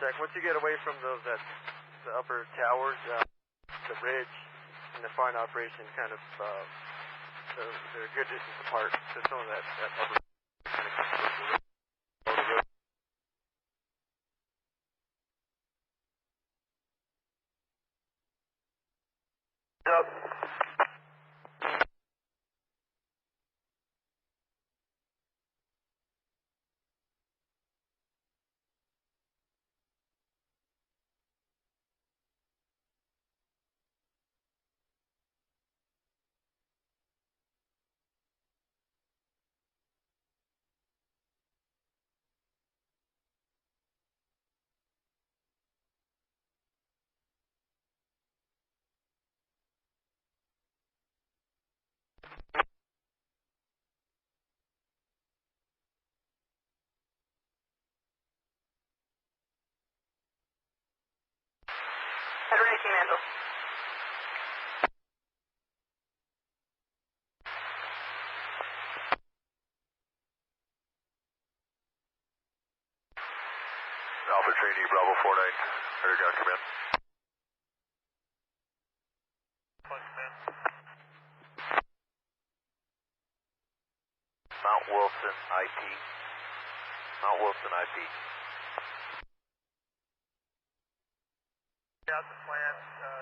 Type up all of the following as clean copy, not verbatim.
Once you get away from the upper towers, the ridge and the fine operation kind of, they're a good distance apart. So some of that upper kind of comes close to the road. Up. Commando. Alpha Trainee Bravo 49, ready to come in. Mount Wilson IP. Mount Wilson IP. Got the plan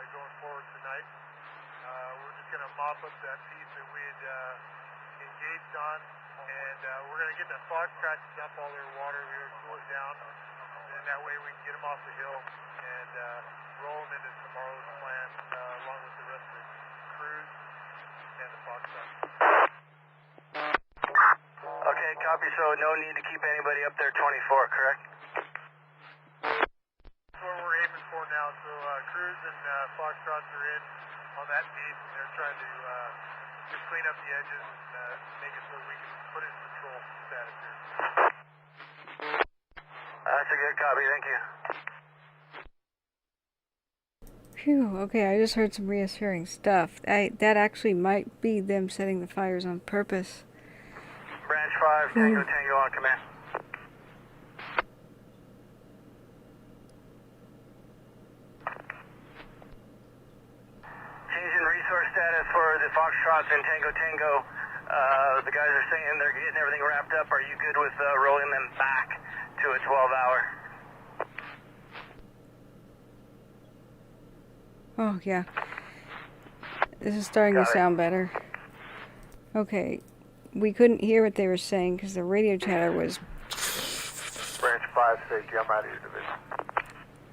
going forward tonight. We're just going to mop up that piece that we had engaged on, and we're going to get the Foxtrot to dump all their water. We're going to cool it down, and that way we can get them off the hill and roll them into tomorrow's plan along with the rest of the crews and the Foxtrot. Okay, copy. So no need to keep anybody up there 24, correct? That's what we're aiming for now. So crews and Foxtrots are in on that piece, and they're trying to clean up the edges and make it so we can put it in patrol status here. That's a good copy. Thank you. Phew, okay, I just heard some reassuring stuff. That actually might be them setting the fires on purpose. Branch 5, Tango Tango on command. Changing resource status for the Foxtrots and Tango Tango. The guys are saying they're getting everything wrapped up. Are you good with rolling them back to a 12-hour? Oh, yeah. This is starting to sound better. Okay. We couldn't hear what they were saying because the radio chatter was... Branch 5, safety, I'm out of your division.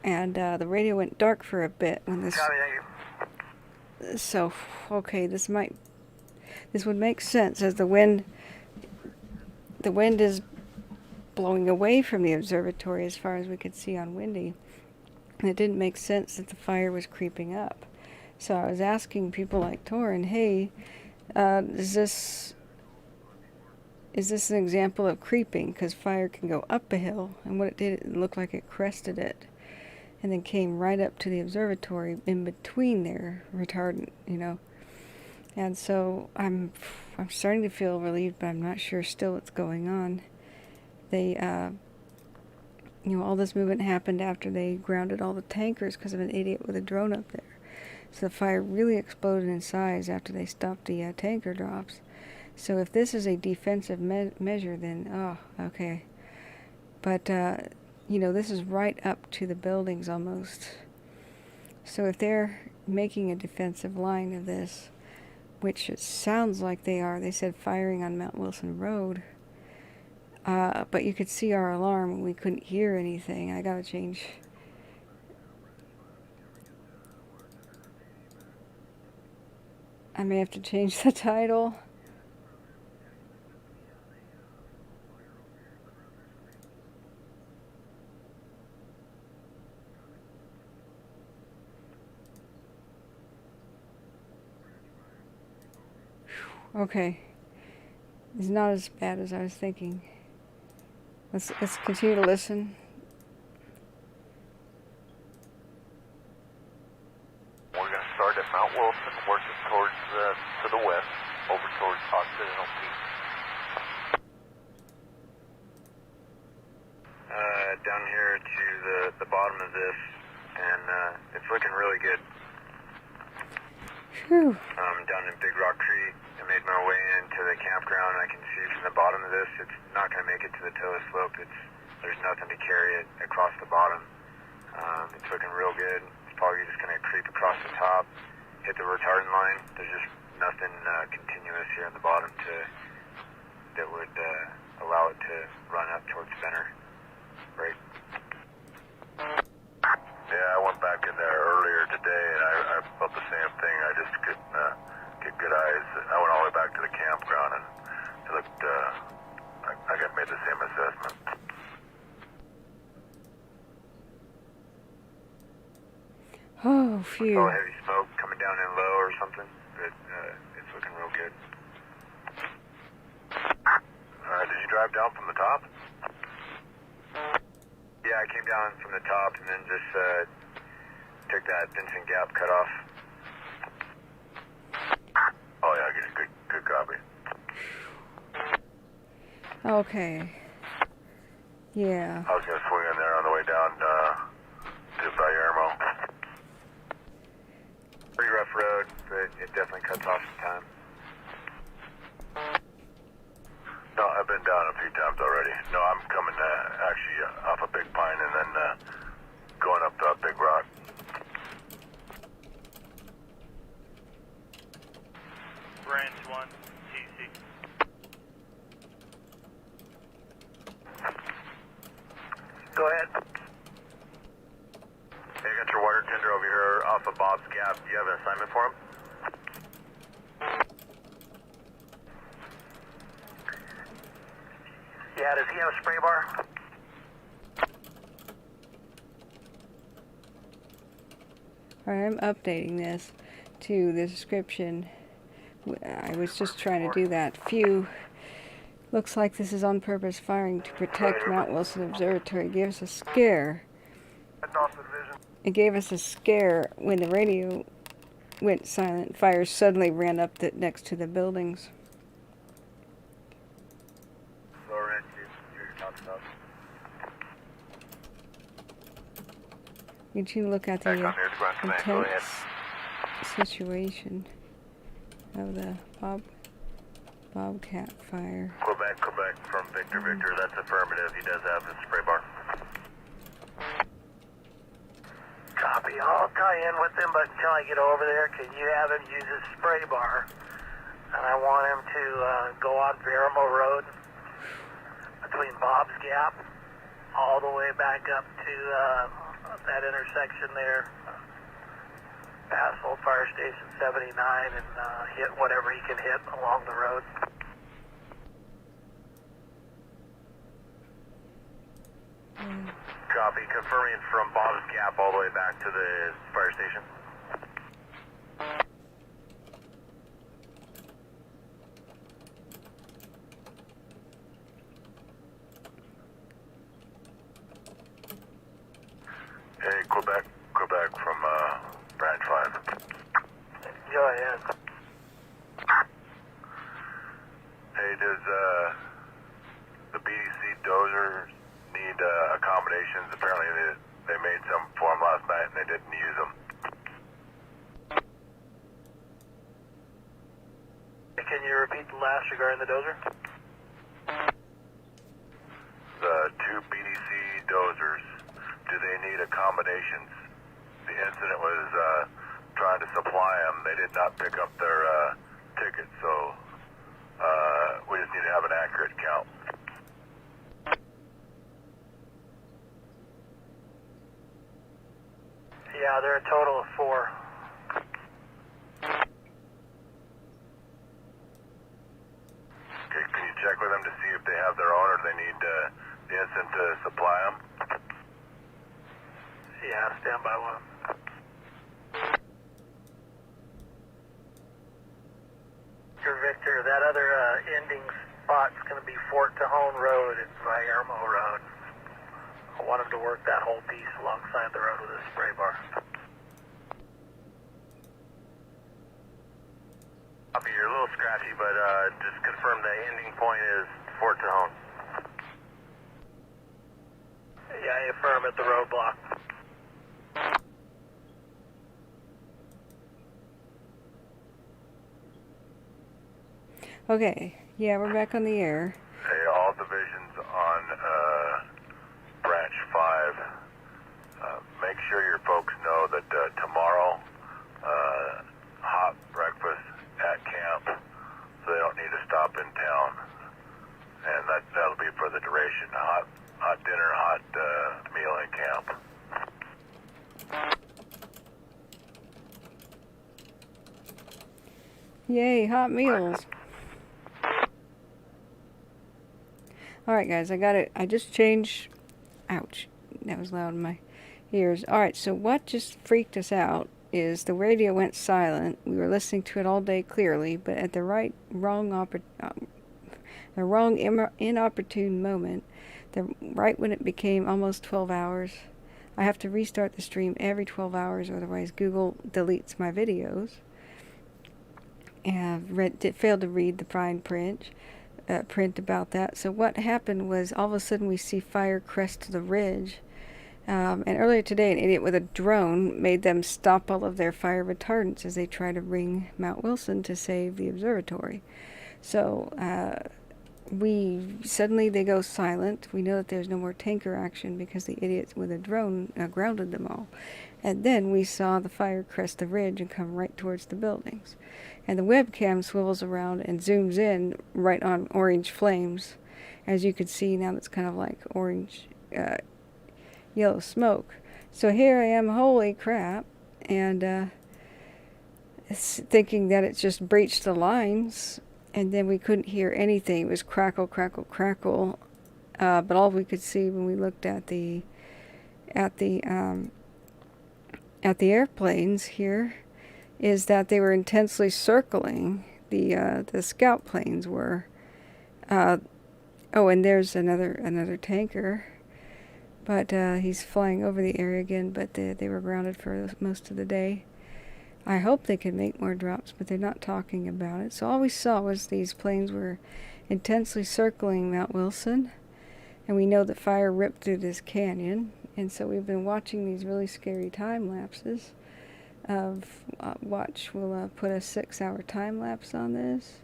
And the radio went dark for a bit when this... Copy, thank you. So, okay, this would make sense as the wind is blowing away from the observatory as far as we could see on Windy. And it didn't make sense that the fire was creeping up. So I was asking people like Torin, hey, is this an example of creeping? Because fire can go up a hill, and what it did, it looked like it crested it, and then came right up to the observatory in between their retardant, you know. And so I'm starting to feel relieved, but I'm not sure still what's going on. They, all this movement happened after they grounded all the tankers because of an idiot with a drone up there. So the fire really exploded in size after they stopped the tanker drops. So if this is a defensive measure, then, oh, okay. But, this is right up to the buildings almost. So if they're making a defensive line of this, which it sounds like they are, they said firing on Mount Wilson Road, but you could see our alarm and we couldn't hear anything. I gotta change. I may have to change the title. Okay. It's not as bad as I was thinking. Let's continue to listen. We're going to start at Mount Wilson, working towards to the west, over towards Occidental Peak. Down here to the bottom. bottom of this, and it's looking really good. Phew. Down in Big Rock Creek, I made my way into the campground, and I can see from the bottom of this, it's not going to make it to the toe of the slope. There's nothing to carry it across the bottom. It's looking real good. It's probably just going to creep across the top, hit the retardant line. There's just nothing continuous here on the bottom that would allow it to run up towards center. Right. Yeah, I went back in there earlier today, and I felt the same thing. I just couldn't get good eyes. I went all the way back to the campground, and it looked, I made the same assessment. Oh, phew. Oh, heavy smoke coming down in low or something, but it's looking real good. Did you drive down from the top? Yeah, I came down from the top and then just took that Vincent Gap cut off. Oh yeah, good copy. Okay. Yeah. I was gonna swing in there on the way down to Valeyrmo. Pretty rough road, but it definitely cuts off some time. No, I've been down a few times already. No, I'm coming actually off a Big Pine and then going up the Big Rock. Branch 1, TC. Go ahead. Hey, I got your water tender over here off of Bob's Gap. Do you have an assignment for him? Yeah, does he have a spray bar? Alright, I'm updating this to the description. I was just trying to do that. Phew. Looks like this is on purpose firing to protect Mount Wilson Observatory. It gave us a scare. It gave us a scare when the radio went silent. Fires suddenly ran up next to the buildings. Did you look at the intense situation of the Bobcat fire? Quebec from Victor. That's affirmative. He does have his spray bar. Copy. I'll tie in with him, but until I get over there, can you have him use his spray bar? And I want him to go on Valeyrmo Road between Bob's Gap all the way back up to that intersection there, past Old Fire Station 79, and hit whatever he can hit along the road. Copy. Confirming from Bob's Gap all the way back to the fire station. Hey, Quebec from Branch 5. Go ahead. Hey, does the BDC dozers need accommodations? Apparently they made some for them last night and they didn't use them. Can you repeat the last regarding the dozer? The two BDC dozers, do they need accommodations? The incident was trying to supply them. They did not pick up their ticket, so we just need to have an accurate count. Yeah, they're a total of 4. Okay, can you check with them to see if they have their own or they need the instant to supply them? Yeah, stand by 1. Victor, that other ending spot's going to be Fort Tejon Road and Valeyrmo Road. I want him to work that whole piece alongside the road with a spray bar. Copy, you're a little scratchy, but just confirm the ending point is Fort Tejon. Yeah, I affirm at the roadblock. Okay, yeah, we're back on the air. Hey, all divisions on branch 5, make sure your folks know that tomorrow, hot breakfast at camp, so they don't need to stop in town. And that'll be for the duration, hot dinner, hot meal in camp. Yay, hot meals. Alright guys, I got it. I just changed. Ouch. That was loud in my ears. Alright, so what just freaked us out is the radio went silent. We were listening to it all day clearly, but at the inopportune moment, right when it became almost 12 hours, I have to restart the stream every 12 hours, otherwise Google deletes my videos. And failed to read the fine print about that. So what happened was all of a sudden we see fire crest the ridge. And earlier today, an idiot with a drone made them stop all of their fire retardants as they try to ring Mount Wilson to save the observatory. So suddenly they go silent. We know that there's no more tanker action because the idiots with a drone grounded them all. And then we saw the fire crest the ridge and come right towards the buildings. And the webcam swivels around and zooms in right on orange flames. As you can see now, it's kind of like orange, yellow smoke. So here I am, holy crap, and thinking that it just breached the lines, and then we couldn't hear anything. It was crackle, crackle, crackle, but all we could see when we looked at the airplanes here is that they were intensely circling. The scout planes were. Oh, and there's another tanker, but he's flying over the area again. But they were grounded for most of the day. I hope they can make more drops, but they're not talking about it. So all we saw was these planes were intensely circling Mount Wilson, and we know that fire ripped through this canyon. And so we've been watching these really scary time lapses. We'll put a 6-hour time lapse on this,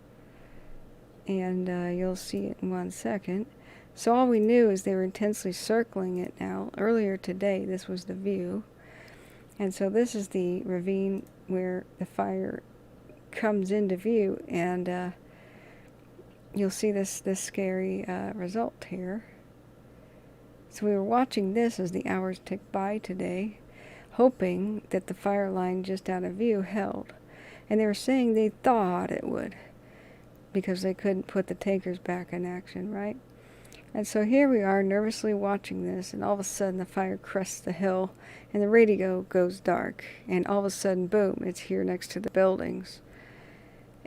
and you'll see it in 1 second. So all we knew is they were intensely circling it now. Earlier today, this was the view, and so this is the ravine where the fire comes into view, and you'll see this scary result here. So we were watching this as the hours ticked by today, hoping that the fire line just out of view held. And they were saying they thought it would, because they couldn't put the tankers back in action, right? And so here we are nervously watching this, and all of a sudden the fire crests the hill, and the radio goes dark, and all of a sudden, boom, it's here next to the buildings.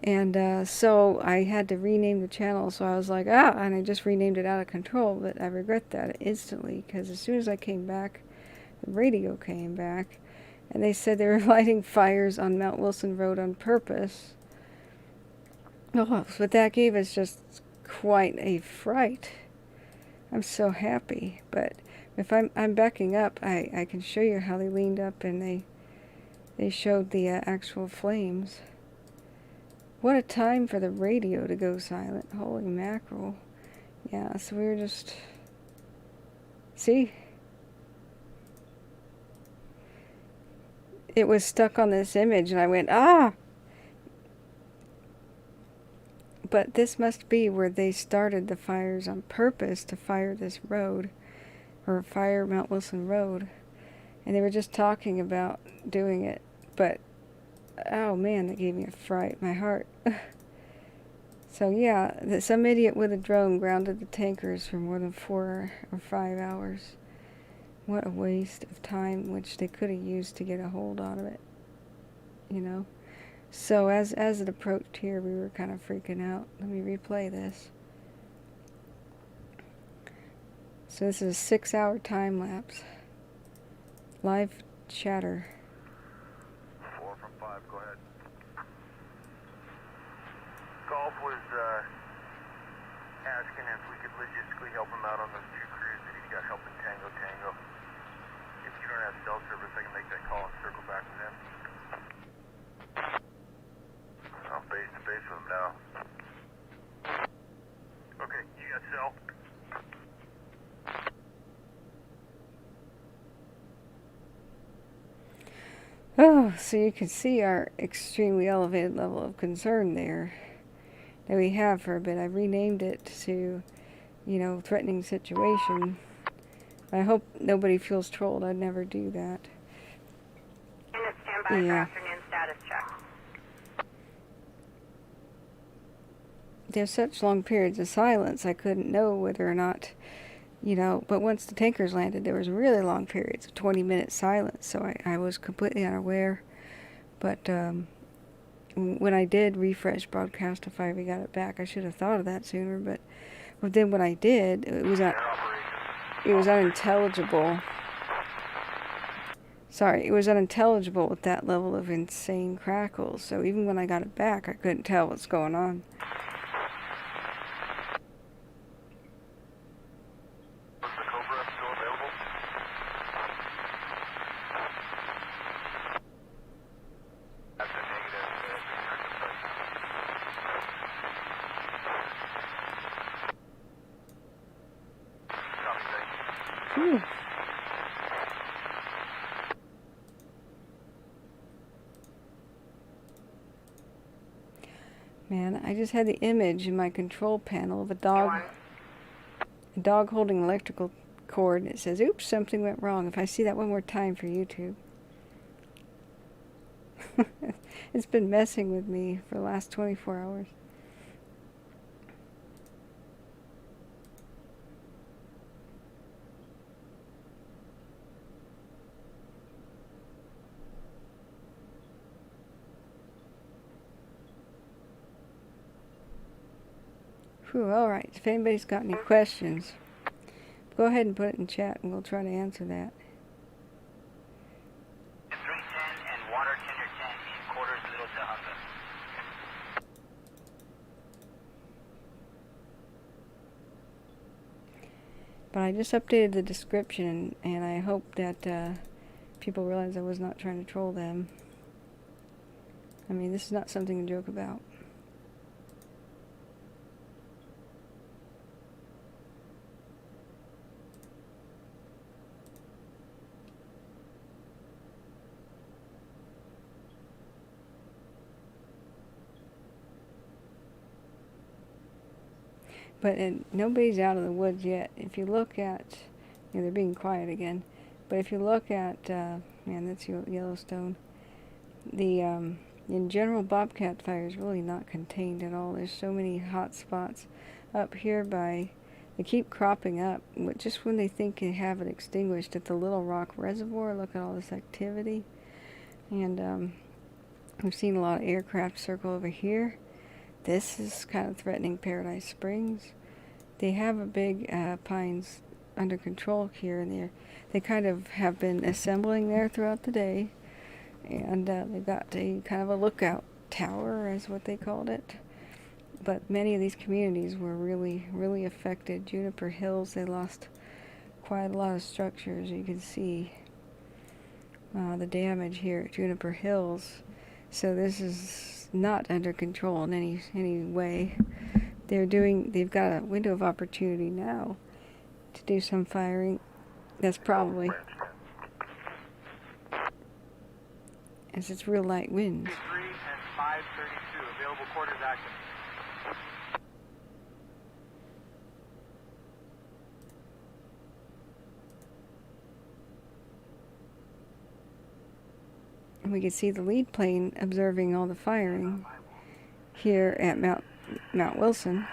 And so I had to rename the channel, so I was like, and I just renamed it Out of Control, but I regret that instantly, because as soon as I came back, the radio came back, and they said they were lighting fires on Mount Wilson Road on purpose. Oh, but that gave us just quite a fright. I'm so happy, but if I'm backing up, I can show you how they leaned up and they showed the actual flames. What a time for the radio to go silent. Holy mackerel. Yeah, so we were just... See? It was stuck on this image, and I went, But this must be where they started the fires on purpose to fire this road, or fire Mount Wilson Road. And they were just talking about doing it, but, oh man, that gave me a fright, my heart. So yeah, some idiot with a drone grounded the tankers for more than 4 or 5 hours. What a waste of time, which they could have used to get a hold on it, you know. So as it approached here, we were kind of freaking out. Let me replay this. So this is a 6-hour time lapse. Live chatter. 4 from 5, go ahead. Golf was asking if we could logistically help him out on those 2 crews that he's got helping Tango. If you don't have cell service, I can make that call and circle back with him. I'm face to face with him now. So you can see our extremely elevated level of concern there that we have for a bit. I've renamed it to, you know, threatening situation. I hope nobody feels trolled. I'd never do that. Unit standby for afternoon status check. There's such long periods of silence, I couldn't know whether or not, you know, but once the tankers landed, there was really long periods of 20-minute silence, so I was completely unaware. But when I did refresh Broadcastify, we got it back. I should have thought of that sooner, but then when I did, it was unintelligible. Sorry, it was unintelligible with that level of insane crackles, so even when I got it back, I couldn't tell what's going on. Phew. Man, I just had the image in my control panel of a dog holding an electrical cord, and it says, oops, something went wrong. If I see that one more time for YouTube. It's been messing with me for the last 24 hours. Whew, all right, if anybody's got any questions, go ahead and put it in chat and we'll try to answer that. 310 and water tender 10 in quarters Little Tehaka. But I just updated the description, and I hope that people realize I was not trying to troll them. I mean, this is not something to joke about. But nobody's out of the woods yet. If you look at, you know, they're being quiet again. But if you look at, man, that's Yellowstone. The in general, Bobcat fire is really not contained at all. There's so many hot spots up here by. They keep cropping up, just when they think they have it extinguished at the Little Rock Reservoir. Look at all this activity, and we've seen a lot of aircraft circle over here. This is kind of threatening Paradise Springs. They have a big pines under control here, and they kind of have been assembling there throughout the day. And they've got a kind of a lookout tower, is what they called it. But many of these communities were really, really affected. Juniper Hills, they lost quite a lot of structures. You can see the damage here at Juniper Hills. So this is not under control in any way. They've got a window of opportunity now to do some firing. That's probably, as it's real light winds. 3 and 532, available quarters active. And we can see the lead plane observing all the firing here at Mount Wilson.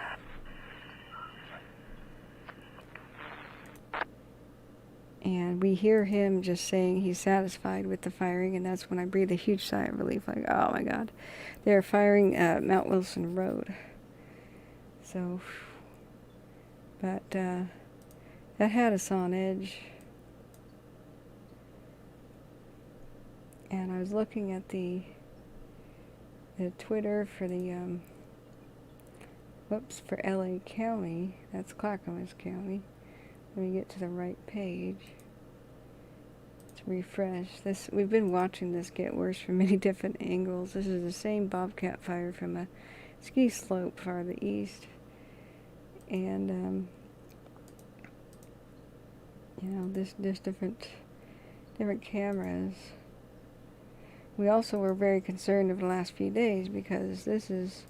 And we hear him just saying he's satisfied with the firing, and that's when I breathe a huge sigh of relief, like, oh my God. They're firing at Mount Wilson Road. So, but that had us on edge. And I was looking at the Twitter for the, for LA County. That's Clackamas County. Let me get to the right page. Let's refresh. We've been watching this get worse from many different angles. This is the same Bobcat fire from a ski slope farther east. And, you know, there's different cameras. We also were very concerned over the last few days because this is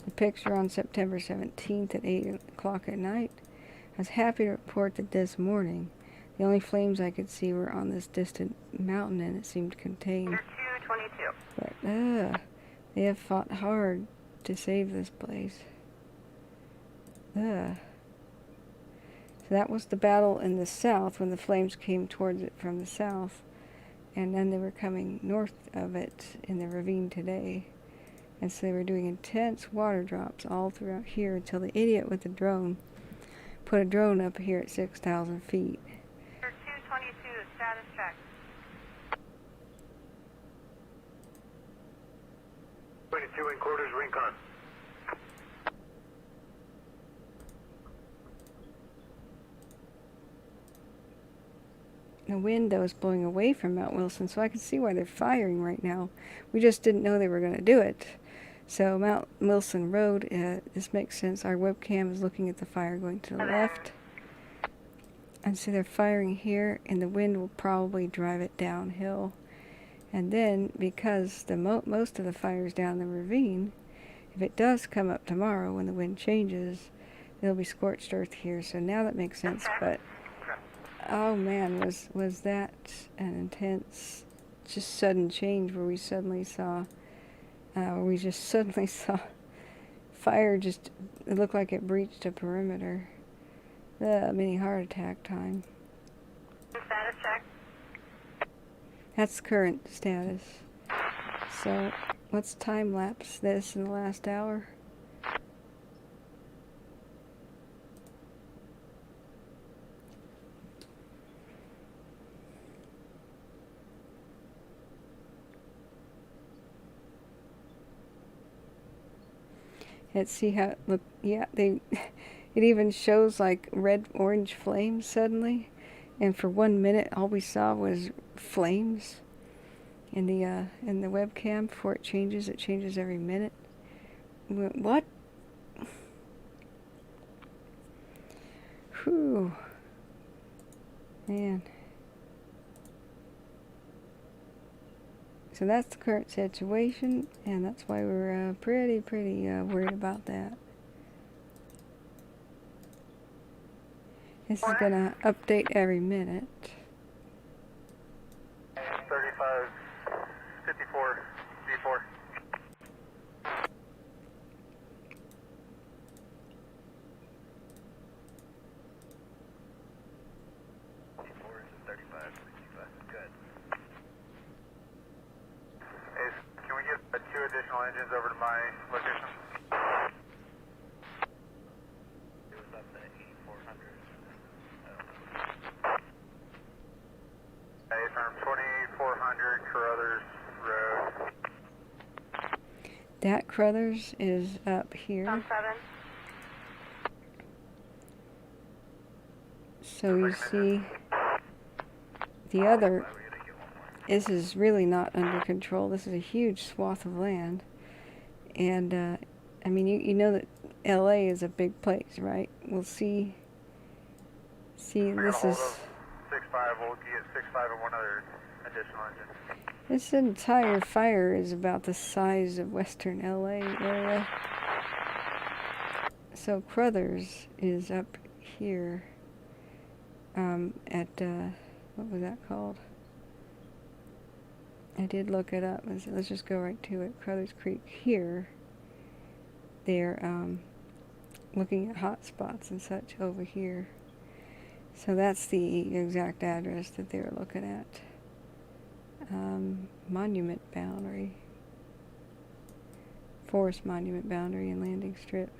the picture on September 17th at 8 o'clock at night. I was happy to report that this morning, the only flames I could see were on this distant mountain, and it seemed contained. 222. But, they have fought hard to save this place. So that was the battle in the south when the flames came towards it from the south. And then they were coming north of it in the ravine today. And so they were doing intense water drops all throughout here until the idiot with the drone put a drone up here at 6,000 feet. 222, status check. 22 in quarters, recon. The wind, though, is blowing away from Mount Wilson, so I can see why they're firing right now. We just didn't know they were going to do it. So Mount Wilson Road, this makes sense. Our webcam is looking at the fire going to the left. And so they're firing here, and the wind will probably drive it downhill. And then, because the most of the fire is down the ravine, if it does come up tomorrow when the wind changes, there'll be scorched earth here. So now that makes sense, but oh man, was that an intense, just sudden change where we suddenly saw, fire just, it looked like it breached a perimeter. The mini heart attack time. Status check. That's current status. So let's time lapse this in the last hour. Let's see how it look. Yeah, it even shows like red-orange flames suddenly, and for 1 minute all we saw was flames in the webcam. Before it changes every minute. What? Whew. Man. So that's the current situation, and that's why we're pretty worried about that. This is going to update every minute. 35, 54, V4. Can we get 2 additional engines over to my location? It was up at 8400. From 2400 Carruthers Road. That Carruthers is up here. 7. So you see the other. This is really not under control. This is a huge swath of land. And, I mean, you know that LA is a big place, right? We'll see. See, this is... 6.5, we'll get 6.5 and 1 other additional engine. This entire fire is about the size of western LA area. So Carruthers is up here. At, what was that called? I did look it up. Let's just go right to it. Carruthers Creek here. They're looking at hot spots and such over here. So that's the exact address that they were looking at. Monument boundary. Forest monument boundary and landing strip.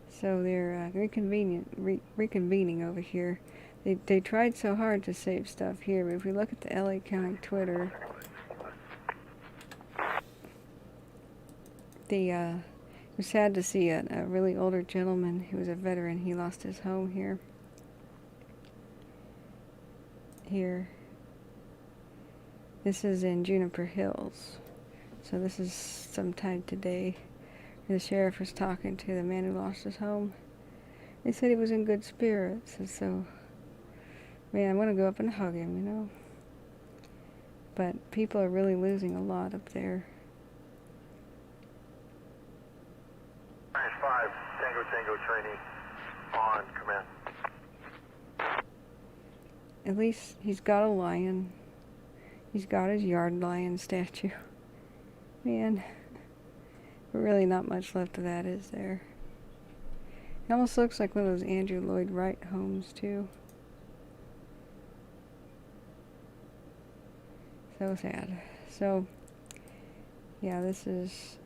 So they're reconvening over here. They tried so hard to save stuff here, but if we look at the LA County Twitter, it was sad to see a really older gentleman who was a veteran. He lost his home here. This is in Juniper Hills. So this is sometime today. The sheriff was talking to the man who lost his home. They said he was in good spirits, and so, man, I want to go up and hug him, you know. But people are really losing a lot up there. 5, Tango Tango trainee on command. At least he's got a lion. He's got his yard lion statue. Man, really not much left of that, is there? It almost looks like one of those Andrew Lloyd Wright homes, too. So sad. So, yeah, this is...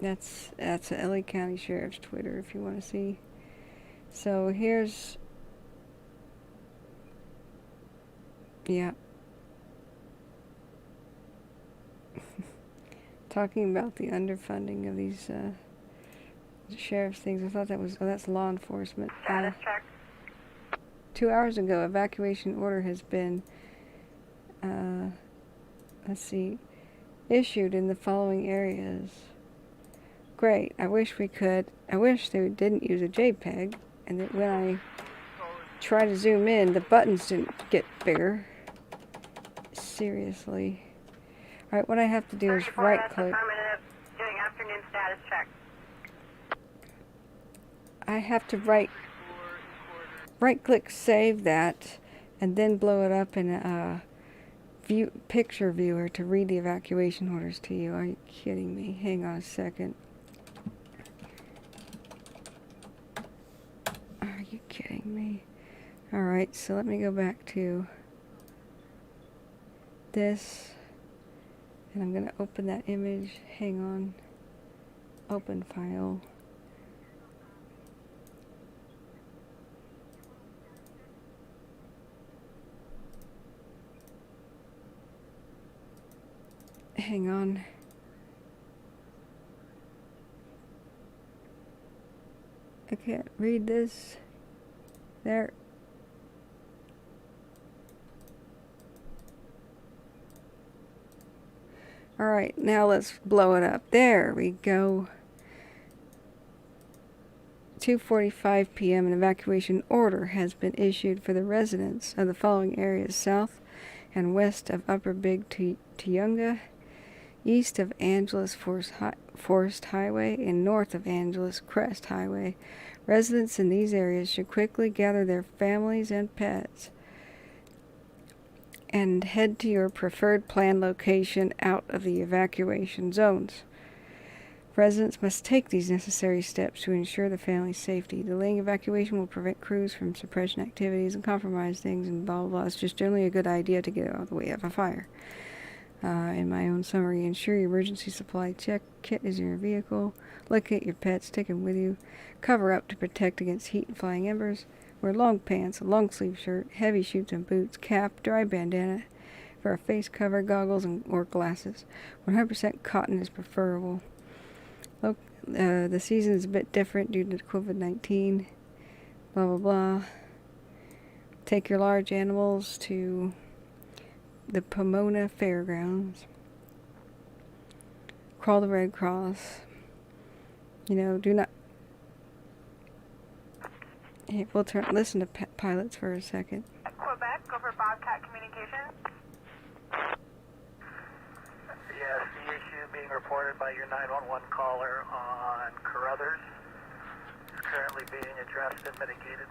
That's the LA County Sheriff's Twitter, if you want to see. So, here's... Yeah. Talking about the underfunding of these sheriff's things. I thought that was... Oh, that's law enforcement. Status check. 2 hours ago, evacuation order has been, let's see, issued in the following areas. Great. I wish they didn't use a JPEG, and that when I try to zoom in, the buttons didn't get bigger. Seriously. Alright, what I have to do is right-click. Affirmative. Doing afternoon status check. I have to right-click save that, and then blow it up in a picture viewer to read the evacuation orders to you. Are you kidding me? Hang on a second. Are you kidding me? Alright, so let me go back to this, and I'm going to open that image. Hang on. Open file. Hang on. I can't read this. There. Alright, now let's blow it up. There we go. 2:45 p.m. an evacuation order has been issued for the residents of the following areas: south and west of Upper Big Tayunga, east of Angeles Forest Highway, and north of Angeles Crest Highway. Residents in these areas should quickly gather their families and pets and head to your preferred planned location out of the evacuation zones. Residents must take these necessary steps to ensure the family's safety. Delaying evacuation will prevent crews from suppression activities and compromise things and blah, blah, blah. It's just generally a good idea to get out of the way of a fire. In my own summary, ensure your emergency supply check kit is in your vehicle. Locate your pets, take them with you. Cover up to protect against heat and flying embers. Wear long pants, a long sleeve shirt, heavy shoes and boots, cap, dry bandana for a face cover, goggles, or glasses. 100% cotton is preferable. The season is a bit different due to COVID-19. Blah, blah, blah. Take your large animals to the Pomona Fairgrounds. Call the Red Cross. Do not... Hey, we'll listen to pilots for a second. Quebec, over Bobcat communication. Yes, the issue being reported by your 911 caller on Carruthers is currently being addressed and mitigated.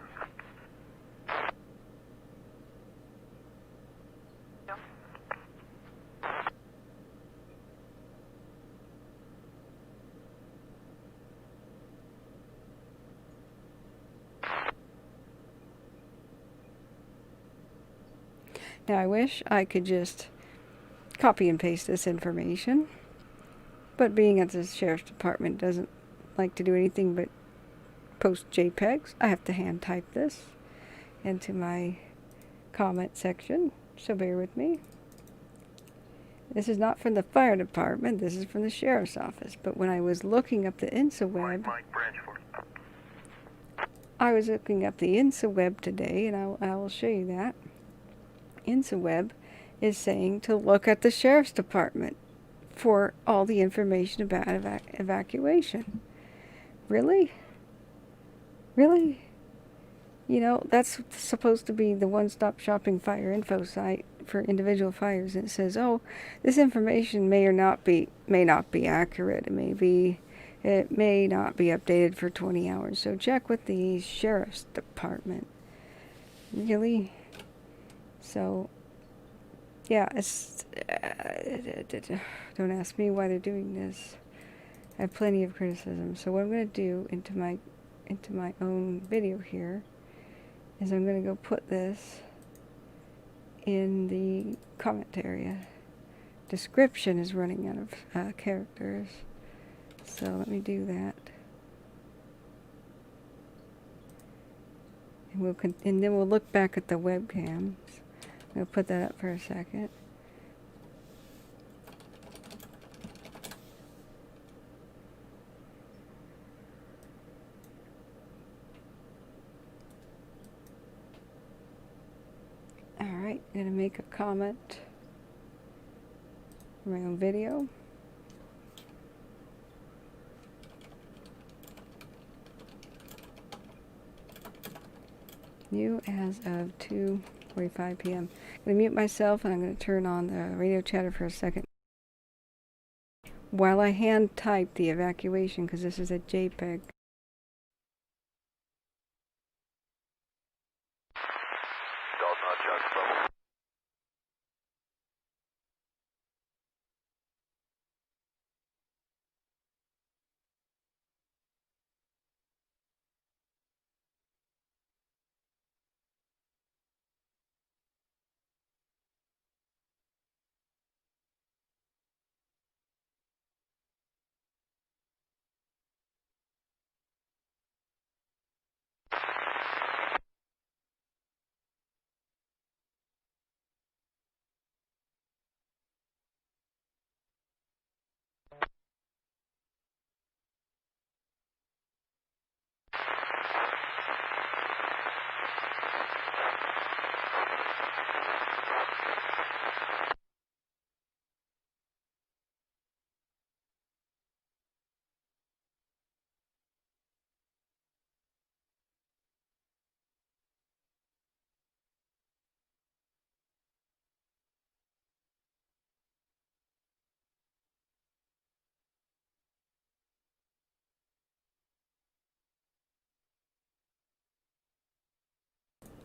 Now, I wish I could just copy and paste this information, but being at the Sheriff's Department doesn't like to do anything but post JPEGs, I have to hand type this into my comment section, so bear with me. This is not from the fire department, this is from the Sheriff's office, but when I was looking up the InsaWeb, I was looking up the InsaWeb today, and I will show you that. InsaWeb is saying to look at the Sheriff's Department for all the information about evacuation. Really? Really? You know, that's supposed to be the one-stop shopping fire info site for individual fires. And it says, oh, this information may not be accurate. It may not be updated for 20 hours. So check with the sheriff's department. Really? So, yeah, don't ask me why they're doing this. I have plenty of criticism. So what I'm going to do into my own video here is I'm going to go put this in the comment area. Description is running out of characters, so let me do that. And then we'll look back at the webcams. I'll put that up for a second. Alright, I'm going to make a comment for my own video. New as of 2:45 p.m. I'm going to mute myself and I'm going to turn on the radio chatter for a second while I hand type the evacuation, because this is a JPEG.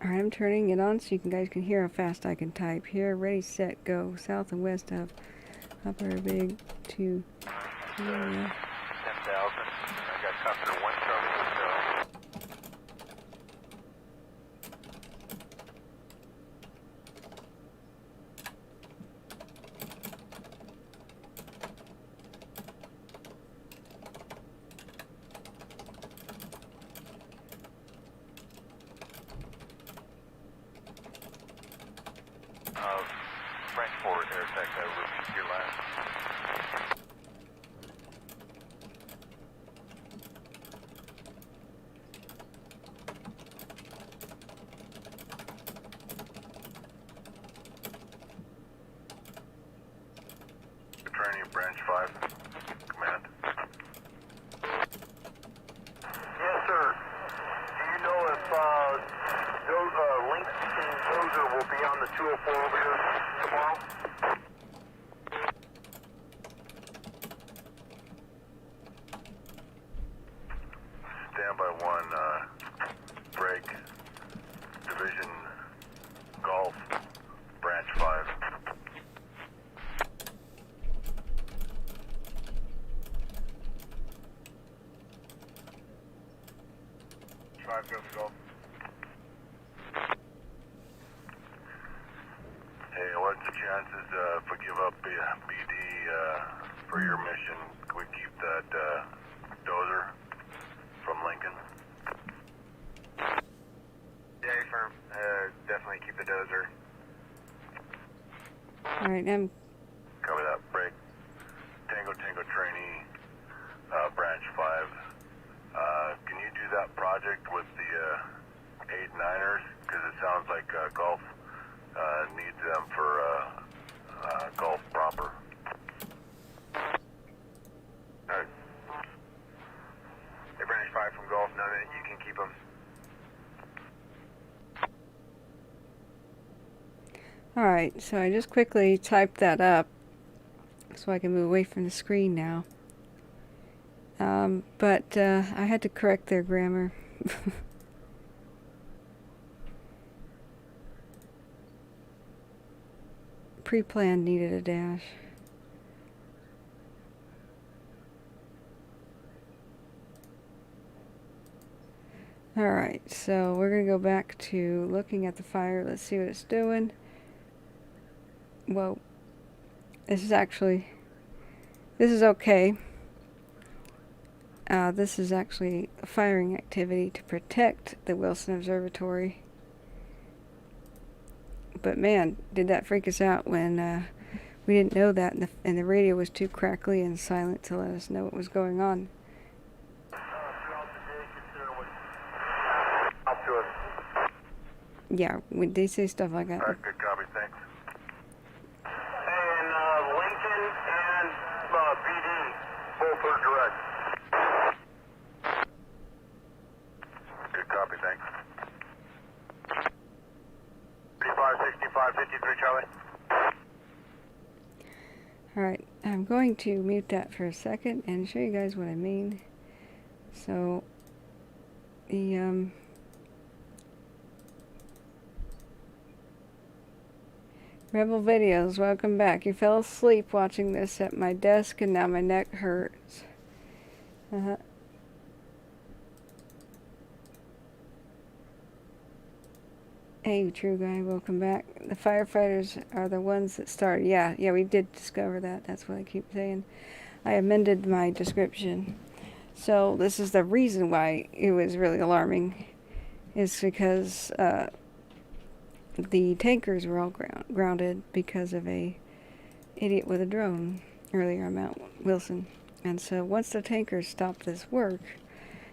Alright, I'm turning it on so you guys can hear how fast I can type. Here, ready, set, go. South and west of Upper Big 2. 10,000. I got copter 1 Charlie Hotel. French forward air tech, repeat your last. Training branch 5, command. Yes, sir. Do you know if Lincoln Dozer will be on the 204 over here tomorrow? Standby 1, break, division, golf, branch 5. Goes to golf. Hey, what's the chances if we give up BD for your mission, can we keep that dozer from Lincoln? Yeah, firm. Definitely keep the dozer. Alright, I'm... Cover that, break. Tango trainee, branch 5. Can you do that project with the 8-9ers? Because it sounds like golf needs them for golf proper. Hey, branch 5 from golf, none of it. You can keep them. Alright, so I just quickly typed that up so I can move away from the screen now. But I had to correct their grammar. Pre-planned needed a dash. Alright, so we're going to go back to looking at the fire. Let's see what it's doing. Whoa. This is okay. This is actually a firing activity to protect the Wilson Observatory. But man, did that freak us out when we didn't know that, and the radio was too crackly and silent to let us know what was going on. Yeah, when they say stuff like that. Good copy, thanks. Hey, and Lincoln and BD, both are direct. Good copy, thanks. 3565, 53, Charlie. Alright, I'm going to mute that for a second and show you guys what I mean. So, the, Rebel Videos, welcome back. You fell asleep watching this at my desk and now my neck hurts. Hey, True Guy, welcome back. The firefighters are the ones that started. Yeah, we did discover that. That's what I keep saying. I amended my description. So this is the reason why it was really alarming. Is because the tankers were all grounded because of a idiot with a drone earlier on Mount Wilson. And so once the tankers stopped this work,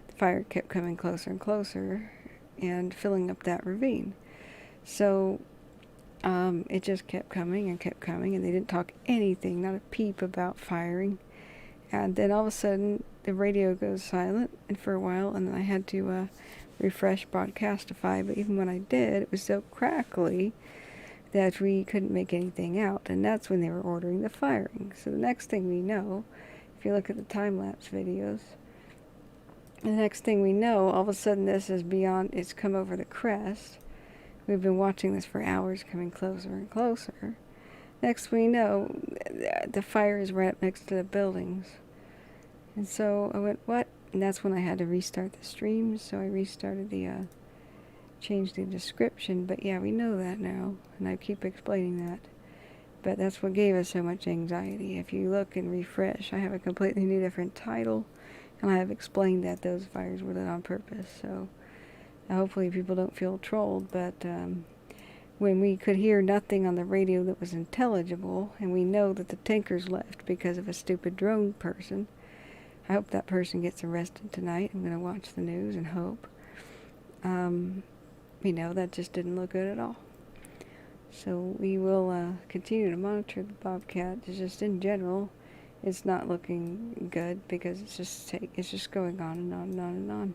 the fire kept coming closer and closer and filling up that ravine. So it just kept coming, and they didn't talk anything, not a peep about firing. And then all of a sudden, the radio goes silent, and for a while, and then I had to refresh Broadcastify, but even when I did, it was so crackly that we couldn't make anything out, and that's when they were ordering the firing. So the next thing we know, if you look at the time-lapse videos, the next thing we know, all of a sudden this is beyond, it's come over the crest. We've been watching this for hours, coming closer and closer. Next we know, the fire is right up next to the buildings. And so I went, what? And that's when I had to restart the stream, so I restarted changed the description. But yeah, we know that now, and I keep explaining that. But that's what gave us so much anxiety. If you look and refresh, I have a completely new different title, and I have explained that those fires were lit on purpose. So hopefully people don't feel trolled, but when we could hear nothing on the radio that was intelligible, and we know that the tankers left because of a stupid drone person, I hope that person gets arrested tonight. I'm going to watch the news and hope. That just didn't look good at all. So we will continue to monitor the Bobcat. It's just in general, it's not looking good because it's just going on and on and on and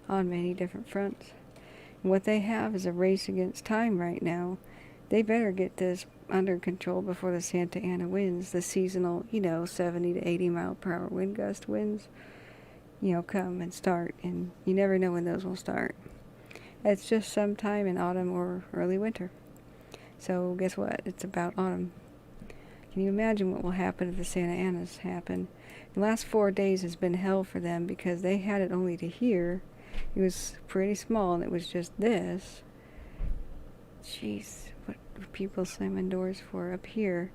on many different fronts. And what they have is a race against time right now. They better get this under control before the Santa Ana winds, the seasonal, 70 to 80 mile per hour wind gust winds, come and start. And you never know when those will start. It's just sometime in autumn or early winter. So guess what? It's about autumn. Can you imagine what will happen if the Santa Anas happen? The last 4 days has been hell for them because they had it only to here. It was pretty small and it was just this. Jeez. What were people slamming doors for up here?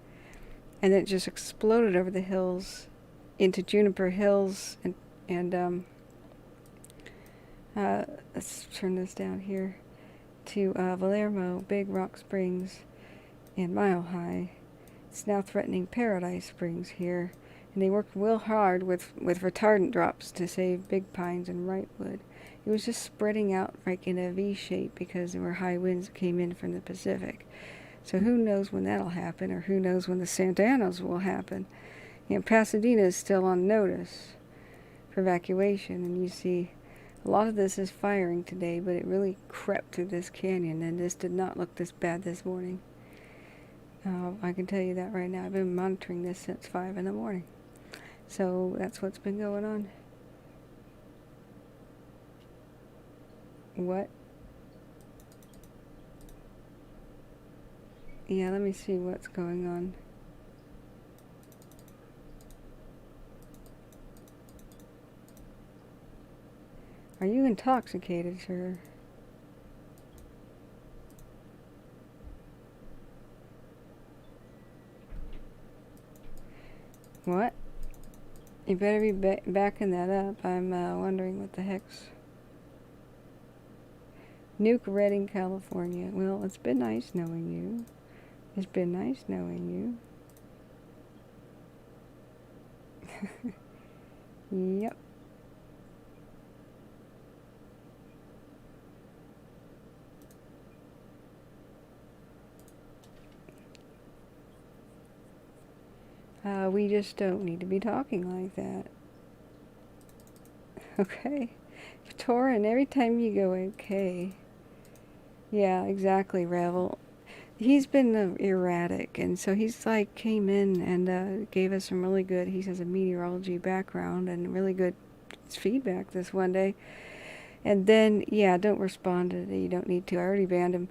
And then it just exploded over the hills into Juniper Hills and let's turn this down here to Valeyrmo, Big Rock Springs, and Mile High. It's now threatening Paradise Springs here, and they worked real hard with retardant drops to save Big Pines and Wrightwood. It was just spreading out like in a V shape because there were high winds that came in from the Pacific. So who knows when that'll happen, or who knows when the Santa Anas will happen. Pasadena is still on notice for evacuation, and you see a lot of this is firing today, but it really crept through this canyon, and this did not look this bad this morning. I can tell you that right now. I've been monitoring this since 5 in the morning. So that's what's been going on. What? Yeah, let me see what's going on. Are you intoxicated, sir? What? You better be backing that up. I'm wondering what the heck's... Nuke Redding, California. Well, it's been nice knowing you. It's been nice knowing you. Yep. We just don't need to be talking like that. Okay? Torin, every time you go, okay. Yeah, exactly, Revel. He's been erratic, and so he's like came in and gave us some really good, he has a meteorology background and really good feedback this one day. And then, yeah, don't respond to it. You don't need to. I already banned him.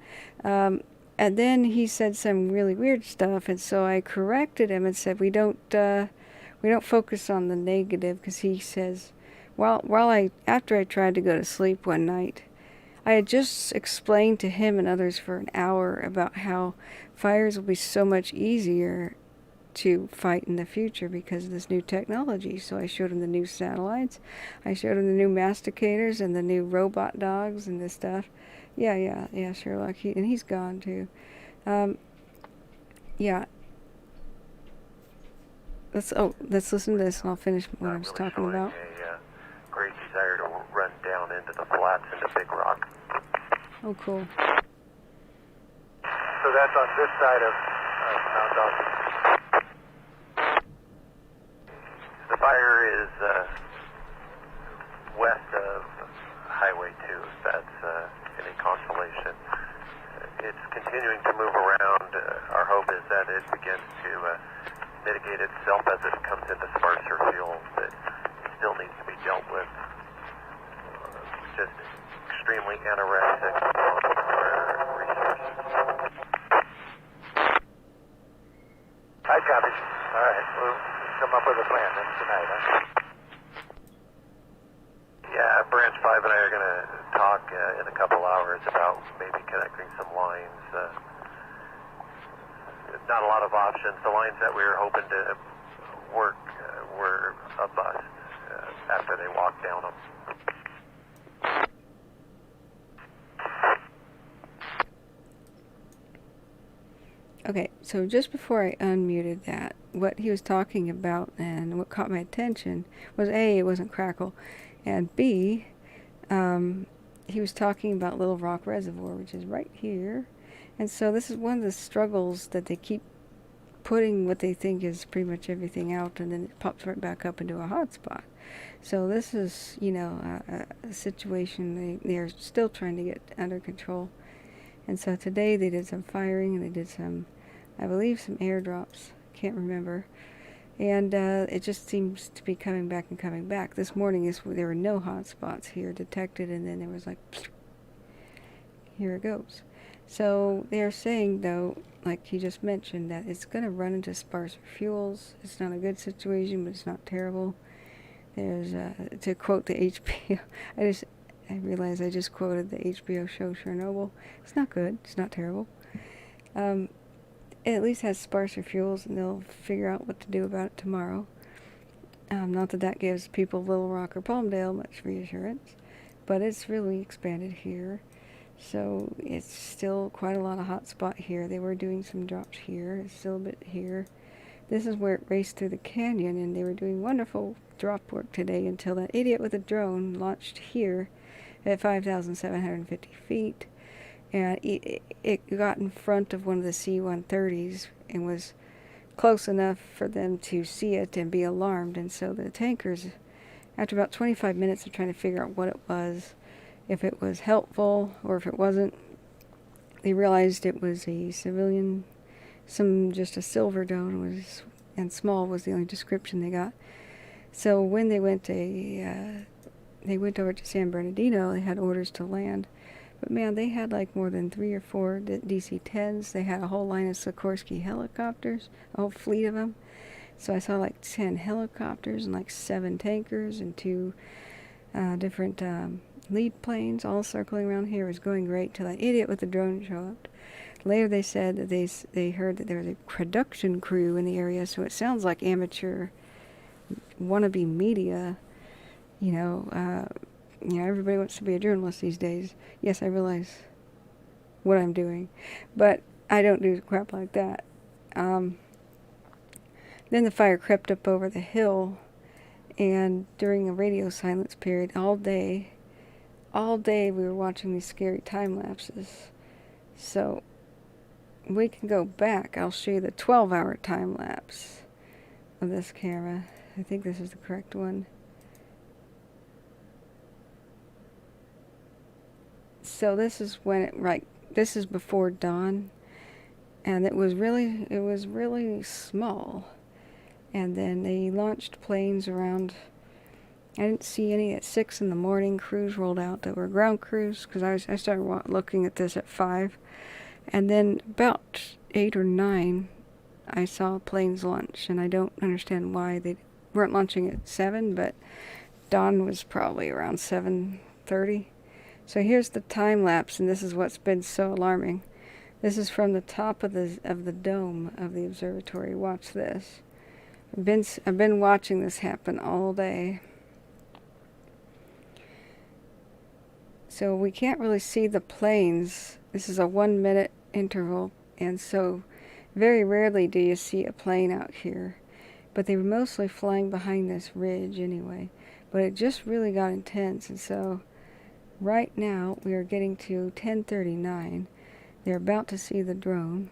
And then he said some really weird stuff, and so I corrected him and said we don't focus on the negative, because he says, after I tried to go to sleep one night, I had just explained to him and others for an hour about how fires will be so much easier to fight in the future because of this new technology. So I showed him the new satellites, I showed him the new masticators and the new robot dogs and this stuff. Yeah, Sherlock, and he's gone too. Yeah. Let's listen to this and I'll finish what I was talking about. A great desire to run down into the flats into Big Rock. Oh, cool. So that's on this side of Mount Dawson. The fire is west of Highway 2, if that's any consolation. It's continuing to move around. Our hope is that it begins to mitigate itself as it comes into sparser fuels, but it still needs to be dealt with. Just extremely anorexic on our resources. I copy. All right, we'll come up with a plan then tonight, huh? Yeah, Branch 5 and I are going to talk in a couple hours about maybe connecting some lines. Not a lot of options. The lines that we were hoping to work were a bust after they walked down them. Okay, so just before I unmuted that, what he was talking about and what caught my attention was A, it wasn't Crackle, and B, he was talking about Little Rock Reservoir, which is right here. And so this is one of the struggles that they keep putting what they think is pretty much everything out, and then it pops right back up into a hotspot. So this is, a situation they're still trying to get under control. And so today they did some firing, and they did some, I believe, some airdrops. Can't remember. And it just seems to be coming back and coming back. This morning there were no hot spots here detected, and then there was like, here it goes. So they're saying, though, like he just mentioned, that it's going to run into sparser fuels. It's not a good situation, but it's not terrible. There's, to quote the HBO, I realized I just quoted the HBO show Chernobyl. It's not good. It's not terrible. It at least has sparser fuels, and they'll figure out what to do about it tomorrow. Not that that gives people of Little Rock or Palmdale much reassurance, but it's really expanded here. So it's still quite a lot of hot spot here. They were doing some drops here. It's still a bit here. This is where it raced through the canyon, and they were doing wonderful drop work today until that idiot with a drone launched here at 5,750 feet. And it got in front of one of the C-130s and was close enough for them to see it and be alarmed. And so the tankers, after about 25 minutes of trying to figure out what it was, if it was helpful or if it wasn't, they realized it was a civilian just a silver dome was, and small was the only description they got. So when they went over to San Bernardino, they had orders to land. But man, they had like more than 3 or 4 DC-10s. They had a whole line of Sikorsky helicopters, a whole fleet of them. So I saw like 10 helicopters and like 7 tankers and 2 different lead planes all circling around here. It was going great till that idiot with the drone showed up. Later they said that they heard that there was a production crew in the area, so it sounds like amateur wannabe media. You know, everybody wants to be a journalist these days. Yes, I realize what I'm doing, but I don't do crap like that. Then the fire crept up over the hill, and during a radio silence period, all day we were watching these scary time lapses. So we can go back. I'll show you the 12-hour time lapse of this camera. I think this is the correct one. So this is when this is before dawn, and it was really small. And then they launched planes around. I didn't see any at 6 in the morning. Crews rolled out that were ground crews, because I started looking at this at 5. And then about 8 or 9, I saw planes launch, and I don't understand why they weren't launching at 7, but dawn was probably around 7:30. So here's the time lapse, and this is what's been so alarming. This is from the top of the dome of the observatory. Watch this. I've been watching this happen all day. So we can't really see the planes. This is a 1-minute interval, and so very rarely do you see a plane out here. But they were mostly flying behind this ridge anyway. But it just really got intense, and so right now we are getting to 10:39. They're about to see the drone.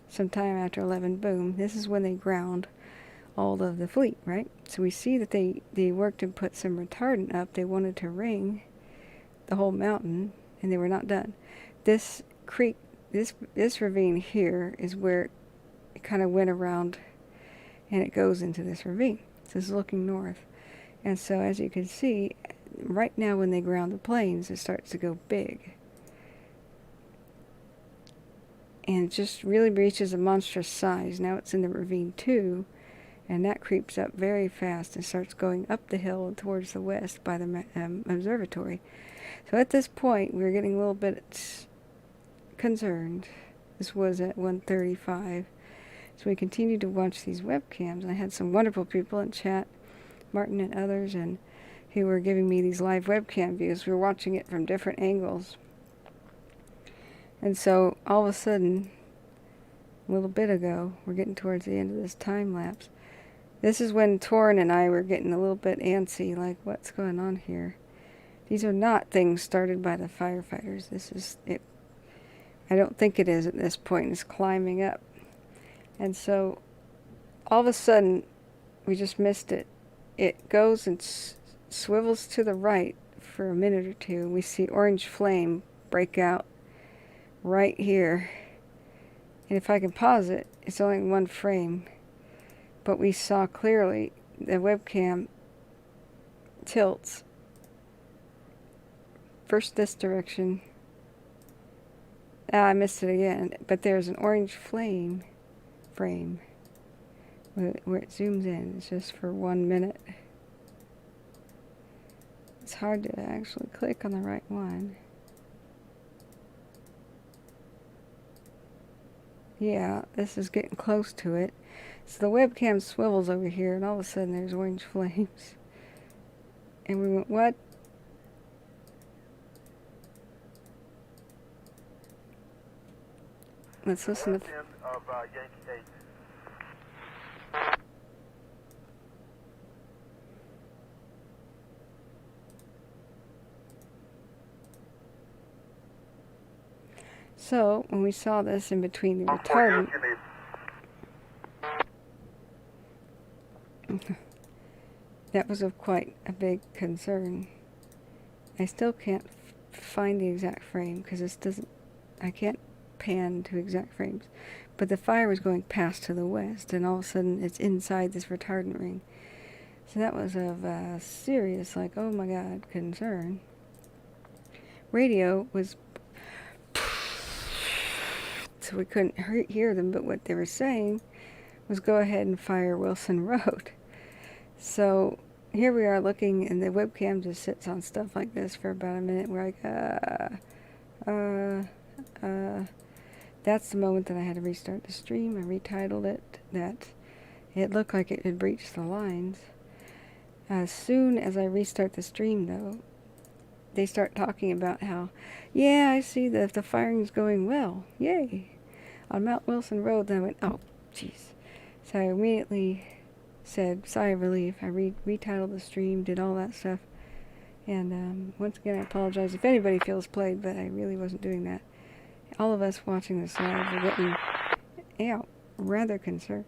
Sometime after 11, boom. This is when they ground all of the fleet, right? So we see that they worked and put some retardant up. They wanted to ring the whole mountain, and they were not done. This creek, this ravine here is where it kind of went around, and it goes into this ravine. So this is looking north. And so as you can see, right now when they ground the planes, it starts to go big. And it just really reaches a monstrous size. Now it's in the ravine too, and that creeps up very fast and starts going up the hill and towards the west by the observatory. So at this point, we were getting a little bit concerned. This was at 1:35. So we continued to watch these webcams. I had some wonderful people in chat, Martin and others, and who were giving me these live webcam views. We were watching it from different angles. And so all of a sudden, a little bit ago, we're getting towards the end of this time lapse. This is when Torin and I were getting a little bit antsy, like, what's going on here? These are not things started by the firefighters. This is it. I don't think it is at this point. It's climbing up. And so all of a sudden, we just missed it. It goes and swivels to the right for a minute or two. We see orange flame break out right here. And if I can pause it, it's only in 1 frame. But we saw clearly the webcam tilts. First this direction. I missed it again. But there's an orange flame frame where it zooms in. It's just for 1 minute. It's hard to actually click on the right one. Yeah, this is getting close to it. So the webcam swivels over here, and all of a sudden there's orange flames. And we went, what? Let's listen to... So, when we saw this in between the retardant... that was of quite a big concern. I still can't find the exact frame, because this doesn't... I can't pan to exact frames. but the fire was going past to the west, and all of a sudden it's inside this retardant ring. So that was of serious, like, oh my God, concern. Radio was, so we couldn't hear them, but what they were saying was go ahead and fire Wilson Road. So here we are looking, and the webcam just sits on stuff like this for about a minute. We're like, that's the moment that I had to restart the stream. I retitled it that it looked like it had breached the lines. As soon as I restart the stream, though, they start talking about how, yeah, I see that the firing's going well. Yay. On Mount Wilson Road, then I went, oh, jeez. So I immediately said, sigh of relief. I retitled the stream, did all that stuff. And once again, I apologize if anybody feels played, but I really wasn't doing that. All of us watching this live were getting, rather concerned.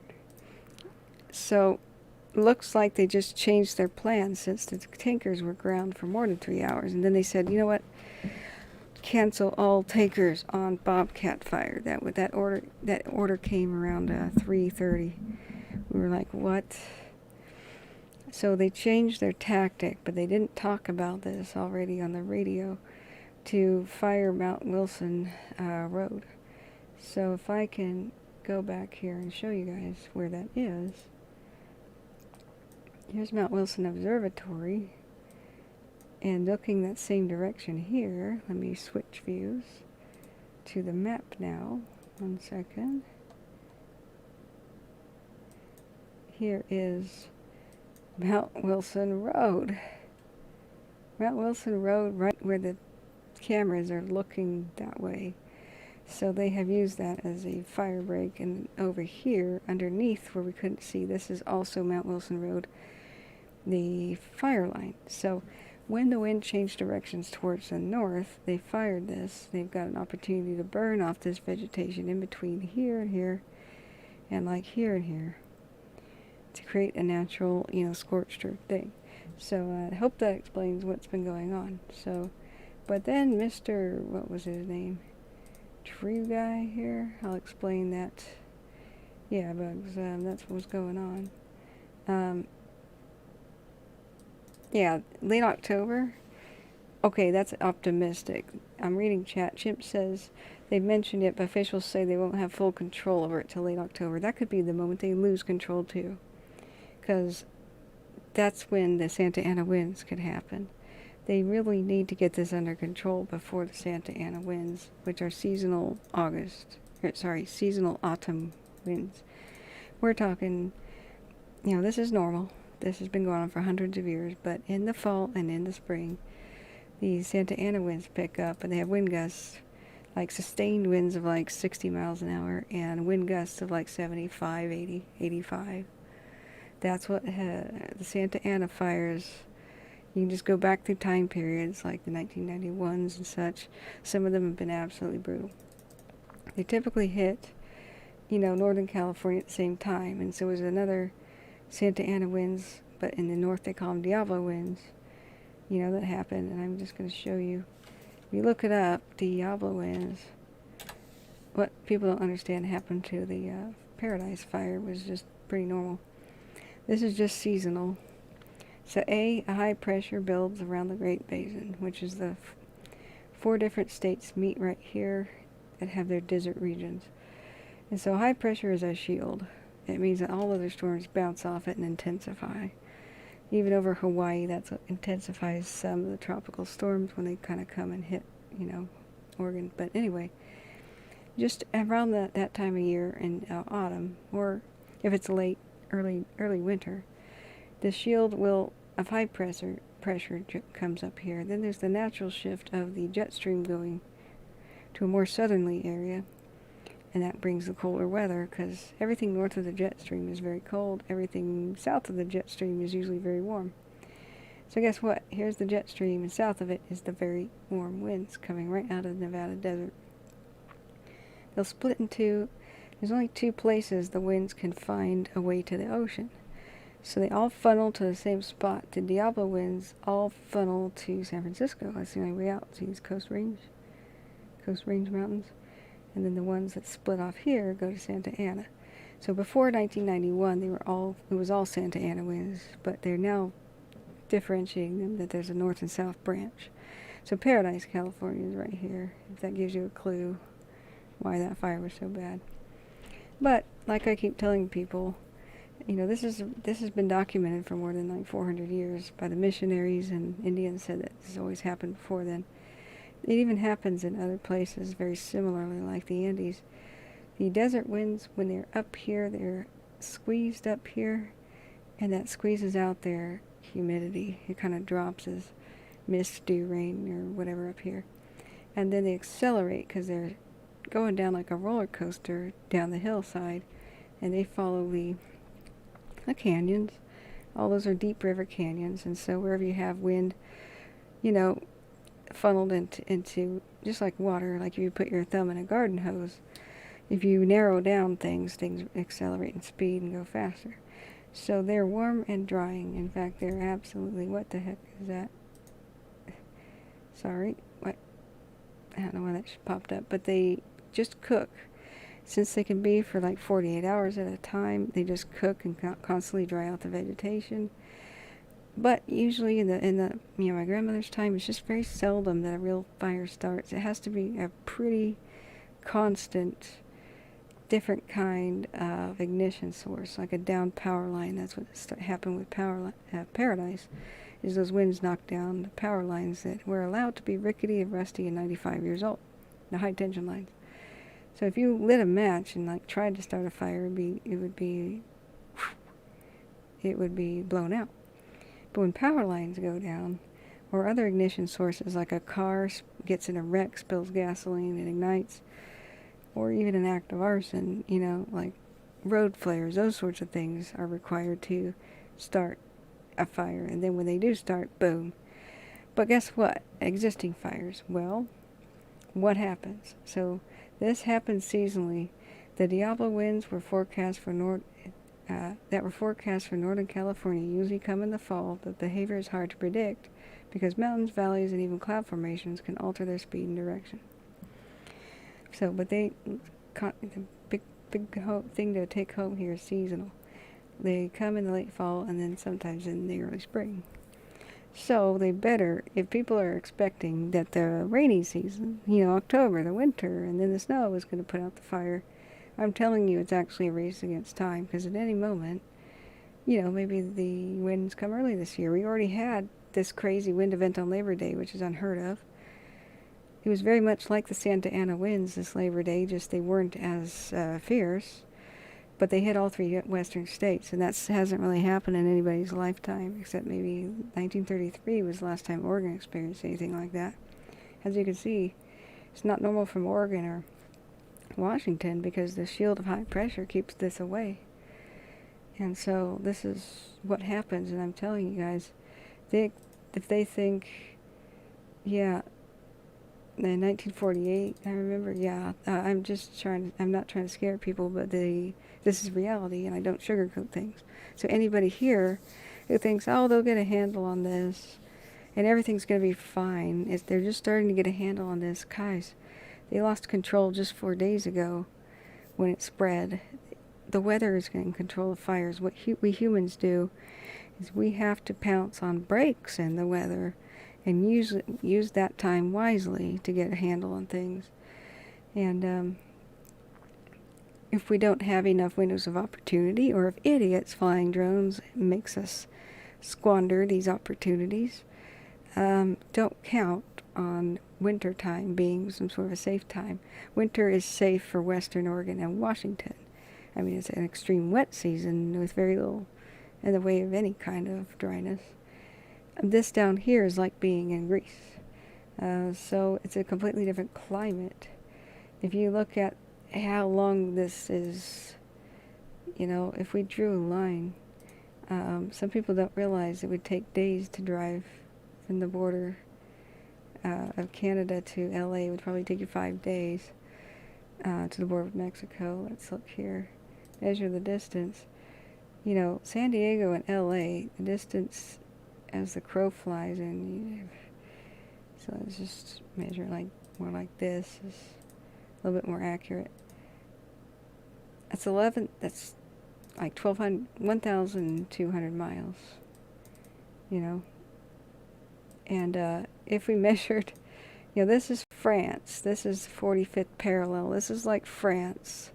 So, looks like they just changed their plans since the tankers were ground for more than 3 hours. And then they said, you know what? Cancel all tankers on Bobcat fire. That order came around 3:30. We were like, what? So they changed their tactic, but they didn't talk about this already on the radio, to fire Mount Wilson Road. So if I can go back here and show you guys where that is. Here's Mount Wilson Observatory. And looking that same direction here, let me switch views to the map now. 1 second. Here is Mount Wilson Road. Mount Wilson Road, right where the cameras are looking that way. So they have used that as a fire break. And over here, underneath where we couldn't see, this is also Mount Wilson Road, the fire line. So when the wind changed directions towards the north, they fired this. They've got an opportunity to burn off this vegetation in between here and here, and like here and here, to create a natural, scorched earth thing. So I hope that explains what's been going on. So, but then Mr. what was his name? Tree guy here. I'll explain that. Yeah, bugs. That's what was going on. Yeah, late October. Okay, that's optimistic. I'm reading chat. Chimp says they've mentioned it, but officials say they won't have full control over it till late October. That could be the moment they lose control too, because that's when the Santa Ana winds could happen. They really need to get this under control before the Santa Ana winds, which are seasonal seasonal autumn winds. We're talking, this is normal. This has been going on for hundreds of years, but in the fall and in the spring, these Santa Ana winds pick up, and they have wind gusts, like sustained winds of like 60 miles an hour, and wind gusts of like 75, 80, 85. That's what the Santa Ana fires. You can just go back through time periods like the 1991s and such. Some of them have been absolutely brutal. They typically hit, Northern California at the same time, and so there's another Santa Ana winds, but in the north they call them Diablo winds, that happened. And I'm just going to show you. If you look it up, Diablo winds, what people don't understand happened to the Paradise Fire was just pretty normal. This is just seasonal. So a high pressure builds around the Great Basin, which is the 4 different states meet right here that have their desert regions. And so high pressure is a shield. It means that all other storms bounce off it and intensify. Even over Hawaii, that's what intensifies some of the tropical storms when they kind of come and hit, Oregon. But anyway, just around that time of year in autumn, or if it's early winter, the shield of high pressure comes up here. Then there's the natural shift of the jet stream going to a more southerly area. And that brings the colder weather, because everything north of the jet stream is very cold. Everything south of the jet stream is usually very warm. So guess what? Here's the jet stream, and south of it is the very warm winds coming right out of the Nevada desert. They'll split in two. There's only 2 places the winds can find a way to the ocean. So they all funnel to the same spot. The Diablo winds all funnel to San Francisco. That's the only way out. See these Coast Range Mountains? and then the ones that split off here go to Santa Ana. So before 1991, it was all Santa Ana winds, but they're now differentiating them that there's a north and south branch. So Paradise, California is right here, if that gives you a clue why that fire was so bad. But like I keep telling people, you know, this has been documented for more than like 400 years by the missionaries, and Indians said that this has always happened before then. It even happens in other places very similarly, like the Andes. The desert winds, when they're up here, they're squeezed up here, and that squeezes out their humidity. It kind of drops as mist, dew, rain, or whatever up here. And then they accelerate because they're going down like a roller coaster down the hillside, and they follow the canyons. All those are deep river canyons, and so wherever you have wind, you know, funneled into just like water, like if you put your thumb in a garden hose, if you narrow down things accelerate in speed and go faster. So they're warm and drying. In fact, they're absolutely, what the heck is that? Sorry, what? I don't know why that just popped up, but they just cook. Since they can be for like 48 hours at a time, they just cook and constantly dry out the vegetation. But usually in the my grandmother's time, it's just very seldom that a real fire starts. It has to be a pretty constant, different kind of ignition source, like a down power line. That's what happened with Paradise, is those winds knocked down the power lines that were allowed to be rickety and rusty and 95 years old, the high tension lines. So if you lit a match and like tried to start a fire, it would be blown out. But when power lines go down, or other ignition sources, like a car gets in a wreck, spills gasoline, and ignites, or even an act of arson, you know, like road flares, those sorts of things are required to start a fire. And then when they do start, boom. But guess what? Existing fires, well, what happens? So this happens seasonally. The Diablo winds were forecast for Northern California usually come in the fall, but behavior is hard to predict because mountains, valleys, and even cloud formations can alter their speed and direction. So, but the big thing to take home here is seasonal. They come in the late fall and then sometimes in the early spring. So they better, if people are expecting that the rainy season, you know, October, the winter, and then the snow is going to put out the fire, I'm telling you it's actually a race against time, because at any moment, you know, maybe the winds come early this year. We already had this crazy wind event on Labor Day, which is unheard of. It was very much like the Santa Ana winds this Labor Day, just they weren't as fierce, but they hit all three western states, and that hasn't really happened in anybody's lifetime, except maybe 1933 was the last time Oregon experienced anything like that. As you can see, it's not normal from Oregon or Washington because the shield of high pressure keeps this away. And so this is what happens, and I'm telling you guys, if they think, yeah, in 1948, I remember, I'm not trying to scare people, but this is reality, and I don't sugarcoat things. So anybody here who thinks, oh, they'll get a handle on this, and everything's going to be fine, they're just starting to get a handle on this. Guys, they lost control just 4 days ago when it spread. The weather is getting control of fires. What we humans do is we have to pounce on breaks in the weather and use that time wisely to get a handle on things. And if we don't have enough windows of opportunity, or if idiots flying drones makes us squander these opportunities, don't count on winter time being some sort of a safe time. Winter is safe for Western Oregon and Washington. I mean, it's an extreme wet season with very little in the way of any kind of dryness. This down here is like being in Greece. So it's a completely different climate. If you look at how long this is, you know, if we drew a line, some people don't realize it would take days to drive from the border of Canada to LA. It would probably take you 5 days to the border with Mexico. Let's look here. Measure the distance. You know, San Diego and LA, the distance as the crow flies in, so let's just measure like more like this is a little bit more accurate. That's like 1,200 miles, you know. And if we measured, you know, this is France, this is 45th parallel, this is like France,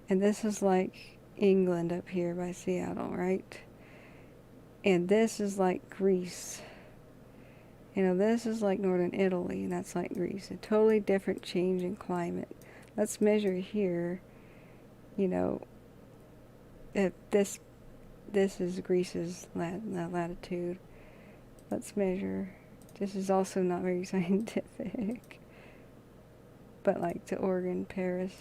and this is like England up here by Seattle, right? And this is like Greece. You know, this is like northern Italy, and that's like Greece. A totally different change in climate. Let's measure here, you know, this is Greece's latitude. Let's measure. This is also not very scientific, but like to Oregon, Paris,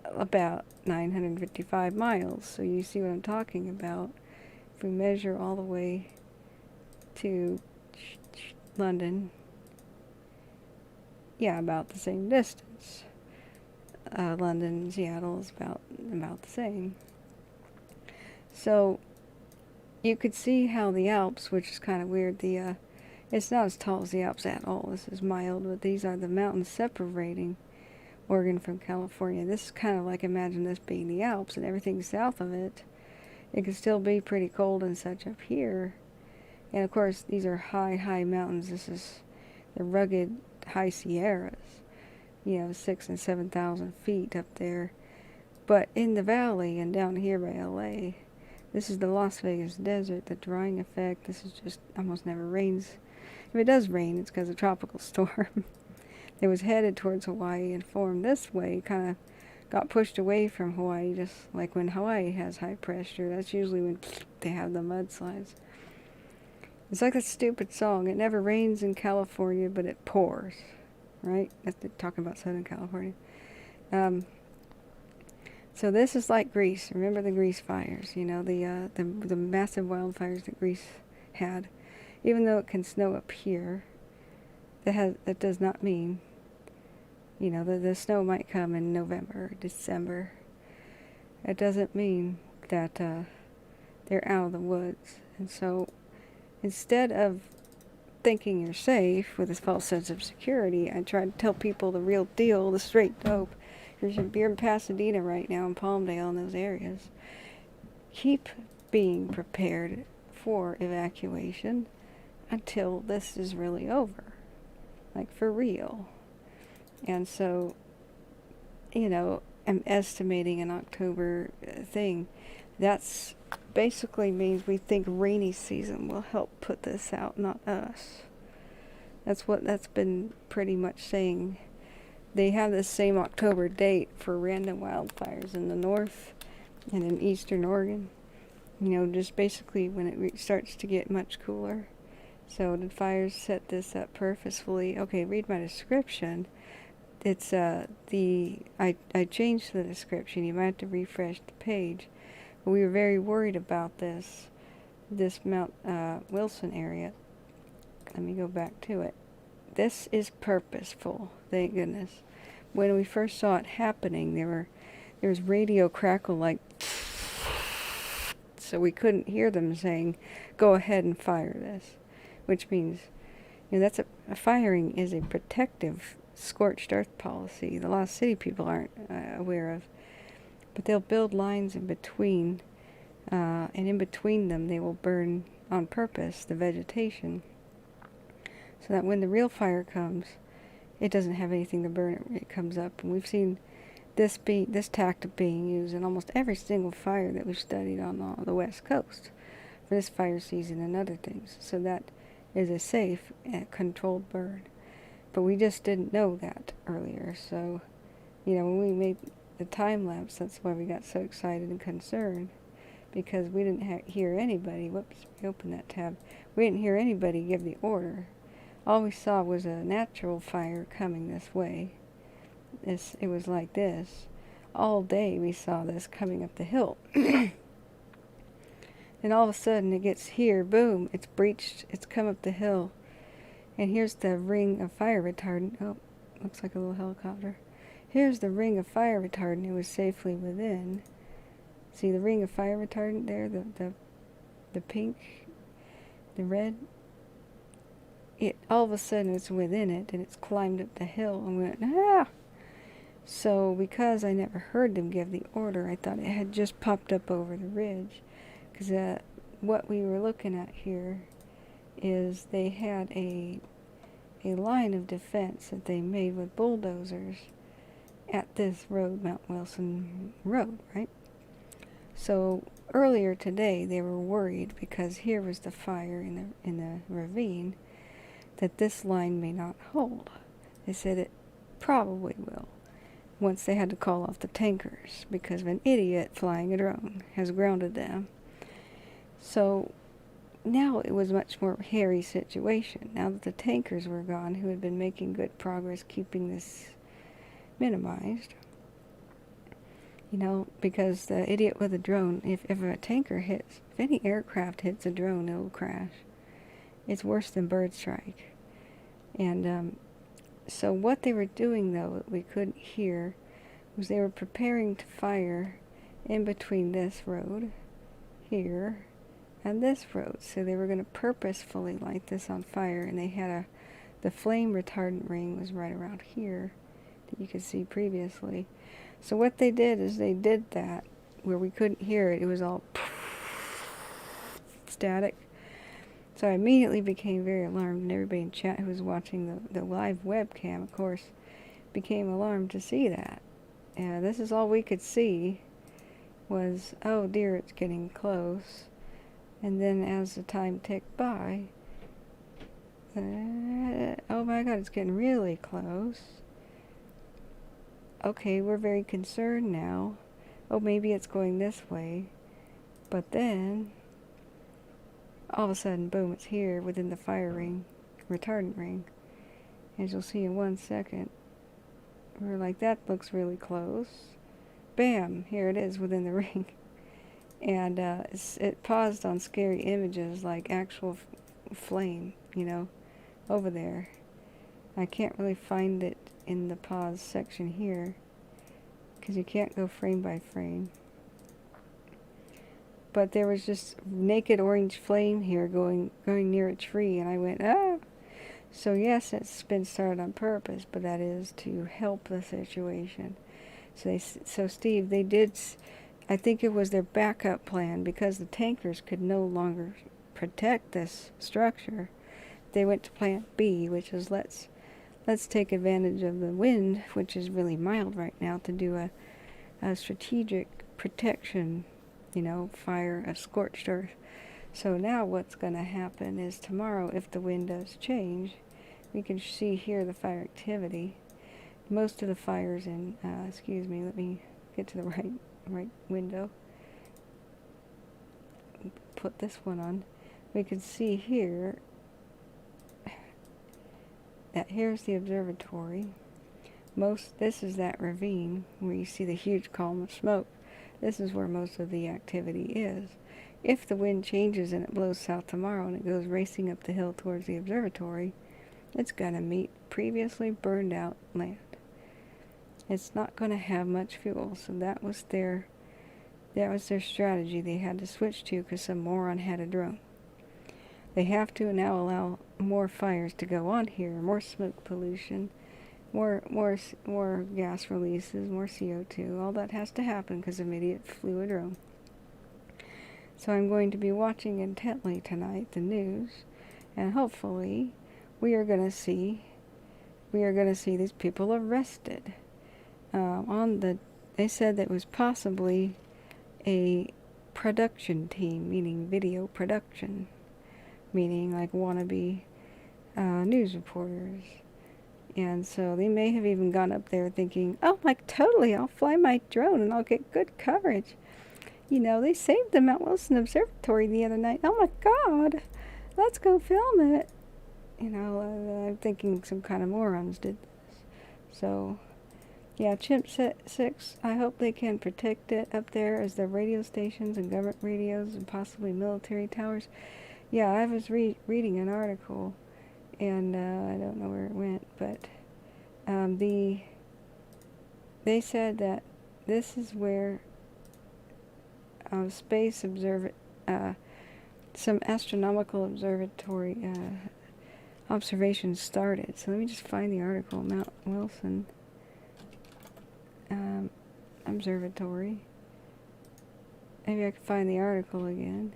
about 955 miles. So you see what I'm talking about. If we measure all the way to London, yeah, about the same distance. London and Seattle is about the same. So you could see how the Alps, which is kind of weird, it's not as tall as the Alps at all. This is mild, but these are the mountains separating Oregon from California. This is kind of like, imagine this being the Alps, and everything south of it, it can still be pretty cold and such up here. And of course, these are high mountains. This is the rugged high Sierras, you know, 6,000 and 7,000 feet up there. But in the valley and down here by LA, this is the Las Vegas desert, the drying effect. This is just almost never rains. If it does rain, it's because of a tropical storm. It was headed towards Hawaii and formed this way, kind of got pushed away from Hawaii, just like when Hawaii has high pressure. That's usually when they have the mudslides. It's like that stupid song, it never rains in California, but it pours, right? That's talking about Southern California. So this is like Greece. Remember the Greece fires, you know, the massive wildfires that Greece had. Even though it can snow up here, that does not mean, you know, the snow might come in November or December. It doesn't mean that they're out of the woods. And so instead of thinking you're safe with this false sense of security, I try to tell people the real deal, the straight dope. You're in Pasadena right now, in Palmdale, in those areas. Keep being prepared for evacuation until this is really over. Like, for real. And so, you know, I'm estimating an October thing. That's basically means we think rainy season will help put this out, not us. That's been pretty much saying. They have this same October date for random wildfires in the north and in eastern Oregon. You know, just basically when it starts to get much cooler. So did fires set this up purposefully? Okay, read my description. It's I changed the description. You might have to refresh the page. But we were very worried about this Mount Wilson area. Let me go back to it. This is purposeful, thank goodness. When we first saw it happening, there was radio crackle like, so we couldn't hear them saying, "Go ahead and fire this," which means, you know, that's a firing is a protective scorched earth policy. The Lost City people aren't aware of, but they'll build lines in between, and in between them they will burn on purpose the vegetation. So that when the real fire comes, it doesn't have anything to burn. It comes up, and we've seen this tactic being used in almost every single fire that we've studied on the West Coast for this fire season and other things. So that is a safe and controlled burn. But we just didn't know that earlier. So, you know, when we made the time lapse, that's why we got so excited and concerned, because we didn't hear anybody. Whoops, we opened that tab. We didn't hear anybody give the order. All we saw was a natural fire coming this way. It was like this. All day we saw this coming up the hill. And all of a sudden it gets here, boom, it's breached, it's come up the hill. And here's the ring of fire retardant. Oh, looks like a little helicopter. Here's the ring of fire retardant. It was safely within. See the ring of fire retardant there? The pink, the red? All of a sudden it's within it, and it's climbed up the hill and went, So because I never heard them give the order, I thought it had just popped up over the ridge. Because what we were looking at here is they had a line of defense that they made with bulldozers at this road, Mount Wilson Road, right? So earlier today they were worried because here was the fire in the ravine that this line may not hold. They said it probably will once they had to call off the tankers because of an idiot flying a drone has grounded them. So now it was a much more hairy situation. Now that the tankers were gone, who had been making good progress keeping this minimized, you know, because the idiot with a drone, if a tanker hits, if any aircraft hits a drone, it'll crash. It's worse than bird strike. And so what they were doing, though, that we couldn't hear, was they were preparing to fire in between this road here and this road. So they were going to purposefully light this on fire, and they had the flame retardant ring was right around here that you could see previously. So what they did is they did that where we couldn't hear it. It was all static. So I immediately became very alarmed, and everybody in chat who was watching the live webcam, of course, became alarmed to see that. And this is all we could see was, oh dear, it's getting close. And then as the time ticked by, oh my God, it's getting really close. Okay, we're very concerned now. Oh, maybe it's going this way. But then, all of a sudden, boom, it's here within the fire ring, retardant ring. As you'll see in 1 second, we're like, that looks really close. Bam, here it is within the ring. And it paused on scary images like actual flame, you know, over there. I can't really find it in the pause section here because you can't go frame by frame. But there was just naked orange flame here going near a tree, and I went, ah! So yes, it's been started on purpose, but that is to help the situation. So Steve, they did, I think it was their backup plan, because the tankers could no longer protect this structure. They went to plan B, which is let's take advantage of the wind, which is really mild right now, to do a strategic protection, you know, fire of scorched earth. So now what's going to happen is tomorrow, if the wind does change, we can see here the fire activity. Most of the fires in, excuse me, let me get to the right window. Put this one on. We can see here that here's the observatory. This is that ravine where you see the huge column of smoke. This is where most of the activity is. If the wind changes and it blows south tomorrow and it goes racing up the hill towards the observatory, it's going to meet previously burned out land. It's not going to have much fuel, so that was their strategy they had to switch to because some moron had a drone. They have to now allow more fires to go on here, more smoke pollution, more gas releases, more CO2. All that has to happen because an idiot flew a drone. So I'm going to be watching intently tonight the news, and hopefully we are going to see these people arrested. They said that it was possibly a production team, meaning video production, meaning like wannabe news reporters. And so they may have even gone up there thinking, oh, like totally, I'll fly my drone and I'll get good coverage. You know, they saved the Mount Wilson Observatory the other night. Oh my God, let's go film it. You know, I'm thinking some kind of morons did this. So, yeah, Chimp 6, I hope they can protect it up there as their radio stations and government radios and possibly military towers. Yeah, I was reading an article, and I don't know where it went, but they said that this is where some astronomical observatory observations started. So let me just find the article, Mount Wilson. Observatory. Maybe I can find the article again.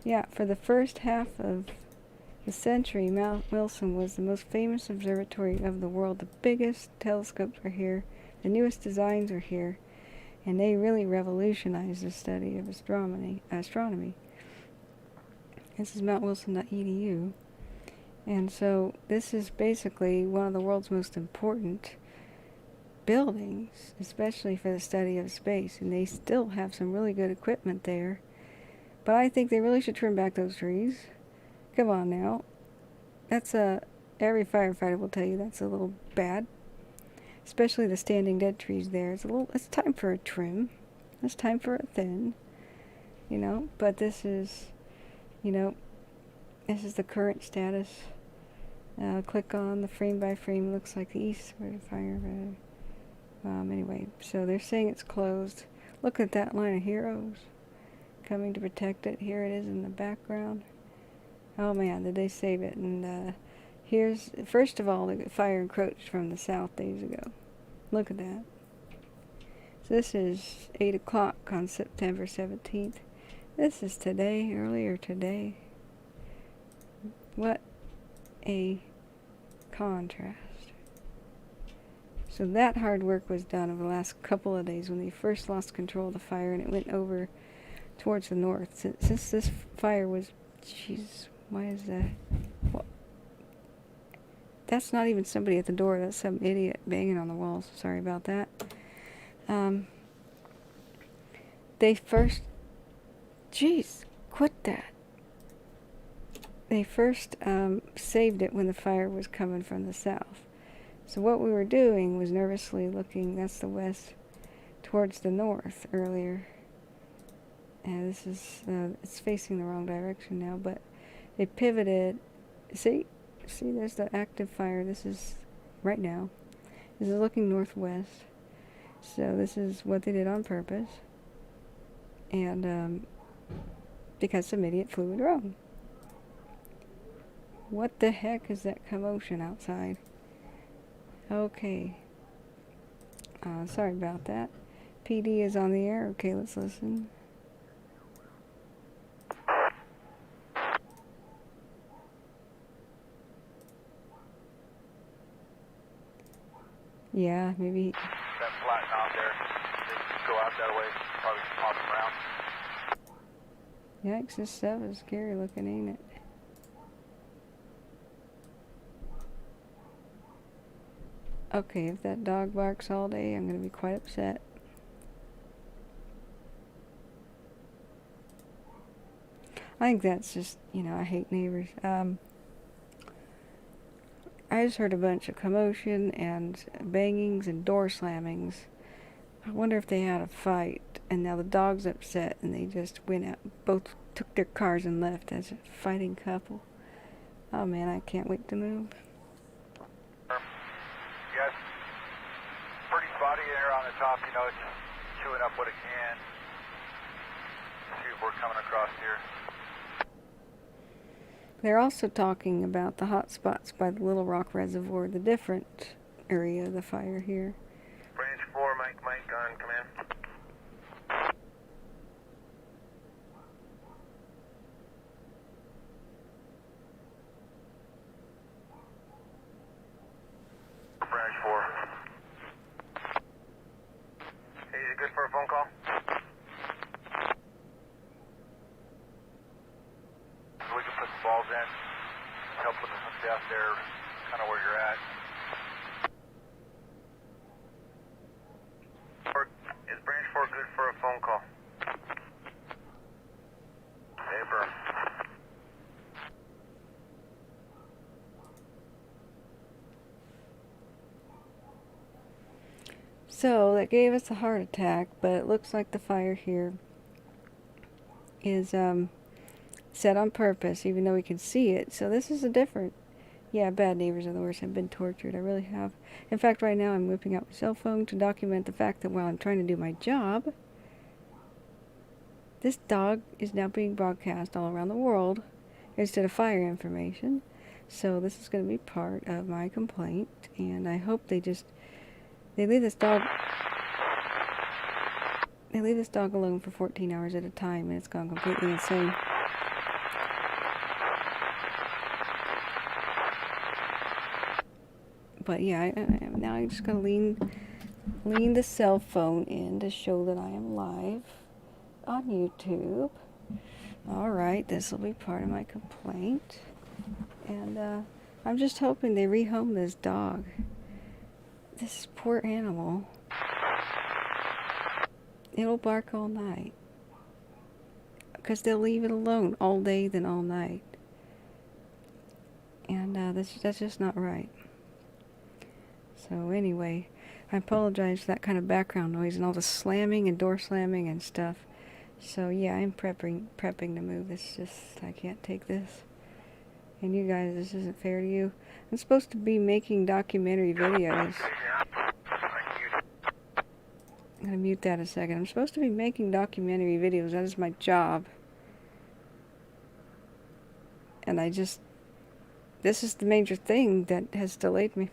Yeah, for the first half of the century, Mount Wilson was the most famous observatory of the world. The biggest telescopes are here, the newest designs are here, and they really revolutionized the study of astronomy. This is mountwilson.edu. And so this is basically one of the world's most important buildings, especially for the study of space. And they still have some really good equipment there. But I think they really should trim back those trees. Come on now. That's every firefighter will tell you that's a little bad. Especially the standing dead trees there. It's time for a trim. It's time for a thin. You know, but this is, this is the current status. Click on the frame by frame. Looks like the east fire. Anyway, so they're saying it's closed. Look at that line of heroes coming to protect it. Here it is in the background. Oh man, did they save it. And here's, first of all, the fire encroached from the south days ago. Look at that. So this is 8 o'clock on September 17th. This is today, earlier today. What a contrast. So that hard work was done over the last couple of days when they first lost control of the fire and it went over towards the north. Since this fire was, jeez, why is that? Well, that's not even somebody at the door. That's some idiot banging on the walls. Sorry about that. They first, jeez, quit that. They first saved it when the fire was coming from the south. So what we were doing was nervously looking, that's the west, towards the north earlier. And this is, it's facing the wrong direction now, but they pivoted. See, there's the active fire. This is right now. This is looking northwest. So this is what they did on purpose. And because some idiot flew a drone. What the heck is that commotion outside? Okay. Sorry about that. PD is on the air. Okay, let's listen. Yeah, maybe. That flatten out there. They go out that way. Probably pop them around. Yikes, this stuff is scary looking, ain't it? Okay, if that dog barks all day, I'm going to be quite upset. I think that's just, I hate neighbors. I just heard a bunch of commotion and bangings and door slammings. I wonder if they had a fight, and now the dog's upset, and they just went out, both took their cars and left as a fighting couple. Oh man, I can't wait to move. Yes, pretty spotty air on the top, it's chewing up what it can. See if we're coming across here. They're also talking about the hot spots by the Little Rock Reservoir, the different area of the fire here. Branch 4, Mike on command. Branch 4. Hey, is it good for a phone call? We can put some balls in, help with some depth there, kind of where you're at. Is Branch 4 good for a phone call? Paper. So that gave us a heart attack, but it looks like the fire here is set on purpose, even though we can see it. So this is a different, bad neighbors are the worst. I've been tortured, I really have. In fact, right now I'm whipping out my cell phone to document the fact that while I'm trying to do my job, this dog is now being broadcast all around the world instead of fire information. So this is going to be part of my complaint, and I hope they leave this dog. They leave this dog alone for 14 hours at a time, and it's gone completely insane. But yeah, now I'm just gonna lean the cell phone in to show that I am live on YouTube. All right, this will be part of my complaint, and I'm just hoping they rehome this dog. This poor animal. It'll bark all night because they'll leave it alone all day, then all night, and that's just not right. So anyway, I apologize for that kind of background noise and all the slamming and door slamming and stuff. So yeah, I'm prepping to move. This just, I can't take this. And you guys, this isn't fair to you. I'm supposed to be making documentary videos. I'm gonna mute that a second. I'm supposed to be making documentary videos. That is my job. And this is the major thing that has delayed me.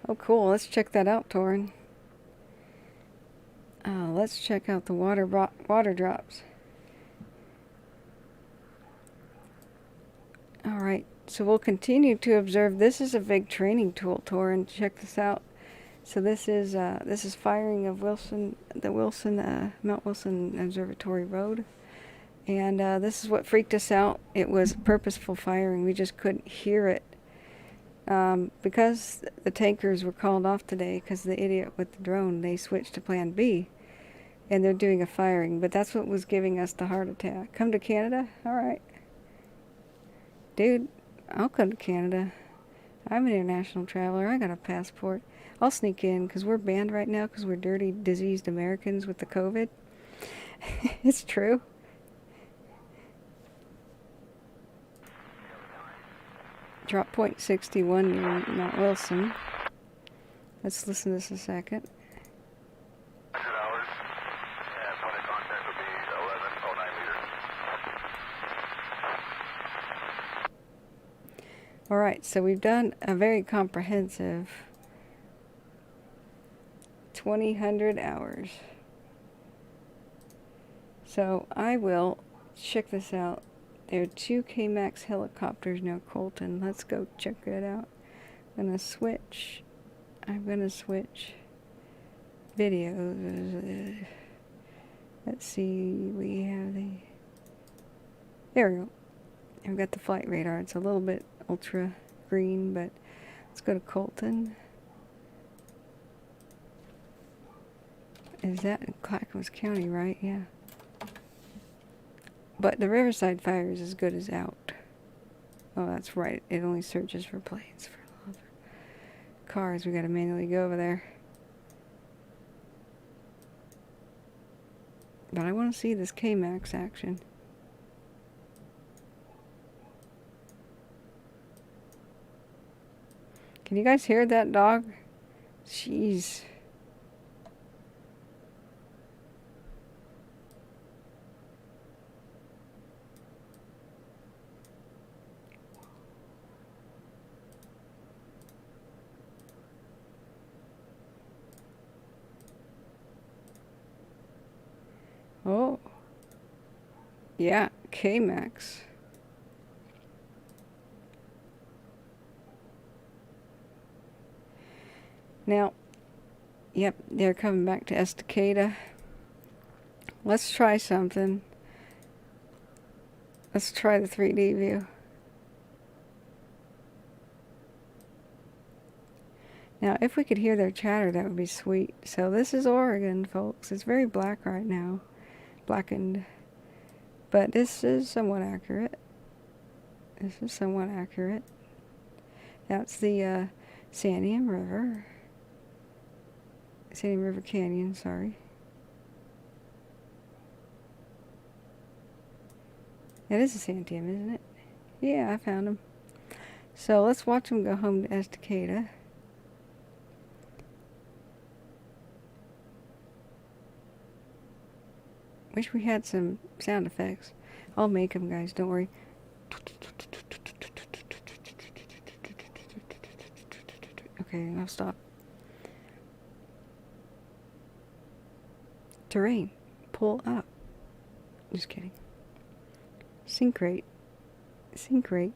Oh, cool. Let's check that out, Torin. Let's check out the water drops. Alright, so we'll continue to observe. This is a big training tool, Torin. Check this out. So this is firing of the Mount Wilson Observatory Road. And this is what freaked us out. It was purposeful firing. We just couldn't hear it. Because the tankers were called off today because the idiot with the drone, they switched to plan B. And they're doing a firing. But that's what was giving us the heart attack. Come to Canada? Alright. Dude, I'll come to Canada. I'm an international traveler. I got a passport. I'll sneak in because we're banned right now because we're dirty, diseased Americans with the COVID. It's true. Drop point 61 near Mount Wilson. Let's listen to this a second. Alright, so we've done a very comprehensive 2,000 hours. So I will check this out. There are 2 K-MAX helicopters near Colton. Let's go check it out. I'm gonna switch videos. Let's see, we have there we go. I've got the flight radar. It's a little bit ultra green, but let's go to Colton. Is that in Clackamas County, right? Yeah. But the Riverside fire is as good as out. Oh, that's right. It only searches for planes. For love. Cars, we gotta manually go over there. But I want to see this K-MAX action. Can you guys hear that dog? Jeez. Oh. Yeah, K-MAX. Now, yep, they're coming back to Estacada. Let's try something. Let's try the 3D view. Now, if we could hear their chatter, that would be sweet. So this is Oregon, folks. It's very black right now. Blackened. But this is somewhat accurate. That's the Santiam River. Santiam River Canyon, sorry. That is a Santiam, isn't it? Yeah, I found him. So let's watch him go home to Estacada. Wish we had some sound effects. I'll make them, guys, don't worry. Okay, I'll stop. terrain. Pull up. Just kidding. Sink rate. Sink rate.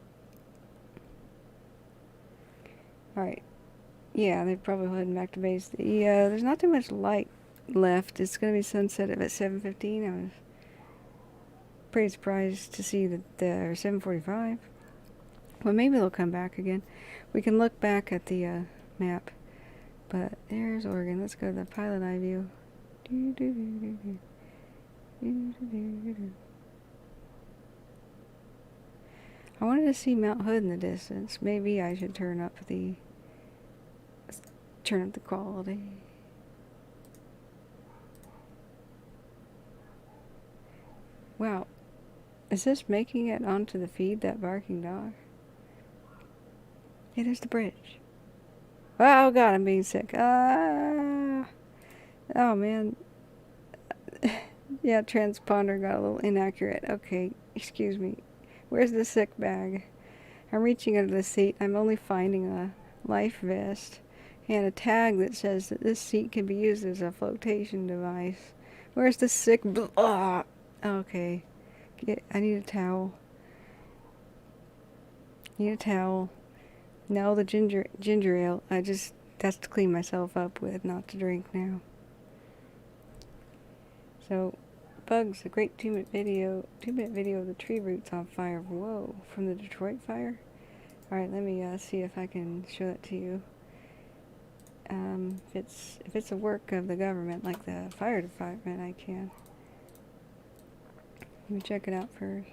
Alright. Yeah, they're probably heading back to base. There's not too much light left. It's going to be sunset at 7:15. I was pretty surprised to see that they're 7:45. Well, maybe they'll come back again. We can look back at the map. But there's Oregon. Let's go to the pilot eye view. I wanted to see Mount Hood in the distance. Maybe I should turn up the quality. Wow. Is this making it onto the feed, that barking dog? Hey, there's the bridge. Oh god, I'm being sick. Oh man. Yeah, transponder got a little inaccurate. Okay, excuse me. Where's the sick bag? I'm reaching under the seat. I'm only finding a life vest and a tag that says that this seat can be used as a flotation device. Where's the sick... Okay. I need a towel. Need a towel. No, the ginger ale. That's to clean myself up with, not to drink now. So, Bugs, a great 2-minute video of the tree roots on fire. Whoa, from the Detroit fire? Alright, let me see if I can show that to you. If it's a work of the government, like the fire department, I can. Let me check it out first.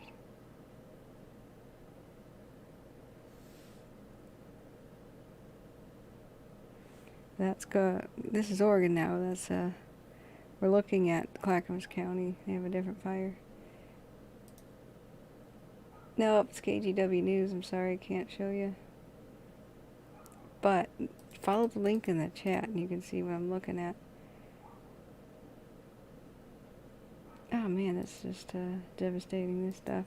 That's good. This is Oregon now. That's we're looking at Clackamas County. They have a different fire. No, it's KGW News. I'm sorry, I can't show you. But follow the link in the chat and you can see what I'm looking at. Oh man, that's just devastating, this stuff.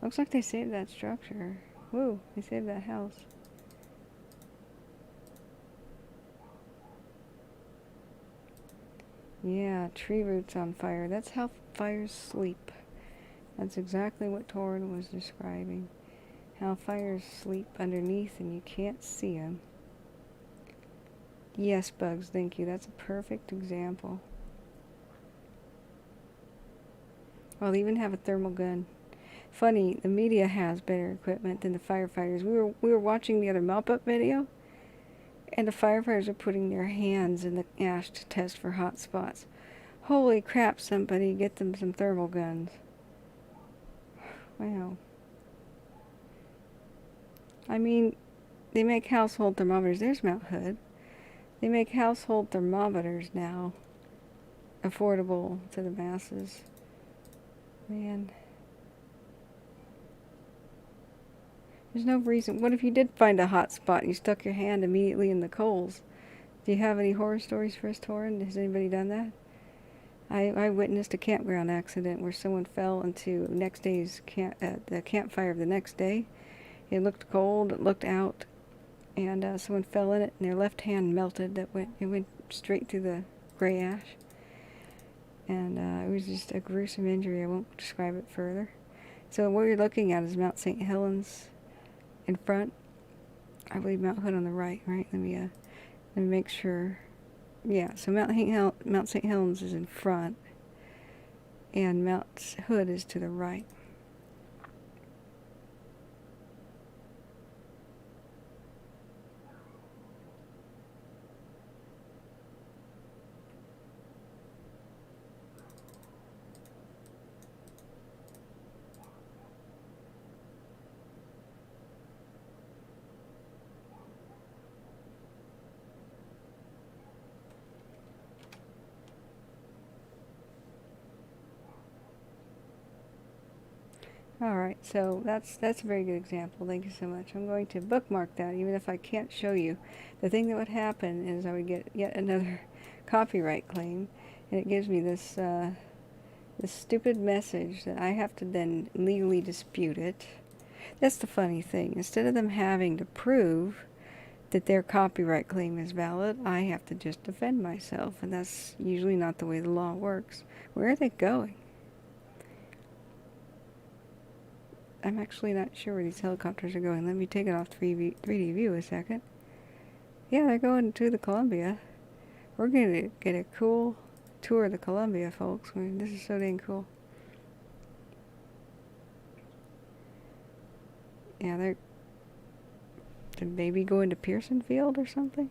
Looks like they saved that structure. Whoa, they saved that house. Yeah, tree roots on fire. That's how fires sleep. That's exactly what Torrin was describing. How fires sleep underneath and you can't see them. Yes, Bugs, thank you. That's a perfect example. Well, they even have a thermal gun. Funny, the media has better equipment than the firefighters. We were watching the other mop-up video, and the firefighters are putting their hands in the ash to test for hot spots. Holy crap, somebody get them some thermal guns. Wow. I mean, they make household thermometers. There's Mount Hood. They make household thermometers now affordable to the masses. Man. There's no reason. What if you did find a hot spot and you stuck your hand immediately in the coals? Do you have any horror stories for us, Torrin? Has anybody done that? I witnessed a campground accident where someone fell into the next day's the campfire of the next day. It looked cold, it looked out, and someone fell in it and their left hand melted. It went straight through the gray ash. And it was just a gruesome injury. I won't describe it further. So what you're looking at is Mount St. Helens in front. I believe Mount Hood on the right, right? Let me make sure. Yeah, so Mount St. Helens is in front, and Mount Hood is to the right. Alright, so that's a very good example. Thank you so much. I'm going to bookmark that, even if I can't show you. The thing that would happen is I would get yet another copyright claim, and it gives me this this stupid message that I have to then legally dispute it. That's the funny thing. Instead of them having to prove that their copyright claim is valid, I have to just defend myself, and that's usually not the way the law works. Where are they going? I'm actually not sure where these helicopters are going. Let me take it off 3D view a second. Yeah, they're going to the Columbia. We're going to get a cool tour of the Columbia, folks. I mean, this is so dang cool. Yeah, they're maybe going to Pearson Field or something?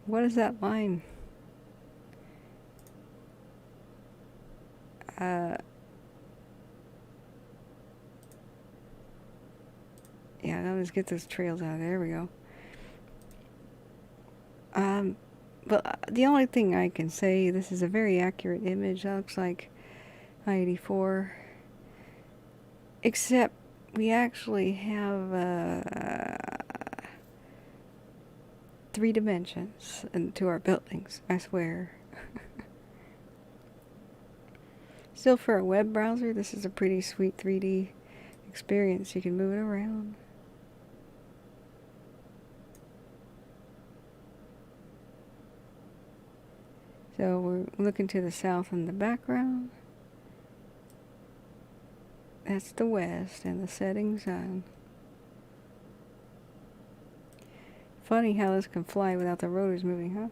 What is that line? Yeah, now let's get those trails out. There we go. But the only thing I can say, this is a very accurate image. That looks like I-84. Except we actually have 3 dimensions to our buildings, I swear. Still, for a web browser, this is a pretty sweet 3D experience. You can move it around. So we're looking to the south in the background. That's the west and the setting sun. Funny how this can fly without the rotors moving, huh?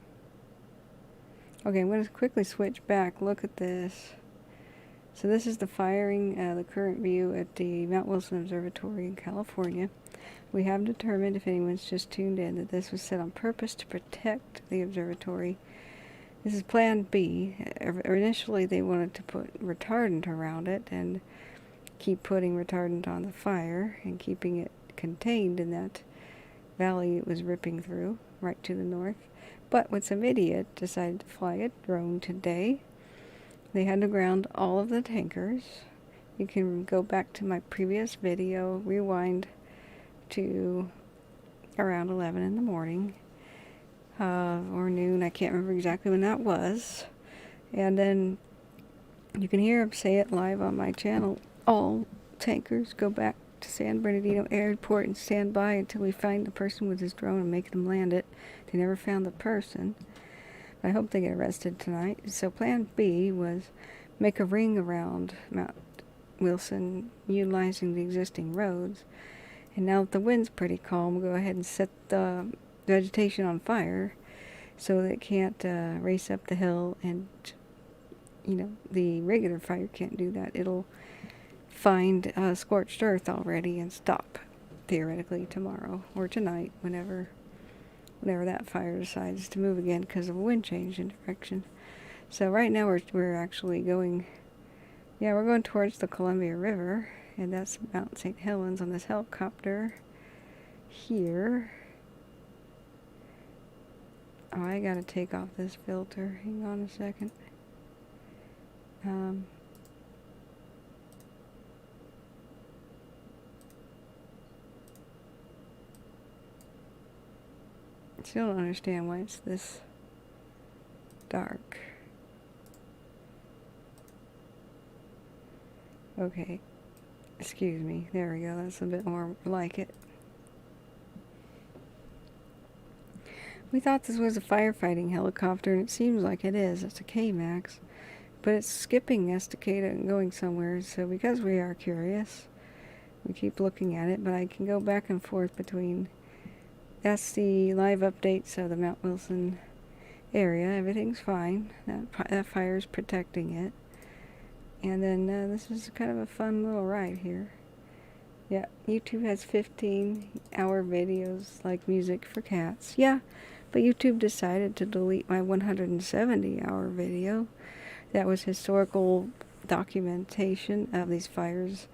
Okay, I'm going to quickly switch back. Look at this. So this is the firing, the current view at the Mount Wilson Observatory in California. We have determined, if anyone's just tuned in, that this was set on purpose to protect the observatory. This is Plan B. Initially, they wanted to put retardant around it and keep putting retardant on the fire and keeping it contained in that valley it was ripping through, right to the north. But when some idiot decided to fly a drone today, they had to ground all of the tankers. You can go back to my previous video, rewind to around 11 in the morning, or noon, I can't remember exactly when that was. And then you can hear him say it live on my channel. All tankers go back to San Bernardino Airport and stand by until we find the person with his drone and make them land it. They never found the person. I hope they get arrested tonight. So Plan B was make a ring around Mount Wilson utilizing the existing roads. And now that the wind's pretty calm, we'll go ahead and set the vegetation on fire so that it can't race up the hill, and you know, the regular fire can't do that. It'll find scorched earth already and stop theoretically tomorrow or tonight, whenever that fire decides to move again because of a wind change in direction. So right now we're actually going, yeah, we're going towards the Columbia River, and that's Mount St. Helens on this helicopter here. Oh, I gotta take off this filter. Hang on a second. Still don't understand why it's this dark. Okay. Excuse me. There we go. That's a bit more like it. We thought this was a firefighting helicopter, and it seems like it is. It's a K-Max. But it's skipping Estacada and going somewhere, so because we are curious, we keep looking at it, but I can go back and forth between... That's the live updates of the Mount Wilson area. Everything's fine. That fire's protecting it. And then this is kind of a fun little ride here. Yeah, YouTube has 15-hour videos like music for cats. Yeah, but YouTube decided to delete my 170-hour video. That was historical documentation of these fires,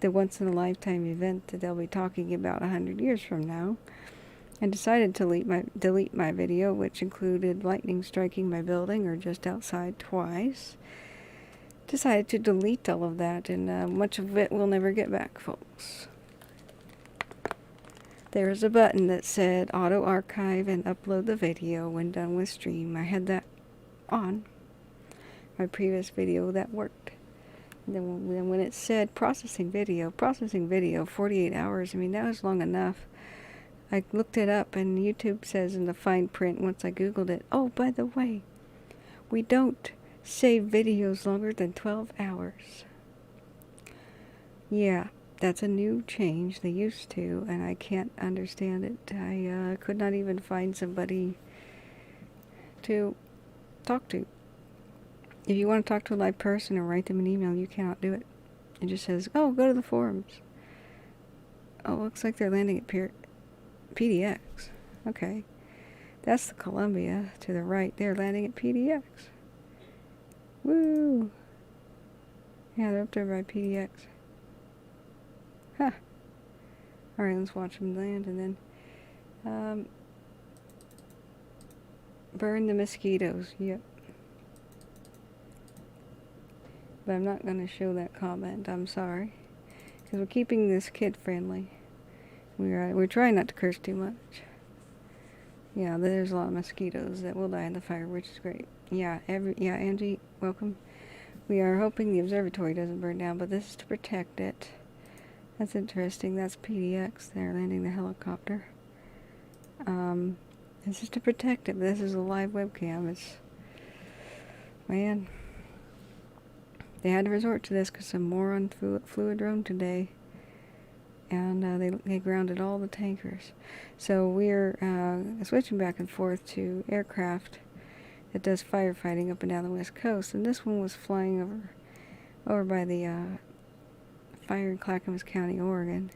the once-in-a-lifetime event that they'll be talking about 100 years from now. And decided to delete my video, which included lightning striking my building or just outside twice. Decided to delete all of that, and much of it we'll never get back, folks. There's a button that said auto archive and upload the video when done with stream. I had that on my previous video. That worked. Then when it said processing video, 48 hours, I mean, that was long enough. I looked it up, and YouTube says in the fine print, once I Googled it, oh, by the way, we don't save videos longer than 12 hours. Yeah, that's a new change. They used to, and I can't understand it. I could not even find somebody to talk to. If you want to talk to a live person or write them an email, you cannot do it. It just says, oh, go to the forums. Oh, looks like they're landing at PDX. Okay. That's the Columbia to the right. They're landing at PDX. Woo! Yeah, they're up there by PDX. Huh. Alright, let's watch them land and then burn the mosquitoes. Yep. But I'm not going to show that comment. I'm sorry. Because we're keeping this kid friendly. We're trying not to curse too much. Yeah, there's a lot of mosquitoes that will die in the fire, which is great. Yeah, Angie, welcome. We are hoping the observatory doesn't burn down, but this is to protect it. That's interesting. That's PDX. They're landing the helicopter. This is to protect it. This is a live webcam. It's, man, they had to resort to this because some moron flew a drone today, and they grounded all the tankers. So we're switching back and forth to aircraft that does firefighting up and down the west coast, and this one was flying over by the fire in Clackamas County, Oregon.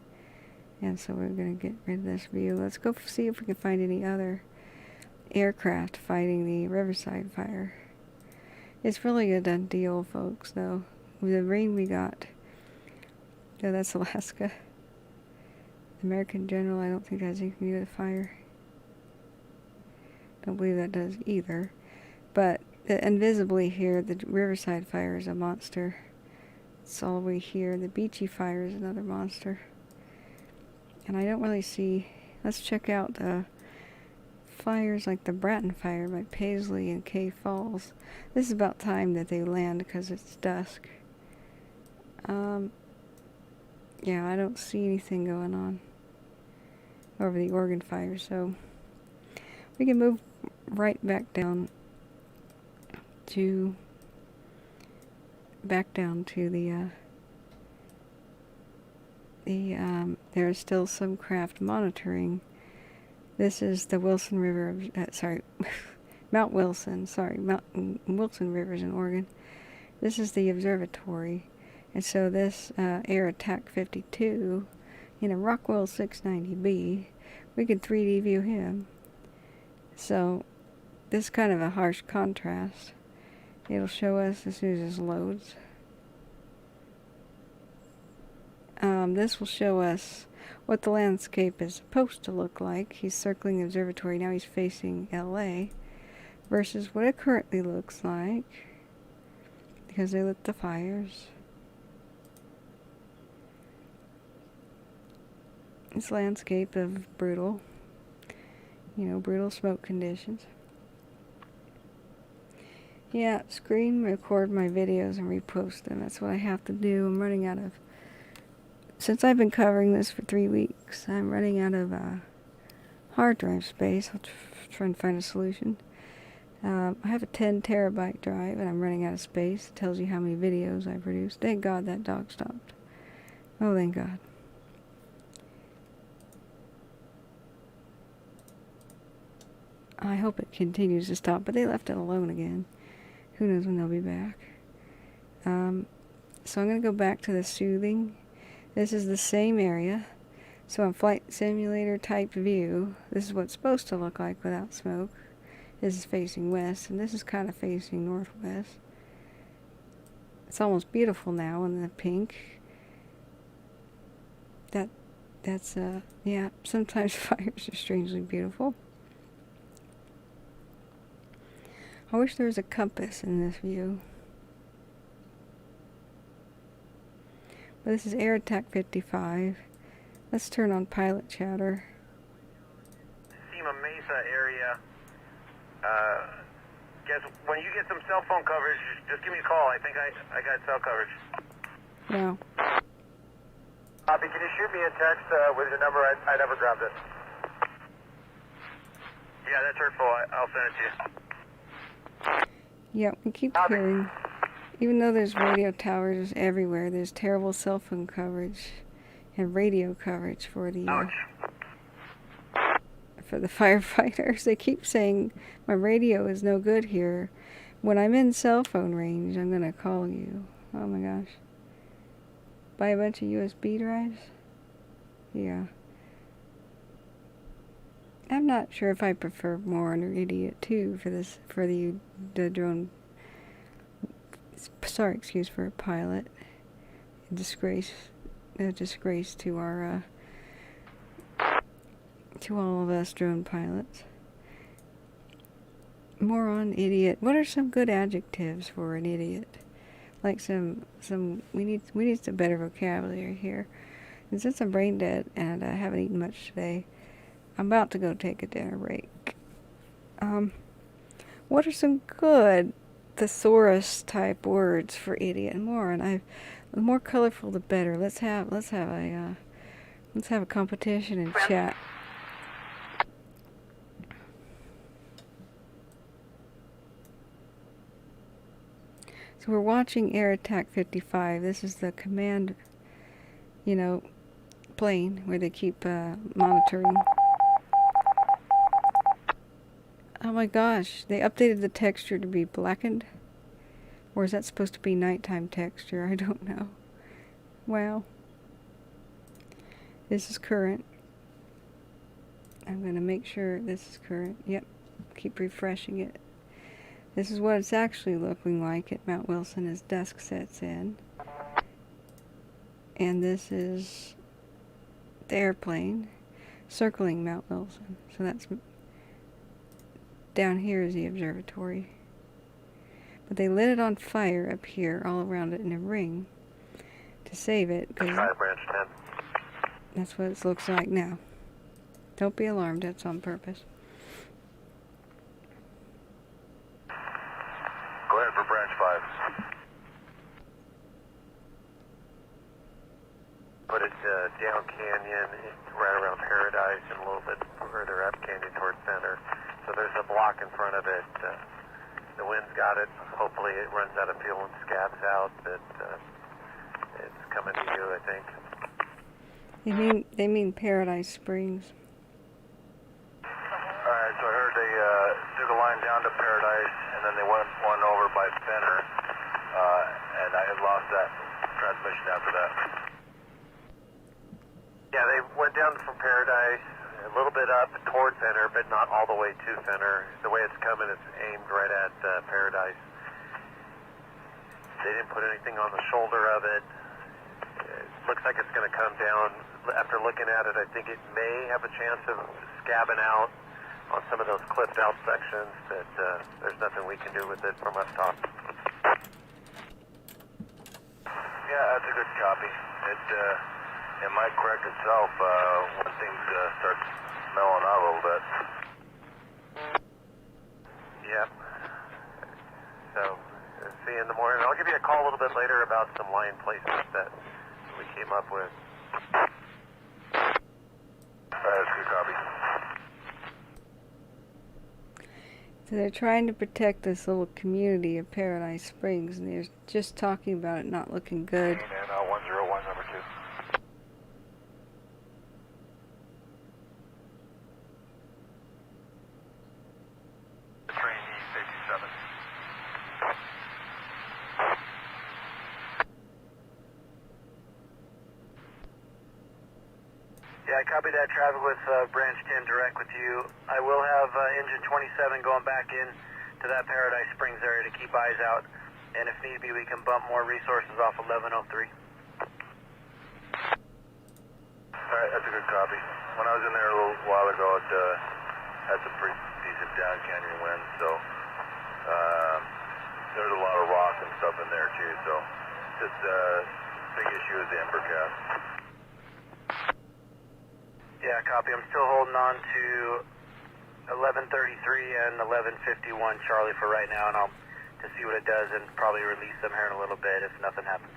And so we're going to get rid of this view. Let's go see if we can find any other aircraft fighting the Riverside fire. It's really a done deal, folks, though. With the rain we got. Yeah, that's Alaska. American General, I don't think that has anything to do with the fire. Don't believe that does either. But invisibly here, the Riverside fire is a monster. It's all the way here. The Beachy fire is another monster. And I don't really see... Let's check out the fires like the Bratton fire by Paisley and Cave Falls. This is about time that they land because it's dusk. Yeah, I don't see anything going on over the Oregon fire, so we can move right back down to there's still some craft monitoring. This is the Wilson River, Mount Wilson, Wilson River's in Oregon. This is the observatory. And so this Air Attack 52 in a Rockwell 690B, we could 3D view him. So this is kind of a harsh contrast. It'll show us as soon as this loads. This will show us what the landscape is supposed to look like. He's circling the observatory. Now he's facing LA versus what it currently looks like because they lit the fires. This landscape of brutal smoke conditions. Yeah, screen record my videos and repost them. That's what I have to do. I'm running out of... Since I've been covering this for 3 weeks, I'm running out of hard drive space. I'll try and find a solution. I have a 10 terabyte drive and I'm running out of space. It tells you how many videos I produced. Thank God that dog stopped. Oh, thank God. I hope it continues to stop, but they left it alone again. Who knows when they'll be back. So I'm going to go back to the soothing. This is the same area. So on flight simulator type view, this is what it's supposed to look like without smoke. This is facing west, and this is kind of facing northwest. It's almost beautiful now in the pink. That's yeah, sometimes fires are strangely beautiful. I wish there was a compass in this view. But this is Air Attack 55. Let's turn on pilot chatter. Sima Mesa area. Guess when you get some cell phone coverage, just give me a call. I think I got cell coverage. Wow. Bobby, can you shoot me a text with your number? I never grabbed it. Yeah, that's hurtful. I'll send it to you. Yep, we keep hearing, even though there's radio towers everywhere, there's terrible cell phone coverage and radio coverage for the firefighters. They keep saying my radio is no good here. When I'm in cell phone range, I'm gonna call you. Oh my gosh. Buy a bunch of USB drives? Yeah. I'm not sure if I prefer more or Idiot 2 for this, for the drone. Sorry, excuse for a pilot. A disgrace to our, to all of us drone pilots. Moron, idiot. What are some good adjectives for an idiot? Like we need some better vocabulary here. And since I'm brain dead and I haven't eaten much today, I'm about to go take a dinner break. What are some good thesaurus type words for idiot and moron? The more colorful the better. Let's have a competition in chat. So we're watching Air Attack 55. This is the command, plane where they keep monitoring. Oh my gosh, they updated the texture to be blackened? Or is that supposed to be nighttime texture? I don't know. Wow. This is current. I'm going to make sure this is current. Yep. Keep refreshing it. This is what it's actually looking like at Mount Wilson as dusk sets in. And this is the airplane circling Mount Wilson. So that's down here is the observatory. But they lit it on fire up here, all around it in a ring, to save it. Branch 10. That's what it looks like now. Don't be alarmed, that's on purpose. Go ahead for branch 5. Put it down canyon, right around Paradise, and a little bit further up canyon towards center. So there's a block in front of it. The wind's got it. Hopefully it runs out of fuel and scabs out, but it's coming to you, I think. They mean Paradise Springs. Alright, so I heard they took a line down to Paradise, and then they went one over by Fenner, and I had lost that transmission after that. Yeah, they went down from Paradise, a little bit up toward Fenner, but not all the way to Fenner. The way it's coming, it's aimed right at Paradise. They didn't put anything on the shoulder of it. It looks like it's going to come down. After looking at it, I think it may have a chance of scabbing out on some of those clipped out sections, but there's nothing we can do with it from up top. Yeah, that's a good copy. It might correct itself when things start smelling out a little bit. Yep. So, see you in the morning. I'll give you a call a little bit later about some line placements that we came up with. That's a good copy. So they're trying to protect this little community of Paradise Springs, and they're just talking about it not looking good. And 101, number 2. Yeah, I copied that traffic with Branch 10 direct with you. I will have engine 27 going back in to that Paradise Springs area to keep eyes out. And if need be, we can bump more resources off 1103. Alright, that's a good copy. When I was in there a little while ago, it had some pretty decent down canyon winds, so there's a lot of rock and stuff in there too, so just big issue is the ember cast. Yeah, copy. I'm still holding on to 1133 and 1151 Charlie for right now, and I'll to see what it does and probably release them here in a little bit if nothing happens.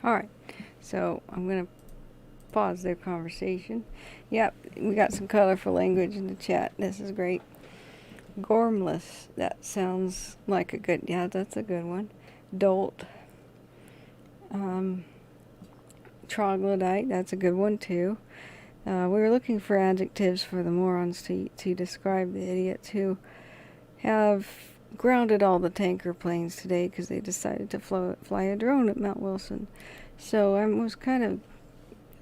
Alright, so I'm going to pause their conversation. Yep, we got some colorful language in the chat. This is great. Gormless, that sounds like a good, yeah, that's a good one. Dolt. Troglodyte, that's a good one too. We were looking for adjectives for the morons to describe the idiots who have grounded all the tanker planes today because they decided to fly a drone at Mount Wilson. So I was kind of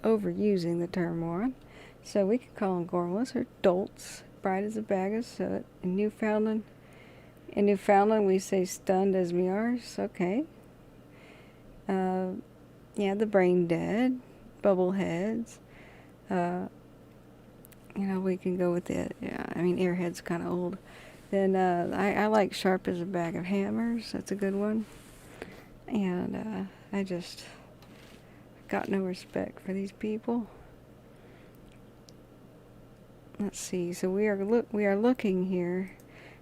overusing the term moron. So we could call them gormless or dolts, bright as a bag of soot. In Newfoundland, we say stunned as me ours. Okay. Yeah, the brain dead, bubble heads. We can go with it. Yeah, I mean, airhead's kind of old. Then I like sharp as a bag of hammers. That's a good one. And I just got no respect for these people. Let's see. So we are looking here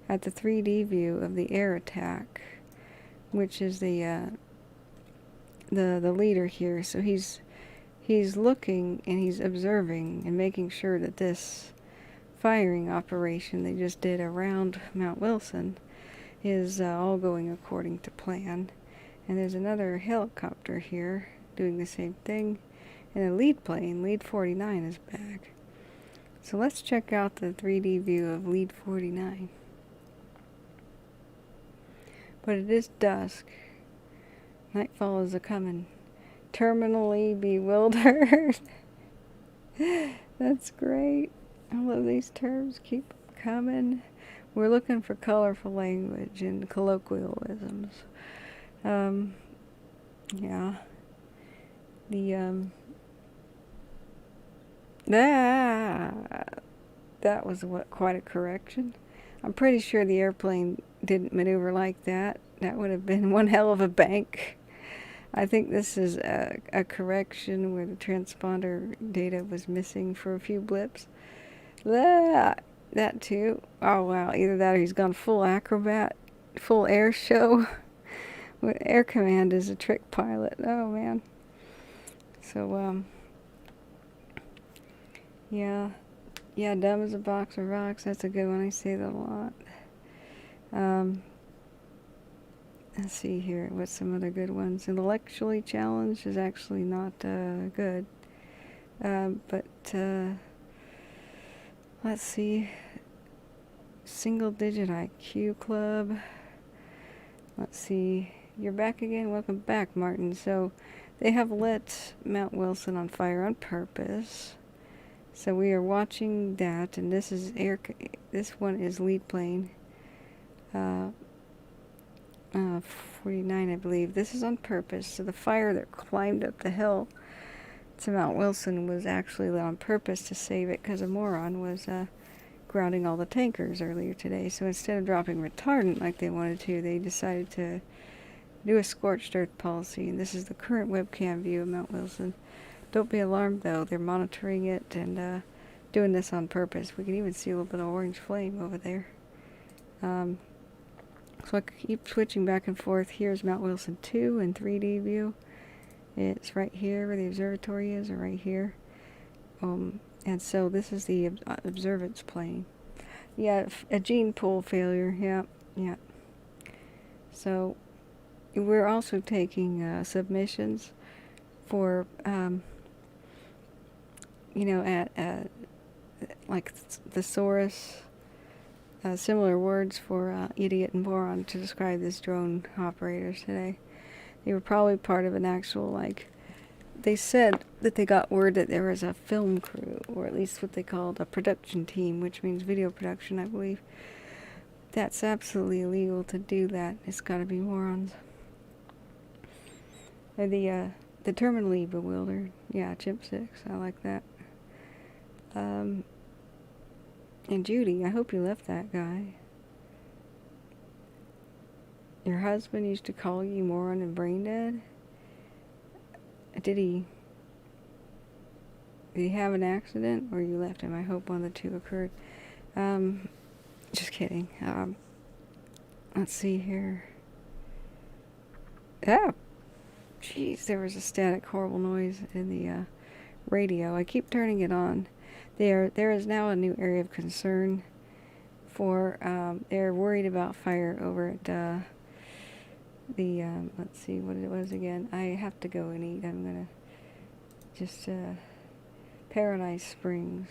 at the 3D view of the air attack, which is the leader here. So he's looking and he's observing and making sure that this firing operation they just did around Mount Wilson is all going according to plan. And there's another helicopter here doing the same thing, and a lead plane, lead 49, is back. So let's check out the 3D view of lead 49. But it is dusk. Nightfall is a-coming. Terminally bewildered. That's great. I love these terms. Keep coming. We're looking for colorful language and colloquialisms. Yeah. That was quite a correction. I'm pretty sure the airplane didn't maneuver like that. That would have been one hell of a bank. I think this is a correction where the transponder data was missing for a few blips. That too. Oh wow, either that or he's gone full acrobat, full air show. Air Command is a trick pilot. Oh man. So yeah, dumb as a box of rocks. That's a good one. I say that a lot. Let's see here. What's some other good ones? Intellectually challenged is actually not good. But let's see. Single digit IQ club. Let's see. You're back again. Welcome back, Martin. So they have lit Mount Wilson on fire on purpose. So we are watching that, and this is this one is lead plane 49, I believe. This is on purpose. So the fire that climbed up the hill to Mount Wilson was actually lit on purpose to save it, because a moron was grounding all the tankers earlier today. So instead of dropping retardant like they wanted to, they decided to do a scorched earth policy, and this is the current webcam view of Mount Wilson. Don't be alarmed though, they're monitoring it and doing this on purpose. We can even see a little bit of orange flame over there. So I keep switching back and forth. Here's Mount Wilson 2 in 3D view. It's right here where the observatory is, or right here. And so this is the observance plane. Yeah, a gene pool failure. Yeah. So we're also taking submissions for, at like thesaurus, similar words for idiot and moron to describe this drone operators today. They were probably part of an actual, they said that they got word that there was a film crew, or at least what they called a production team, which means video production, I believe. That's absolutely illegal to do that. It's got to be morons. Or the terminally bewildered. Yeah, Chimp 6. I like that. And Judy, I hope you left that guy. Your husband used to call you moron and brain dead? Did he have an accident, or you left him? I hope one of the two occurred. Just kidding. Let's see here. Oh, Jeez, there was a static, horrible noise in the radio. I keep turning it on. There is now a new area of concern for, they're worried about fire over at let's see what it was again. I have to go and eat. I'm gonna just, Paradise Springs.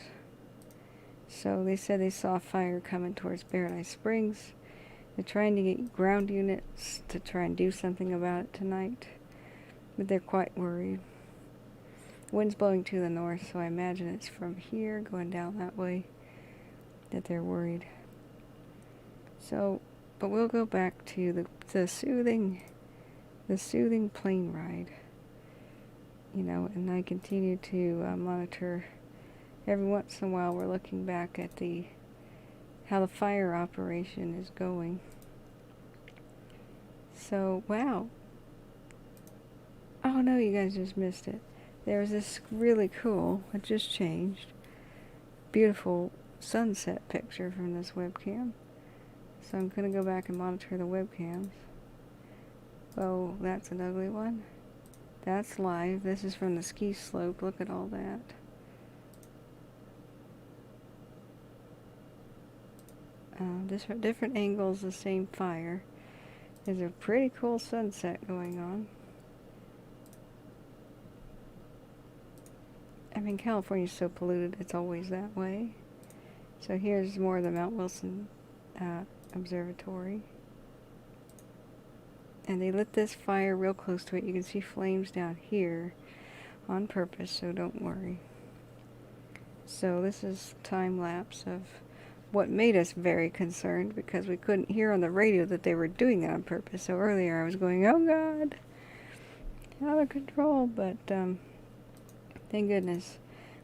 So they said they saw fire coming towards Paradise Springs. They're trying to get ground units to try and do something about it tonight, but they're quite worried. Wind's blowing to the north, so I imagine it's from here going down that way that they're worried. So, but we'll go back to the soothing plane ride, you know, and I continue to monitor. Every once in a while we're looking back at how the fire operation is going. So, wow. Oh no, you guys just missed it. There was this really cool, it just changed, beautiful sunset picture from this webcam. So I'm going to go back and monitor the webcams. Oh, that's an ugly one. That's live. This is from the ski slope. Look at all that. Different angles, the same fire. There's a pretty cool sunset going on. I mean, California's so polluted, it's always that way. So here's more of the Mount Wilson Observatory. And they lit this fire real close to it. You can see flames down here on purpose, so don't worry. So this is time lapse of what made us very concerned, because we couldn't hear on the radio that they were doing that on purpose. So earlier I was going, oh God, out of control, but thank goodness.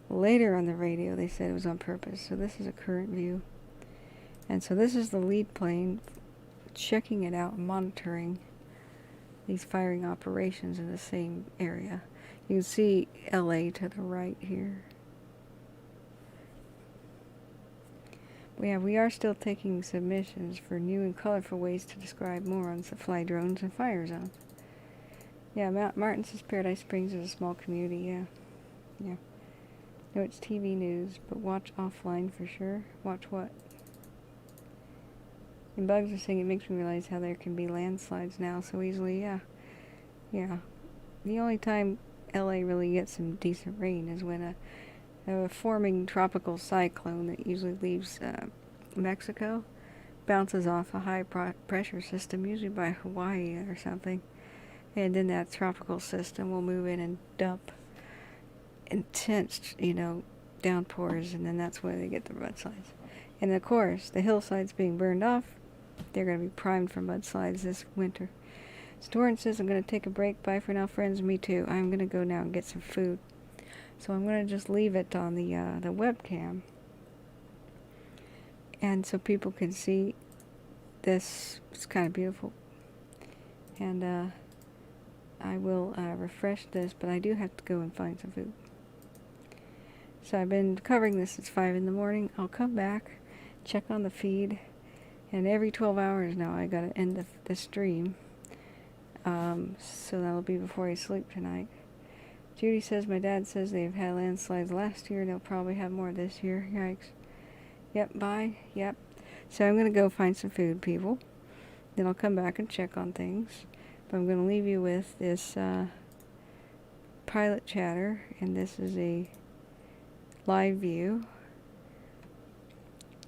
Later on the radio they said it was on purpose. So this is a current view. And so this is the lead plane checking it out, monitoring these firing operations in the same area. You can see LA to the right here. Yeah, we are still taking submissions for new and colorful ways to describe morons that fly drones and fire zones. Yeah, Martin says Paradise Springs is a small community, yeah. Yeah. No, it's TV news, but watch offline for sure. Watch what? And Bugs are saying it makes me realize how there can be landslides now so easily, yeah. Yeah. The only time LA really gets some decent rain is when a forming tropical cyclone that usually leaves Mexico bounces off a high pressure system, usually by Hawaii or something, and then that tropical system will move in and dump intense, you know, downpours, and then that's where they get the mudslides. And of course, the hillsides being burned off, they're going to be primed for mudslides this winter. Storin says, I'm going to take a break. Bye for now, friends. Me too. I'm going to go now and get some food. So I'm going to just leave it on the webcam, and so people can see this. It's kind of beautiful. And I will refresh this, but I do have to go and find some food. So I've been covering this since 5 in the morning. I'll come back, check on the feed, and every 12 hours now I got to end the stream. So that'll be before I sleep tonight. Judy says, my dad says they've had landslides last year. They'll probably have more this year. Yikes. Yep, bye. Yep. So I'm going to go find some food, people. Then I'll come back and check on things. But I'm going to leave you with this pilot chatter. And this is a live view.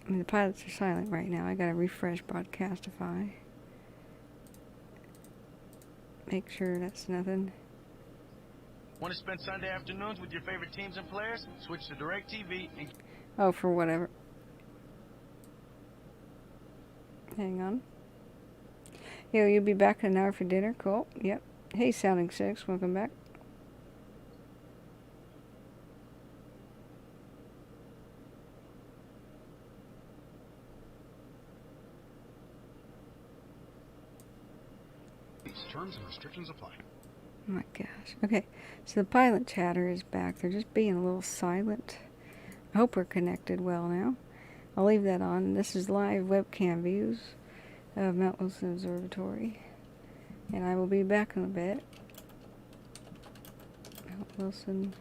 I mean, the pilots are silent right now. I got to refresh Broadcastify. Make sure that's nothing. Want to spend Sunday afternoons with your favorite teams and players? Switch to DirecTV and... Oh, for whatever. Hang on. Yo, you'll be back in an hour for dinner? Cool. Yep. Hey, Sounding Six, welcome back. Terms and restrictions apply. Oh my gosh. Okay, so the pilot chatter is back. They're just being a little silent. I hope we're connected well now. I'll leave that on. This is live webcam views of Mount Wilson Observatory. And I will be back in a bit. Mount Wilson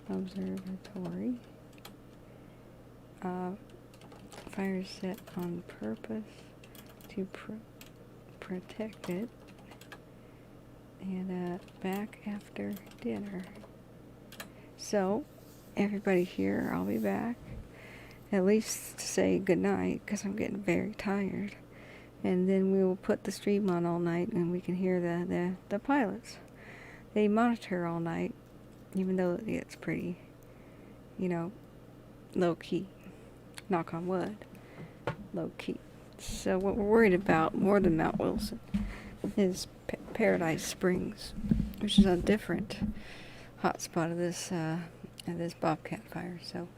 Observatory. Fire set on purpose to protect it. And back after dinner. So, everybody here, I'll be back. At least to say goodnight, because I'm getting very tired. And then we will put the stream on all night, and we can hear the pilots. They monitor all night, even though it gets pretty, low-key. Knock on wood. Low-key. So what we're worried about, more than Mount Wilson, is Paradise Springs, which is a different hotspot of this Bobcat fire. So,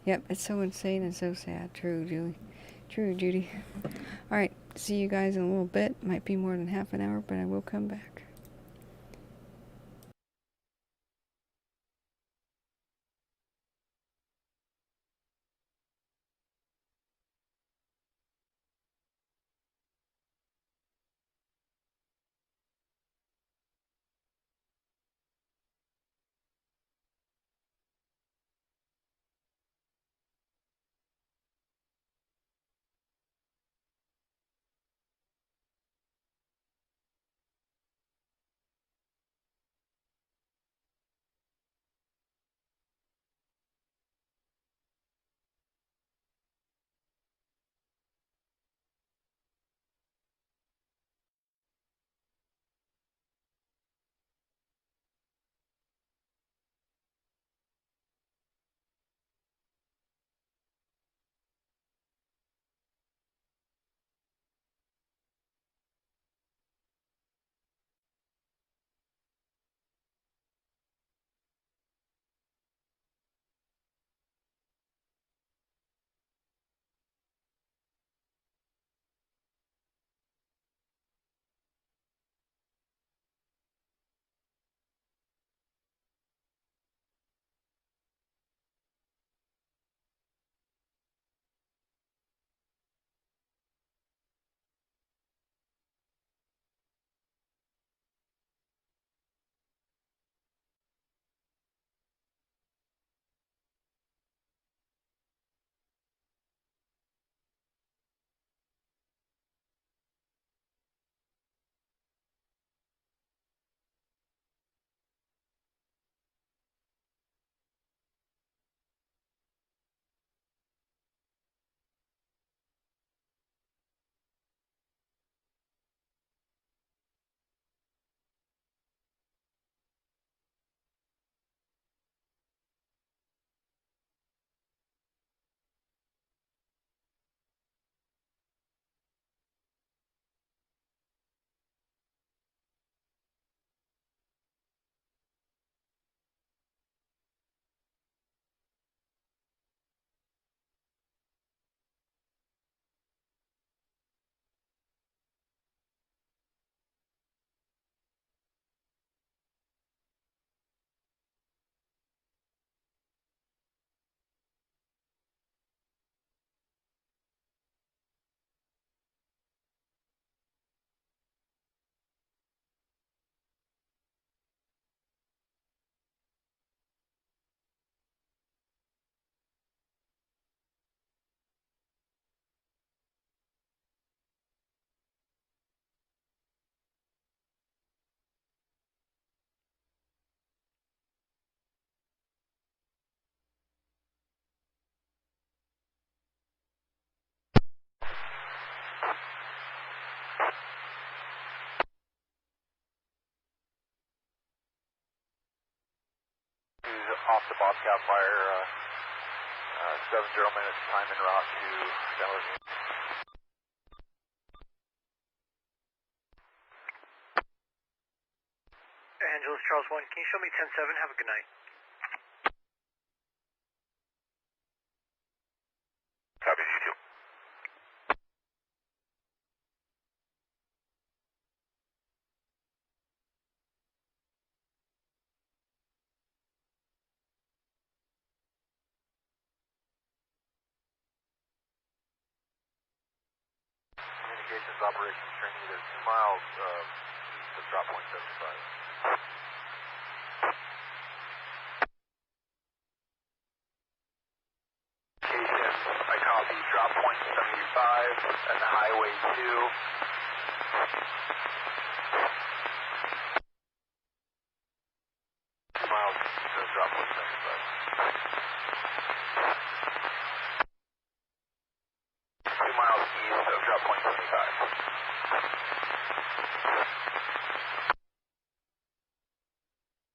yep, it's so insane and so sad. True, Julie. True, Judy. All right, see you guys in a little bit. Might be more than half an hour, but I will come back. Off the Bobcat fire, 70 minutes time en route to San Jose. Angeles, Charles 1, can you show me 10-7? Have a good night. Copy, you too. Communications operations training either 2 miles east of drop point 75. And Highway 2. Miles, drop 175. 2 miles east of drop point 75.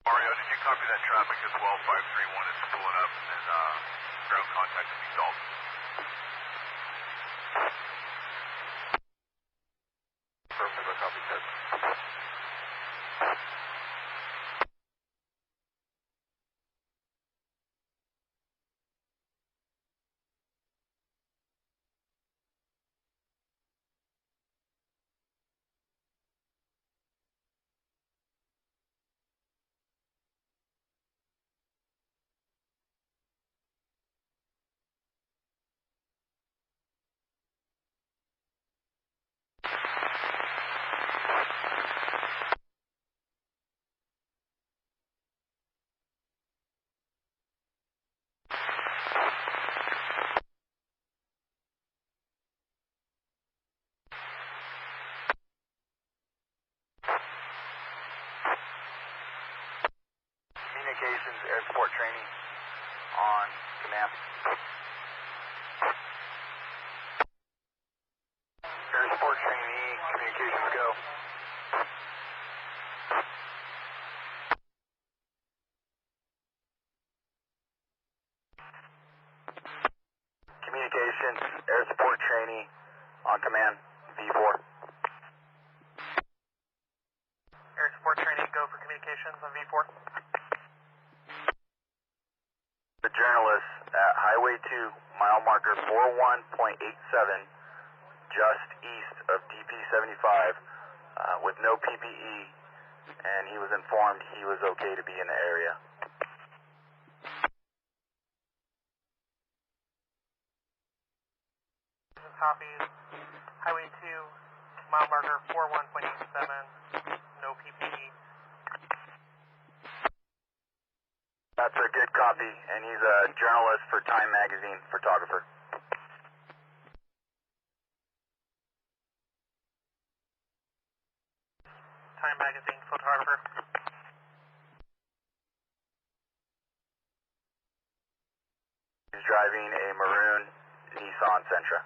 Mario, did you copy that traffic as well? 531 is pulling up and ground contact to be solved. Affirmative, copy, sir. Communications, air support training on command. Air support trainee, communications go. Communications, air support trainee on command, V4. Air support training, go for communications on V4. The journalist at Highway 2, mile marker 41.87, just east of DP75, with no PPE, and he was informed he was okay to be in the area. Copy. Highway 2, mile marker 41.87, no PPE. That's a good copy, and he's a journalist for Time Magazine, photographer. Time Magazine photographer. He's driving a maroon Nissan Sentra.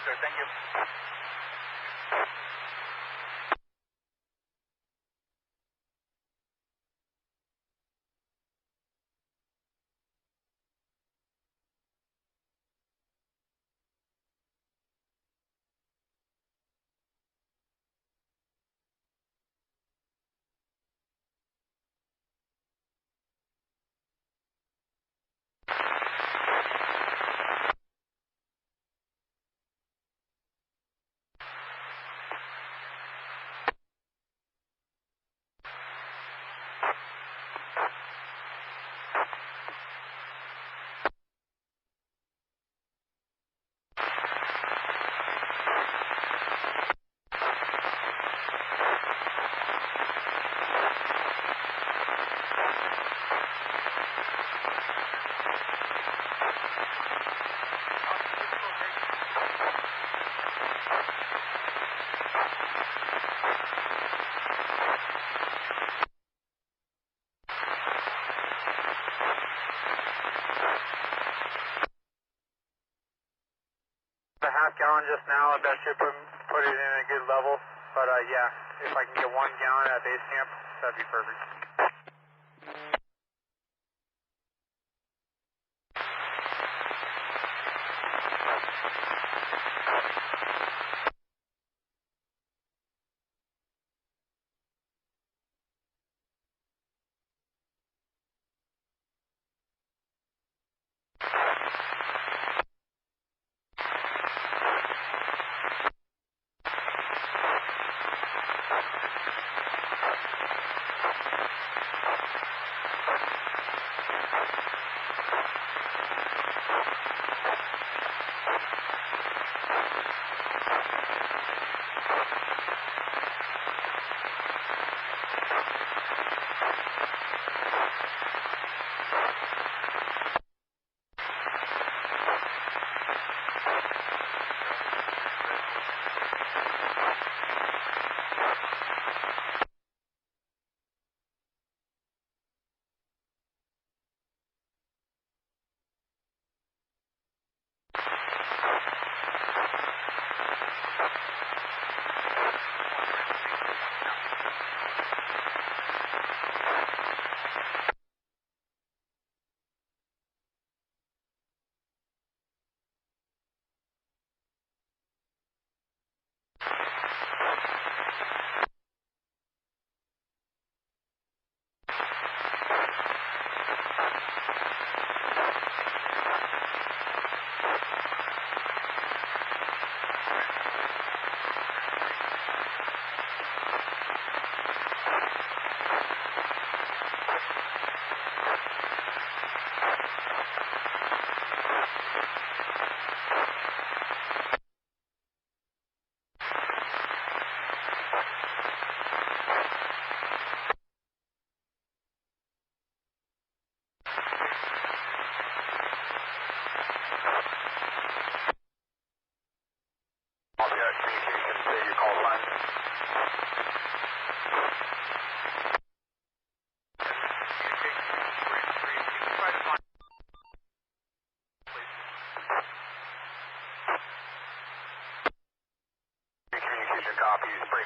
Thank you. gallon just now. That should put it in a good level. But yeah, if I can get 1 gallon at base camp, that'd be perfect.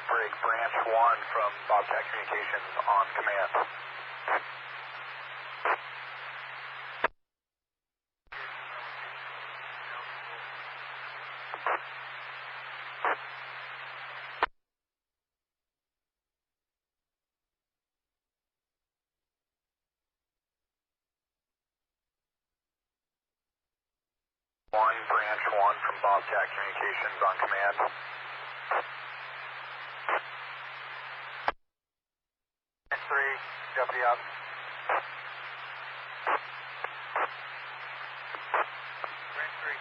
Break, branch 1 from Bobcat Communications on command. Branch 1 from Bobcat Communications on command. Deputy up. Branch 3.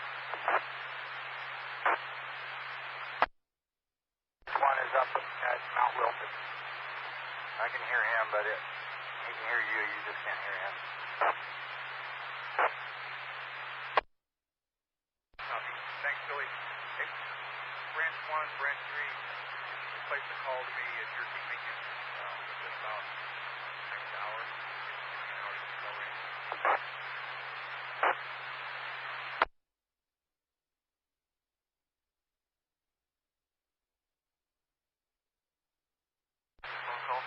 One is up at Mount Wilson. I can hear him, but he can hear you. You just can't hear him. Copy. Thanks, Billy. Hey, Branch 1, Branch 3, place a call to me if you're making within about next hour. Phone call.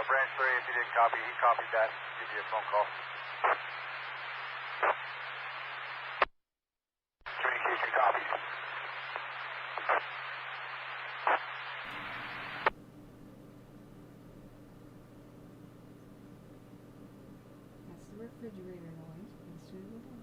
Branch 3, if you didn't copy, he copied that. Give you a phone call. Communication copies. That's the refrigerator noise. Let's do the doors.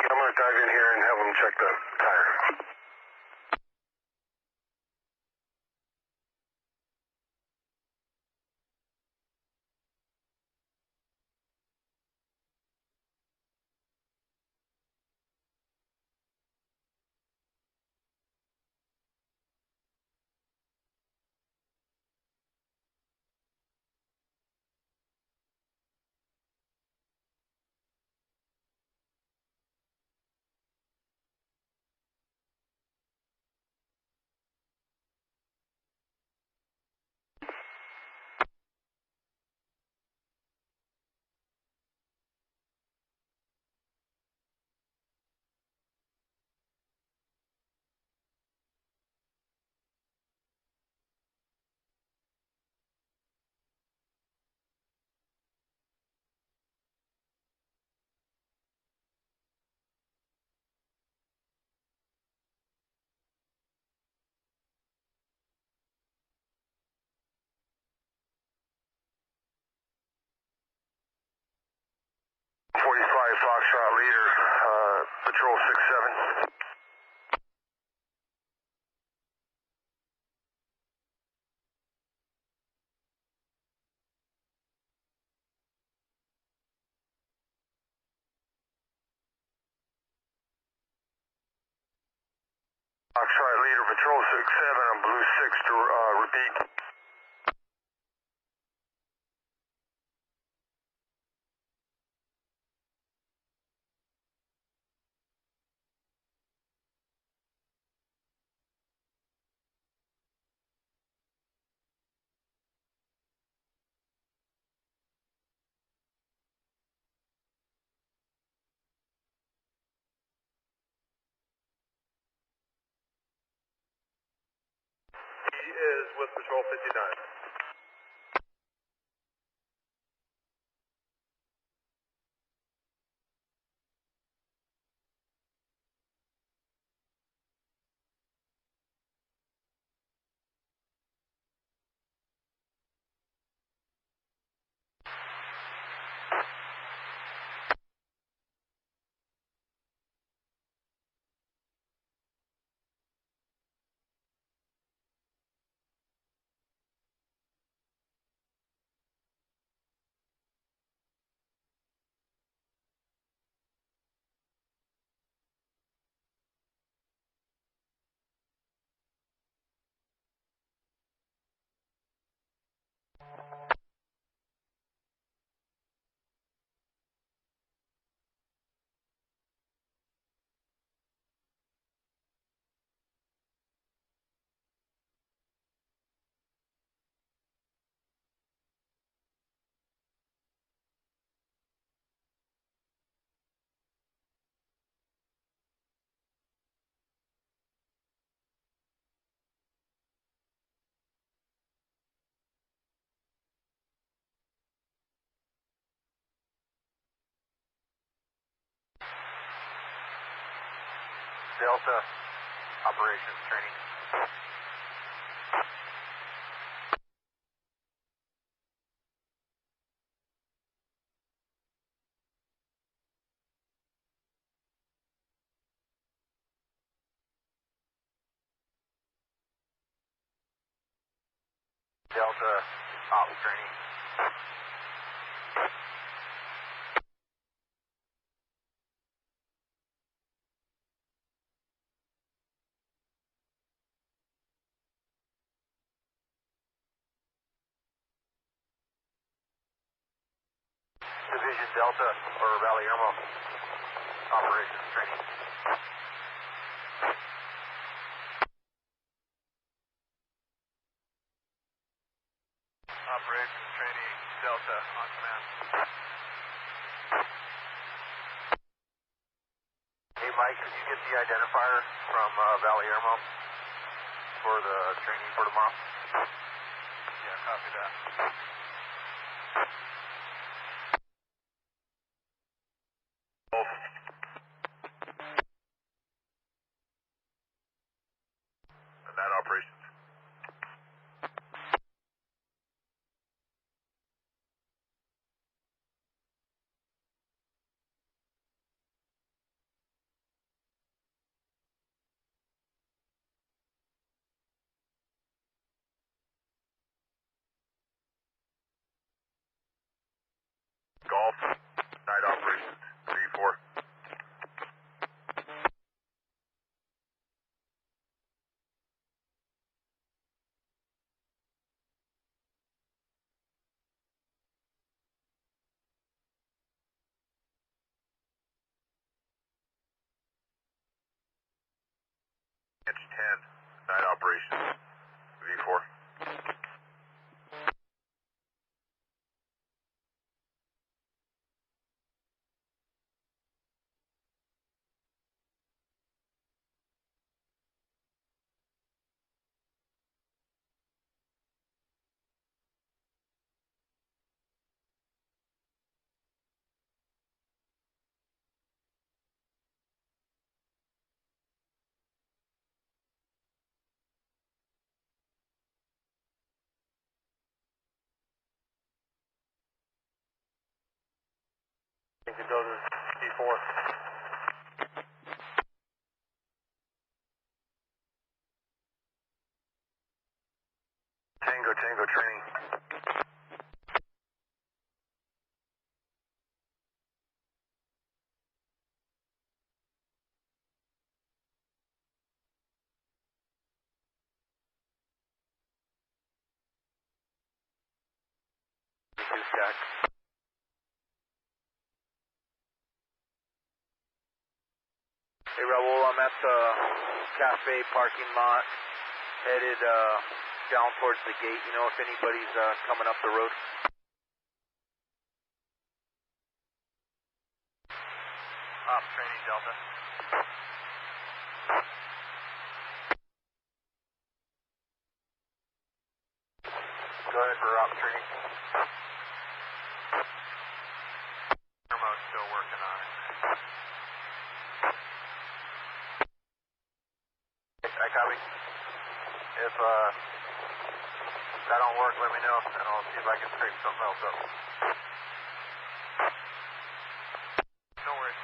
I'm going to dive in here and have them check the tire. Foxtrot leader, patrol 6-7. Foxtrot leader, patrol 6-7 on blue 6 to repeat. He is with patrol 59. Delta, operations training. Delta, ops training. Division Delta or Valeyrmo, operations training. Operations training, Delta on command. Hey Mike, could you get the identifier from Valeyrmo for the training for tomorrow? Yeah, copy that. And that operations. Golf, night operations, 3-4. Inch 10, night operations, V4. You can go to Tango, Tango training. Jack. Hey Raul, I'm at the cafe parking lot, headed down towards the gate. You know if anybody's coming up the road? Ops training, Delta. Go ahead for ops training. Remote's still working on it. I copy. If that don't work, let me know, and I'll see if I can scrape something else up. No worries.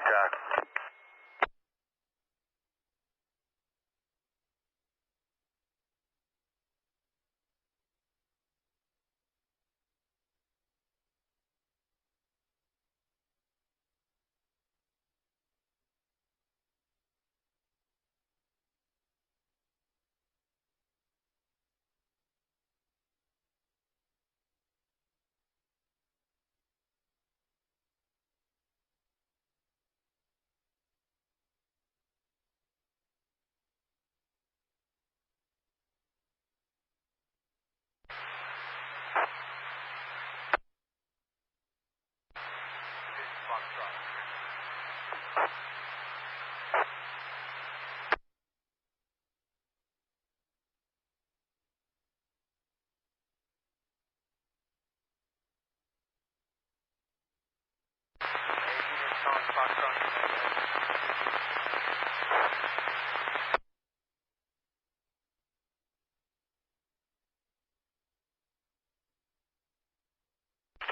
TAC.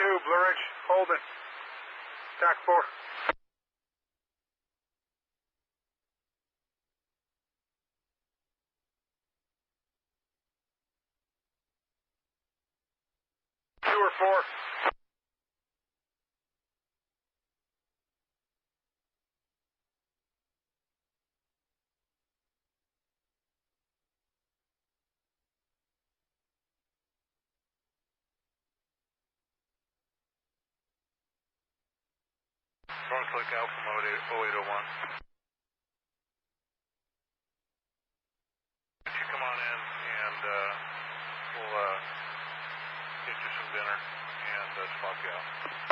Blue Ridge, Holden. TAC 4. Two or four. Northlick Alpha Mode 0801. You come on in and we'll get you some dinner and swap you out.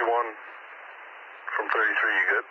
31 from 33, you good?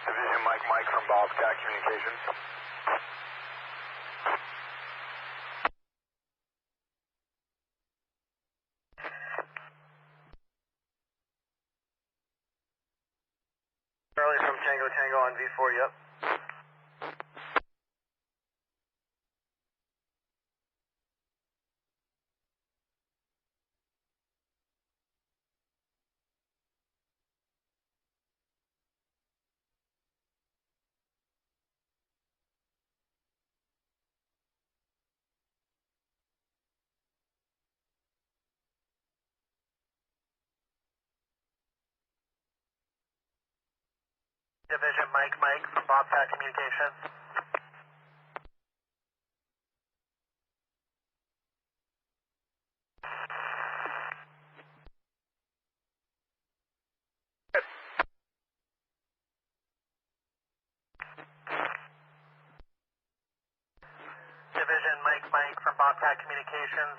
Division Mike from Bobcat Communications. Charlie from Tango on V4, yep. Division Mike from Bobcat Communications. Division Mike from Bobcat Communications.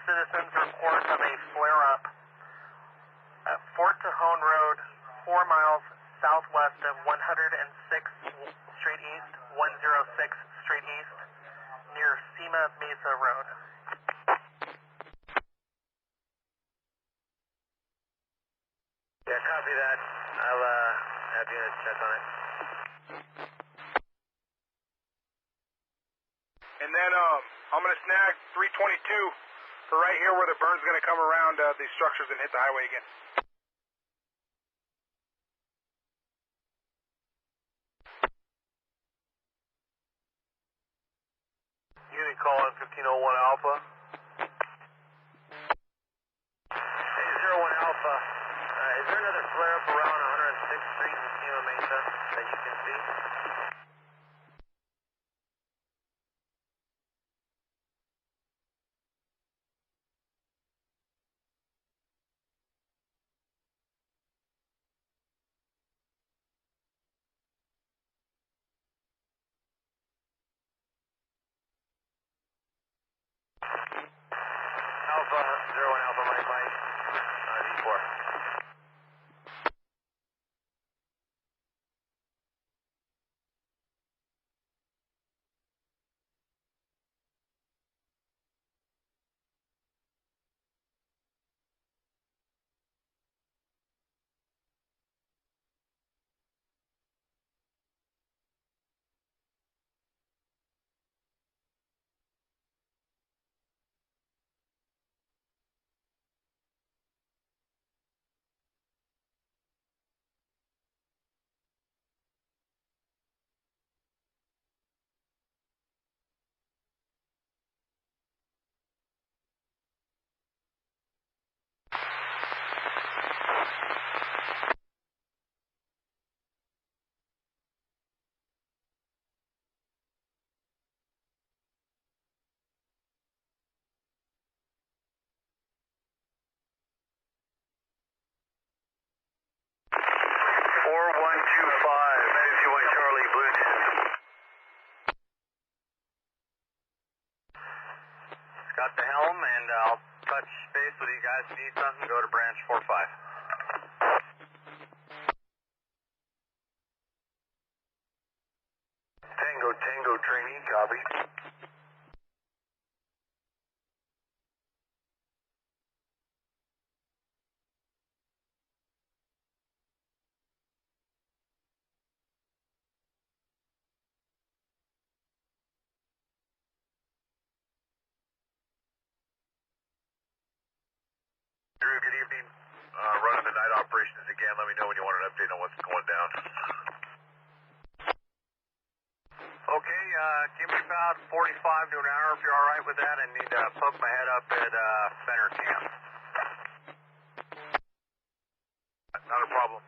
Citizens report of a flare-up at Fort Tejon Road, 4 miles southwest of 106th Street East, 106th Street East, near Sima Mesa Road. Yeah, copy that. I'll have units check on it. And then I'm going to snag 322 for right here where the burn's going to come around these structures and hit the highway again. Unit call in 1501 Alpha. Hey, 01 Alpha. Is there another flare-up around 106th Street in Sima Mesa that you can see? Alpha, 01 Alpha, Mike, V4. Got the helm, and I'll touch base with you guys. If you need something, go to branch 45. Tango training, copy. Drew, good evening. Running the night operations again. Let me know when you want an update on what's going down. Okay, give me about 45 to an hour if you're all right with that. I need to poke my head up at center camp. Not a problem.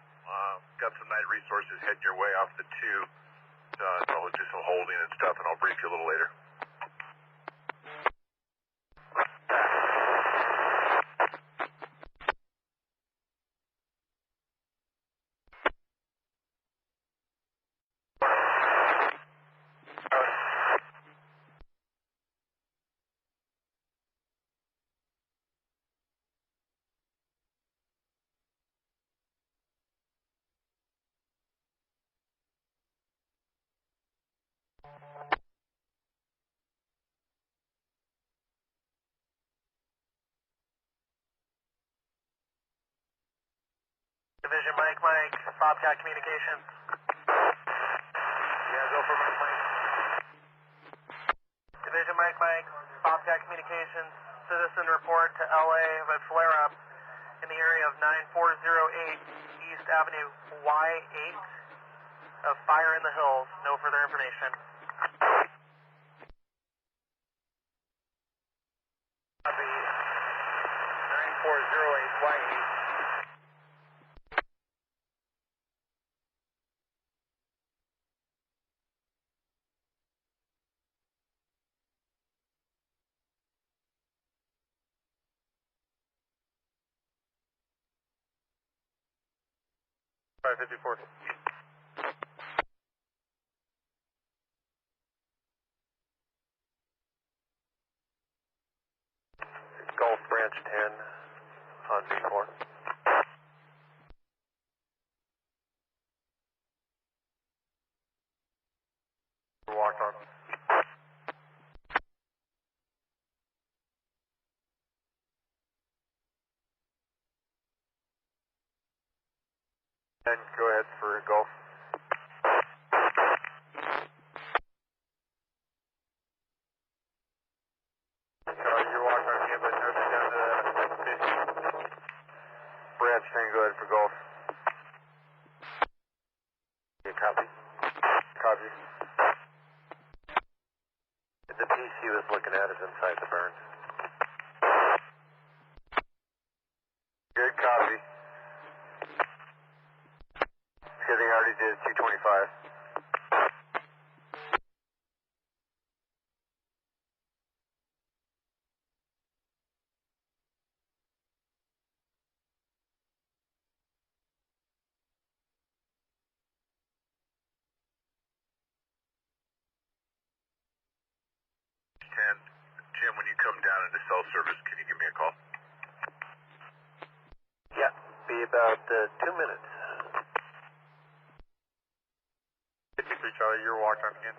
Got some night resources heading your way off the 2. So I'll do some holding and stuff, and I'll brief you a little later. Division Mike, Bobcat Communications. Yeah, go for Mike. Division Mike, Bobcat Communications. Citizen report to LA of a flare-up in the area of 9408 East Avenue Y8 of fire in the hills. No further information. Copy. 9408 Y8. $554. Gulf Branch 10 on V4. Walk on. And go ahead for Gulf. You're walking on campus, moving down to Branch 10, go ahead for Gulf. Yeah, copy. Copy. The piece he was looking at is inside the burn. Good, copy. Because he already did 225. Jim, when you come down into cell service, can you give me a call? Yeah, be about 2 minutes. 53 Charlie, you're walk on again.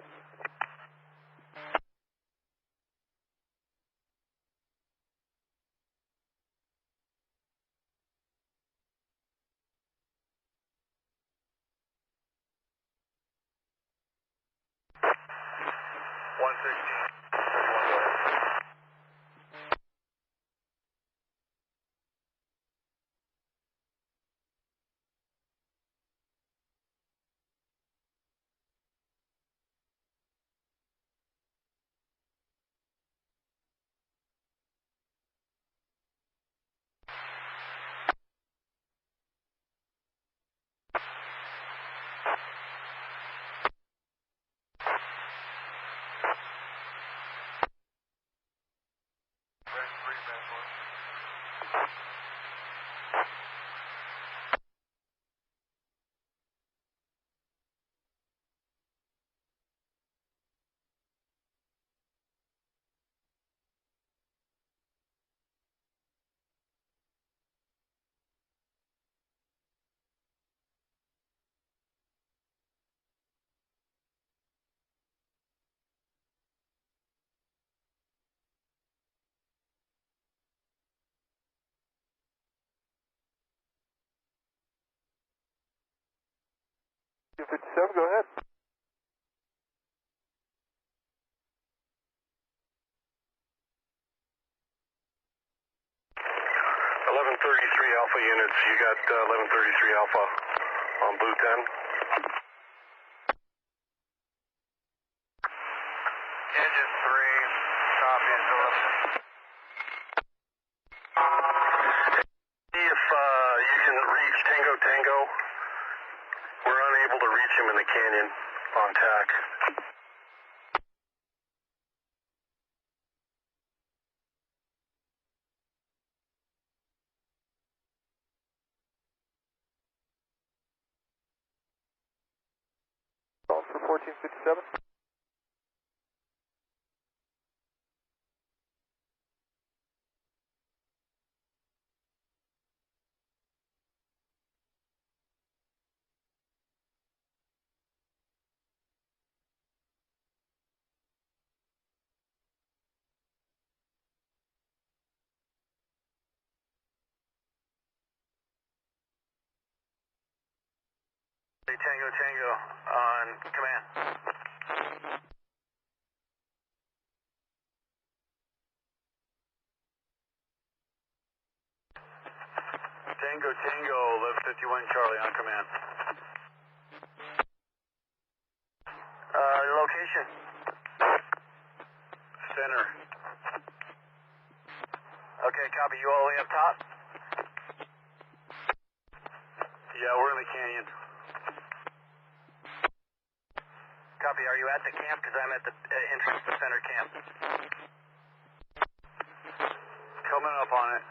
$257, go ahead. Alpha units, you got 1133 Alpha on Blue 10. 1457. Tango Tango on command. Tango Tango 1151 Charlie on command. Location. Center. Okay, copy. You all the way up top? Yeah, we're in the canyon. Copy. Are you at the camp? Because I'm at the entrance to center camp. Coming up on it.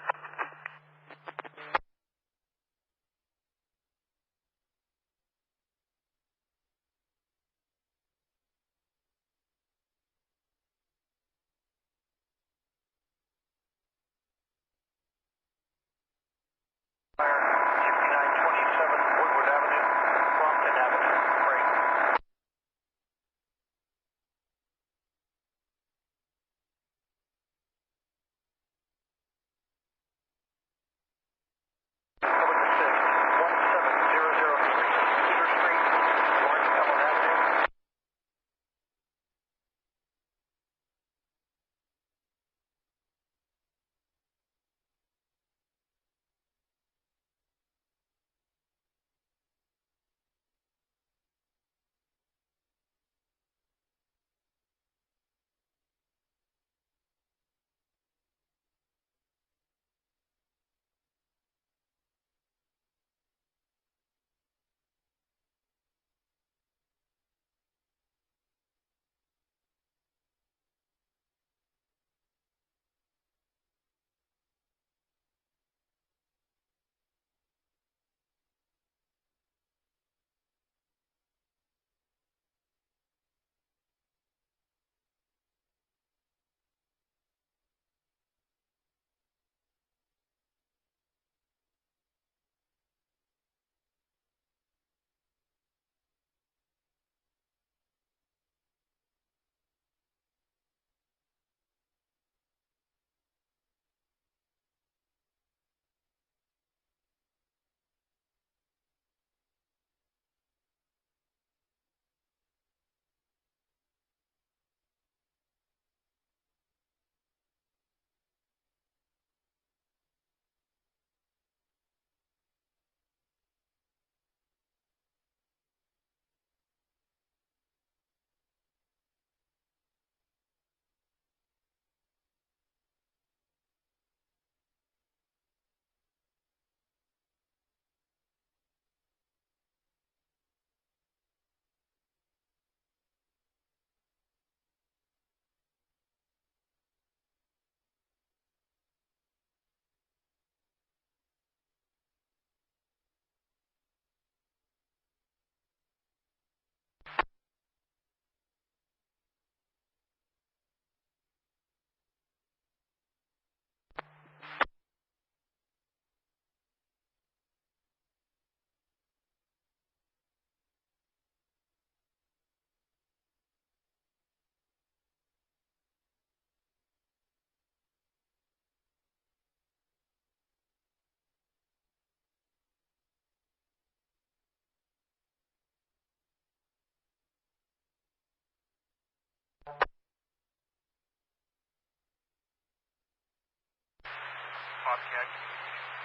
Bobcat,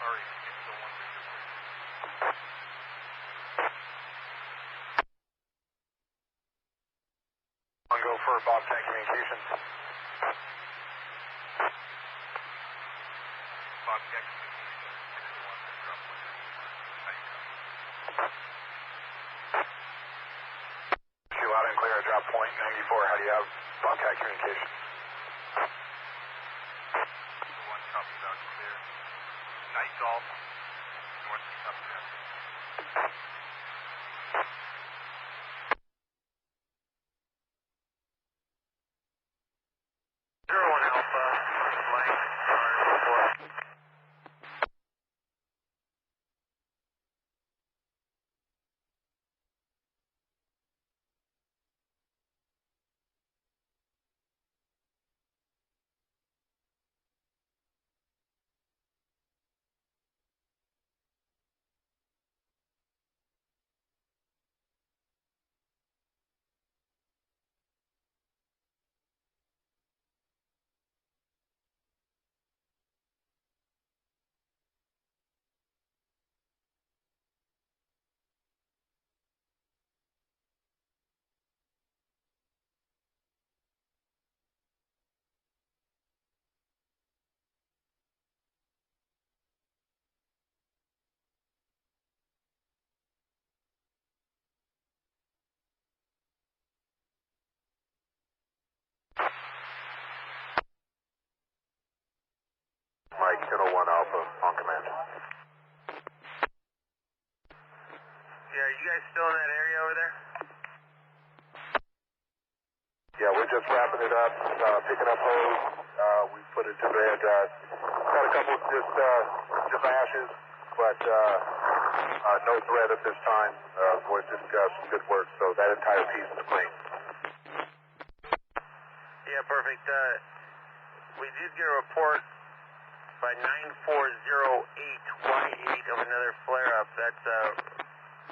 sorry, it's the one that you're with. I'll go for Bobcat communications. Bobcat communications, it's the one that dropped with you. How you coming? See loud and clear, drop point 94. How do you have Bobcat communications? The one copy loud and clear. Night Golf, north of Pasadena. Mike, 1001 Alpha, on command. Yeah, are you guys still in that area over there? Yeah, we're just wrapping it up, picking up hose. We put it to bed. Got a couple just ashes, but no threat at this time. Boys did some good work, so that entire piece is clean. Yeah, perfect. We did get a report by 9408Y8 of another flare-up. That's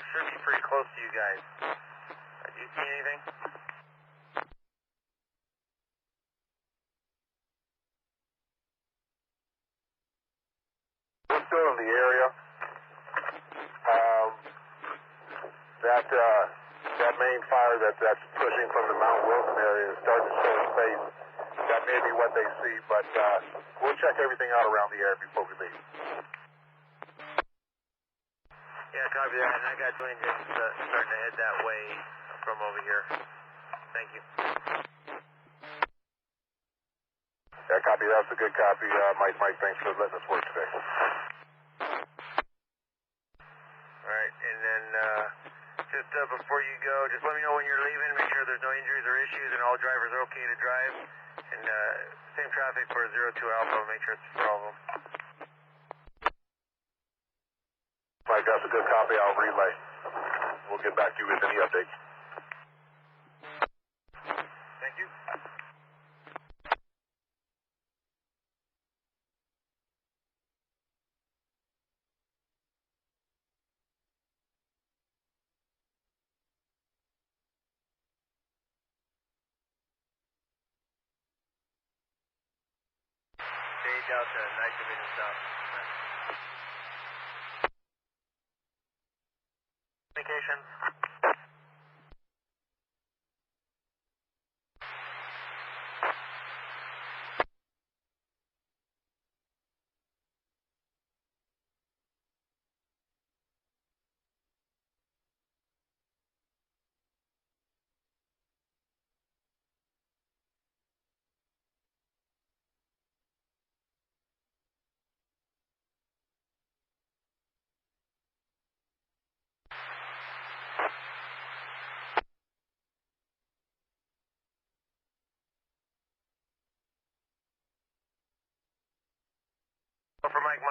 should be pretty close to you guys. Do you see anything? We're still in the area. That main fire that's pushing from the Mount Wilson area is starting to show its face. That may be what they see, but we'll check everything out around the area before we leave. Yeah, copy that. And I got two engines starting to head that way from over here. Thank you. Yeah, copy. That's a good copy. Mike, thanks for letting us work today. All right, and then just before you go, just let me know when you're leaving. Make sure there's no injuries or issues, and all drivers are okay to drive. And same traffic for 02 Alpha. Make sure it's for all of them. Mike, that's a good copy. I'll relay. We'll get back to you with any updates. Thank you. Stage out to Night Division South. Communications. For Mike,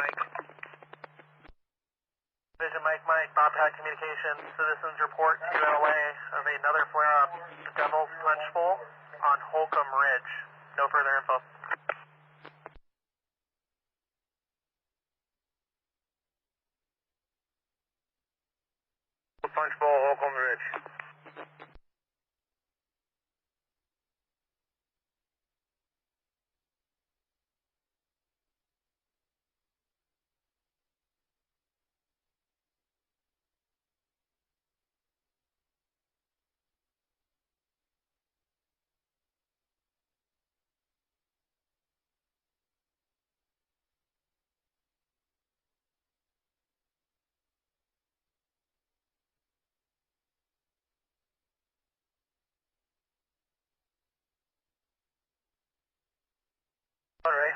Vision Mike, Bobcat Communications. Citizens report to LA of another flare-up, Devil's Punch Bowl on Holcomb Ridge. No further info. Punch Bowl, Holcomb Ridge. All right.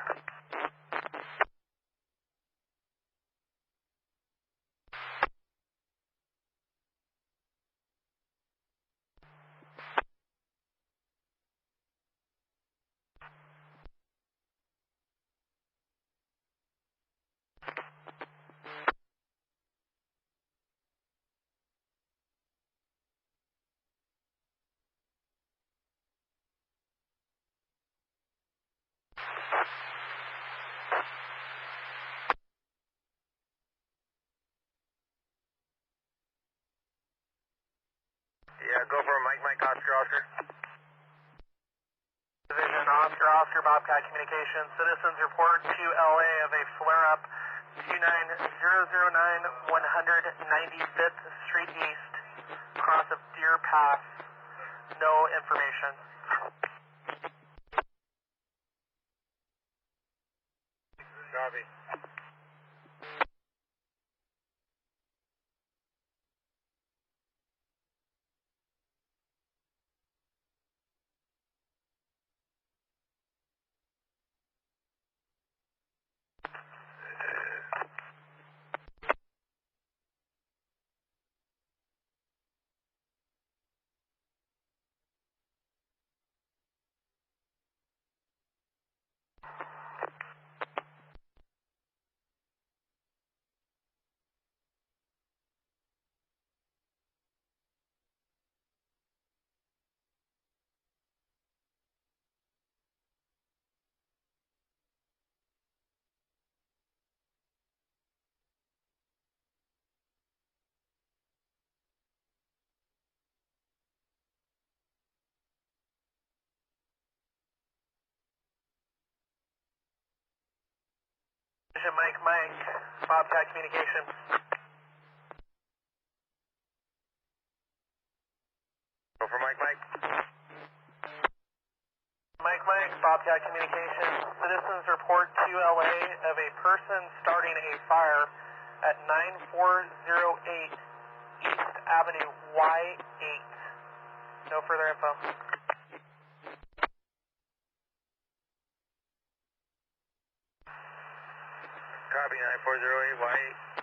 Yeah, go for Mike, Oscar. Division Oscar, Bobcat Communications. Citizens report to LA of a flare-up 29009 195th Street East, cross of Deer Pass. No information. Copy. Vision, Mike, Bobcat communication. Go for Mike. Mike, Bobcat communication. Citizens report QLA of a person starting a fire at 9408 East Avenue Y8. No further info. Copy 9408 Y8.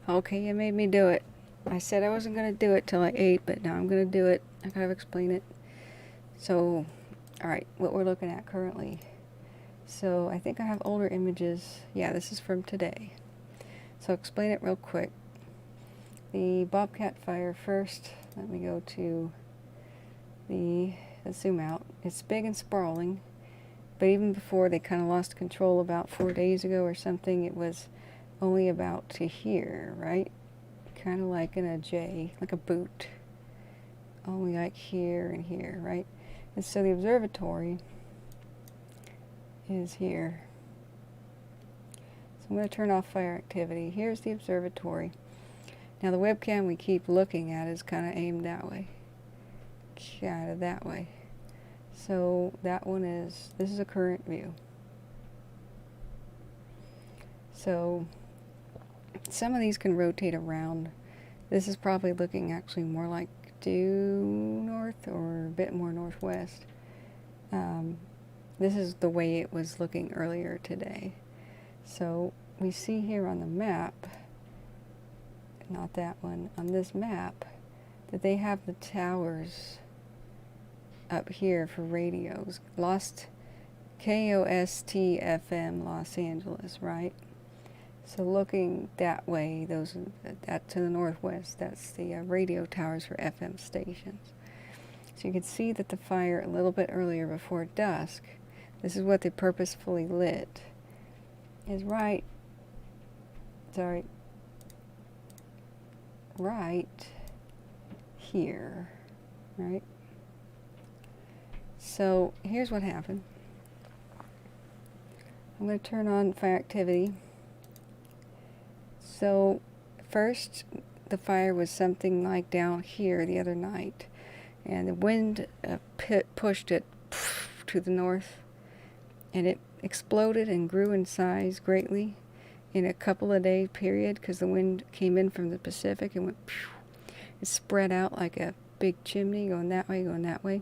Okay, you made me do it. I said I wasn't going to do it till I ate, but now I'm going to do it. I gotta explain it. So, alright, what we're looking at currently. So, I think I have older images. Yeah, this is from today. So, explain it real quick. The Bobcat fire first. Let me go to let's zoom out. It's big and sprawling, but even before they kind of lost control about 4 days ago or something, it was only about to here, right? Kind of like in a J, like a boot. Only like here and here, right? And so the observatory is here. So I'm going to turn off fire activity. Here's the observatory. Now the webcam we keep looking at is kind of aimed that way. Kind of that way. So that one is, this is a current view. So some of these can rotate around. This is probably looking actually more like due north or a bit more northwest. This is the way it was looking earlier today. So we see here on the map, not that one, on this map, that they have the towers up here for radios. Lost KOST FM Los Angeles, right? So looking that way, that to the northwest, that's the radio towers for FM stations. So you can see that the fire a little bit earlier before dusk, this is what they purposefully lit, is right here, right? So here's what happened. I'm going to turn on fire activity. So first the fire was something like down here the other night, and the wind pushed it to the north, and it exploded and grew in size greatly in a couple of day period because the wind came in from the Pacific and went it spread out like a big chimney going that way,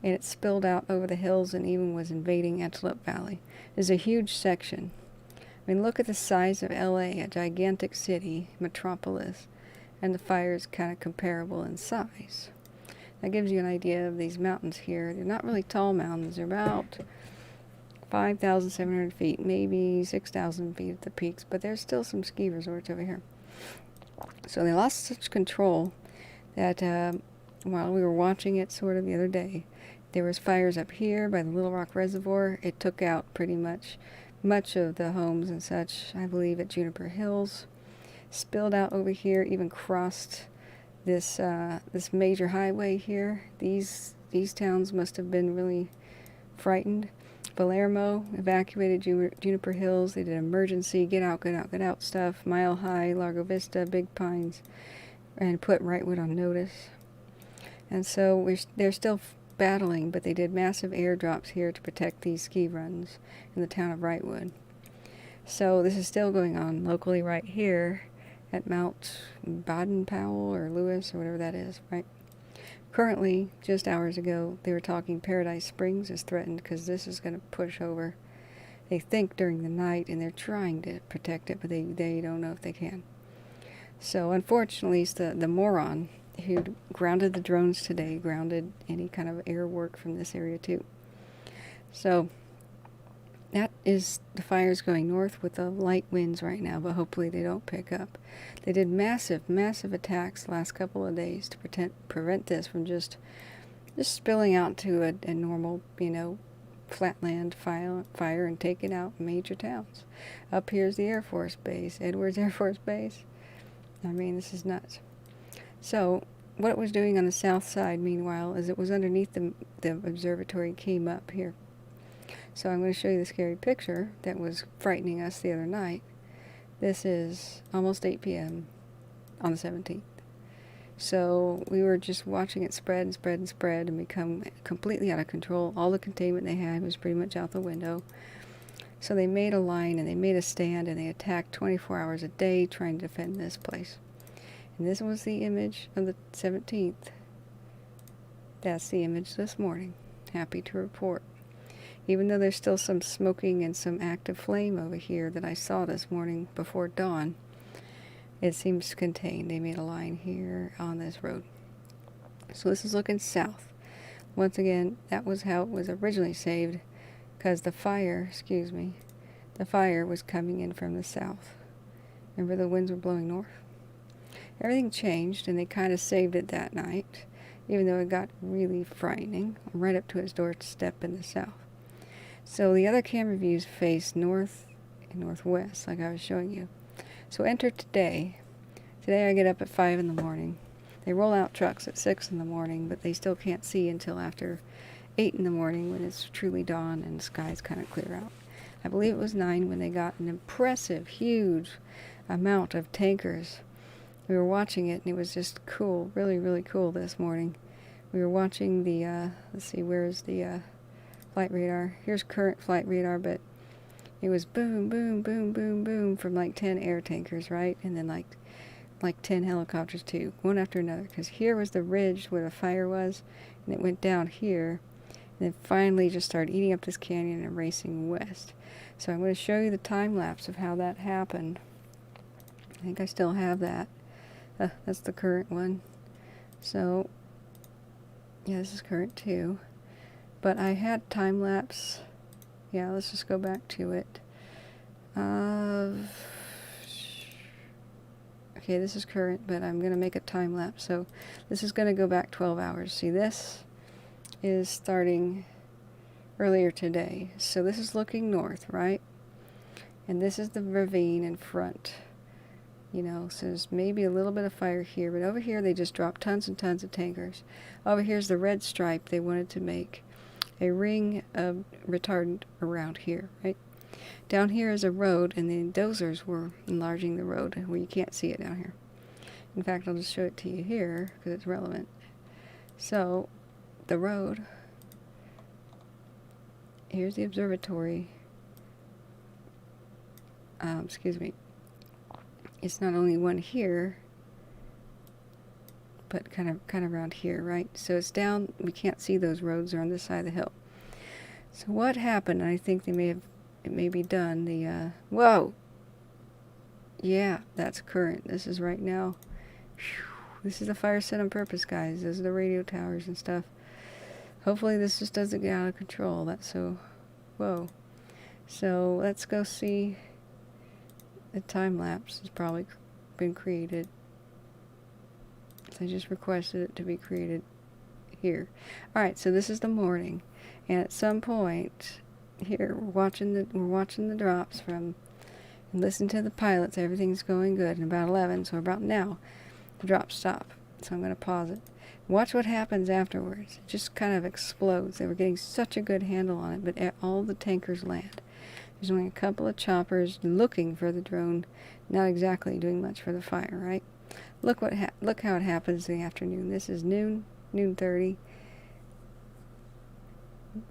and it spilled out over the hills and even was invading Antelope Valley. There's a huge section. I mean, look at the size of LA, a gigantic city, metropolis, and the fire is kind of comparable in size. That gives you an idea of these mountains here. They're not really tall mountains. They're about 5,700 feet, maybe 6,000 feet at the peaks, but there's still some ski resorts over here. So they lost such control that while we were watching it sort of the other day, there was fires up here by the Little Rock Reservoir. It took out pretty much of the homes and such, I believe, at Juniper Hills. Spilled out over here, even crossed this major highway here. These towns must have been really frightened. Valeyrmo evacuated Juniper Hills. They did emergency get out stuff. Mile High, Largo Vista, Big Pines, and put Wrightwood on notice. And so they're still battling, but they did massive airdrops here to protect these ski runs in the town of Wrightwood. So this is still going on locally right here at Mount Baden-Powell or Lewis or whatever that is, right? Currently, just hours ago, they were talking Paradise Springs is threatened because this is going to push over, they think, during the night, and they're trying to protect it, but they don't know if they can. So unfortunately, it's the moron who grounded the drones today, grounded any kind of air work from this area too. So that is the fires going north with the light winds right now, but hopefully they don't pick up. They did massive attacks the last couple of days to prevent this from just spilling out to a normal, flatland fire and taking out major towns. Up here's the Air Force Base, Edwards Air Force Base. I mean, this is nuts. So what it was doing on the south side, meanwhile, is it was underneath the observatory, came up here. So I'm going to show you the scary picture that was frightening us the other night. This is almost 8 p.m. on the 17th. So we were just watching it spread and become completely out of control. All the containment they had was pretty much out the window. So they made a line and they made a stand and they attacked 24 hours a day trying to defend this place. And this was the image of the 17th. That's the image this morning. Happy to report. Even though there's still some smoking and some active flame over here that I saw this morning before dawn, it seems contained. They made a line here on this road. So this is looking south. Once again, that was how it was originally saved, because the fire, the fire was coming in from the south. Remember, the winds were blowing north? Everything changed, and they kind of saved it that night, even though it got really frightening, right up to its doorstep in the south. So the other camera views face north and northwest, like I was showing you. So enter today. Today I get up at 5 in the morning. They roll out trucks at 6 in the morning, but they still can't see until after 8 in the morning when it's truly dawn and the skies kind of clear out. I believe it was 9 when they got an impressive, huge amount of tankers. We were watching it, and it was just cool, really, really cool this morning. We were watching the, let's see, where's the flight radar? Here's current flight radar, but it was boom, boom, boom, boom, boom from like 10 air tankers, right? And then like 10 helicopters too, one after another, because here was the ridge where the fire was, and it went down here, and then finally just started eating up this canyon and racing west. So I'm going to show you the time lapse of how that happened. I think I still have that. That's the current one. So yeah, this is current too, but I had time lapse. Yeah, let's just go back to it. Okay, this is current, but I'm going to make a time lapse. So this is going to go back 12 hours. See, this is starting earlier today. So this is looking north, right? And this is the ravine in front. You know, so there's maybe a little bit of fire here, but over here they just dropped tons and tons of tankers. Over here's the red stripe. They wanted to make a ring of retardant around here, right? Down here is a road, and the dozers were enlarging the road where you can't see it down here. In fact, I'll just show it to you here because it's relevant. So, the road, here's the observatory. It's not only one here, but kind of around here, right? So it's down, we can't see those roads, they're on this side of the hill. So what happened, I think it may be done, whoa! Yeah, that's current. This is right now. Whew. This is the fire set on purpose, guys. Those are the radio towers and stuff. Hopefully this just doesn't get out of control. That's so, whoa. So let's go see. The time lapse has probably been created. So I just requested it to be created here. Alright, so this is the morning. And at some point here we're watching the drops from, and listen to the pilots, everything's going good, and about 11, so about now the drops stop. So I'm going to pause it. Watch what happens afterwards. It just kind of explodes. They were getting such a good handle on it, but all the tankers land. There's only a couple of choppers looking for the drone, not exactly doing much for the fire, right? Look how it happens in the afternoon. This is noon 30.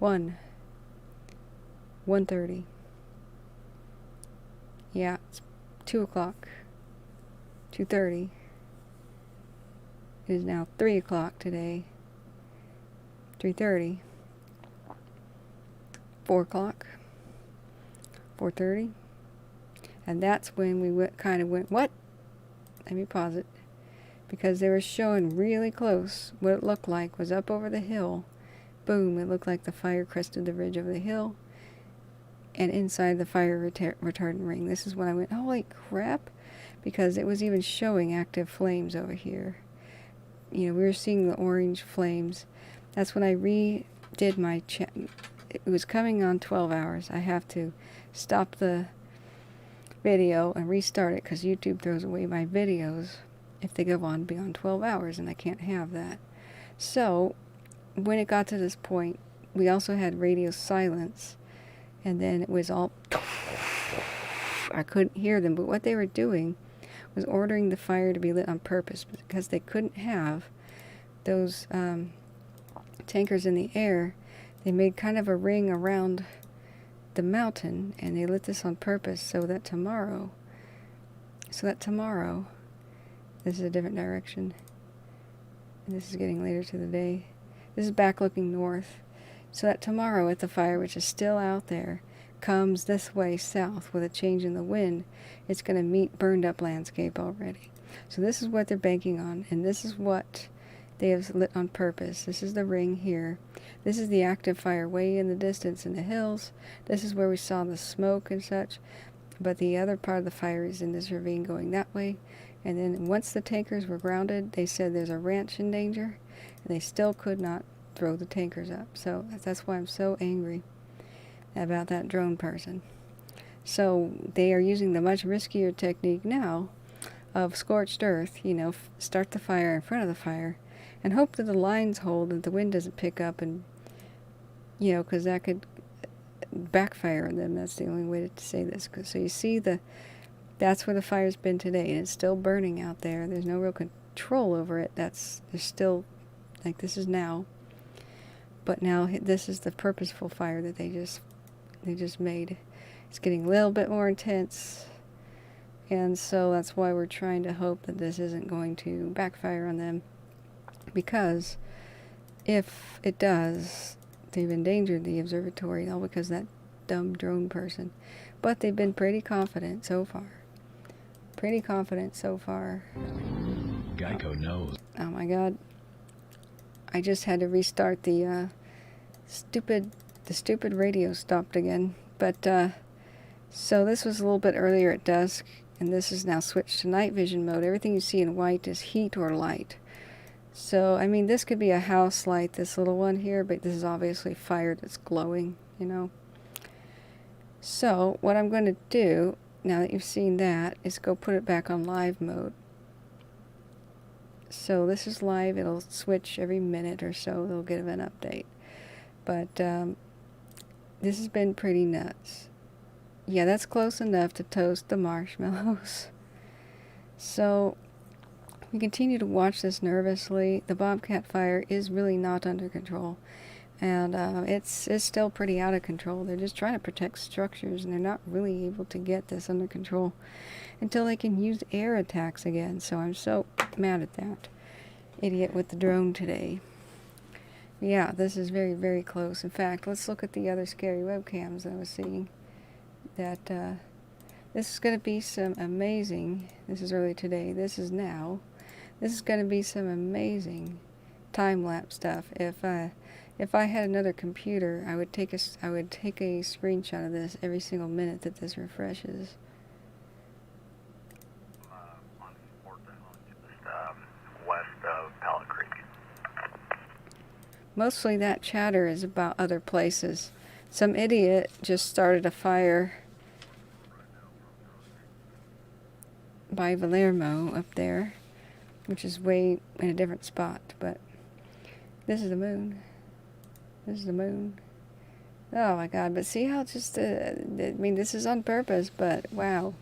1:30. Yeah, it's 2 o'clock. 2:30. It is now 3 o'clock today. 3:30. 4 o'clock. 4:30. And that's when we kind of went, what? Let me pause it. Because they were showing really close what it looked like was up over the hill. Boom, it looked like the fire crested the ridge over the hill. And inside the fire retardant ring. This is when I went, holy crap. Because it was even showing active flames over here. You know, we were seeing the orange flames. That's when I redid my check. It was coming on 12 hours. I have to stop the video and restart it because YouTube throws away my videos if they go on beyond 12 hours, and I can't have that. So when it got to this point, we also had radio silence, and then it was all, I couldn't hear them, but what they were doing was ordering the fire to be lit on purpose because they couldn't have those tankers in the air. They made kind of a ring around the mountain, and they lit this on purpose so that tomorrow, this is a different direction, and this is getting later to the day. This is back looking north, so that tomorrow at the fire, which is still out there, comes this way south with a change in the wind, it's going to meet burned up landscape already. So this is what they're banking on, and this is what they have lit on purpose. This is the ring here. This is the active fire way in the distance in the hills. This is where we saw the smoke and such. But the other part of the fire is in this ravine going that way. And then once the tankers were grounded, they said there's a ranch in danger, and they still could not throw the tankers up. So that's why I'm so angry about that drone person. So they are using the much riskier technique now of scorched earth, you know, start the fire in front of the fire and hope that the lines hold, that the wind doesn't pick up, and, you know, because that could backfire on them. That's the only way to say this. So you see, that's where the fire's been today, and it's still burning out there. There's no real control over it. There's still, like, this is now, but now this is the purposeful fire that they just made. It's getting a little bit more intense, and so that's why we're trying to hope that this isn't going to backfire on them, because if it does, they've endangered the observatory, all because of that dumb drone person. But they've been pretty confident so far. Pretty confident so far. Geico knows. Oh my god. I just had to restart the stupid radio stopped again. But so this was a little bit earlier at dusk, and this is now switched to night vision mode. Everything you see in white is heat or light. So, I mean, this could be a house light, this little one here, but this is obviously fire that's glowing, you know. So, what I'm going to do, now that you've seen that, is go put it back on live mode. So, this is live. It'll switch every minute or so. They'll give an update. But, this has been pretty nuts. Yeah, that's close enough to toast the marshmallows. So, we continue to watch this nervously. The Bobcat fire is really not under control, and it's still pretty out of control. They're just trying to protect structures, and they're not really able to get this under control until they can use air attacks again. So I'm so mad at that idiot with the drone today. Yeah, this is very, very close. In fact, let's look at the other scary webcams I was seeing. That this is going to be some amazing. This is early today. This is now. This is going to be some amazing time-lapse stuff. If I had another computer, I would take a screenshot of this every single minute that this refreshes. West of Pallet Creek. Mostly that chatter is about other places. Some idiot just started a fire by Valeyrmo up there, which is way in a different spot, but this is the moon. This is the moon. Oh my god, but see how just, I mean, this is on purpose, but wow.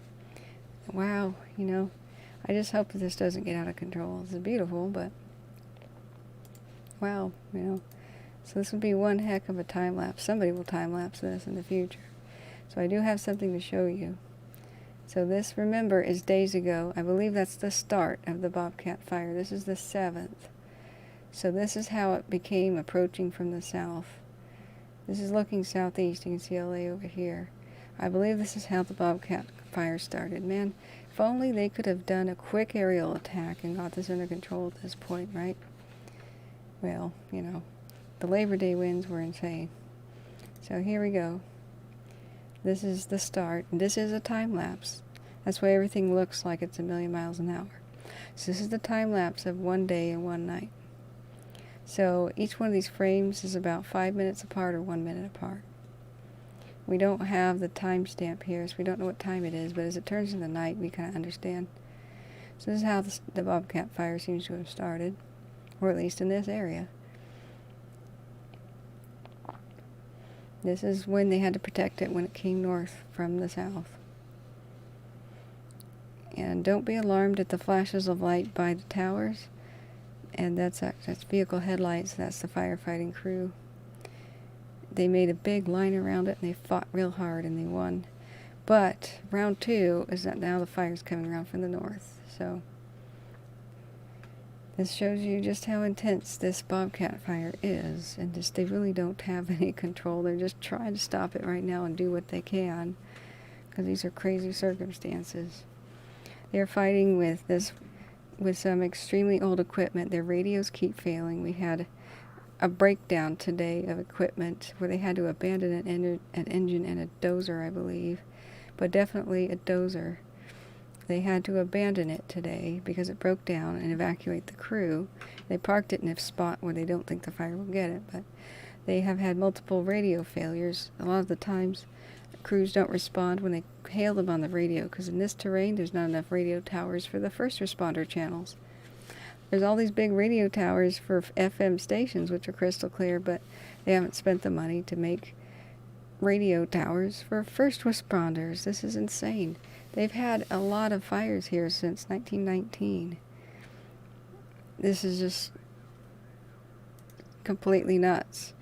Wow, you know, I just hope that this doesn't get out of control. This is beautiful, but wow, you know. So this would be one heck of a time-lapse. Somebody will time-lapse this in the future. So I do have something to show you. So this, remember, is days ago. I believe that's the start of the Bobcat fire. This is the 7th. So this is how it became approaching from the south. This is looking southeast. You can see LA over here. I believe this is how the Bobcat fire started. Man, if only they could have done a quick aerial attack and got this under control at this point, right? Well, you know, the Labor Day winds were insane. So here we go. This is the start. This is a time lapse. That's why everything looks like it's 1,000,000 miles an hour. So this is the time lapse of one day and one night. So each one of these frames is about 5 minutes apart or 1 minute apart. We don't have the timestamp here, so we don't know what time it is, but as it turns into night, we kind of understand. So this is how the Bobcat fire seems to have started, or at least in this area. This is when they had to protect it when it came north from the south. And don't be alarmed at the flashes of light by the towers. And that's vehicle headlights. That's the firefighting crew. They made a big line around it, and they fought real hard, and they won. But round 2 is that now the fire's coming around from the north. So This shows you just how intense this Bobcat fire is, and just they really don't have any control. They're just trying to stop it right now and do what they can, because these are crazy circumstances. They're fighting with some extremely old equipment. Their radios keep failing. We had a breakdown today of equipment where they had to abandon an engine and a dozer, I believe, but definitely a dozer. They had to abandon it today because it broke down and evacuate the crew. They parked it in a spot where they don't think the fire will get it, but they have had multiple radio failures. A lot of the times, crews don't respond when they hail them on the radio, because in this terrain, there's not enough radio towers for the first responder channels. There's all these big radio towers for FM stations, which are crystal clear, but they haven't spent the money to make radio towers for first responders. This is insane. They've had a lot of fires here since 1919. This is just completely nuts.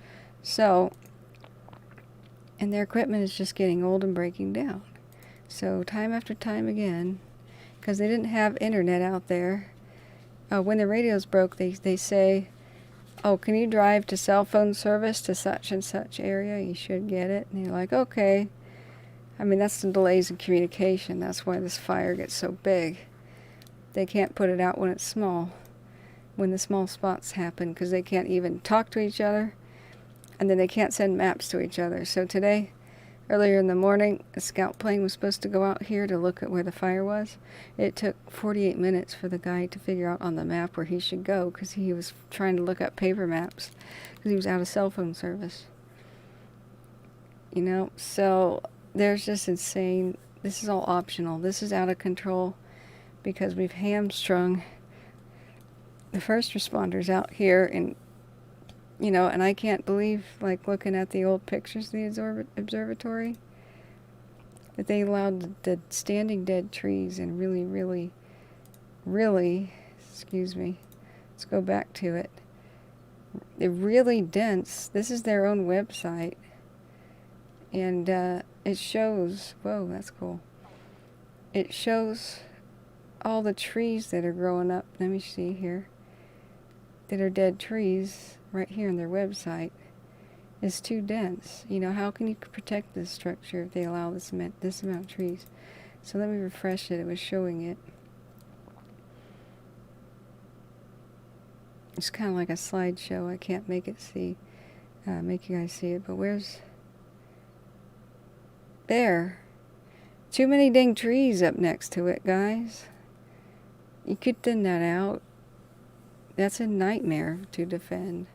So, and their equipment is just getting old and breaking down. So time after time again, because they didn't have internet out there, when the radios broke, they say, oh, can you drive to cell phone service to such and such area? You should get it. And you're like, okay. I mean, that's the delays in communication. That's why this fire gets so big. They can't put it out when it's small, when the small spots happen, because they can't even talk to each other, and then they can't send maps to each other. So today, earlier in the morning, a scout plane was supposed to go out here to look at where the fire was. It took 48 minutes for the guy to figure out on the map where he should go, because he was trying to look up paper maps, because he was out of cell phone service. You know, so there's just insane. This is all optional. This is out of control because we've hamstrung the first responders out here, and you know, and I can't believe, like, looking at the old pictures of the observatory, that they allowed the standing dead trees and really, excuse me, let's go back to it. They're really dense. This is their own website, and it shows, whoa, that's cool. It shows all the trees that are growing up. Let me see here. That are dead trees right here on their website. Is too dense. You know, how can you protect this structure if they allow this amount of trees? So let me refresh it. It was showing it. It's kind of like a slideshow. I can't make it make you guys see it. But where's... There. Too many dang trees up next to it, guys. You could thin that out. That's a nightmare to defend.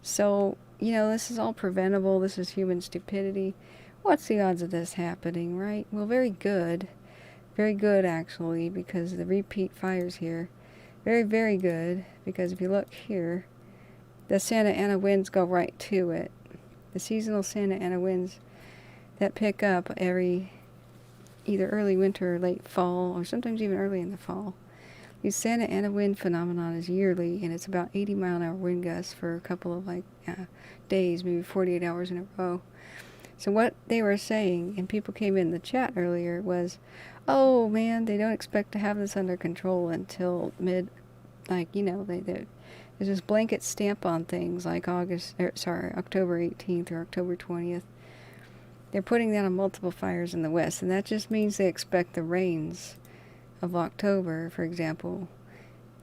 So, you know, this is all preventable. This is human stupidity. What's the odds of this happening, right? Well, very good. Very good, actually, because the repeat fires here. Very, very good, because if you look here, the Santa Ana winds go right to it. The seasonal Santa Ana winds that pick up every either early winter or late fall, or sometimes even early in the fall. The Santa Ana wind phenomenon is yearly, and it's about 80-mile-an-hour wind gusts for a couple of days, maybe 48 hours in a row. So what they were saying, and people came in the chat earlier, was, oh man, they don't expect to have this under control until there's this blanket stamp on things like October 18th or October 20th. They're putting that on multiple fires in the west, and that just means they expect the rains of October, for example,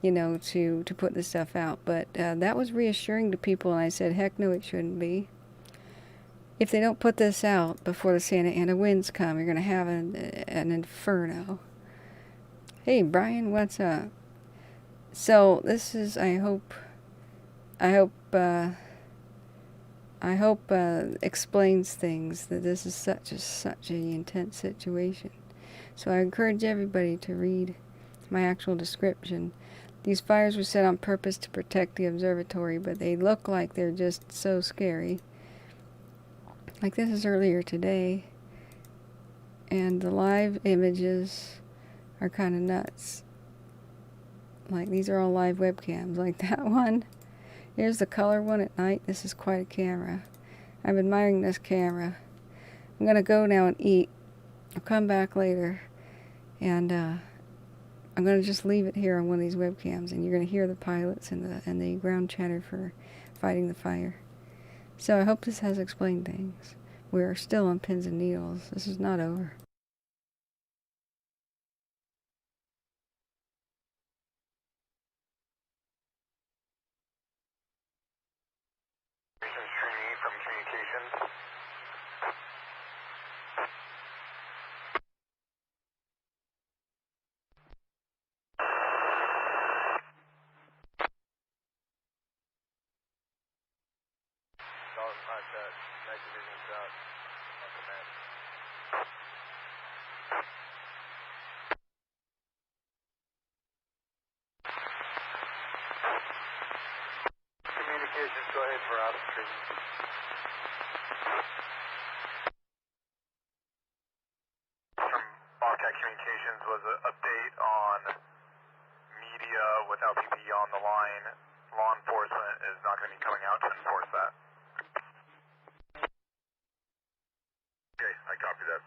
you know, to put this stuff out. But that was reassuring to people, and I said, heck no, it shouldn't be. If they don't put this out before the Santa Ana winds come, you're going to have an inferno. Hey, Brian, what's up? So this is, I hope explains things, that this is such an intense situation. So I encourage everybody to read my actual description. These fires were set on purpose to protect the observatory, but they look like they're just so scary. Like this is earlier today, and the live images are kind of nuts. Like these are all live webcams, like that one. Here's the color one at night. This is quite a camera. I'm admiring this camera. I'm gonna go now and eat. I'll come back later and I'm going to just leave it here on one of these webcams, and you're going to hear the pilots and the ground chatter for fighting the fire. So I hope this has explained things. We are still on pins and needles. This is not over. Training from communications. Night division's out on command. Communications, go ahead for ops treatment. From Bobcat Communications was an update on media without PPE on the line. Law enforcement is not going to be coming out to enforce that. Okay, I copy that.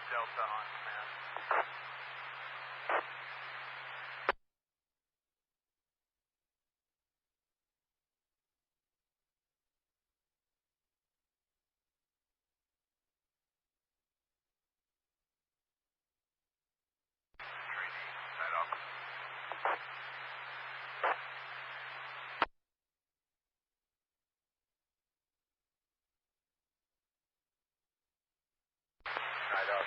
Delta on command. Trainee, night off. Night off.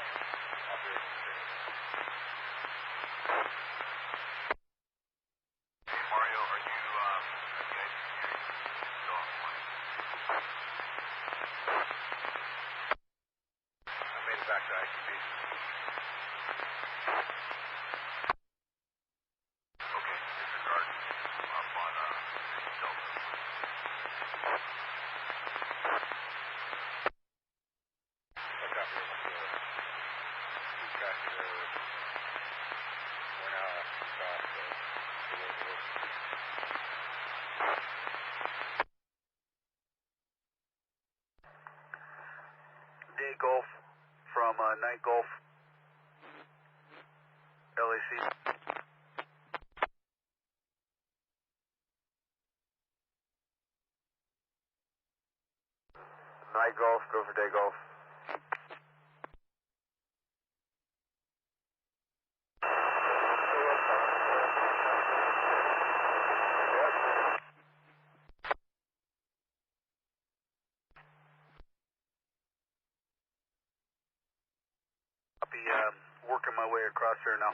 Hey Mario, are you guys still on the line? I made it back to ICP. Okay, disregard. I'm up on Delta. I got here with the two tracks there. We're now off the road. Day Golf from Night Golf, LAC. Night Golf, go for Day Golf. I'll be working my way across there now.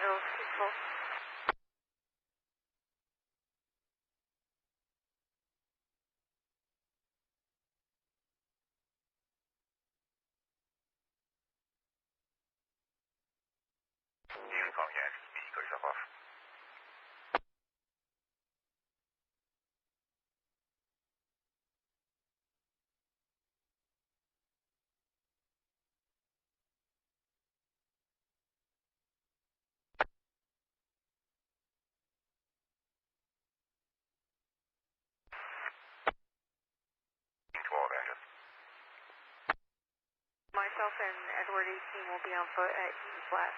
Hills, peaceful. You call me guys. You call yourself off. Myself and Edward 18 will be on foot at Eaton Flat.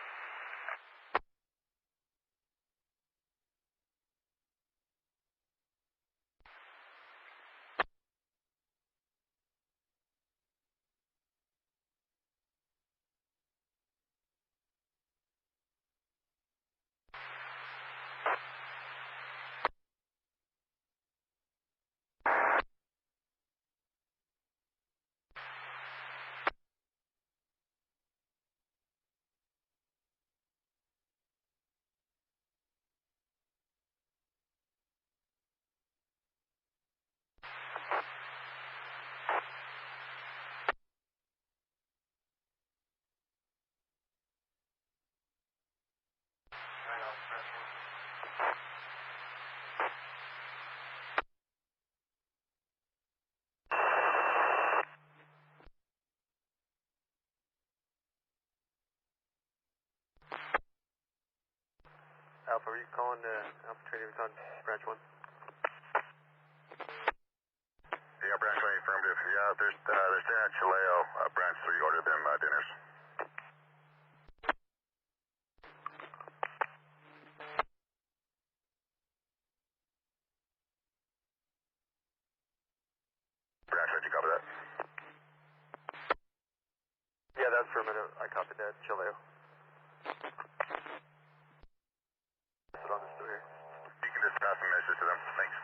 Alpha, are you calling Alpha Trading on branch 1? Yeah, branch 1 affirmative. Yeah, they're staying at Chileo. Branch 3 ordered them dinners. Branch 1, did you copy that? Yeah, that's affirmative. I copied that. Chileo. Put on this through here. You can just pass a message to them. Thanks.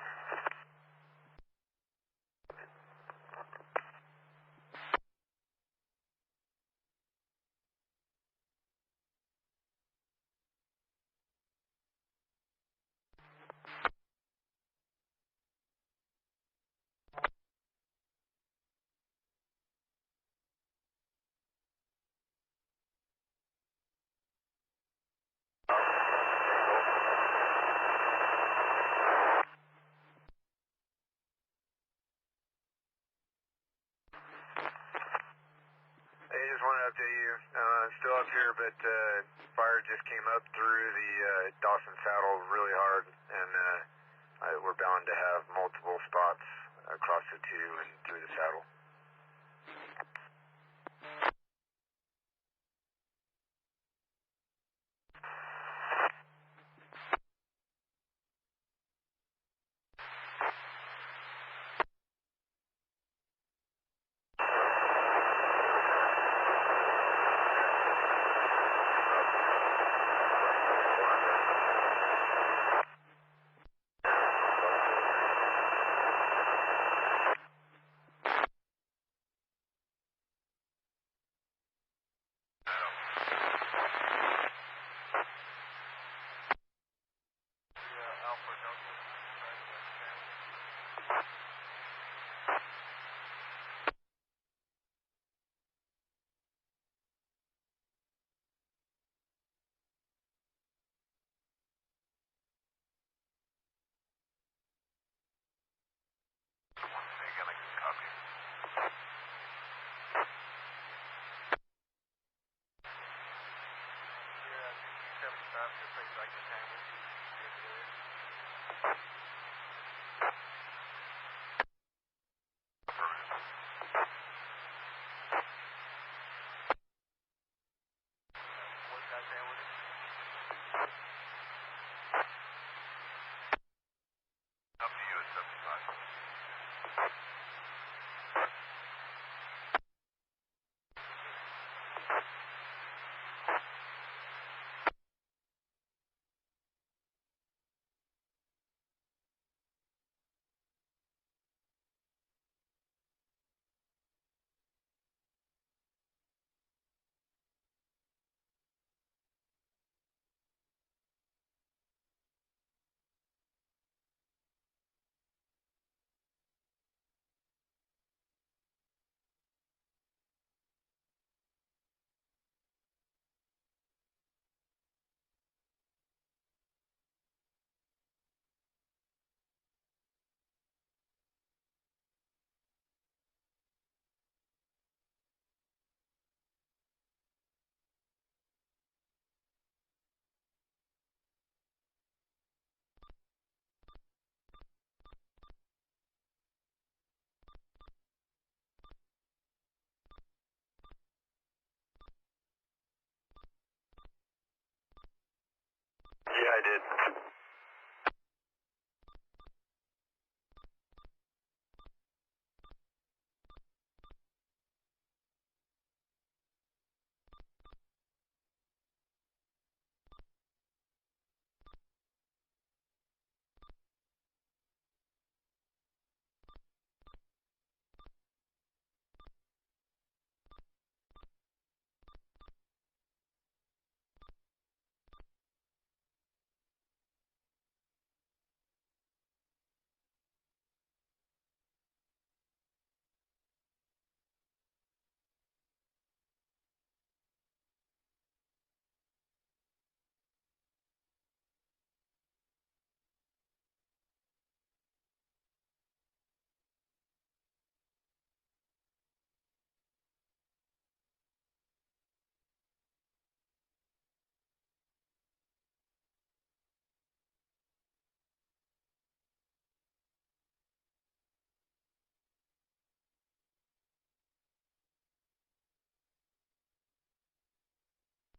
Hey, just wanted to update you. Still up here, but fire just came up through the Dawson Saddle really hard, and we're bound to have multiple spots across the 2 and through the saddle.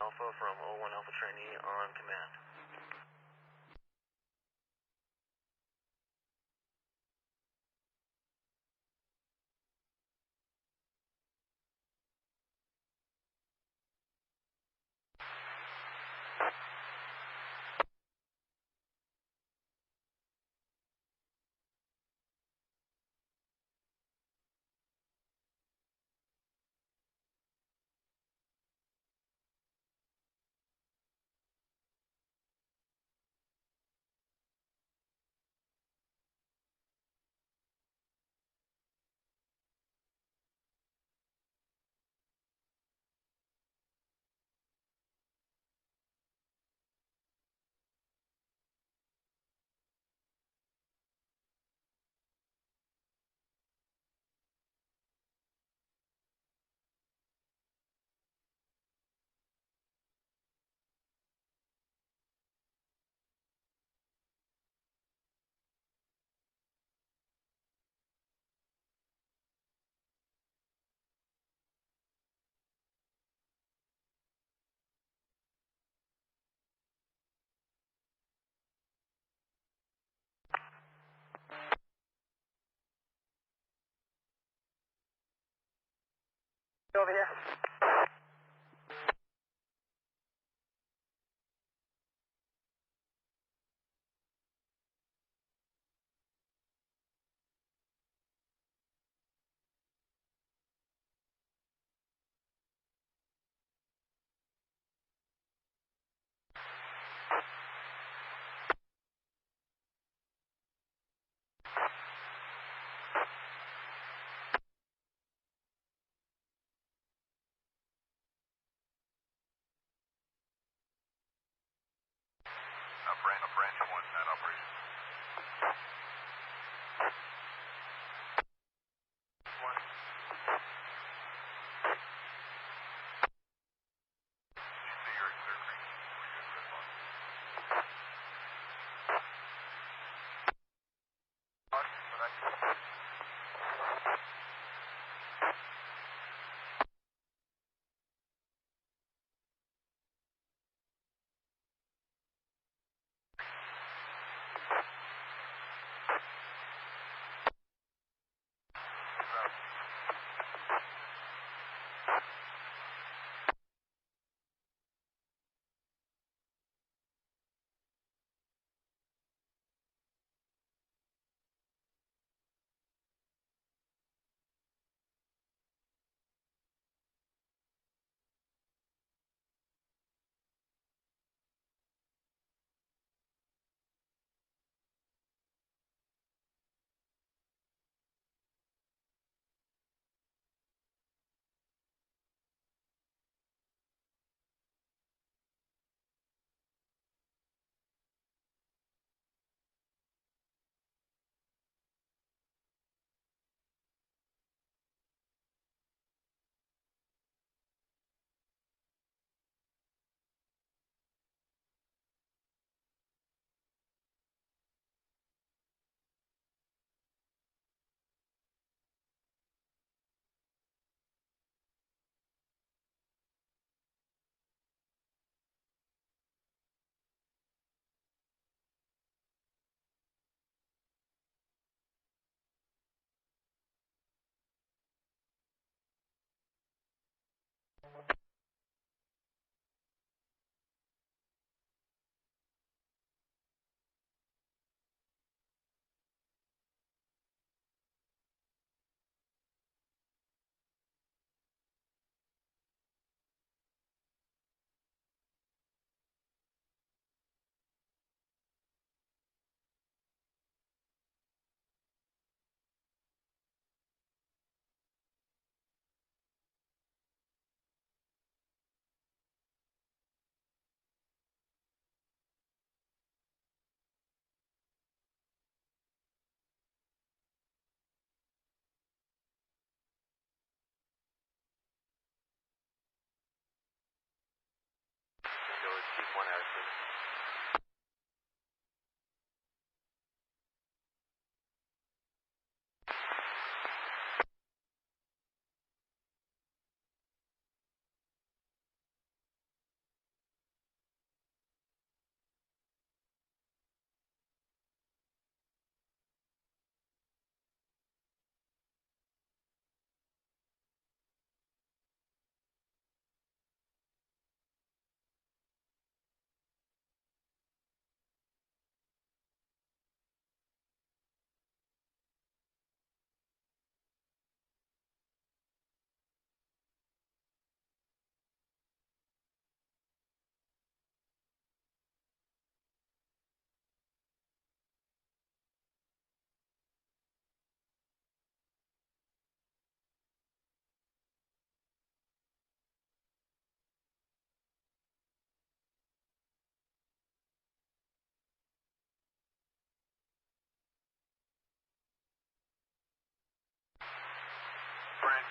Alpha from 01 Alpha Trainee on command. Over here. Branch 1, that operation.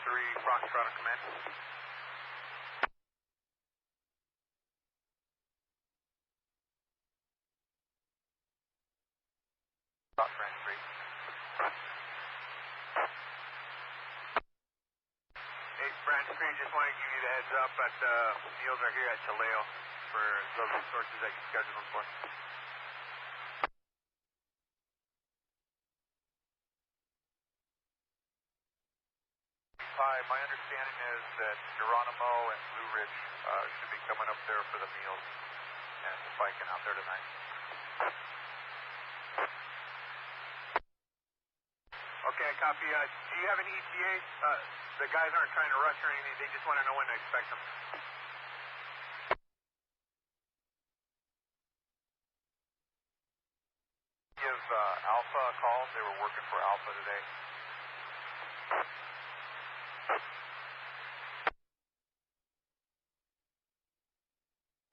3, Foxtrot on command. Branch 3. Hey, Branch 3, just want to give you the heads up that meals are here at Chaleo for those resources that you scheduled them for. Hi, my understanding is that Geronimo and Blue Ridge should be coming up there for the meals and the biking out there tonight. Okay, I copy. Do you have any ETAs? The guys aren't trying to rush or anything. They just want to know when to expect them. Give Alpha a call. They were working for Alpha today.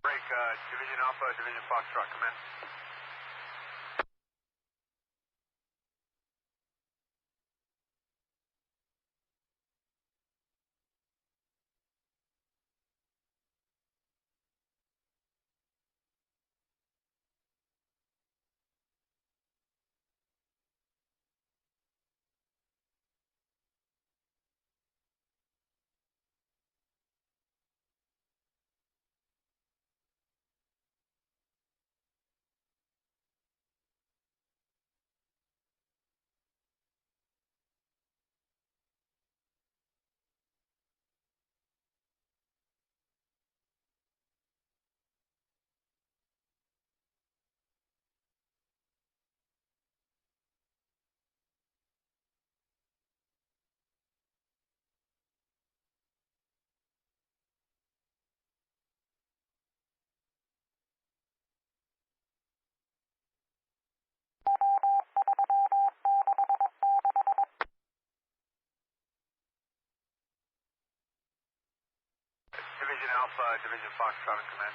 Break, Division Alpha, Division Foxtrot, come in. Division Alpha, Division Foxtrot, come in.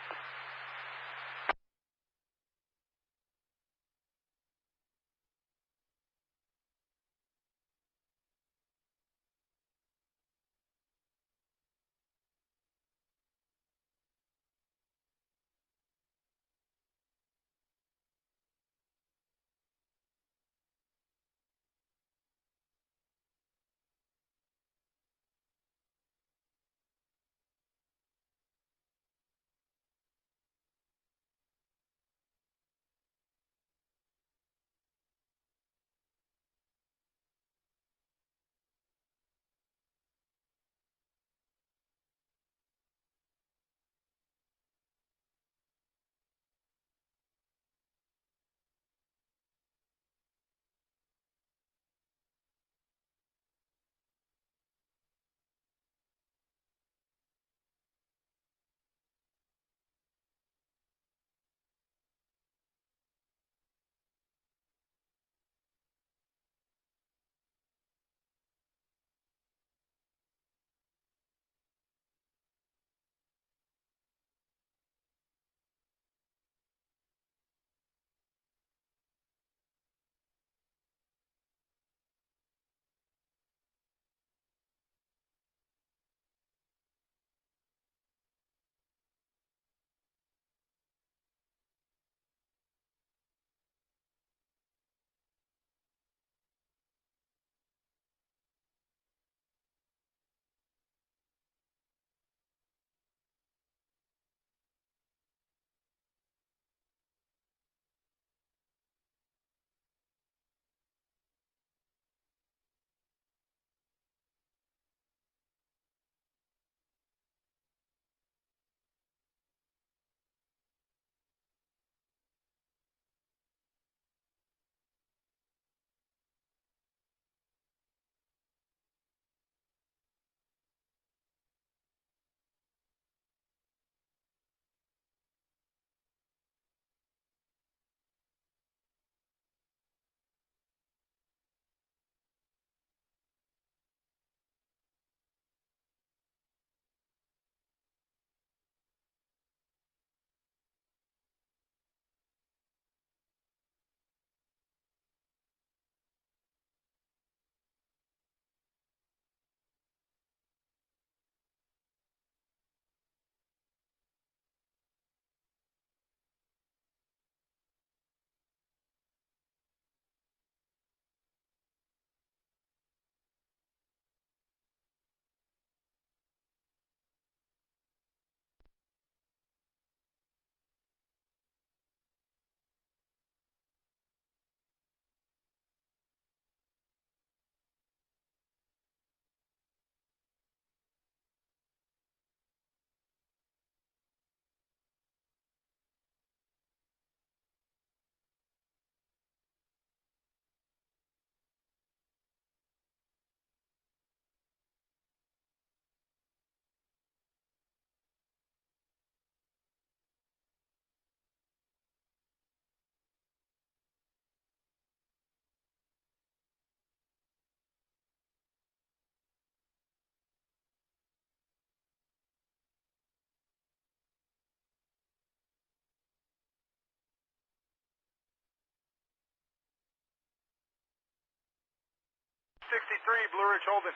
263, Blue Ridge holding.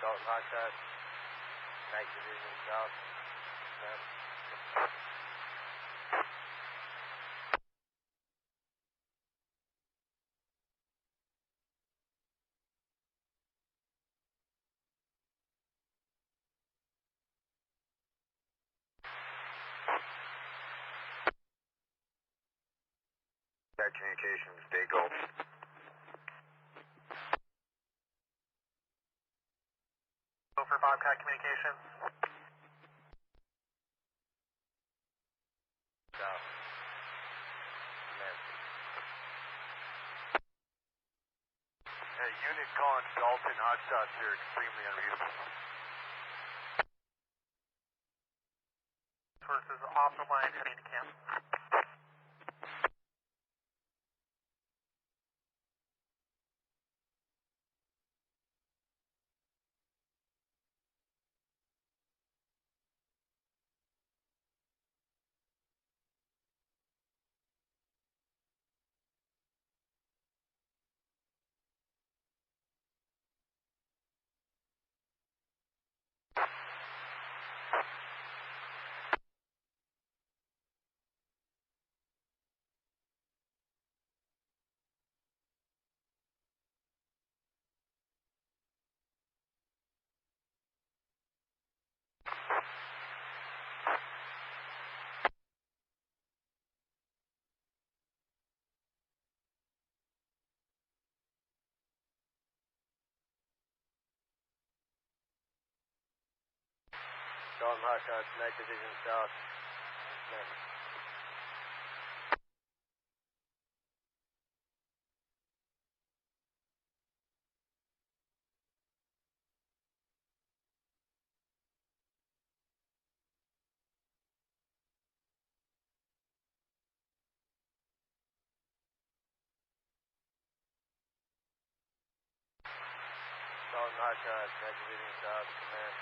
Dalton Hotshot, Night Division South. That communications, stay gold. Go for Bobcat communications. South. Hey, unit calling Dalton Hotshots here, extremely unreadable. Sources off the line, heading to camp. Dalton Hotshot, Night Division South. Dalton Hotshot, Night Division South, command.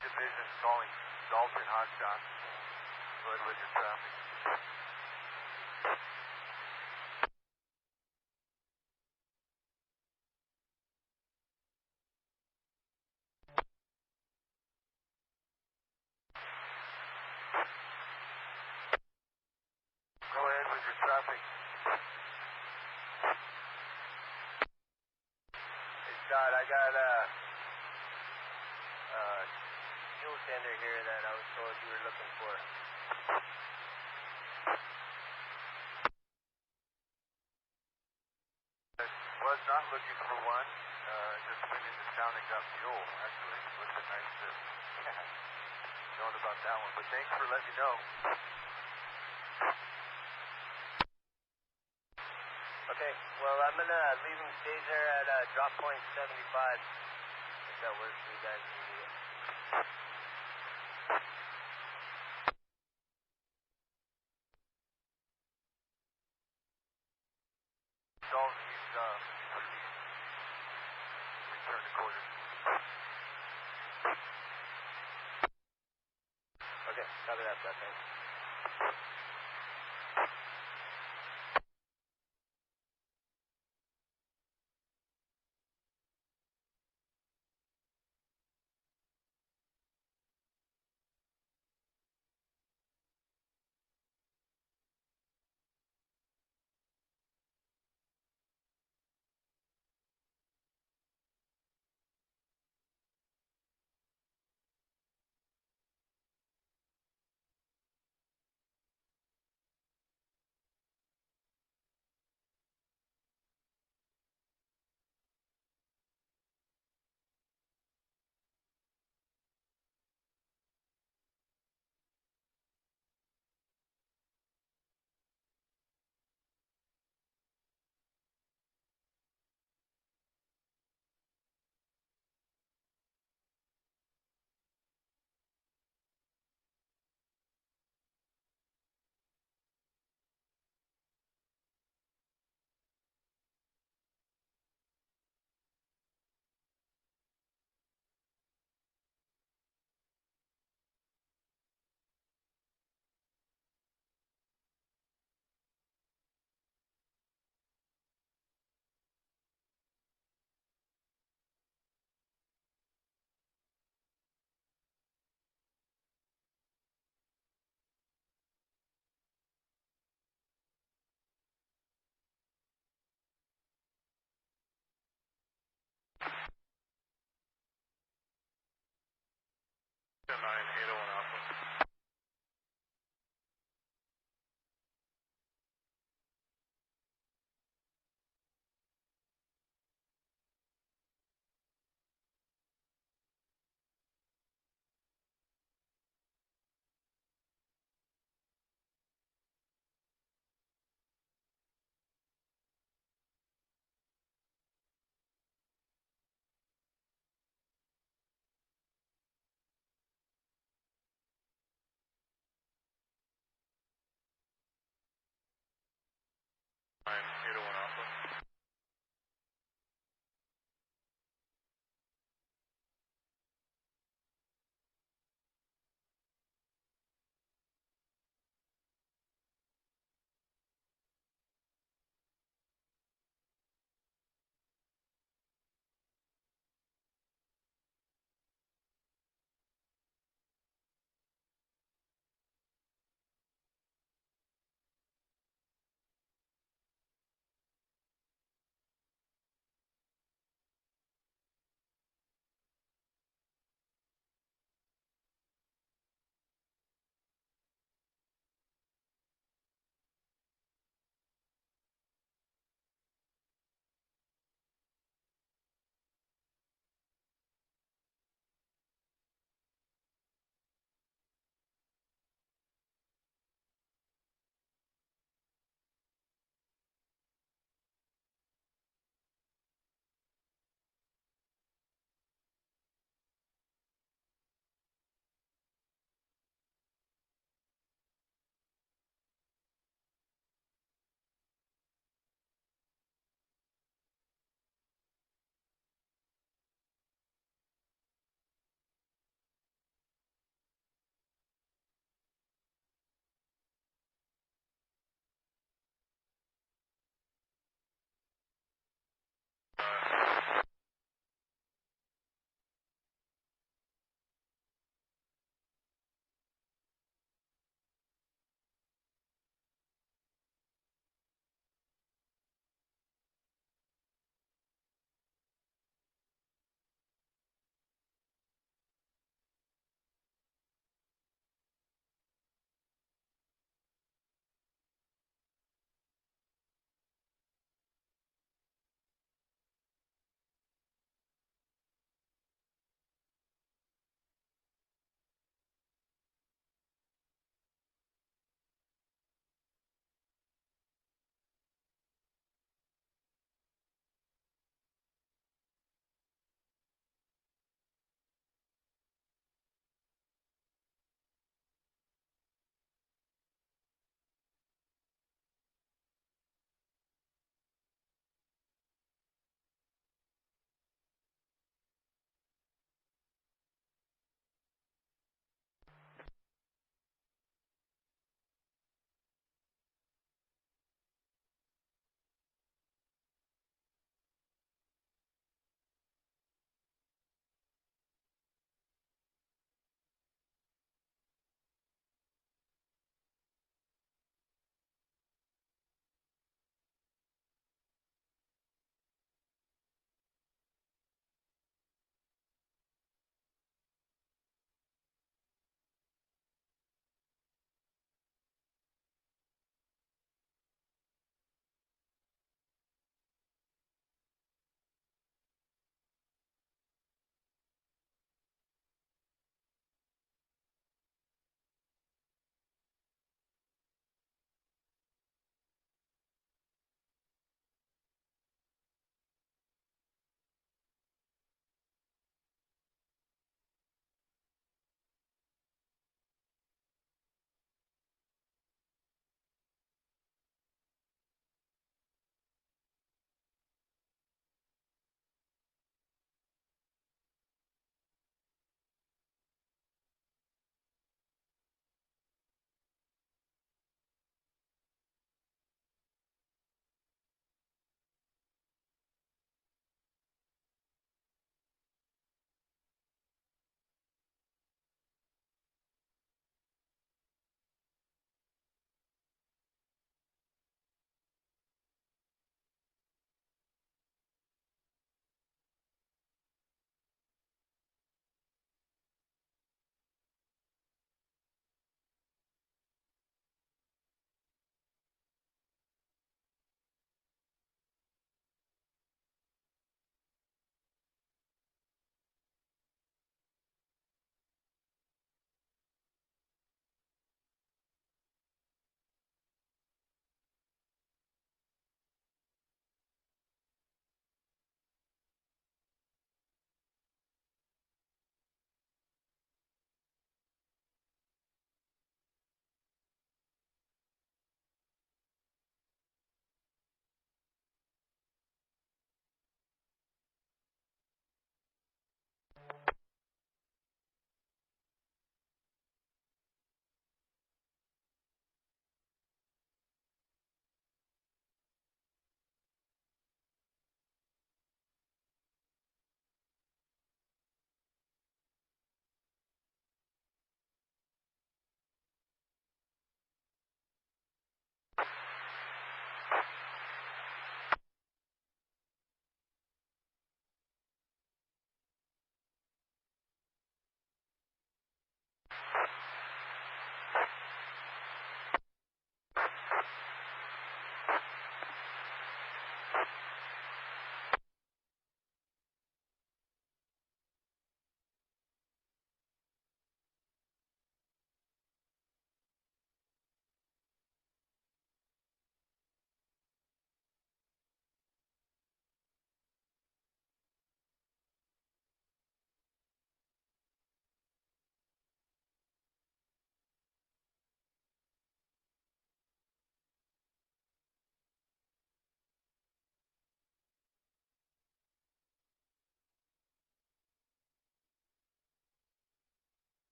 Division calling Dalton Hotshot. Go ahead with your traffic. Go ahead with your traffic. Hey Scott, I got a fuel tender here that I was told you were looking for. I was not looking for one. Just went into town and got fuel, actually. It would have been nice to know about that one. But thanks for letting me know. Okay, well, I'm going to leave him stage there at drop point 75. If that works for you guys. Dalton, he's return to quarters. Okay, copy that, Scott. Thanks.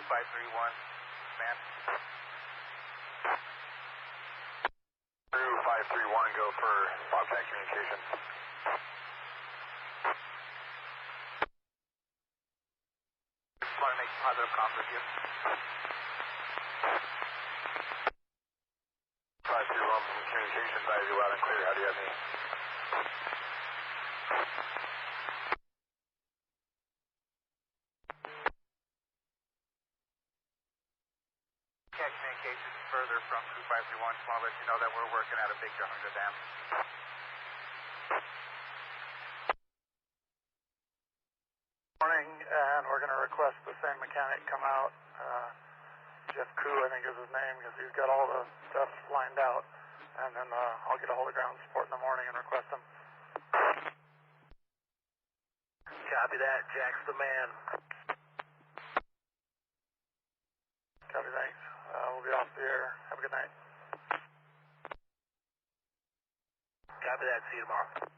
man. Crew 531, go for Bobcat communication. Just want to make positive comms with you. 531 from communications, I have you loud and clear. How do you have me? Bobcat communications further from Crew 531. Just want to let you know that we're working at a big Juniper dam. Morning, and we're going to request the same mechanic come out. Jeff Koo, I think is his name, because he's got all the stuff lined out. And then I'll get a hold of ground support in the morning and request him. Copy that. Jack's the man. Copy, thanks. We'll be off the air. Have a good night. Copy that. See you tomorrow.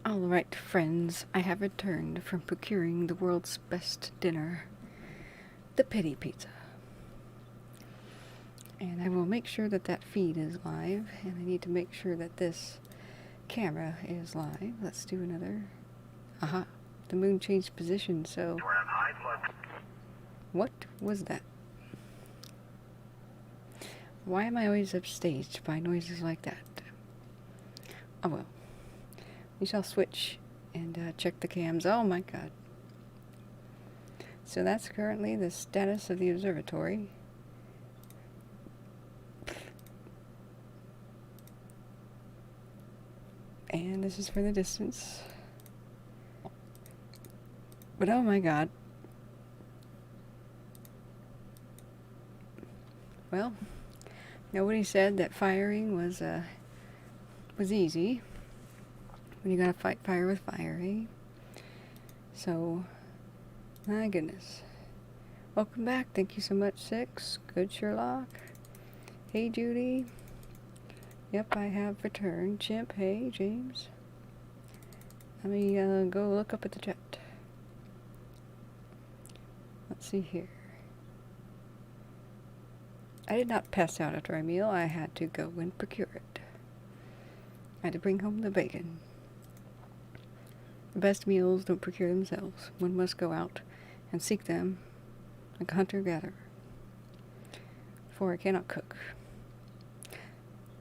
Alright, friends, I have returned from procuring the world's best dinner, the pity pizza. And I will make sure that that feed is live, and I need to make sure that this camera is live. Let's do another. Aha, the moon changed position, so... What was that? Why am I always upstaged by noises like that? Oh well. We shall switch and check the cams. Oh my god. So that's currently the status of the observatory. And this is for the distance. But oh my god. Well, nobody said that firing was easy. When you gotta fight fire with fire, eh? So, my goodness. Welcome back. Thank you so much, Six. Good Sherlock. Hey, Judy. Yep, I have returned. Chimp, hey, James. Let me go look up at the chat. Let's see here. I did not pass out after my meal. I had to go and procure it. I had to bring home the bacon. The best meals don't procure themselves. One must go out and seek them like a hunter-gatherer. For I cannot cook.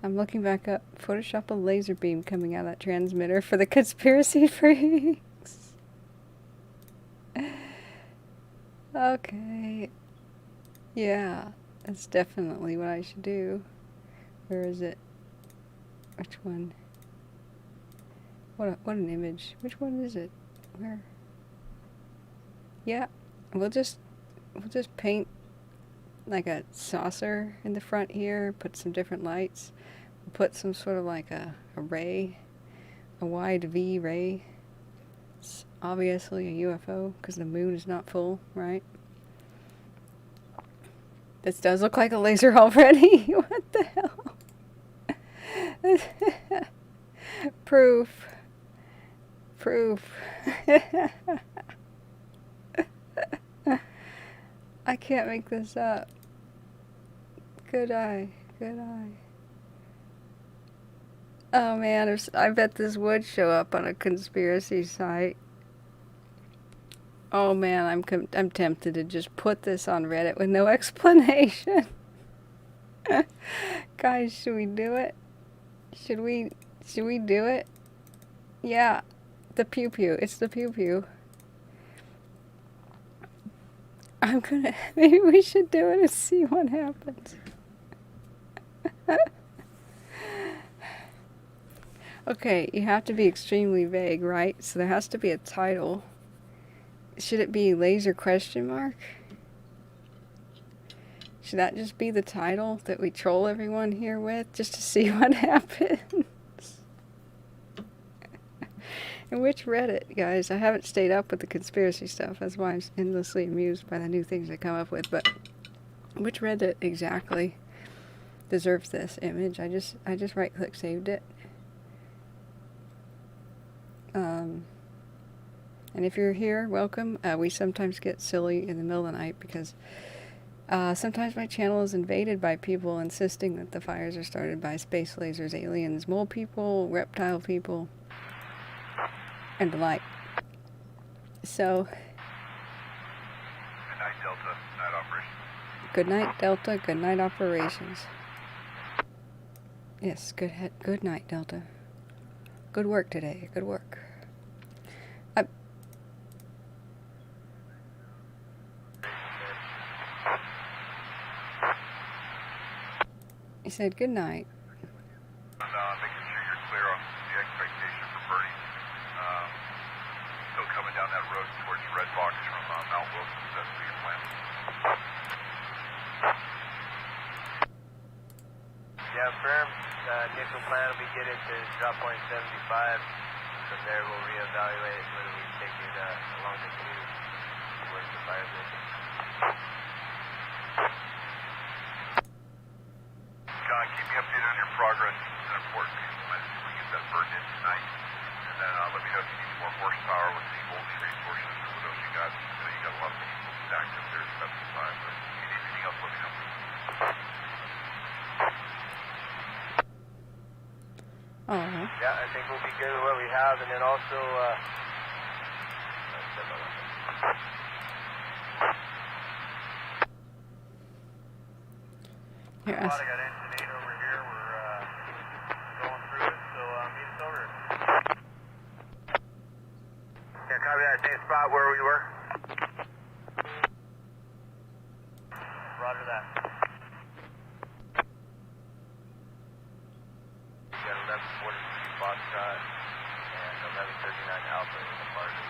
I'm looking back up. Photoshop a laser beam coming out of that transmitter for the conspiracy freaks. Okay. Yeah, that's definitely what I should do. Where is it? Which one? What an image. Which one is it? Where? Yeah, we'll just paint like a saucer in the front here, put some different lights, we'll put some sort of like a ray, a wide V ray. It's obviously a UFO because the moon is not full, right? This does look like a laser already. What the hell? Proof. I can't make this up. Good eye. Oh man, I bet this would show up on a conspiracy site. Oh man, I'm tempted to just put this on Reddit with no explanation. Guys, should we do it? Should we do it? Yeah, the Phew. It's the Phew. Maybe we should do it and see what happens. Okay, you have to be extremely vague, right? So there has to be a title. Should it be laser question mark? Should that just be the title that we troll everyone here with, just to see what happens? And which Reddit, guys? I haven't stayed up with the conspiracy stuff. That's why I'm endlessly amused by the new things I come up with. But which Reddit exactly deserves this image? I just right-click saved it. And if you're here, welcome. We sometimes get silly in the middle of the night because sometimes my channel is invaded by people insisting that the fires are started by space lasers, aliens, mole people, reptile people, and the like. So, Good night, Delta. Night operations. Good night, Delta. Good night, operations. Yes, good night, Delta. Good work today. Good work. He said good night. Making sure you're clear on the expectation for Bernie. Still coming down that road towards Red Box from Mount Wilson. That's what your plan. Yeah, firm. Initial plan will be get it to drop point 75. From there, we'll reevaluate whether we take it along the canoe towards the fire station. John, keep me updated on your progress. It's an important piece of medicine. We get that burned in tonight. And then let me know if you need more horsepower with the voltage resources or what else you got. I know you got a lot of people stacked up there at 75, but if you need anything else, let me know. Yeah, I think we'll be good with what we have, and then also, Here, I got engine 8 over here. We're going through it, so meet us over. Yeah, copy that. Same spot where we were. Roger that. We got 1143 Bobcat and 1139 Alpha in the party.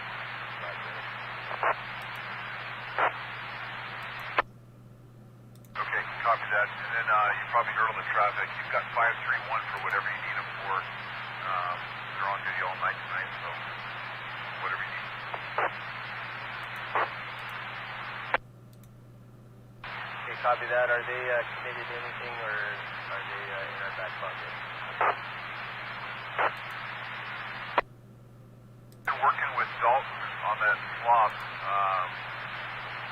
Okay, copy that. And then you probably heard on the traffic, you've got 531 for whatever you need them for. They're on duty all night tonight, so whatever you need. Okay, copy that. Are they committed to anything, or are they in our back pocket? They're working with Dalton on that swap,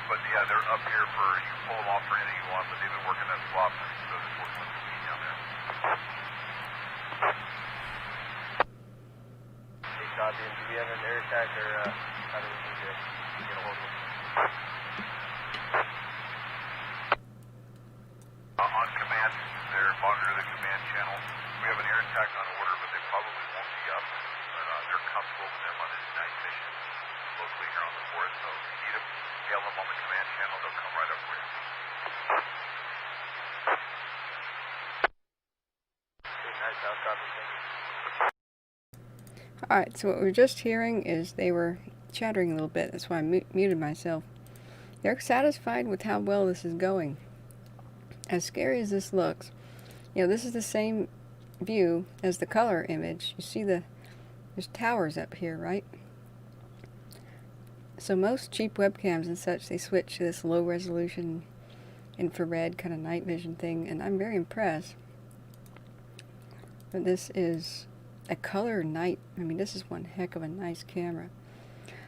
but yeah, they're up here for, you can pull them off for anything you want, but they've been working that swap, so they're working with the team down there. Okay, copy. And do we have an air attack, or how do we need to get a hold of them? On command, they're monitoring the command channel. We have an air attack on order, but they probably won't be up. But they're comfortable with them on this night mission locally here on the forest. So if you need them, hail them on the command channel. They'll come right up for you. Okay, nice. I'll copy. Alright, so what we're just hearing is they were chattering a little bit. That's why I muted myself. They're satisfied with how well this is going. As scary as this looks, you know, this is the same view as the color image. You see there's towers up here, right? So most cheap webcams and such, they switch to this low resolution infrared kind of night vision thing, and I'm very impressed. But this is a color night. I mean, this is one heck of a nice camera.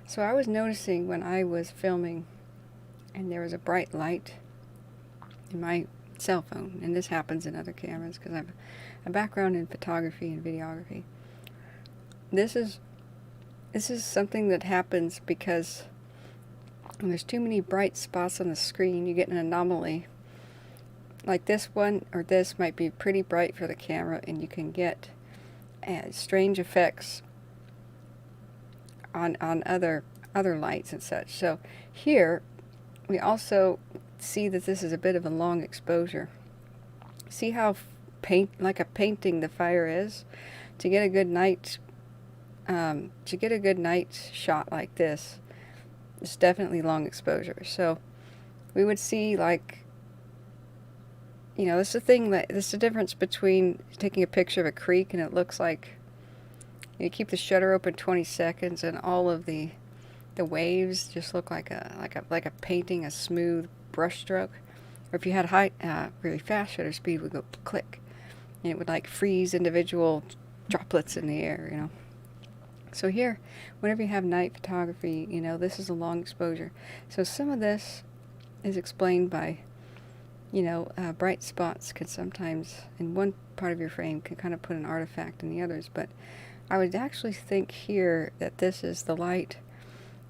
So I was noticing when I was filming and there was a bright light in my cell phone, and this happens in other cameras because I have a background in photography and videography. This is something that happens because when there's too many bright spots on the screen, you get an anomaly. Like this one or this might be pretty bright for the camera, and you can get strange effects on other lights and such. So here we also see that this is a bit of a long exposure. See how like a painting the fire is? To get a good night shot like this, it's definitely long exposure. So we would see, like, you know, this is the thing that this is the difference between taking a picture of a creek and it looks like you keep the shutter open 20 seconds and all of the waves just look like a painting, a smooth brush stroke. Or if you had really fast shutter speed, it would go click, and it would like freeze individual droplets in the air, you know. So here, whenever you have night photography, you know, this is a long exposure. So some of this is explained by, you know, bright spots could sometimes, in one part of your frame, can kind of put an artifact in the others. But I would actually think here that this is the light,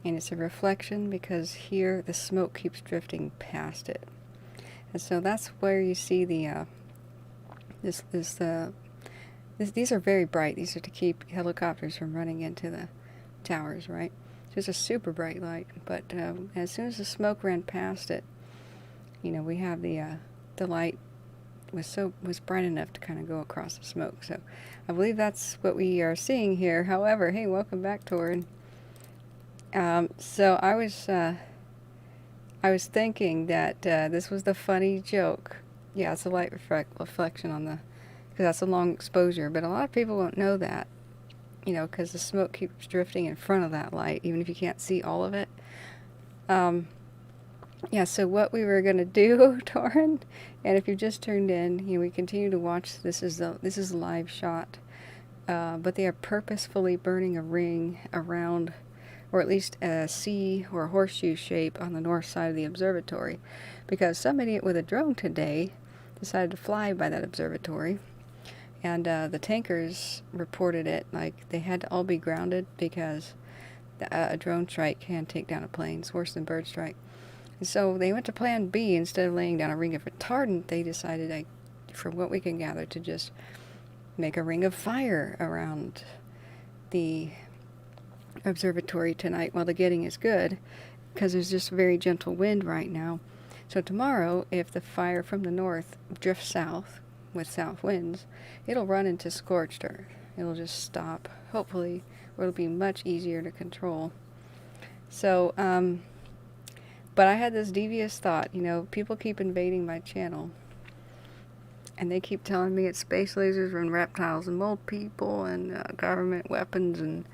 and it's a reflection because here the smoke keeps drifting past it. And so that's where you see the, these are very bright. These are to keep helicopters from running into the towers, right? So it's a super bright light. But as soon as the smoke ran past it, you know, we have the light was bright enough to kind of go across the smoke. So I believe that's what we are seeing here. However, hey, welcome back, Torin. So I was thinking that this was the funny joke. Yeah, it's a light reflection on the, because that's a long exposure, but a lot of people won't know that, you know, because the smoke keeps drifting in front of that light, even if you can't see all of it. Yeah, so what we were going to do, Torin, and if you just turned in, you know, we continue to watch, this is a live shot, but they are purposefully burning a ring around, or at least a C or a horseshoe shape on the north side of the observatory, because some idiot with a drone today decided to fly by that observatory, and the tankers reported it like they had to all be grounded because a drone strike can take down a plane. It's worse than bird strike. And so they went to plan B. Instead of laying down a ring of retardant, they decided, like, from what we can gather, to just make a ring of fire around the observatory tonight while the getting is good, because there's just very gentle wind right now. So tomorrow, if the fire from the north drifts south with south winds, it'll run into scorched earth. It'll just stop, hopefully, or it'll be much easier to control. So, but I had this devious thought, you know, people keep invading my channel, and they keep telling me it's space lasers and reptiles and mold people and government weapons and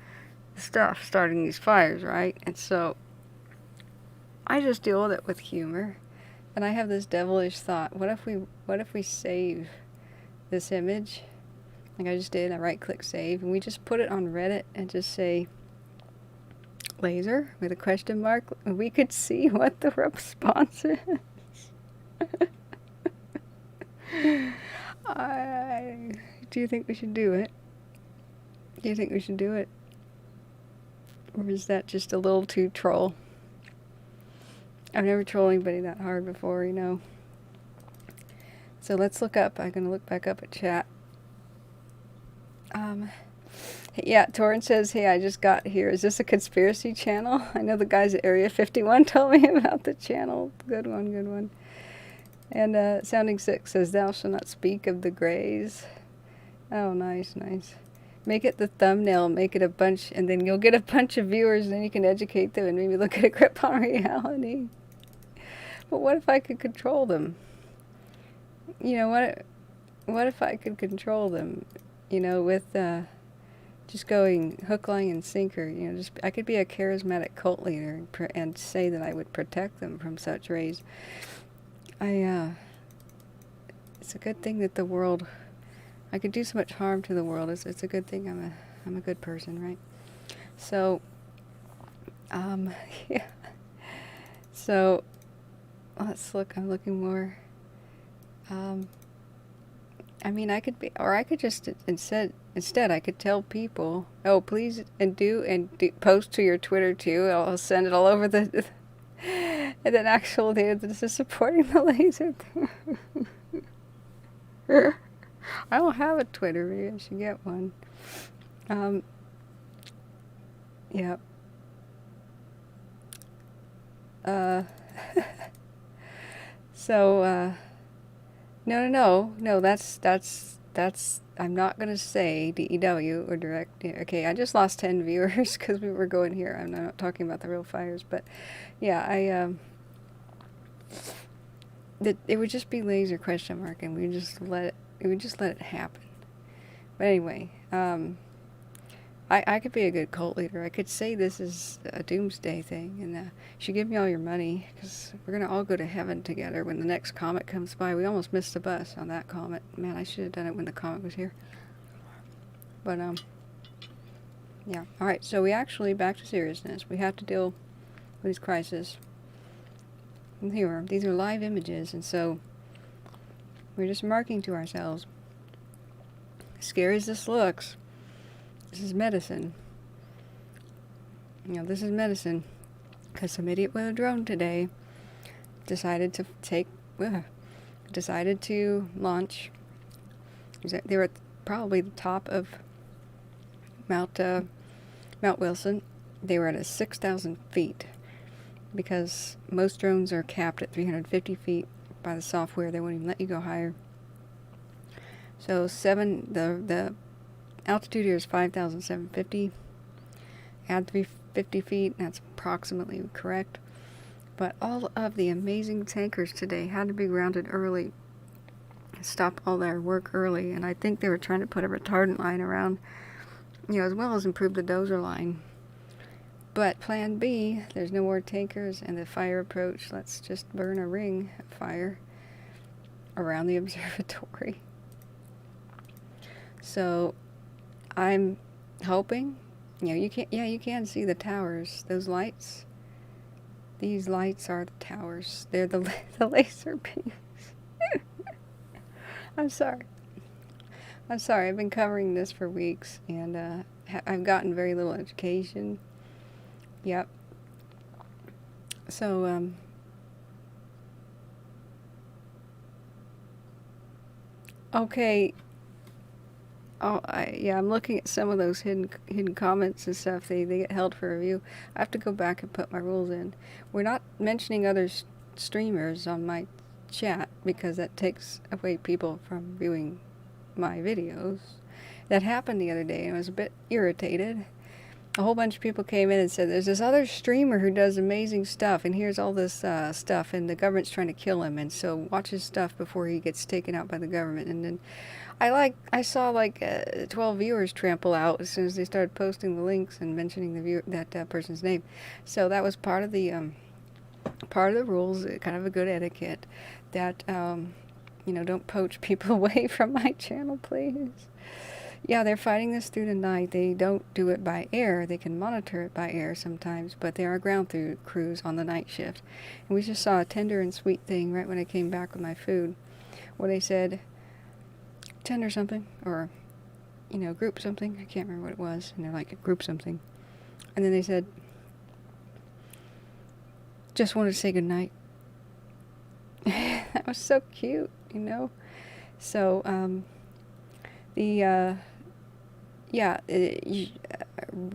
stuff starting these fires, right? And so I just deal with it with humor, and I have this devilish thought: what if we save this image, like I just did? I right-click save, and we just put it on Reddit and just say laser with a question mark. We could see what the response is. Do you think we should do it? Do you think we should do it? Or is that just a little too troll? I've never trolled anybody that hard before, you know. So let's look up. I'm going to look back up at chat. Yeah, Torin says, hey, I just got here. Is this a conspiracy channel? I know the guys at Area 51 told me about the channel. Good one, good one. And Sounding Sick says, thou shalt not speak of the Greys. Oh, nice, nice. Make it the thumbnail, make it a bunch, and then you'll get a bunch of viewers, and then you can educate them and maybe look at a grip on reality. But what if I could control them? You know, what if I could control them, you know, with just going hook, line, and sinker? You know, just I could be a charismatic cult leader and say that I would protect them from such rays. it's a good thing that the world, I could do so much harm to the world. It's a good thing I'm a good person, right? So, yeah. So, let's look, I'm looking more, I mean, I could be, or I could just, instead I could tell people, oh, please, and post to your Twitter too. I'll send it all over the and then actual data this is supporting the laser. I don't have a Twitter, maybe I should get one. Yeah. So, no, that's, I'm not going to say DEW or direct, okay, I just lost 10 viewers because we were going here, I'm not talking about the real fires, but, yeah, it would just be laser question mark, and we would just let it happen. But anyway, I could be a good cult leader. I could say this is a doomsday thing, and you should give me all your money, because we're going to all go to heaven together when the next comet comes by. We almost missed the bus on that comet. Man, I should have done it when the comet was here. But, yeah. Alright, so we actually, back to seriousness. We have to deal with this crisis. And here, these are live images, and so we're just marking to ourselves, as scary as this looks, this is medicine. You know, this is medicine. Because some idiot with a drone today decided to launch. They were at probably the top of Mount Wilson. They were at 6,000 feet. Because most drones are capped at 350 feet by the software. They won't even let you go higher. So the altitude here is 5,750. Add 350 feet, that's approximately correct. But all of the amazing tankers today had to be grounded early, stop all their work early, and I think they were trying to put a retardant line around, as well as improve the dozer line. But plan B, there's no more tankers, and the fire approach, let's just burn a ring of fire around the observatory. So I'm hoping, you can see the towers, those lights. These lights are the towers. They're the laser beams. I'm sorry. I've been covering this for weeks, and I've gotten very little education. Yep. So, okay. Oh, I'm looking at some of those hidden comments and stuff. They get held for review. I have to go back and put my rules in. We're not mentioning other streamers on my chat because that takes away people from viewing my videos. That happened the other day, and I was a bit irritated. A whole bunch of people came in and said, there's this other streamer who does amazing stuff, and here's all this stuff, and the government's trying to kill him, and so watch his stuff before he gets taken out by the government. And then I saw 12 viewers trample out as soon as they started posting the links and mentioning that person's name. So that was part of the rules, kind of a good etiquette, that don't poach people away from my channel, please. Yeah, they're fighting this through the night. They don't do it by air. They can monitor it by air sometimes, but there are ground crews on the night shift. And we just saw a tender and sweet thing right when I came back with my food, where they said, tender something, or, group something. I can't remember what it was. And they're like, group something. And then they said, just wanted to say goodnight. That was so cute, So,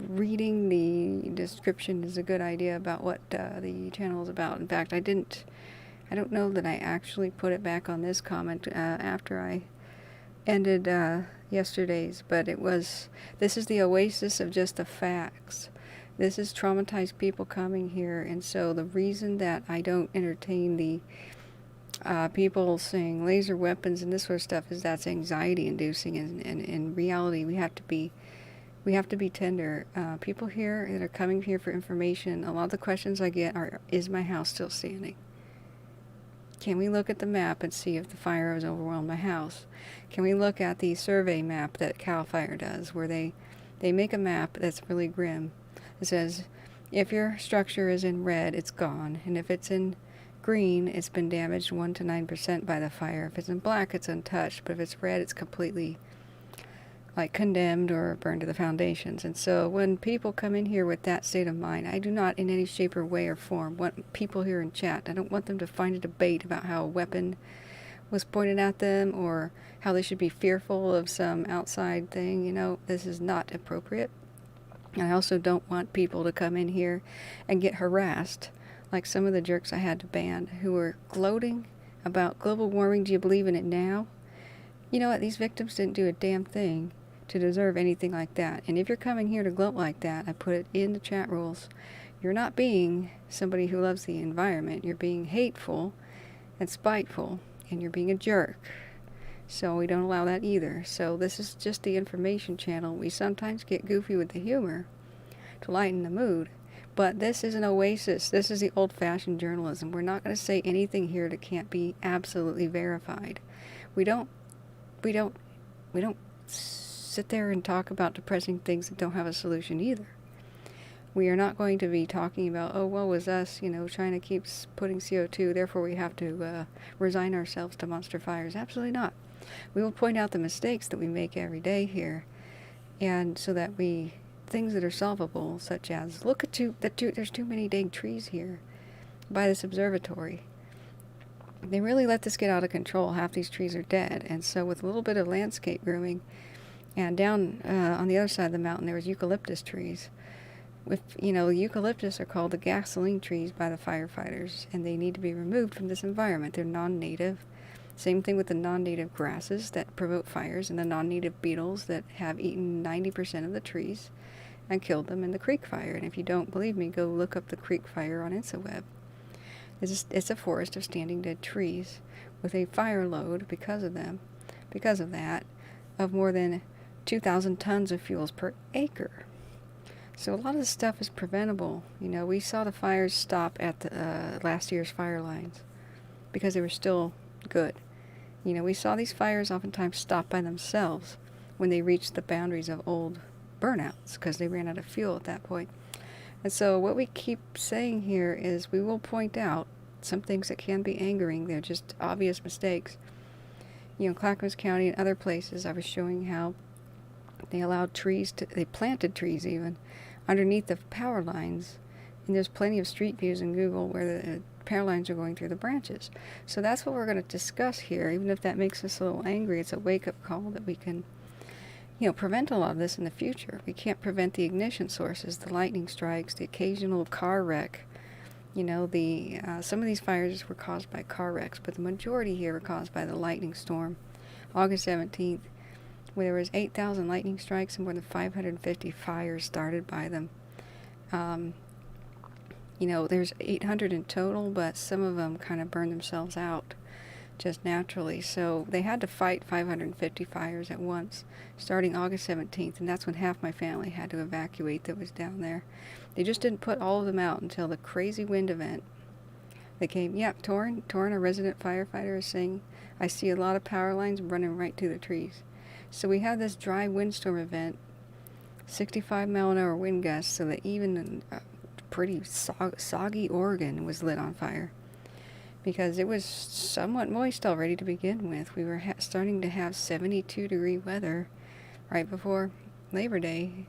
reading the description is a good idea about what the channel is about. In fact, I don't know that I actually put it back on this comment after I ended yesterday's, but this is the oasis of just the facts. This is traumatized people coming here, and so the reason that I don't entertain the people saying laser weapons and this sort of stuff is that's anxiety inducing, and in reality we have to be tender. People here that are coming here for information, a lot of the questions I get are, is my house still standing? Can we look at the map and see if the fire has overwhelmed my house? Can we look at the survey map that CAL FIRE does, where they make a map that's really grim. It says, if your structure is in red, it's gone. And if it's in green, it's been damaged 1 to 9% by the fire. If it's in black, it's untouched. But if it's red, it's completely condemned or burned to the foundations. And so when people come in here with that state of mind, I do not in any shape or way or form want people here in chat. I don't want them to find a debate about how a weapon was pointed at them or how they should be fearful of some outside thing. This is not appropriate. And I also don't want people to come in here and get harassed like some of the jerks I had to ban who were gloating about global warming. Do you believe in it now? You know what? These victims didn't do a damn thing to deserve anything like that. And if you're coming here to gloat like that, I put it in the chat rules. You're not being somebody who loves the environment. You're being hateful and spiteful, and you're being a jerk. So we don't allow that either. So this is just the information channel. We sometimes get goofy with the humor to lighten the mood. But this is an oasis. This is the old-fashioned journalism. We're not going to say anything here that can't be absolutely verified. We don't sit there and talk about depressing things that don't have a solution either. We are not going to be talking about, oh, woe is us, China keeps putting CO2, therefore we have to resign ourselves to monster fires. Absolutely not. We will point out the mistakes that we make every day here, and so that things that are solvable, such as, there's too many dang trees here by this observatory. They really let this get out of control. Half these trees are dead, and so with a little bit of landscape grooming, and down on the other side of the mountain there was eucalyptus trees. Eucalyptus are called the gasoline trees by the firefighters, and they need to be removed from this environment. They're non-native. Same thing with the non-native grasses that promote fires, and the non-native beetles that have eaten 90% of the trees and killed them in the creek fire. And if you don't believe me, go look up the creek fire on InstaWeb. It's a forest of standing dead trees with a fire load because of that, of more than 2,000 tons of fuels per acre. So a lot of this stuff is preventable. We saw the fires stop at the last year's fire lines because they were still good. We saw these fires oftentimes stop by themselves when they reached the boundaries of old burnouts because they ran out of fuel at that point. And so what we keep saying here is we will point out some things that can be angering. They're just obvious mistakes. Clackamas County and other places, I was showing how they they planted trees even underneath the power lines, and there's plenty of street views in Google where the power lines are going through the branches. So that's what we're going to discuss here. Even if that makes us a little angry, it's a wake-up call that we can, prevent a lot of this in the future. We can't prevent the ignition sources, the lightning strikes, the occasional car wreck. Some of these fires were caused by car wrecks, but the majority here were caused by the lightning storm. August 17th, where there was 8,000 lightning strikes and more than 550 fires started by them. There's 800 in total, but some of them kind of burned themselves out just naturally. So they had to fight 550 fires at once, starting August 17th, and that's when half my family had to evacuate that was down there. They just didn't put all of them out until the crazy wind event. They came, Torrin, a resident firefighter, is saying, I see a lot of power lines running right to the trees. So we had this dry windstorm event, 65-mile-an-hour wind gusts, so that even pretty soggy Oregon was lit on fire. Because it was somewhat moist already to begin with. We were starting to have 72-degree weather right before Labor Day.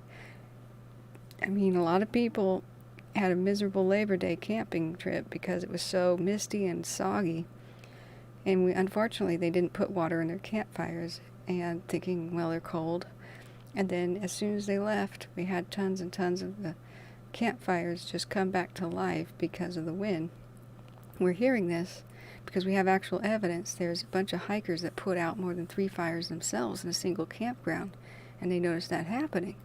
A lot of people had a miserable Labor Day camping trip because it was so misty and soggy. And unfortunately, they didn't put water in their campfires, and thinking, well, they're cold. And then as soon as they left, we had tons and tons of the campfires just come back to life because of the wind. We're hearing this because we have actual evidence. There's a bunch of hikers that put out more than 3 fires themselves in a single campground, and they noticed that happening.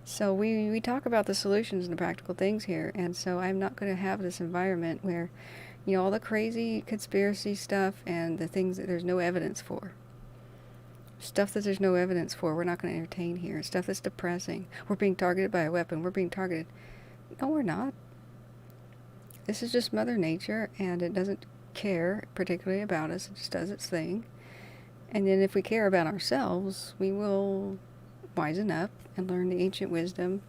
So we talk about the solutions and the practical things here, and so I'm not going to have this environment where, all the crazy conspiracy stuff and the things that there's no evidence for. Stuff that there's no evidence for, we're not going to entertain here. Stuff that's depressing. We're being targeted by a weapon. We're being targeted. No, we're not. This is just Mother Nature, and it care particularly about us. It just does its thing. And then if we care about ourselves, we will wisen up and learn the ancient wisdom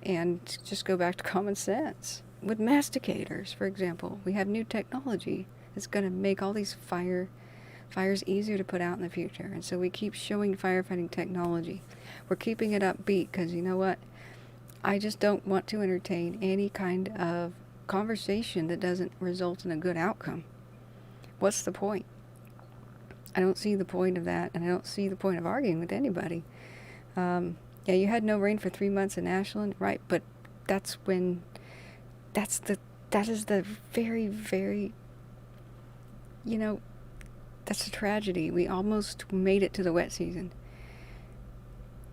and just go back to common sense. With masticators, for example, we have new technology that's going to make all these fires easier to put out in the future. And so we keep showing firefighting technology. We're keeping it upbeat because, you know what? I just don't want to entertain any kind of conversation that doesn't result in a good outcome. What's the point? I don't see the point of that, and I don't see the point of arguing with anybody. Yeah, you had no rain for 3 months in Ashland, right? But that is the very, very, that's a tragedy. We almost made it to the wet season.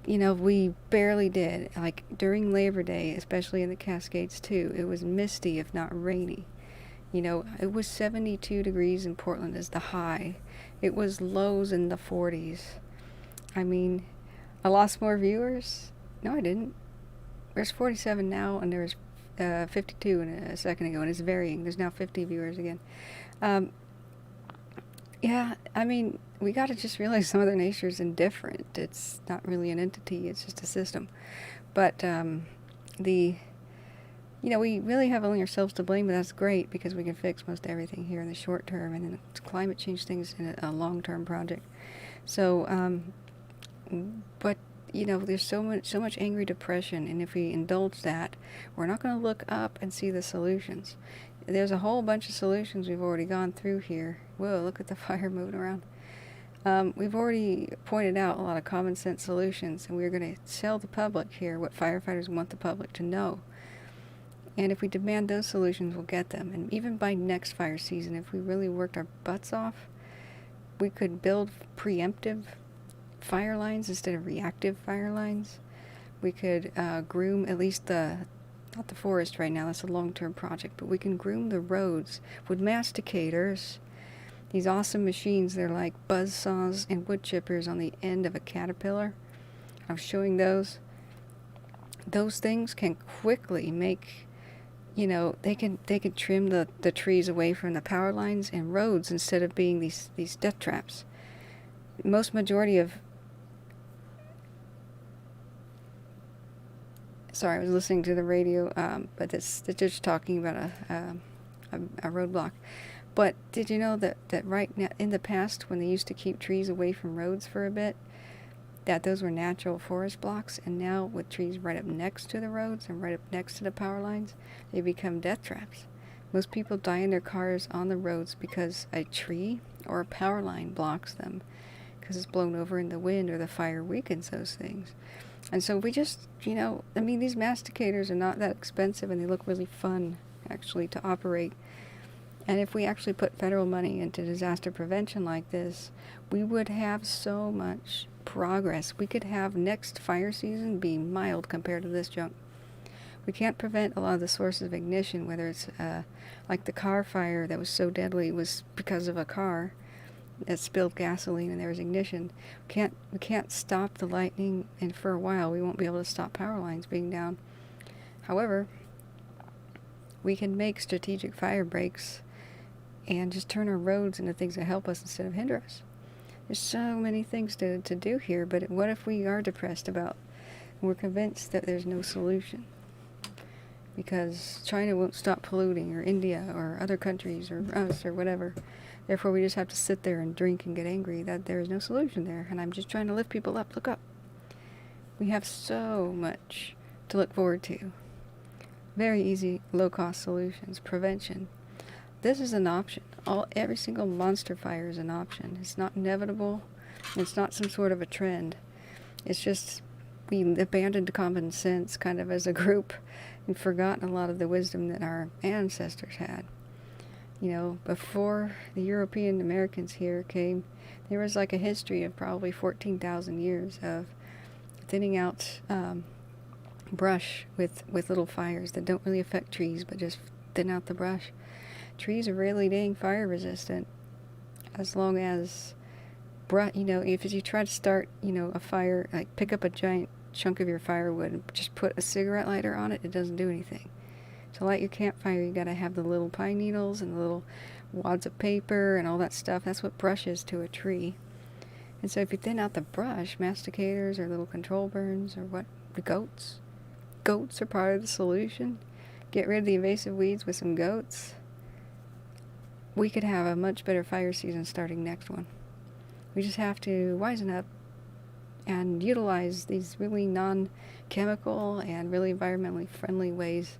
We barely did. Like during Labor Day, especially in the Cascades too, it was misty, if not rainy. It was 72 degrees in Portland as the high. It was lows in the 40s. I mean, I lost more viewers? No, I didn't. There's 47 now, and there was 52 a second ago, and it's varying. There's now 50 viewers again. Yeah, I mean, we got to just realize Mother Nature's indifferent. It's not really an entity, it's just a system. But we really have only ourselves to blame, but that's great because we can fix most everything here in the short term, and then climate change things in a long-term project. So, but there's so much angry depression, and if we indulge that, we're not going to look up and see the solutions. There's a whole bunch of solutions we've already gone through here. Whoa, look at the fire moving around. We've already pointed out a lot of common sense solutions, and we're going to tell the public here what firefighters want the public to know. And if we demand those solutions, we'll get them. And even by next fire season, if we really worked our butts off, we could build preemptive fire lines instead of reactive fire lines. We could groom at least not the forest right now, that's a long-term project, but we can groom the roads with masticators. These awesome machines, they're like buzz saws and wood chippers on the end of a caterpillar. I was showing those. Those things can quickly make, they can trim the trees away from the power lines and roads instead of being these death traps. Most majority of Sorry, I was listening to the radio, but they're just talking about a roadblock. But did you know that right now, in the past, when they used to keep trees away from roads for a bit, that those were natural forest blocks, and now with trees right up next to the roads and right up next to the power lines, they become death traps. Most people die in their cars on the roads because a tree or a power line blocks them because it's blown over in the wind or the fire weakens those things. And so we just, these masticators are not that expensive, and they look really fun, actually, to operate. And if we actually put federal money into disaster prevention like this, we would have so much progress. We could have next fire season be mild compared to this junk. We can't prevent a lot of the sources of ignition, whether it's like the car fire that was so deadly was because of a car that spilled gasoline and there was ignition. We can't stop the lightning, and for a while we won't be able to stop power lines being down. However, we can make strategic fire breaks and just turn our roads into things that help us instead of hinder us. There's so many things to do here, but what if we are depressed about, we're convinced that there's no solution? Because China won't stop polluting, or India, or other countries, or us, or whatever. Therefore, we just have to sit there and drink and get angry that there is no solution there. And I'm just trying to lift people up. Look up. We have so much to look forward to. Very easy, low-cost solutions. Prevention. This is an option. Every single monster fire is an option. It's not inevitable. It's not some sort of a trend. It's just we abandoned common sense kind of as a group and forgotten a lot of the wisdom that our ancestors had. Before the European Americans here came, there was like a history of probably 14,000 years of thinning out brush with little fires that don't really affect trees, but just thin out the brush. Trees are really dang fire resistant, as long as, if you try to start, a fire, like pick up a giant chunk of your firewood and just put a cigarette lighter on it, it doesn't do anything. To light your campfire, you gotta have the little pine needles and the little wads of paper and all that stuff. That's what brush is to a tree. And so if you thin out the brush, masticators or little control burns or what, the goats. Goats are part of the solution. Get rid of the invasive weeds with some goats. We could have a much better fire season starting next one. We just have to wisen up and utilize these really non-chemical and really environmentally friendly ways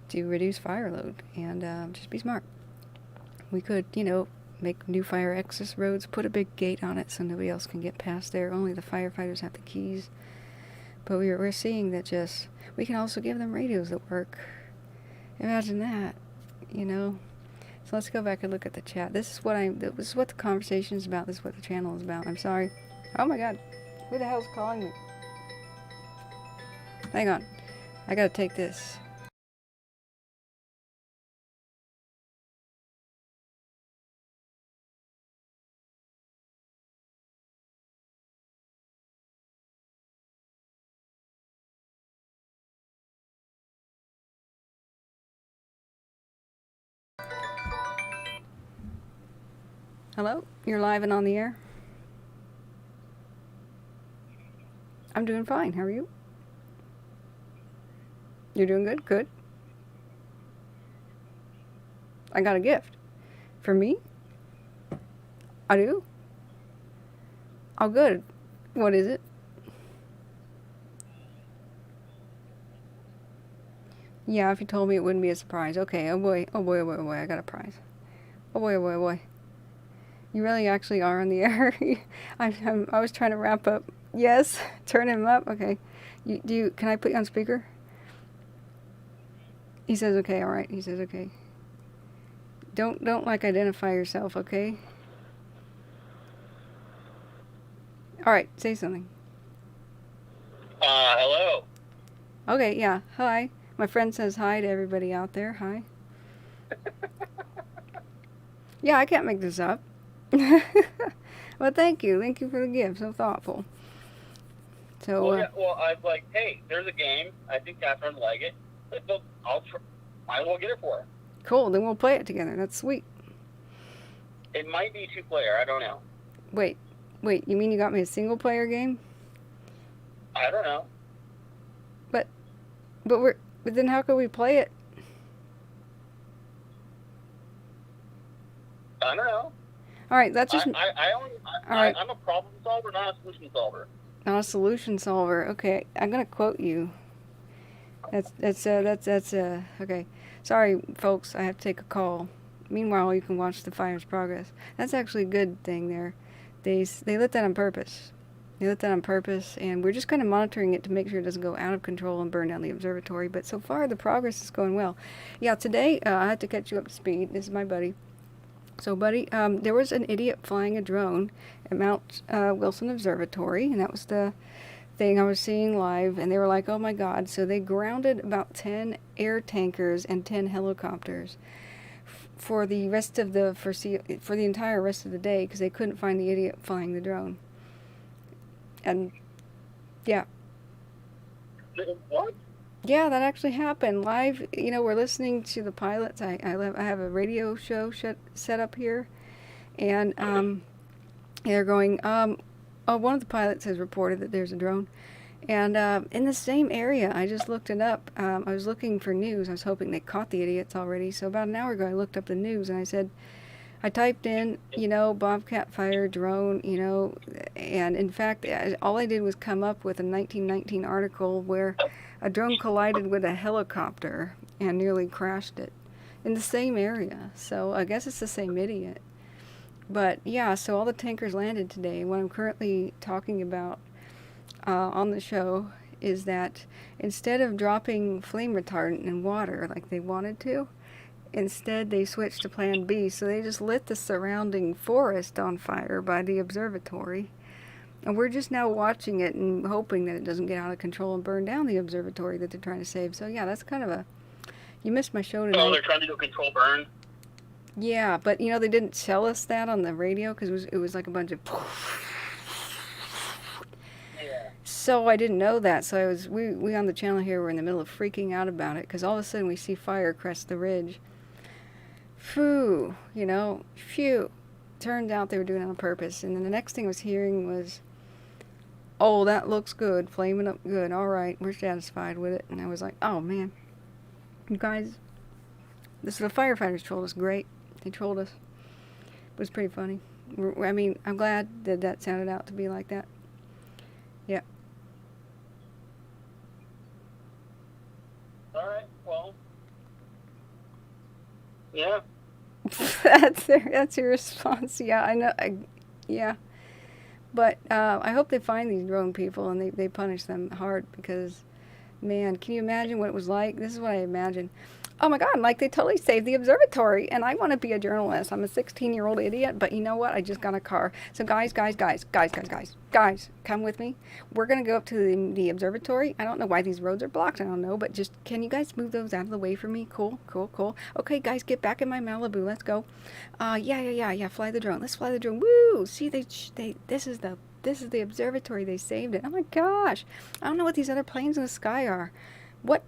to reduce fire load and just be smart. We could, make new fire access roads, put a big gate on it so nobody else can get past there. Only the firefighters have the keys. But we're seeing that we can also give them radios that work. Imagine that, So let's go back and look at the chat. This is what the conversation is about. This is what the channel is about. I'm sorry. Oh my God. Who the hell's calling me? Hang on. I gotta take this. Hello? You're live and on the air? I'm doing fine. How are you? You're doing good? Good. I got a gift. For me? I do? Oh, good. What is it? Yeah, if you told me it wouldn't be a surprise. Okay, oh boy, oh boy, oh boy, oh boy, I got a prize. Oh boy, oh boy, oh boy. You really actually are on the air. I was trying to wrap up. Yes, turn him up. Okay. Can I put you on speaker? He says okay, all right. He says okay. Don't identify yourself, okay? All right, say something. Hello. Okay, yeah. Hi. My friend says hi to everybody out there. Hi. Yeah, I can't make this up. Well, thank you. Thank you for the gift. So thoughtful. So, I was like, hey, there's a game. I think Catherine would like it. So I will get it for her. Cool. Then we'll play it together. That's sweet. It might be 2-player. I don't know. Wait. You mean you got me a single-player game? I don't know. But then how could we play it? I don't know. All right, that's just. I'm a problem solver, not a solution solver. Not a solution solver. Okay, I'm gonna quote you. That's okay. Sorry, folks, I have to take a call. Meanwhile, you can watch the fire's progress. That's actually a good thing there. They lit that on purpose. They lit that on purpose, and we're just kind of monitoring it to make sure it doesn't go out of control and burn down the observatory. But so far, the progress is going well. Yeah, today I had to catch you up to speed. This is my buddy. So, buddy, there was an idiot flying a drone at Mount Wilson Observatory, and that was the thing I was seeing live, and they were like, oh my God. So they grounded about 10 air tankers and 10 helicopters for the rest of for the entire rest of the day because they couldn't find the idiot flying the drone. And, yeah. What? Yeah, that actually happened live. We're listening to the pilots. I have a radio show set up here, and they're going. One of the pilots has reported that there's a drone, and in the same area. I just looked it up. I was looking for news. I was hoping they caught the idiots already. So about an hour ago, I looked up the news and I typed in, Bobcat fire drone, and in fact, all I did was come up with a 1919 article where a drone collided with a helicopter and nearly crashed it in the same area. So I guess it's the same idiot. But yeah, so all the tankers landed today. What I'm currently talking about on the show is that instead of dropping flame retardant in water like they wanted to, instead they switched to plan B. So they just lit the surrounding forest on fire by the observatory. And we're just now watching it and hoping that it doesn't get out of control and burn down the observatory that they're trying to save. So yeah, that's kind of you missed my show tonight. Oh, they're trying to do control burn? Yeah, but they didn't tell us that on the radio because it was like a bunch of. Yeah. So I didn't know that. So we on the channel here were in the middle of freaking out about it because all of a sudden we see fire crest the ridge Phew, you know, phew. Turned out they were doing it on purpose. And then the next thing I was hearing was, oh, that looks good, flaming up good. All right, we're satisfied with it. And I was like, oh man, you guys, this is the firefighters trolled us. Great, they trolled us. It was pretty funny. I mean, I'm glad that that sounded out to be like that. Yeah. All right. Well. Yeah. That's your response. Yeah, I know. Yeah. But I hope they find these drone people and they punish them hard because, man, can you imagine what it was like? This is what I imagine. Oh my God, like they totally saved the observatory and I want to be a journalist. I'm a 16-year-old idiot, but you know what? I just got a car. So guys, come with me. We're going to go up to the observatory. I don't know why these roads are blocked. I don't know, but just, can you guys move those out of the way for me? Cool. Okay, guys, get back in my Malibu. Let's go. Yeah, fly the drone. Let's fly the drone. Woo! See, this is the observatory. They saved it. Oh my gosh. I don't know what these other planes in the sky are. What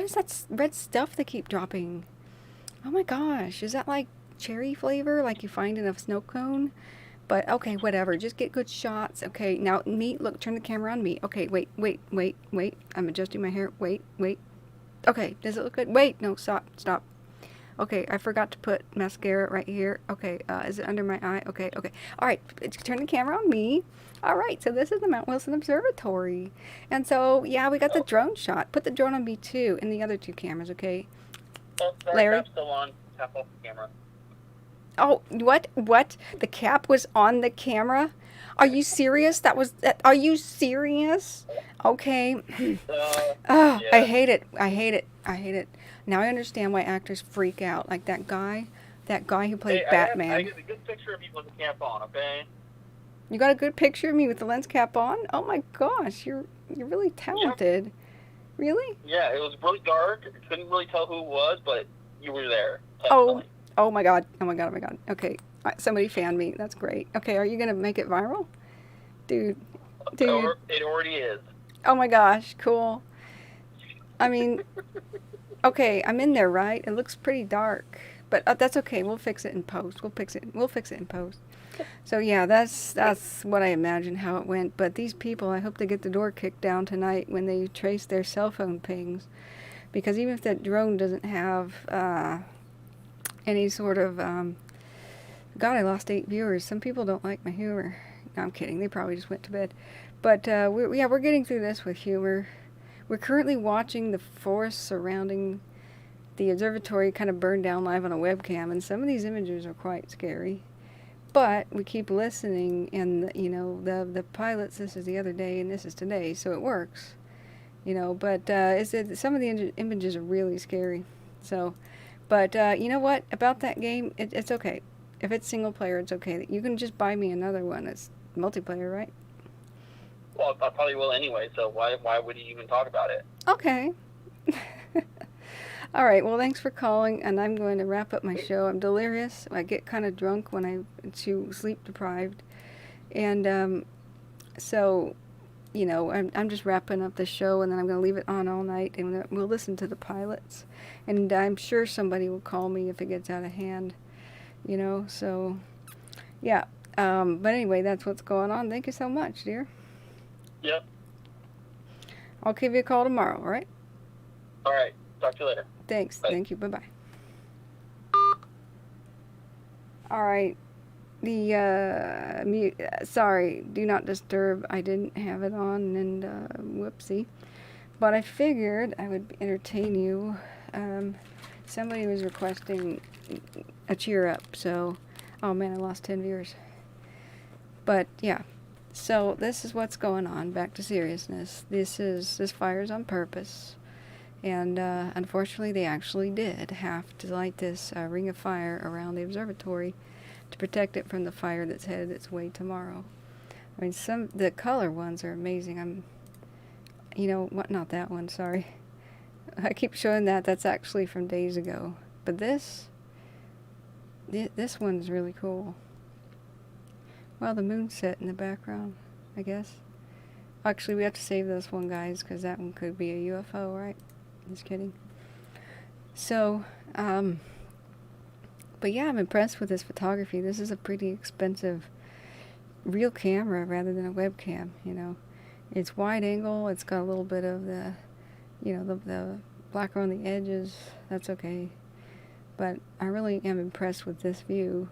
is that red stuff they keep dropping? Oh my gosh, is that like cherry flavor like you find in a snow cone? But okay, whatever, just get good shots. Okay, now me, look, turn the camera on me. Okay, wait. I'm adjusting my hair. Wait. Okay, does it look good? Wait, no, stop. Okay, I forgot to put mascara right here. Okay, is it under my eye? Okay. All right, turn the camera on me. All right, so this is the Mount Wilson Observatory. And so, yeah, we got the drone shot. Put the drone on me too, and the other two cameras, okay? Oh, sorry, Larry? Cap's still on. Tap off the camera. Oh, what? The cap was on the camera? Are you serious? Are you serious? Okay. Yeah. I hate it. Now I understand why actors freak out. Like that guy who played Batman. I get a good picture of you with the cap on, okay? You got a good picture of me with the lens cap on? Oh my gosh, you're really talented. Yep. Really? Yeah, it was really dark. I couldn't really tell who it was, but you were there. Definitely. Oh my god. Okay, somebody found me. That's great. Okay, are you gonna make it viral? Dude. It already is. Oh my gosh, cool. I mean, okay, I'm in there, right? It looks pretty dark, but that's okay. We'll fix it in post. We'll fix it in post. So yeah, that's what I imagine how it went. But these people, I hope they get the door kicked down tonight when they trace their cell phone pings, because even if that drone doesn't have any sort of God, I lost 8 viewers. Some people don't like my humor. No, I'm kidding. They probably just went to bed. But we're getting through this with humor. We're currently watching the forest surrounding the observatory kind of burn down live on a webcam, and some of these images are quite scary. But we keep listening, and the pilots. This is the other day, and this is today, so it works. But some of the images are really scary. So, but you know what about that game? It's okay. If it's single player, it's okay. You can just buy me another one. It's multiplayer, right? Well, I probably will anyway, so why would you even talk about it? Okay. All right, well, thanks for calling, and I'm going to wrap up my show. I'm delirious. I get kind of drunk when I'm too sleep deprived. And so, I'm just wrapping up the show, and then I'm going to leave it on all night, and we'll listen to the pilots. And I'm sure somebody will call me if it gets out of hand, so, yeah. But anyway, that's what's going on. Thank you so much, dear. Yep. I'll give you a call tomorrow, all right? All right. Talk to you later. Thanks. Bye. Thank you. Bye-bye. All right. The mute. Sorry. Do not disturb. I didn't have it on, and whoopsie. But I figured I would entertain you. Somebody was requesting a cheer up. So, oh man, I lost 10 viewers. But yeah. So this is what's going on. Back to seriousness. This fire's on purpose. And unfortunately, they actually did have to light this ring of fire around the observatory to protect it from the fire that's headed its way tomorrow. I mean, the color ones are amazing. Not that one, sorry. I keep showing that. That's actually from days ago. But this one's really cool. Well, the moon's set in the background, I guess. Actually, we have to save this one, guys, because that one could be a UFO, right? Just kidding. So, But yeah, I'm impressed with this photography. This is a pretty expensive real camera rather than a webcam, you know. It's wide angle, it's got a little bit of the, you know, the black around the edges. That's okay. But I really am impressed with this view.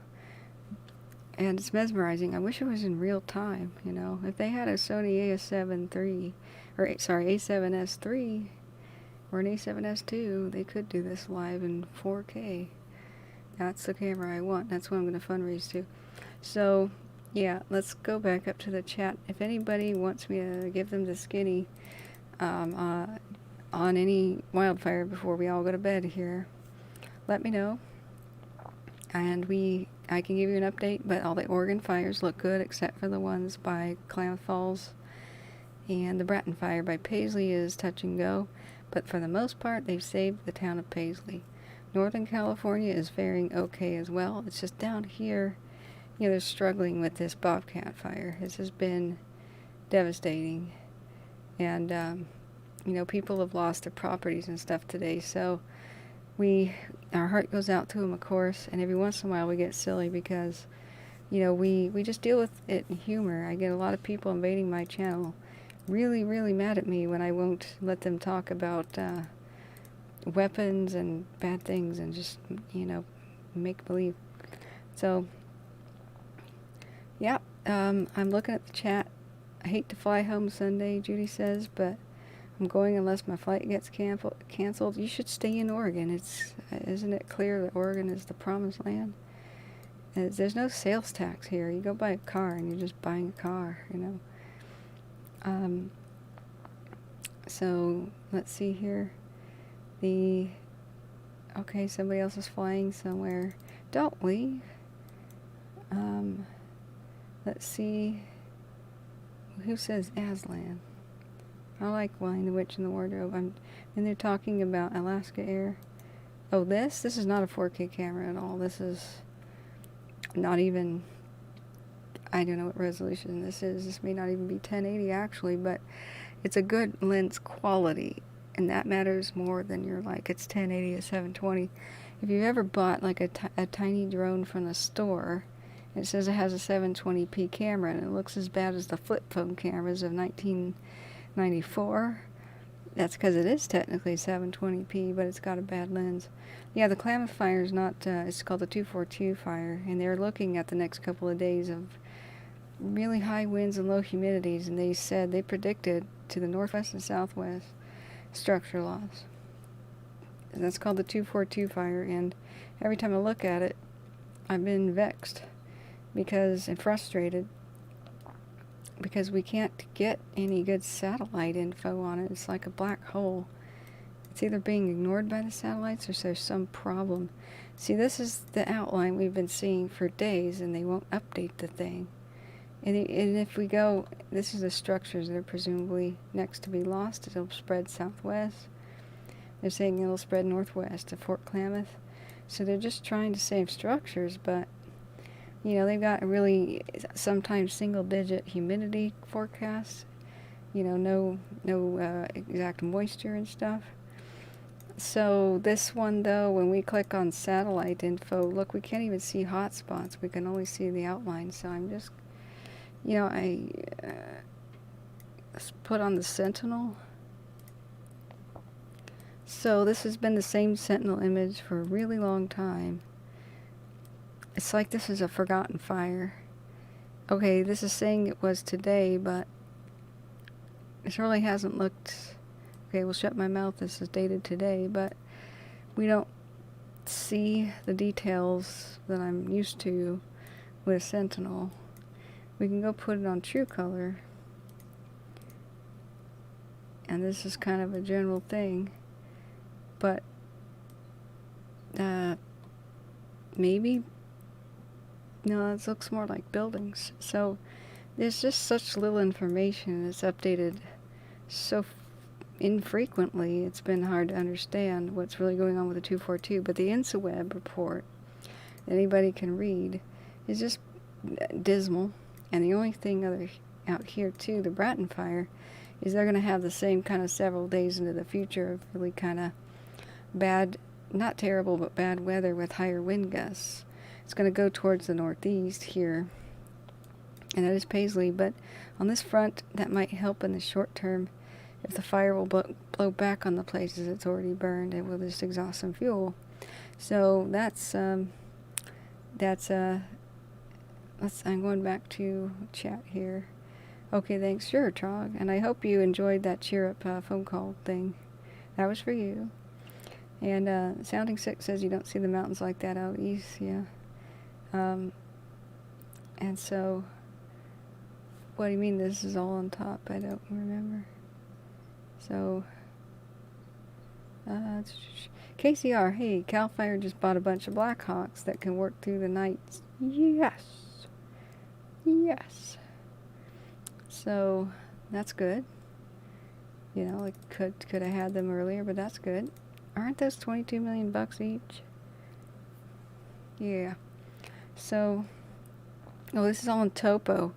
And it's mesmerizing. I wish it was in real time, you know. If they had a Sony A7 III, or sorry, A7S III, or an A7S II, they could do this live in 4K. That's the camera I want. That's what I'm going to fundraise to. So, yeah, let's go back up to the chat. If anybody wants me to give them the skinny on any wildfire before we all go to bed here, let me know. And I can give you an update, but all the Oregon fires look good except for the ones by Klamath Falls. And the Bratton fire by Paisley is touch and go. But for the most part, they've saved the town of Paisley. Northern California is faring okay as well. It's just down here, you know, they're struggling with this Bobcat fire. This has been devastating. And, you know, people have lost their properties and stuff today. So our heart goes out to them, of course. And every once in a while we get silly because, you know, we just deal with it in humor. I get a lot of people invading my channel really, really mad at me when I won't let them talk about weapons and bad things and just, you know, make believe. So, yeah, I'm looking at the chat. I hate to fly home Sunday, Judy says, but I'm going unless my flight gets canceled. You should stay in Oregon. Isn't it clear that Oregon is the promised land? There's no sales tax here. You go buy a car and you're just buying a car, you know. So let's see here. Okay, somebody else is flying somewhere. Don't leave. Let's see. Who says Aslan? I like Wine, the Witch, and the Wardrobe. And they're talking about Alaska Air. Oh, this is not a 4K camera at all. This is not even, I don't know what resolution this is. This may not even be 1080 actually, but it's a good lens quality, and that matters more than you're like, it's 1080 at 720. If you've ever bought like a tiny drone from the store, and it says it has a 720p camera, and it looks as bad as the flip phone cameras of 1994, that's because it is technically 720p, but it's got a bad lens. Yeah, the Klamath fire is not, it's called the 242 fire, and they're looking at the next couple of days of really high winds and low humidities, and they predicted to the northwest and southwest structure loss. And that's called the 242 fire, and every time I look at it, I've been vexed and frustrated because we can't get any good satellite info on it. It's like a black hole. It's either being ignored by the satellites or there's some problem. See, this is the outline we've been seeing for days, and they won't update the thing. And if we go, this is the structures that are presumably next to be lost. It'll spread southwest. They're saying it'll spread northwest to Fort Klamath. So they're just trying to save structures, but, you know, they've got really sometimes single-digit humidity forecasts. You know, no exact moisture and stuff. So this one, though, when we click on satellite info, look, we can't even see hot spots. We can only see the outline. So I'm just, you know, I put on the Sentinel. So this has been the same Sentinel image for a really long time. It's like this is a forgotten fire. Okay, this is saying it was today, but it really hasn't looked... Okay, we'll shut my mouth. This is dated today, but we don't see the details that I'm used to with a Sentinel. We can go put it on True Color, and this is kind of a general thing, but maybe, no, it looks more like buildings. So there's just such little information. It's updated so infrequently, it's been hard to understand what's really going on with the 242. But the InsaWeb report that anybody can read is just dismal. And the only thing out here too, the Bratton fire, is they're going to have the same kind of several days into the future of really kind of bad not terrible, but bad weather with higher wind gusts. It's going to go towards the northeast here, and that is Paisley, but on this front, that might help in the short term. If the fire will blow back on the places it's already burned, it will just exhaust some fuel. So I'm going back to chat here. Okay, thanks. Sure, Trog. And I hope you enjoyed that cheer up phone call thing. That was for you. And Sounding Sick says you don't see the mountains like that out east. Yeah. And so, what do you mean this is all on top? I don't remember. So, KCR, hey, CAL FIRE just bought a bunch of Blackhawks that can work through the nights. Yes. Yes. So, that's good. You know, I could have had them earlier, but that's good. Aren't those $22 million each? Yeah. So, oh, this is all in topo.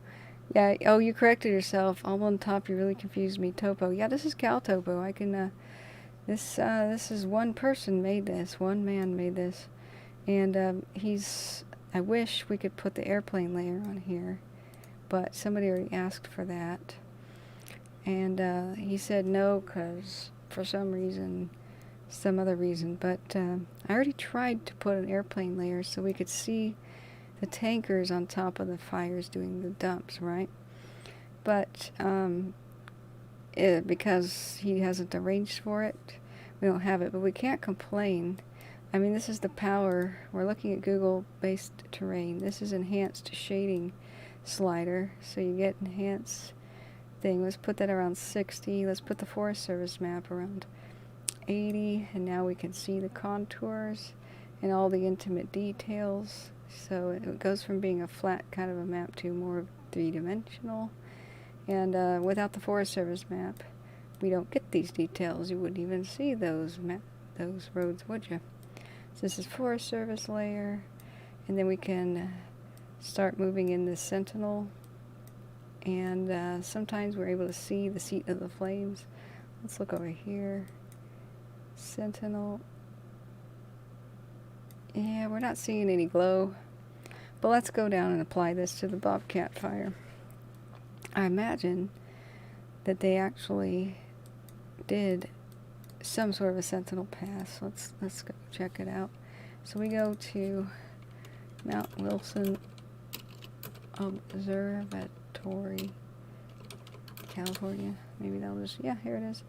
Yeah, oh, you corrected yourself. All on top, you really confused me. Topo. Yeah, this is Cal Topo. I can, this is one person made this. One man made this. And, I wish we could put the airplane layer on here. But somebody already asked for that. And, he said no, because for some other reason. But, I already tried to put an airplane layer so we could see the tankers on top of the fires doing the dumps, right? But because he hasn't arranged for it, we don't have it. But we can't complain. I mean, this is the power. We're looking at Google-based terrain. This is enhanced shading slider, so you get enhanced thing. Let's put that around 60. Let's put the Forest Service map around 80, and now we can see the contours and all the intimate details. So it goes from being a flat kind of a map to more of three-dimensional. And without the Forest Service map, we don't get these details. You wouldn't even see those roads, would you? So this is Forest Service layer, and then we can start moving in the Sentinel. And sometimes we're able to see the seat of the flames. Let's look over here. Sentinel. Yeah, we're not seeing any glow. But let's go down and apply this to the Bobcat fire. I imagine that they actually did some sort of a sentinel pass. Let's go check it out. So we go to Mount Wilson Observatory, California. Maybe that'll just, yeah, here it is.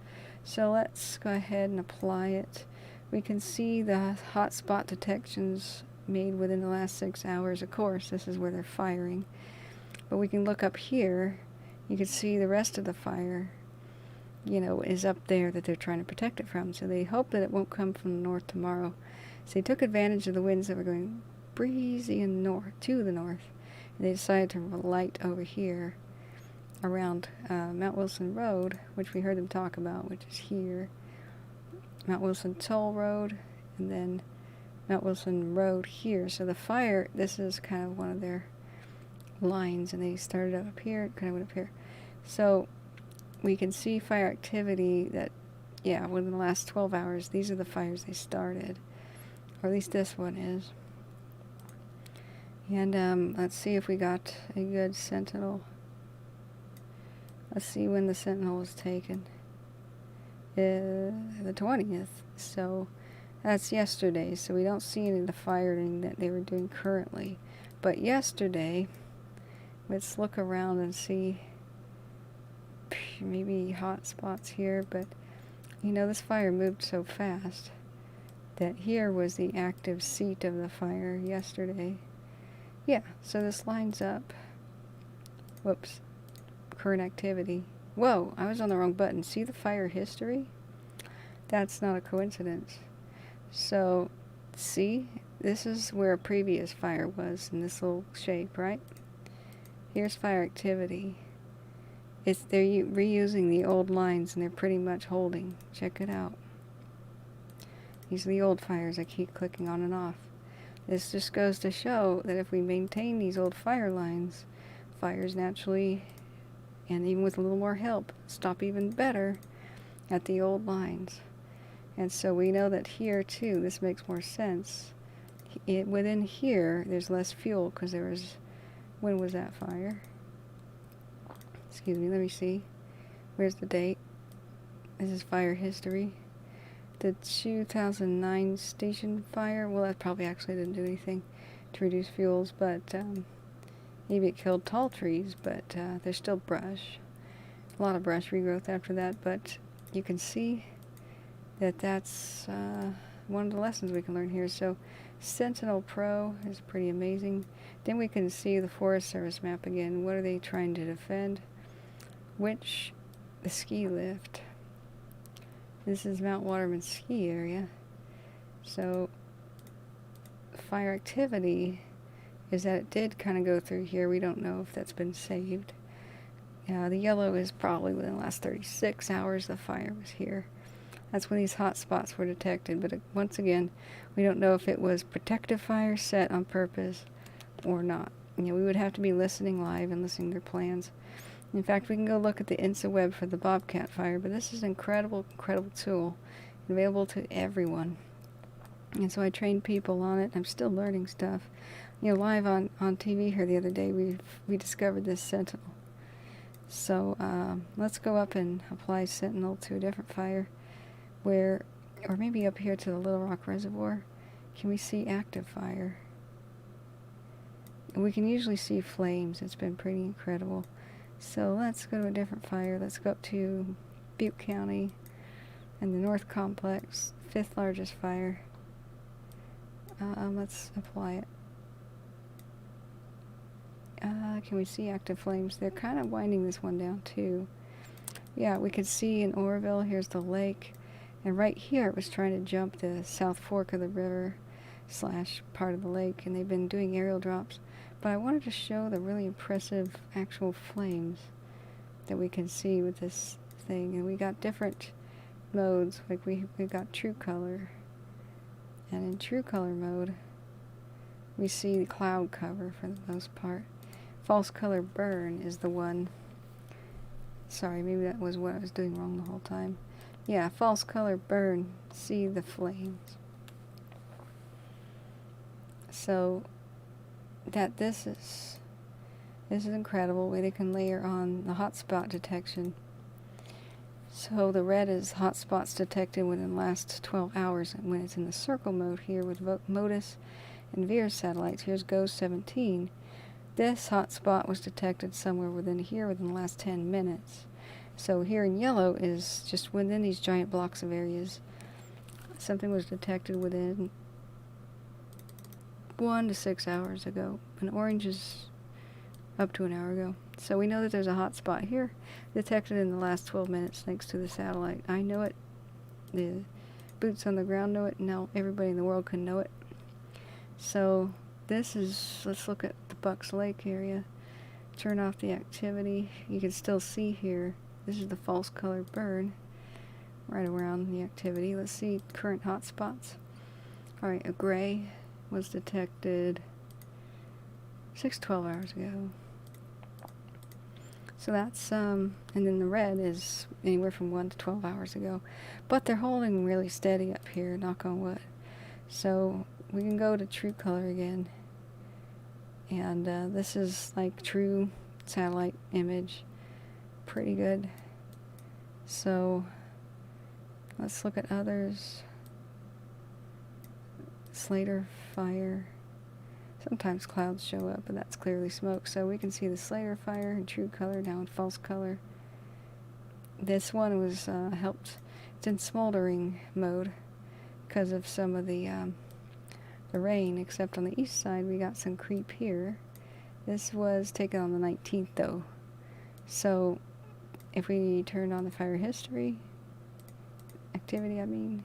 So let's go ahead and apply it. We can see the hotspot detections made within the last 6 hours. Of course, this is where they're firing. But we can look up here. You can see the rest of the fire, you know, is up there that they're trying to protect it from. So they hope that it won't come from the north tomorrow. So they took advantage of the winds that were going breezy and to the north. And they decided to light over here around Mount Wilson Road, which we heard them talk about, which is here. Mount Wilson Toll Road, and then Mount Wilson Road here. So the fire, this is kind of one of their lines, and they started up here, kind of went up here. So we can see fire activity that, yeah, within the last 12 hours, these are the fires they started. Or at least this one is. And let's see if we got a good sentinel. Let's see when the sentinel was taken. The 20th. So that's yesterday. So we don't see any of the firing that they were doing currently. But yesterday, let's look around and see maybe hot spots here. But, you know, this fire moved so fast that here was the active seat of the fire yesterday. Yeah, so this lines up. Whoops. Current activity. Whoa, I was on the wrong button. See the fire history? That's not a coincidence. So, see? This is where a previous fire was in this little shape, right? Here's fire activity. They're reusing the old lines, and they're pretty much holding. Check it out. These are the old fires I keep clicking on and off. This just goes to show that if we maintain these old fire lines, fires naturally, and even with a little more help, stop even better at the old lines. And so we know that here too, this makes more sense. Within here, there's less fuel because there was, when was that fire? Excuse me, let me see. Where's the date? This is fire history. The 2009 station fire, well, that probably actually didn't do anything to reduce fuels, but maybe it killed tall trees, but there's still brush. A lot of brush regrowth after that, but you can see that that's one of the lessons we can learn here. So Sentinel Pro is pretty amazing. Then we can see the Forest Service map again. What are they trying to defend? Which? The ski lift. This is Mount Waterman ski area. So fire activity is that it did kind of go through here. We don't know if that's been saved. The yellow is probably within the last 36 hours the fire was here. That's when these hot spots were detected, but once again, we don't know if it was protective fire set on purpose or not. We would have to be listening live and listening to their plans. In fact, we can go look at the InstaWeb for the Bobcat fire, but this is an incredible, incredible tool, available to everyone. And so I trained people on it. I'm still learning stuff. Live on TV here the other day, we discovered this Sentinel. So let's go up and apply Sentinel to a different fire, or maybe up here to the Little Rock Reservoir. Can we see active fire? And we can usually see flames. It's been pretty incredible. So let's go to a different fire. Let's go up to Butte County and the North Complex, 5th largest fire. Let's apply it. Can we see active flames? They're kind of winding this one down too. Yeah, we could see in Oroville, here's the lake. And right here it was trying to jump the South Fork of the river / part of the lake. And they've been doing aerial drops. But I wanted to show the really impressive actual flames that we can see with this thing. And we got different modes. Like we got true color. And in true color mode, we see the cloud cover for the most part. False color burn is the one. Sorry, maybe that was what I was doing wrong the whole time. Yeah, false color burn. See the flames. So this is incredible way they can layer on the hotspot detection. So the red is hotspots detected within the last 12 hours when it's in the circle mode here with MODIS and VIIRS satellites. Here's GOES 17. This hotspot was detected somewhere within the last 10 minutes. So here in yellow is just within these giant blocks of areas. Something was detected within 1 to 6 hours ago. And orange is up to an hour ago. So we know that there's a hotspot here detected in the last 12 minutes thanks to the satellite. I know it. The boots on the ground know it. Now everybody in the world can know it. So this is, let's look at the Bucks Lake area. Turn off the activity. You can still see here, this is the false color burn right around the activity. Let's see current hotspots. Alright, a gray was detected 12 hours ago. So that's, and then the red is anywhere from 1 to 12 hours ago. But they're holding really steady up here, knock on wood. So we can go to true color again. And this is like true satellite image. Pretty good. So let's look at others. Slater fire. Sometimes clouds show up, but that's clearly smoke. So we can see the Slater fire in true color, now in false color. This one was helped. It's in smoldering mode because of some of the rain, except on the east side we got some creep here. This was taken on the 19th though. So if we turn on the fire history, activity I mean,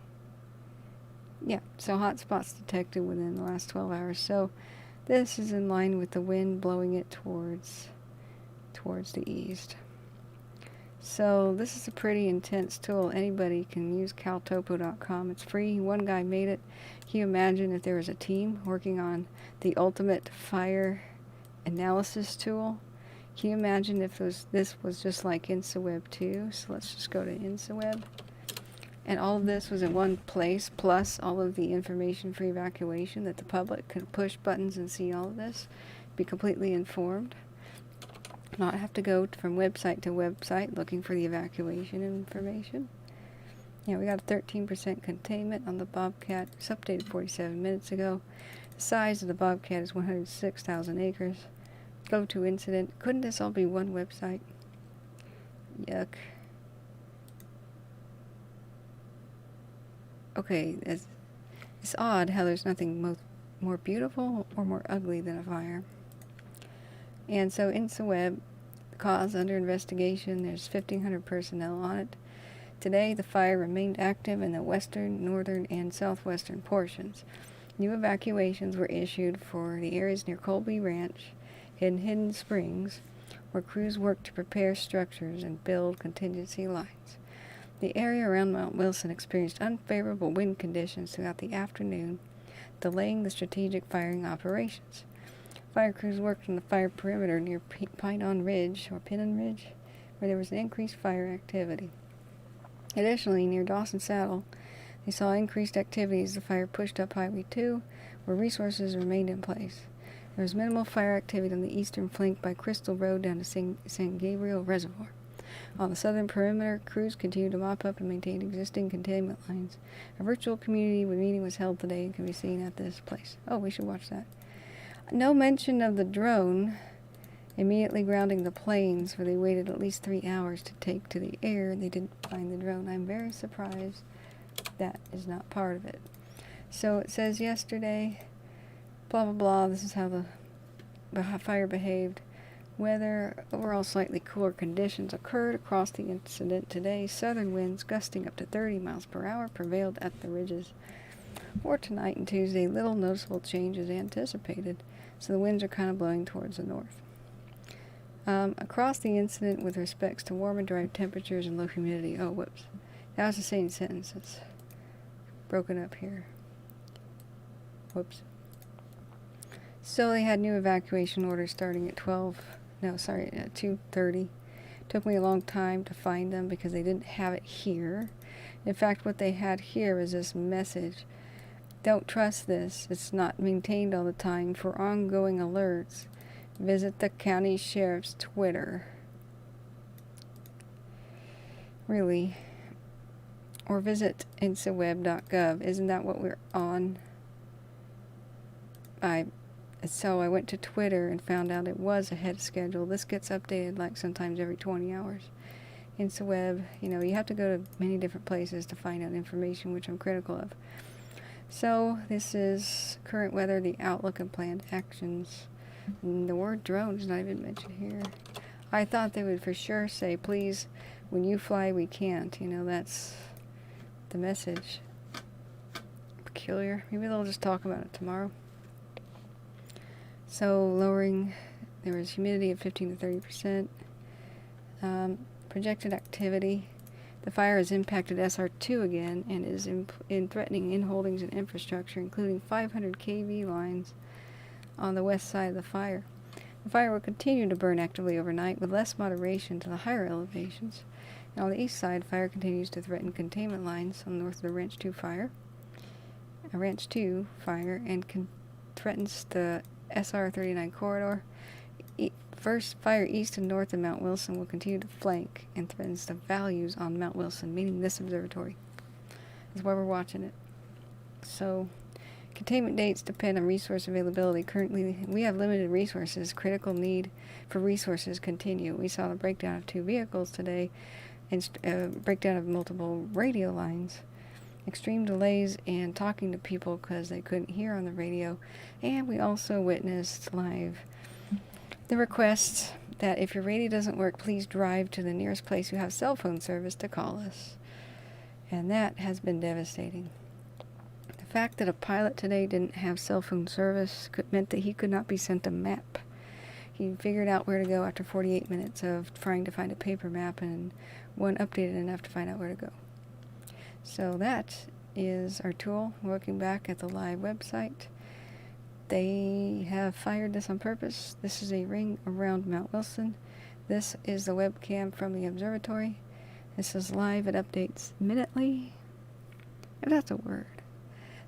yeah, so hotspots detected within the last 12 hours. So this is in line with the wind blowing it towards the east. So this is a pretty intense tool. Anybody can use caltopo.com. It's free. One guy made it. Can you imagine if there was a team working on the ultimate fire analysis tool? Can you imagine if this was just like InstaWeb 2? So let's just go to InstaWeb. And all of this was in one place, plus all of the information for evacuation, that the public could push buttons and see all of this, be completely informed, not have to go from website to website looking for the evacuation information. Yeah, we got a 13% containment on the Bobcat. It's updated 47 minutes ago. The size of the Bobcat is 106,000 acres. Go to incident. Couldn't this all be one website? Yuck. Okay, it's odd how there's nothing more beautiful or more ugly than a fire. And so InstaWeb, the cause under investigation, there's 1,500 personnel on it. Today, the fire remained active in the western, northern, and southwestern portions. New evacuations were issued for the areas near Colby Ranch and Hidden Springs, where crews worked to prepare structures and build contingency lines. The area around Mount Wilson experienced unfavorable wind conditions throughout the afternoon, delaying the strategic firing operations. Fire crews worked on the fire perimeter near Pinon Ridge, where there was an increased fire activity. Additionally, near Dawson Saddle, they saw increased activity as the fire pushed up Highway 2, where resources remained in place. There was minimal fire activity on the eastern flank by Crystal Road down to San Gabriel Reservoir. On the southern perimeter, crews continued to mop up and maintain existing containment lines. A virtual community meeting was held today and can be seen at this place. Oh, we should watch that. No mention of the drone immediately grounding the planes, where they waited at least 3 hours to take to the air. They didn't find the drone. I'm very surprised that is not part of it. So it says yesterday, blah blah blah, this is how the fire behaved. Weather, overall slightly cooler conditions occurred across the incident today. Southern winds gusting up to 30 miles per hour prevailed at the ridges. For tonight and Tuesday, little noticeable change is anticipated, so the winds are kind of blowing towards the north. Across the incident with respects to warm and dry temperatures and low humidity. Oh, whoops. That was the same sentence. It's broken up here. Whoops. So they had new evacuation orders starting at 2:30. Took me a long time to find them because they didn't have it here. In fact, what they had here was this message. Don't trust this. It's not maintained all the time. For ongoing alerts, visit the county sheriff's Twitter. Really? Or visit instaweb.gov. Isn't that what we're on? So I went to Twitter and found out it was ahead of schedule. This gets updated like sometimes every 20 hours. InstaWeb, you have to go to many different places to find out information, which I'm critical of. So this is current weather, the outlook, and planned actions. And the word drone is not even mentioned here. I thought they would for sure say, please, when you fly, we can't. That's the message. Peculiar. Maybe they'll just talk about it tomorrow. So lowering, there was humidity of 15 to 30%. Projected activity. The fire has impacted SR2 again and is in threatening in-holdings and infrastructure, including 500 kV lines on the west side of the fire. The fire will continue to burn actively overnight with less moderation to the higher elevations. And on the east side, fire continues to threaten containment lines on north of the Ranch 2 fire, and threatens the SR39 corridor. First, fire east and north of Mount Wilson will continue to flank and threatens the values on Mount Wilson, meaning this observatory. That's why we're watching it. So, containment dates depend on resource availability. Currently, we have limited resources. Critical need for resources continue. We saw the breakdown of 2 vehicles today and breakdown of multiple radio lines. Extreme delays in talking to people because they couldn't hear on the radio. And we also witnessed live the request that if your radio doesn't work, please drive to the nearest place you have cell phone service to call us. And that has been devastating. The fact that a pilot today didn't have cell phone service meant that he could not be sent a map. He figured out where to go after 48 minutes of trying to find a paper map, and one updated enough to find out where to go. So that is our tool. Looking back at the live website, they have fired this on purpose. This is a ring around Mount Wilson. This is the webcam from the observatory. This is live. It updates minutely. if that's a word.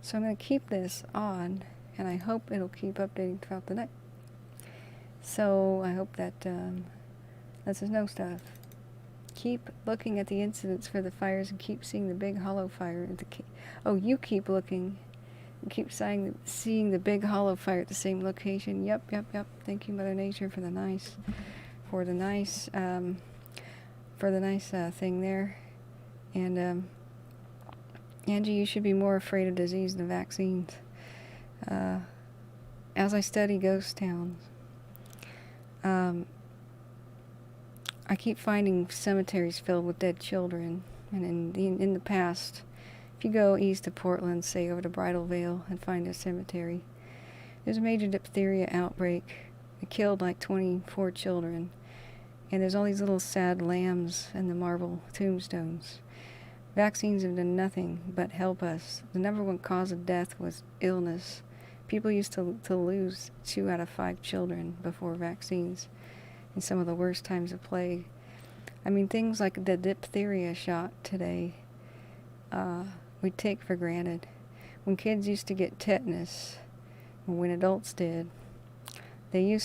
So I'm going to keep this on, and I hope it'll keep updating throughout the night. So I hope that lets us know stuff. Keep looking at the incidents for the fires and keep seeing the big hollow fire. You keep looking and keep seeing the big hollow fire at the same location. Yep. Thank you, Mother Nature, for the nice thing there. And Angie, you should be more afraid of disease than vaccines. As I study ghost towns, I keep finding cemeteries filled with dead children. And in the past, if you go east of Portland, say over to Bridal Veil, and find a cemetery, there's a major diphtheria outbreak. It killed like 24 children. And there's all these little sad lambs in the marble tombstones. Vaccines have done nothing but help us. The number one cause of death was illness. People used to lose 2 out of 5 children before vaccines in some of the worst times of plague. I mean, things like the diphtheria shot today, we take for granted. When kids used to get tetanus, or when adults did, they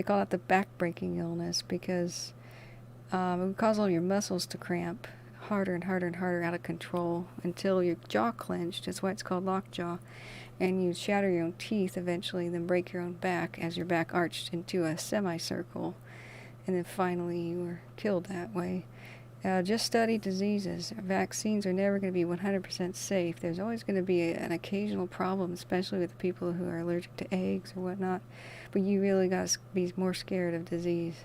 call it the back-breaking illness because it would cause all your muscles to cramp harder and harder and harder, out of control, until your jaw clenched. That's why it's called lockjaw. And you shatter your own teeth eventually, then break your own back as your back arched into a semicircle. And then finally you were killed that way. Just study diseases. Vaccines are never going to be 100% safe. There's always going to be an occasional problem, especially with people who are allergic to eggs or whatnot. But you really got to be more scared of disease.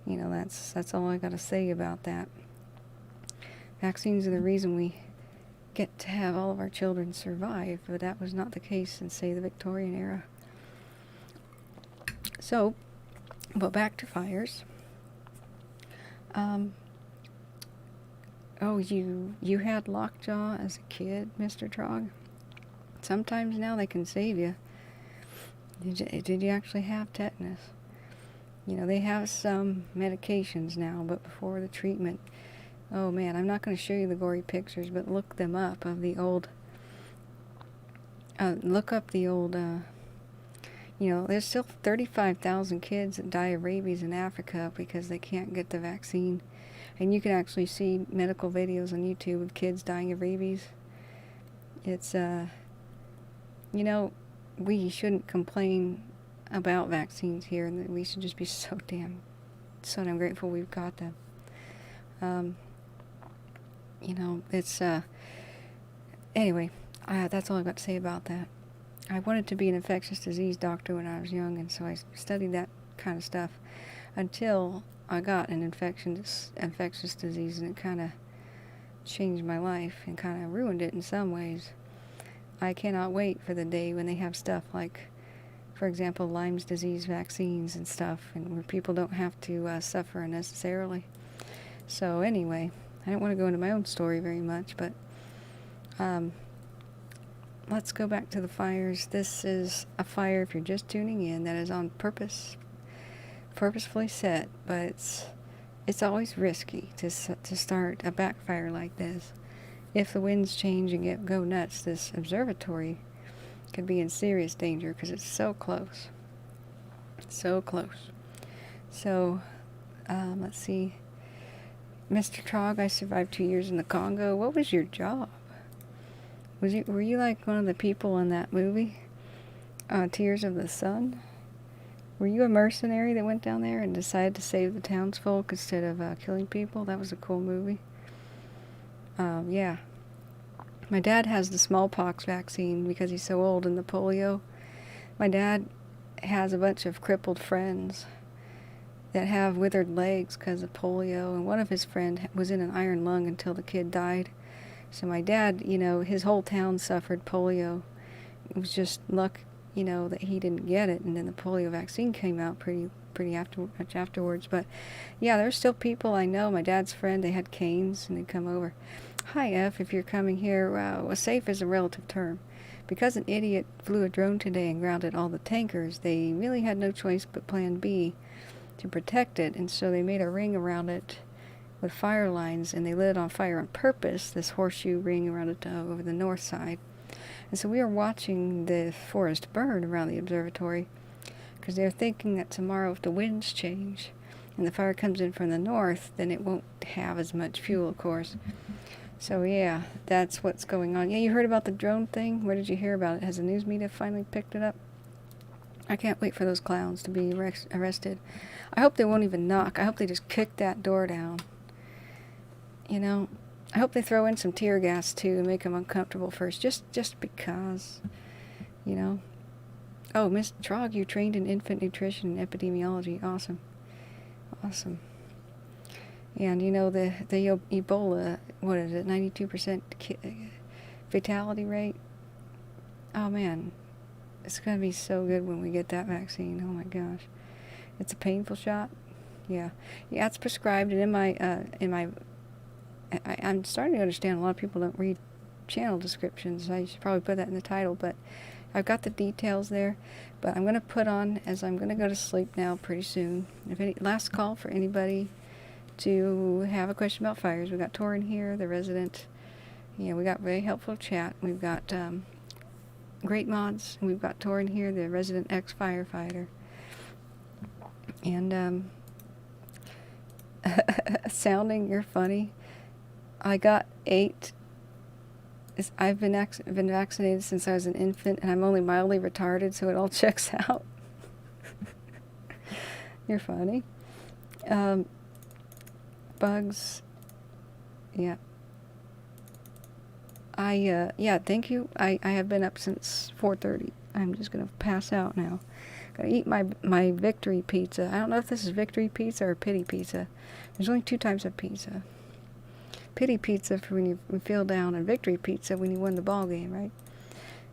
You know, that's all I got to say about that. Vaccines are the reason we get to have all of our children survive, but that was not the case in, say, the Victorian era. So, but back to fires. You had lockjaw as a kid, Mr. Trog? Sometimes now they can save you. Did you actually have tetanus? You know, they have some medications now, but before the treatment, oh man, I'm not going to show you the gory pictures, but look them up of the old, there's still 35,000 kids that die of rabies in Africa because they can't get the vaccine. And you can actually see medical videos on YouTube of kids dying of rabies. It's, we shouldn't complain about vaccines here, and we should just be so damn grateful we've got them. Anyway, that's all I've got to say about that. I wanted to be an infectious disease doctor when I was young, and so I studied that kind of stuff until I got an infectious disease, and it kind of changed my life and kind of ruined it in some ways. I cannot wait for the day when they have stuff like, for example, Lyme's disease vaccines and stuff, and where people don't have to suffer unnecessarily. So anyway, I don't want to go into my own story very much, but let's go back to the fires. This is a fire, if you're just tuning in, that is on purposefully set, but it's always risky to start a backfire like this. If the winds change and go nuts, this observatory could be in serious danger because it's so close. So close. So, let's see. Mr. Trog, I survived 2 years in the Congo. What was your job? Were you like one of the people in that movie, Tears of the Sun? Were you a mercenary that went down there and decided to save the townsfolk instead of killing people? That was a cool movie. Yeah. My dad has the smallpox vaccine because he's so old, and the polio. My dad has a bunch of crippled friends that have withered legs because of polio, and one of his friends was in an iron lung until the kid died. So my dad, his whole town suffered polio. It was just luck, that he didn't get it, and then the polio vaccine came out pretty much afterwards. But yeah, there's still people I know. My dad's friend, they had canes, and they'd come over. Hi, F, if you're coming here. Well, safe is a relative term. Because an idiot flew a drone today and grounded all the tankers, they really had no choice but Plan B to protect it, and so they made a ring around it with fire lines, and they lit it on fire on purpose, this horseshoe ring around it over the north side. And so we are watching the forest burn around the observatory, because they're thinking that tomorrow, if the winds change and the fire comes in from the north, then it won't have as much fuel, of course. So yeah, that's what's going on. Yeah, you heard about the drone thing? Where did you hear about it? Has the news media finally picked it up? I can't wait for those clowns to be arrested. I hope they won't even knock. I hope they just kick that door down. You know, I hope they throw in some tear gas too and make them uncomfortable first, just because, you know. Oh, Miss Trog, you trained in infant nutrition and epidemiology. Awesome. Awesome. And you know, the Ebola, what is it, 92% fatality rate? Oh man, it's going to be so good when we get that vaccine. Oh my gosh. It's a painful shot. Yeah. Yeah, it's prescribed, and I'm starting to understand a lot of people don't read channel descriptions. I should probably put that in the title, but I've got the details there. But I'm going to put on, as I'm going to go to sleep now pretty soon. Last call for anybody to have a question about fires. We've got Torin here, the resident. Yeah, we got very helpful chat. We've got great mods, and we've got Torin here, the resident ex-firefighter. And sounding, you're funny. I got 8. I've been vaccinated since I was an infant, and I'm only mildly retarded, so it all checks out. You're funny. Bugs. Yeah. Yeah, thank you. I have been up since 4:30. I'm just going to pass out now. Gotta eat my victory pizza. I don't know if this is victory pizza or pity pizza. There's only 2 types of pizza. Pity pizza for when you feel down, and victory pizza when you won the ball game, right?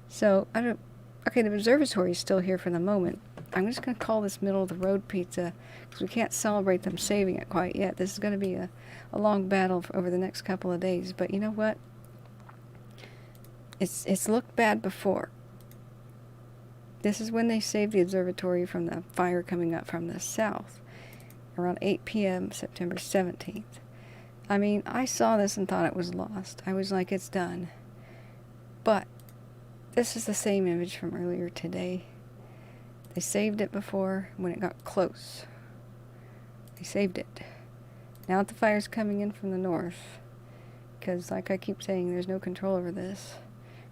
So, okay, the observatory is still here for the moment. I'm just going to call this middle of the road pizza, because we can't celebrate them saving it quite yet. This is going to be a long battle over the next couple of days. But you know what? It's looked bad before. This is when they saved the observatory from the fire coming up from the south, around 8 p.m. September 17th. I mean, I saw this and thought it was lost. I was like, it's done. But this is the same image from earlier today. They saved it before when it got close. They saved it. Now that the fire's coming in from the north, because like I keep saying, there's no control over this.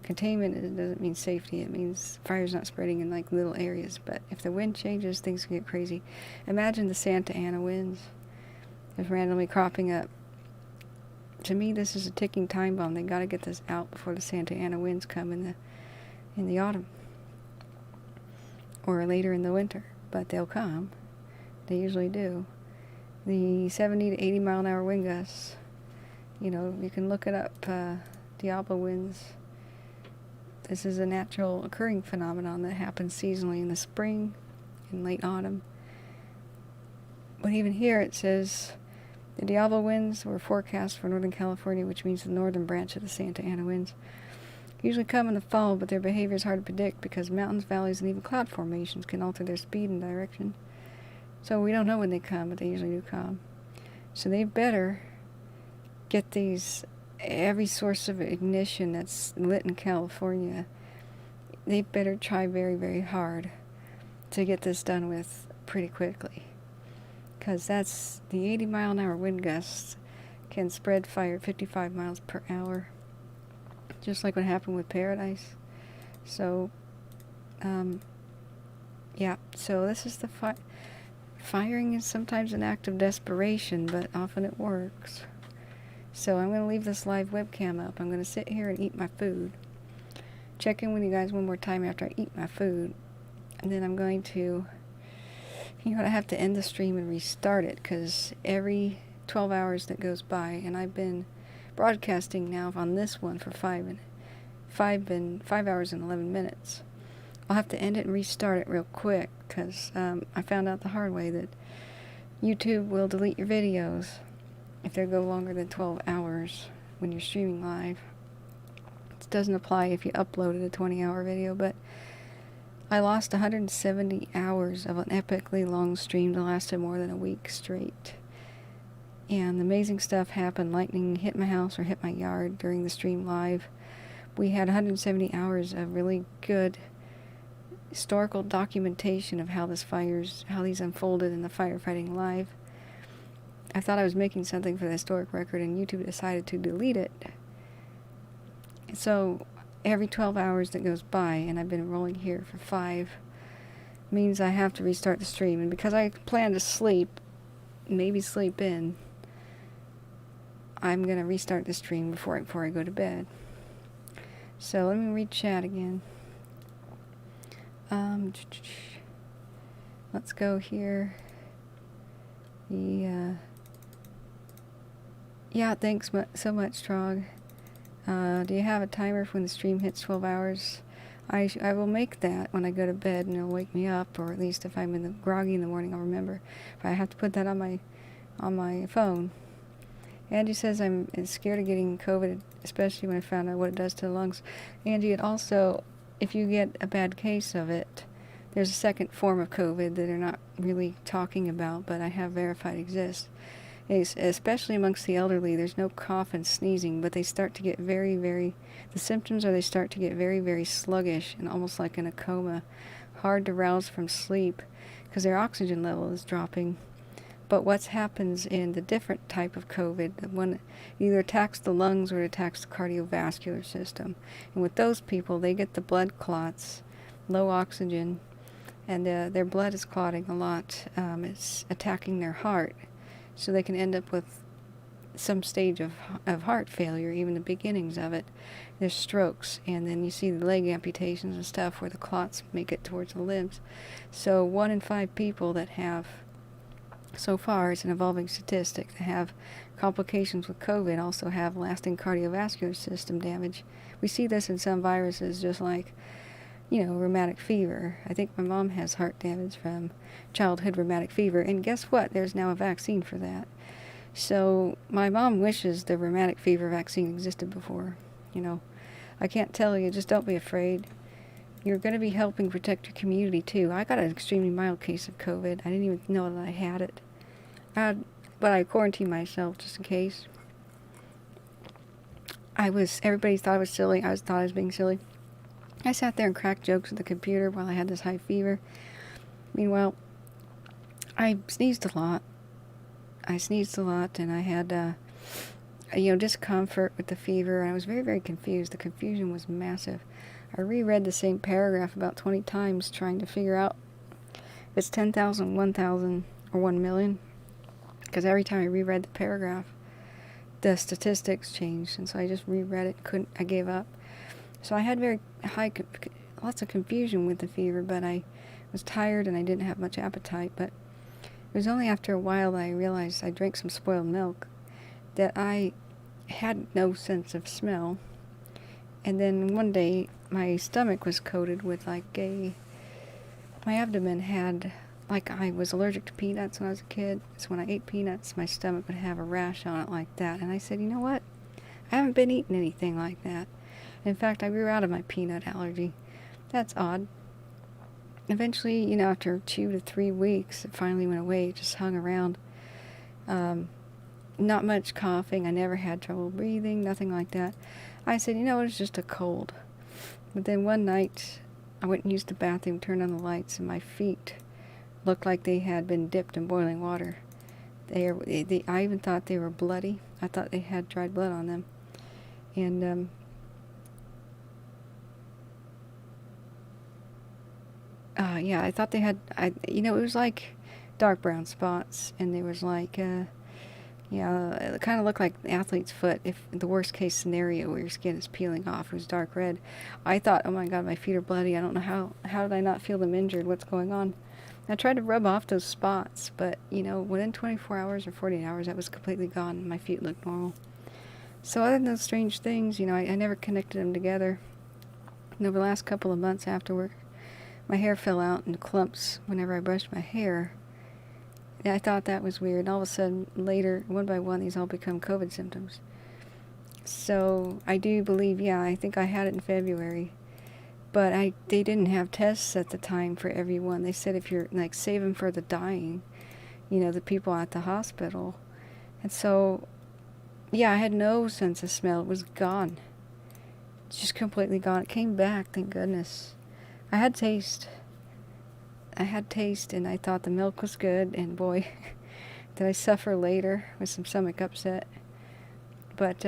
Containment doesn't mean safety. It means fire's not spreading in like little areas. But if the wind changes, things can get crazy. Imagine the Santa Ana winds just randomly cropping up. To me, this is a ticking time bomb. They got to get this out before the Santa Ana winds come in the autumn or later in the winter. But they'll come. They usually do. The 70 to 80 mile an hour wind gusts. You know, you can look it up. Diablo winds. This is a natural occurring phenomenon that happens seasonally in the spring and late autumn. But even here it says the Diablo winds were forecast for Northern California, which means the northern branch of the Santa Ana winds. Usually come in the fall, but their behavior is hard to predict because mountains, valleys, and even cloud formations can alter their speed and direction. So we don't know when they come, but they usually do come. So they better get every source of ignition that's lit in California, they better try very, very hard to get this done with pretty quickly. Because that's the 80 mile an hour wind gusts can spread fire 55 miles per hour. Just like what happened with Paradise. So, yeah, so this is the firing is sometimes an act of desperation, but often it works. So I'm going to leave this live webcam up. I'm going to sit here and eat my food. Check in with you guys one more time after I eat my food. And then I'm going to, I have to end the stream and restart it, because every 12 hours that goes by, and I've been broadcasting now on this one for 5 hours and 11 minutes. I'll have to end it and restart it real quick, because I found out the hard way that YouTube will delete your videos if they go longer than 12 hours when you're streaming live. It doesn't apply if you uploaded a 20-hour video, but I lost 170 hours of an epically long stream that lasted more than a week straight. And amazing stuff happened. Lightning hit my house or hit my yard during the stream live. We had 170 hours of really good historical documentation of how these unfolded in the firefighting live. I thought I was making something for the historic record, and YouTube decided to delete it. So every 12 hours that goes by, and I've been rolling here for 5, means I have to restart the stream. And because I plan to sleep, maybe sleep in, I'm going to restart the stream before I go to bed. So let me read chat again. Let's go here. Yeah, thanks so much, Trog. Do you have a timer for when the stream hits 12 hours? I will make that when I go to bed, and it'll wake me up, or at least if I'm groggy in the morning, I'll remember. But I have to put that on my phone. Angie says I'm scared of getting COVID, especially when I found out what it does to the lungs. Angie, it also, if you get a bad case of it, there's a second form of COVID that they're not really talking about, but I have verified exists. Especially amongst the elderly, there's no cough and sneezing, but they start to get the symptoms are they start to get very, very sluggish and almost like in a coma, hard to rouse from sleep because their oxygen level is dropping. But what happens in the different type of COVID, the one that either attacks the lungs or it attacks the cardiovascular system. And with those people, they get the blood clots, low oxygen, and their blood is clotting a lot. It's attacking their heart. So they can end up with some stage of heart failure, even the beginnings of it. There's strokes, and then you see the leg amputations and stuff where the clots make it towards the limbs. So 1 in 5 people that have, so far it's an evolving statistic, that have complications with COVID also have lasting cardiovascular system damage. We see this in some viruses, just like, rheumatic fever. I think my mom has heart damage from childhood rheumatic fever, and guess what? There's now a vaccine for that. So my mom wishes the rheumatic fever vaccine existed before. I can't tell you, just don't be afraid. You're going to be helping protect your community too. I got an extremely mild case of COVID. I didn't even know that I had it. But I quarantined myself just in case. Everybody thought I was silly. I thought I was being silly. I sat there and cracked jokes with the computer while I had this high fever. Meanwhile, I sneezed a lot. And I had, discomfort with the fever, and I was very, very confused. The confusion was massive. I reread the same paragraph about 20 times trying to figure out if it's 10,000, 1,000, or 1 million. Because every time I reread the paragraph, the statistics changed, and so I just reread it. I gave up. So I had lots of confusion with the fever, but I was tired and I didn't have much appetite. But it was only after a while that I realized I drank some spoiled milk that I had no sense of smell. And then one day my stomach was coated with my abdomen had, like I was allergic to peanuts when I was a kid. So when I ate peanuts, my stomach would have a rash on it like that. And I said, you know what? I haven't been eating anything like that. In fact, I grew out of my peanut allergy. That's odd. Eventually, after 2 to 3 weeks, it finally went away. It just hung around. Not much coughing. I never had trouble breathing, nothing like that. I said, it was just a cold. But then one night, I went and used the bathroom, turned on the lights, and my feet looked like they had been dipped in boiling water. I even thought they were bloody. I thought they had dried blood on them. And, I thought they had, it was like dark brown spots, and there was like, it kind of looked like an athlete's foot, if the worst case scenario where your skin is peeling off. It was dark red. I thought, oh my God, my feet are bloody. I don't know how did I not feel them injured? What's going on? I tried to rub off those spots, but, within 24 hours or 48 hours, that was completely gone, and my feet looked normal. So other than those strange things, I never connected them together. And over the last couple of months afterward, my hair fell out in clumps whenever I brushed my hair. I thought that was weird. And all of a sudden, later, one by one, these all become COVID symptoms. So I do believe, I think I had it in February. But they didn't have tests at the time for everyone. They said if you're, save them for the dying, the people at the hospital. And so, yeah, I had no sense of smell. It was gone. It's just completely gone. It came back, thank goodness. I had taste, and I thought the milk was good, and boy, did I suffer later with some stomach upset. But,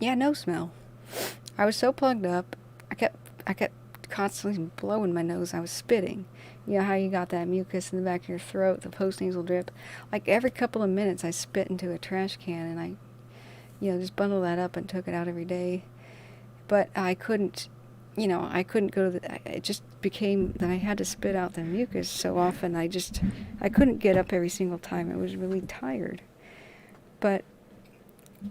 yeah, no smell. I was so plugged up, I kept constantly blowing my nose. I was spitting. You know how you got that mucus in the back of your throat, the postnasal drip? Like every couple of minutes I spit into a trash can, and I, just bundled that up and took it out every day. But I couldn't, I couldn't go to it just became that I had to spit out the mucus so often. I couldn't get up every single time. I was really tired. But,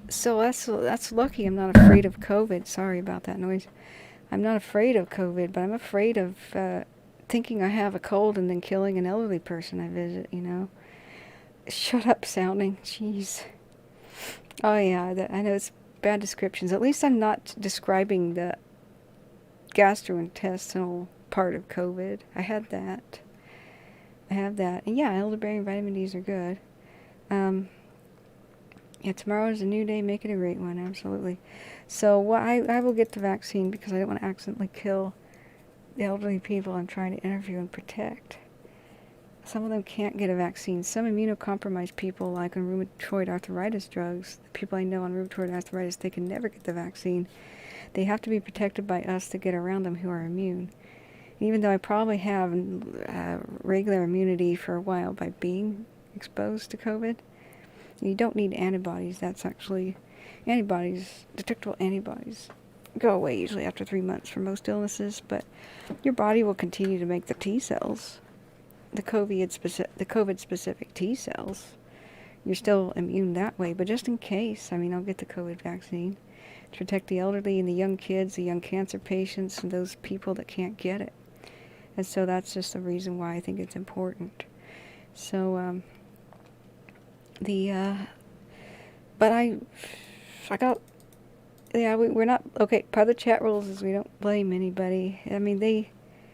so that's lucky I'm not afraid of COVID. Sorry about that noise. I'm not afraid of COVID, but I'm afraid of thinking I have a cold and then killing an elderly person I visit, Shut up sounding, jeez. Oh yeah, I know it's bad descriptions. At least I'm not describing the gastrointestinal part of COVID. I have that. And yeah, elderberry and vitamin D's are good. Yeah, tomorrow's a new day, make it a great one, absolutely. So I will get the vaccine because I don't want to accidentally kill the elderly people I'm trying to interview and protect. Some of them can't get a vaccine. Some immunocompromised people, like on rheumatoid arthritis drugs, the people I know on rheumatoid arthritis, they can never get the vaccine. They have to be protected by us to get around them who are immune. Even though I probably have regular immunity for a while by being exposed to COVID, you don't need antibodies. That's actually antibodies, detectable antibodies, go away usually after 3 months for most illnesses, but your body will continue to make the T cells, the COVID-specific T cells. You're still immune that way, but just in case, I'll get the COVID vaccine to protect the elderly and the young kids, the young cancer patients, and those people that can't get it. And so that's just the reason why I think it's important. So, we're not, okay, part of the chat rules is we don't blame anybody. They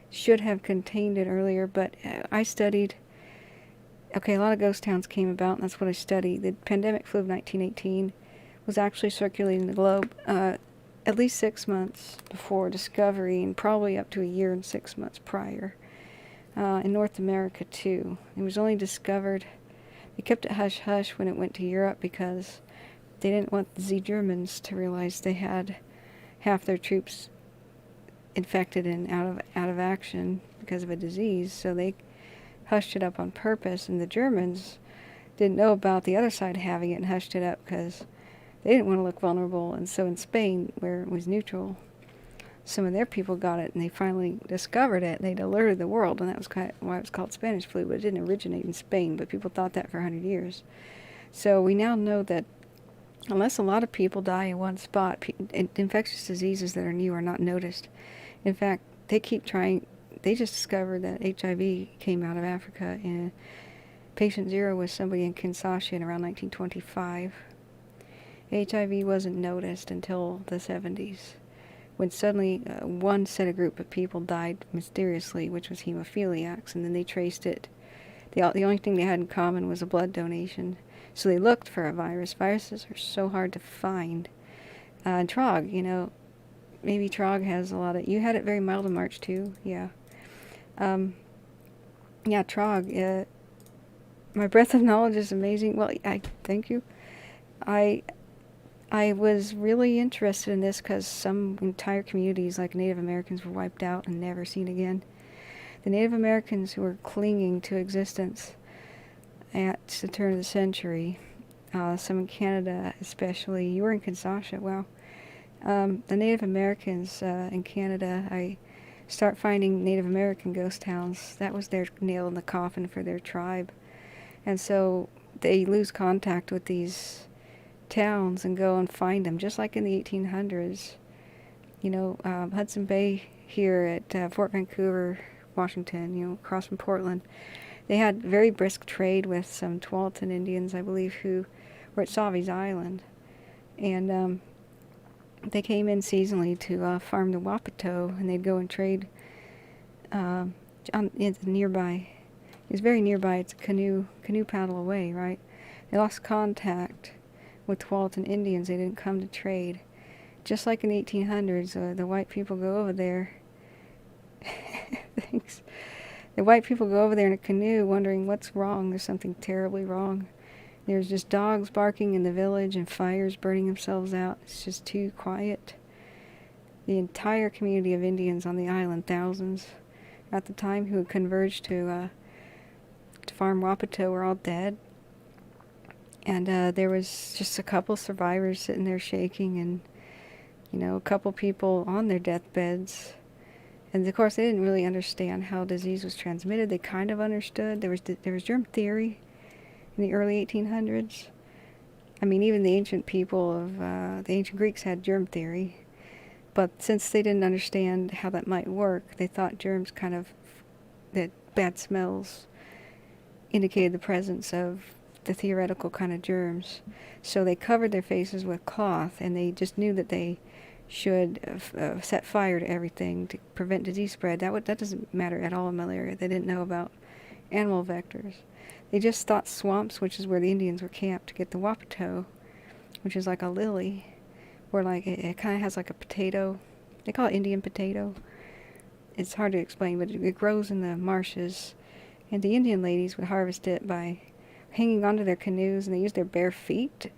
should have contained it earlier, but I studied, a lot of ghost towns came about, and that's what I studied. The pandemic flu of 1918 was actually circulating the globe at least 6 months before discovery, and probably up to a year and 6 months prior. In North America, too. It was only discovered, they kept it hush-hush when it went to Europe because they didn't want the Germans to realize they had half their troops infected and out of action because of a disease, so they hushed it up on purpose, and the Germans didn't know about the other side having it and hushed it up because they didn't want to look vulnerable. And so in Spain, where it was neutral, some of their people got it, and they finally discovered it. They'd alerted the world, and that was why it was called Spanish flu, but it didn't originate in Spain, but people thought that for 100 years. So we now know that unless a lot of people die in one spot, infectious diseases that are new are not noticed. In fact, they keep trying. They just discovered that HIV came out of Africa, and patient 0 was somebody in Kinshasa in around 1925. HIV wasn't noticed until the 70s, when suddenly one set of group of people died mysteriously, which was hemophiliacs, and then they traced it. The only thing they had in common was a blood donation. So they looked for a virus. Viruses are so hard to find. Trog, maybe Trog has a lot of... You had it very mild in March, too? Yeah. Yeah, Trog. My breadth of knowledge is amazing. Well, thank you. I was really interested in this because some entire communities, like Native Americans, were wiped out and never seen again. The Native Americans who were clinging to existence at the turn of the century, some in Canada especially. You were in Kinshasa, wow. The Native Americans in Canada, I start finding Native American ghost towns. That was their nail in the coffin for their tribe. And so they lose contact with these towns and go and find them, just like in the 1800s. Hudson Bay here at Fort Vancouver, Washington, across from Portland. They had very brisk trade with some Tualatin Indians, I believe, who were at Savi's Island. And they came in seasonally to farm the Wapato, and they'd go and trade nearby. It's very nearby. It's a canoe paddle away, right? They lost contact with Tualatin Indians. They didn't come to trade. Just like in the 1800s, the white people go over there. Thanks. The white people go over there in a canoe wondering what's wrong. There's something terribly wrong. There's just dogs barking in the village and fires burning themselves out. It's just too quiet. The entire community of Indians on the island, thousands at the time, who had converged to farm Wapato, were all dead. And there was just a couple survivors sitting there shaking, and a couple people on their deathbeds. And of course, they didn't really understand how disease was transmitted. They kind of understood. There was germ theory in the early 1800s. I mean, even the ancient people of the ancient Greeks had germ theory. But since they didn't understand how that might work, they thought germs that bad smells indicated the presence of the theoretical kind of germs. So they covered their faces with cloth, and they just knew that they should set fire to everything to prevent disease spread. That doesn't matter at all in malaria. They didn't know about animal vectors. They just thought swamps, which is where the Indians were camped to get the Wapato, which is like a lily, where like it kind of has like a potato. They call it Indian potato. It's hard to explain, but it grows in the marshes, and the Indian ladies would harvest it by hanging onto their canoes, and they used their bare feet,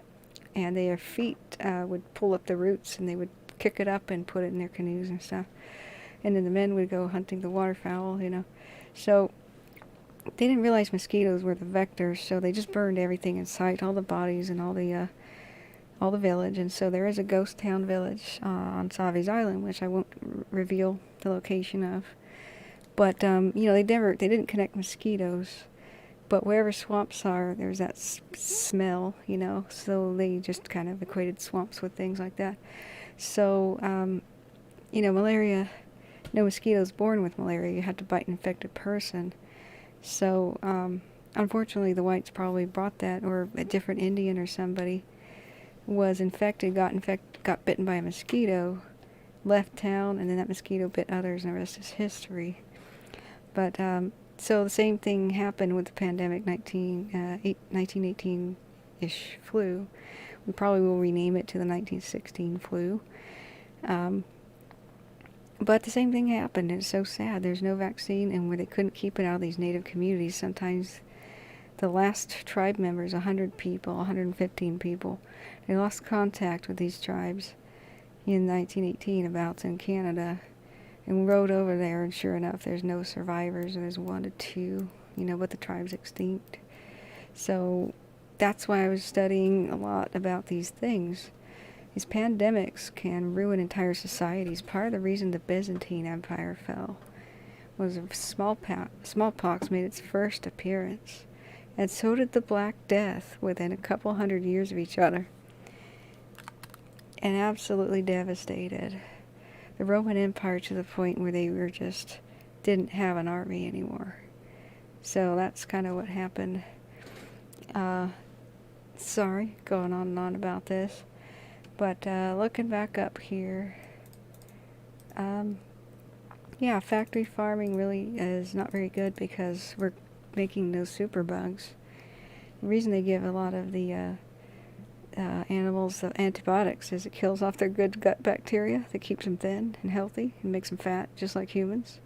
and their feet would pull up the roots, and they would kick it up and put it in their canoes and stuff. And then the men would go hunting the waterfowl, So they didn't realize mosquitoes were the vectors, so they just burned everything in sight, all the bodies and all the village. And so there is a ghost town village on Savi's Island, which I won't reveal the location of. But they didn't connect mosquitoes. But wherever swamps are, there's that smell, So they just kind of equated swamps with things like that. So, malaria, no mosquitoes born with malaria. You had to bite an infected person. So, unfortunately, the whites probably brought that, or a different Indian or somebody was infected, got bitten by a mosquito, left town, and then that mosquito bit others, and the rest is history. But, so the same thing happened with the pandemic 1918-ish flu. We probably will rename it to the 1916 flu. But the same thing happened, and it's so sad. There's no vaccine, and where they couldn't keep it out of these native communities, sometimes the last tribe members, 100 people, 115 people, they lost contact with these tribes in 1918, about in Canada, and we rode over there, and sure enough, there's no survivors. There's 1 to 2, but the tribe's extinct. So that's why I was studying a lot about these things. These pandemics can ruin entire societies. Part of the reason the Byzantine Empire fell was smallpox made its first appearance, and so did the Black Death within a couple hundred years of each other, and absolutely devastated the Roman Empire to the point where they didn't have an army anymore. So that's kind of what happened. Sorry, going on and on about this. But looking back up here, factory farming really is not very good because we're making those superbugs. The reason they give a lot of the animals the antibiotics is it kills off their good gut bacteria that keeps them thin and healthy and makes them fat, just like humans.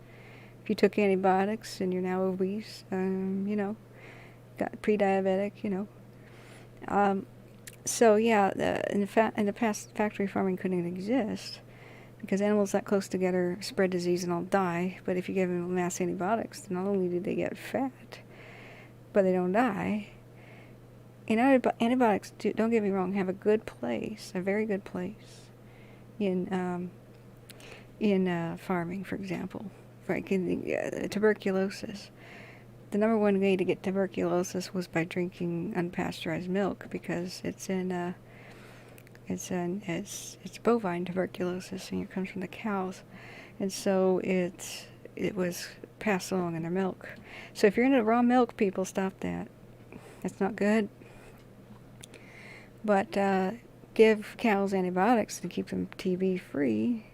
If you took antibiotics and you're now obese, got pre-diabetic, So yeah, in the past, factory farming couldn't exist because animals that close together spread disease and all die. But if you give them mass antibiotics, not only do they get fat, but they don't die. And antibiotics, don't get me wrong, have a very good place in farming, for example, tuberculosis. The number one way to get tuberculosis was by drinking unpasteurized milk because it's bovine tuberculosis, and it comes from the cows, and so it was passed along in their milk. So if you're into raw milk, people, stop that. That's not good. But give cows antibiotics to keep them TB free.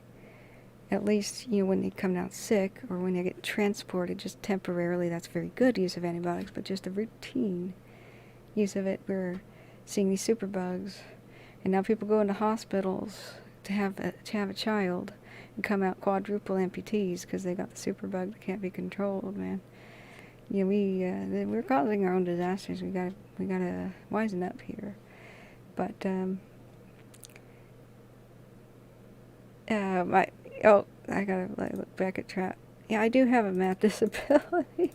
At least, when they come down sick or when they get transported just temporarily, that's very good use of antibiotics, but just a routine, use of it, we're seeing these superbugs. And now people go into hospitals to have a child and come out quadruple amputees because they got the superbug that can't be controlled, man. You know, we're causing our own disasters. We gotta wisen up here. But I gotta look back at trap. Yeah, I do have a math disability.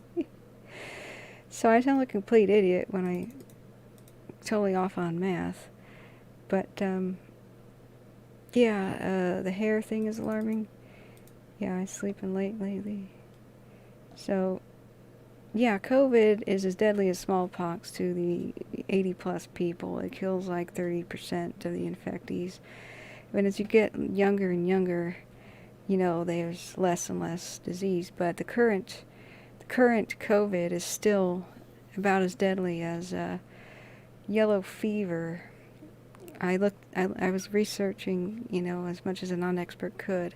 So I sound like a complete idiot when I totally off on math. But yeah, the hair thing is alarming. Yeah, I'm sleeping late lately. So yeah, COVID is as deadly as smallpox to the 80 plus people. It kills like 30% of the infectees. But as you get younger and younger, you know, there's less and less disease. But the current COVID is still about as deadly as yellow fever. I was researching, you know, as much as a non-expert could.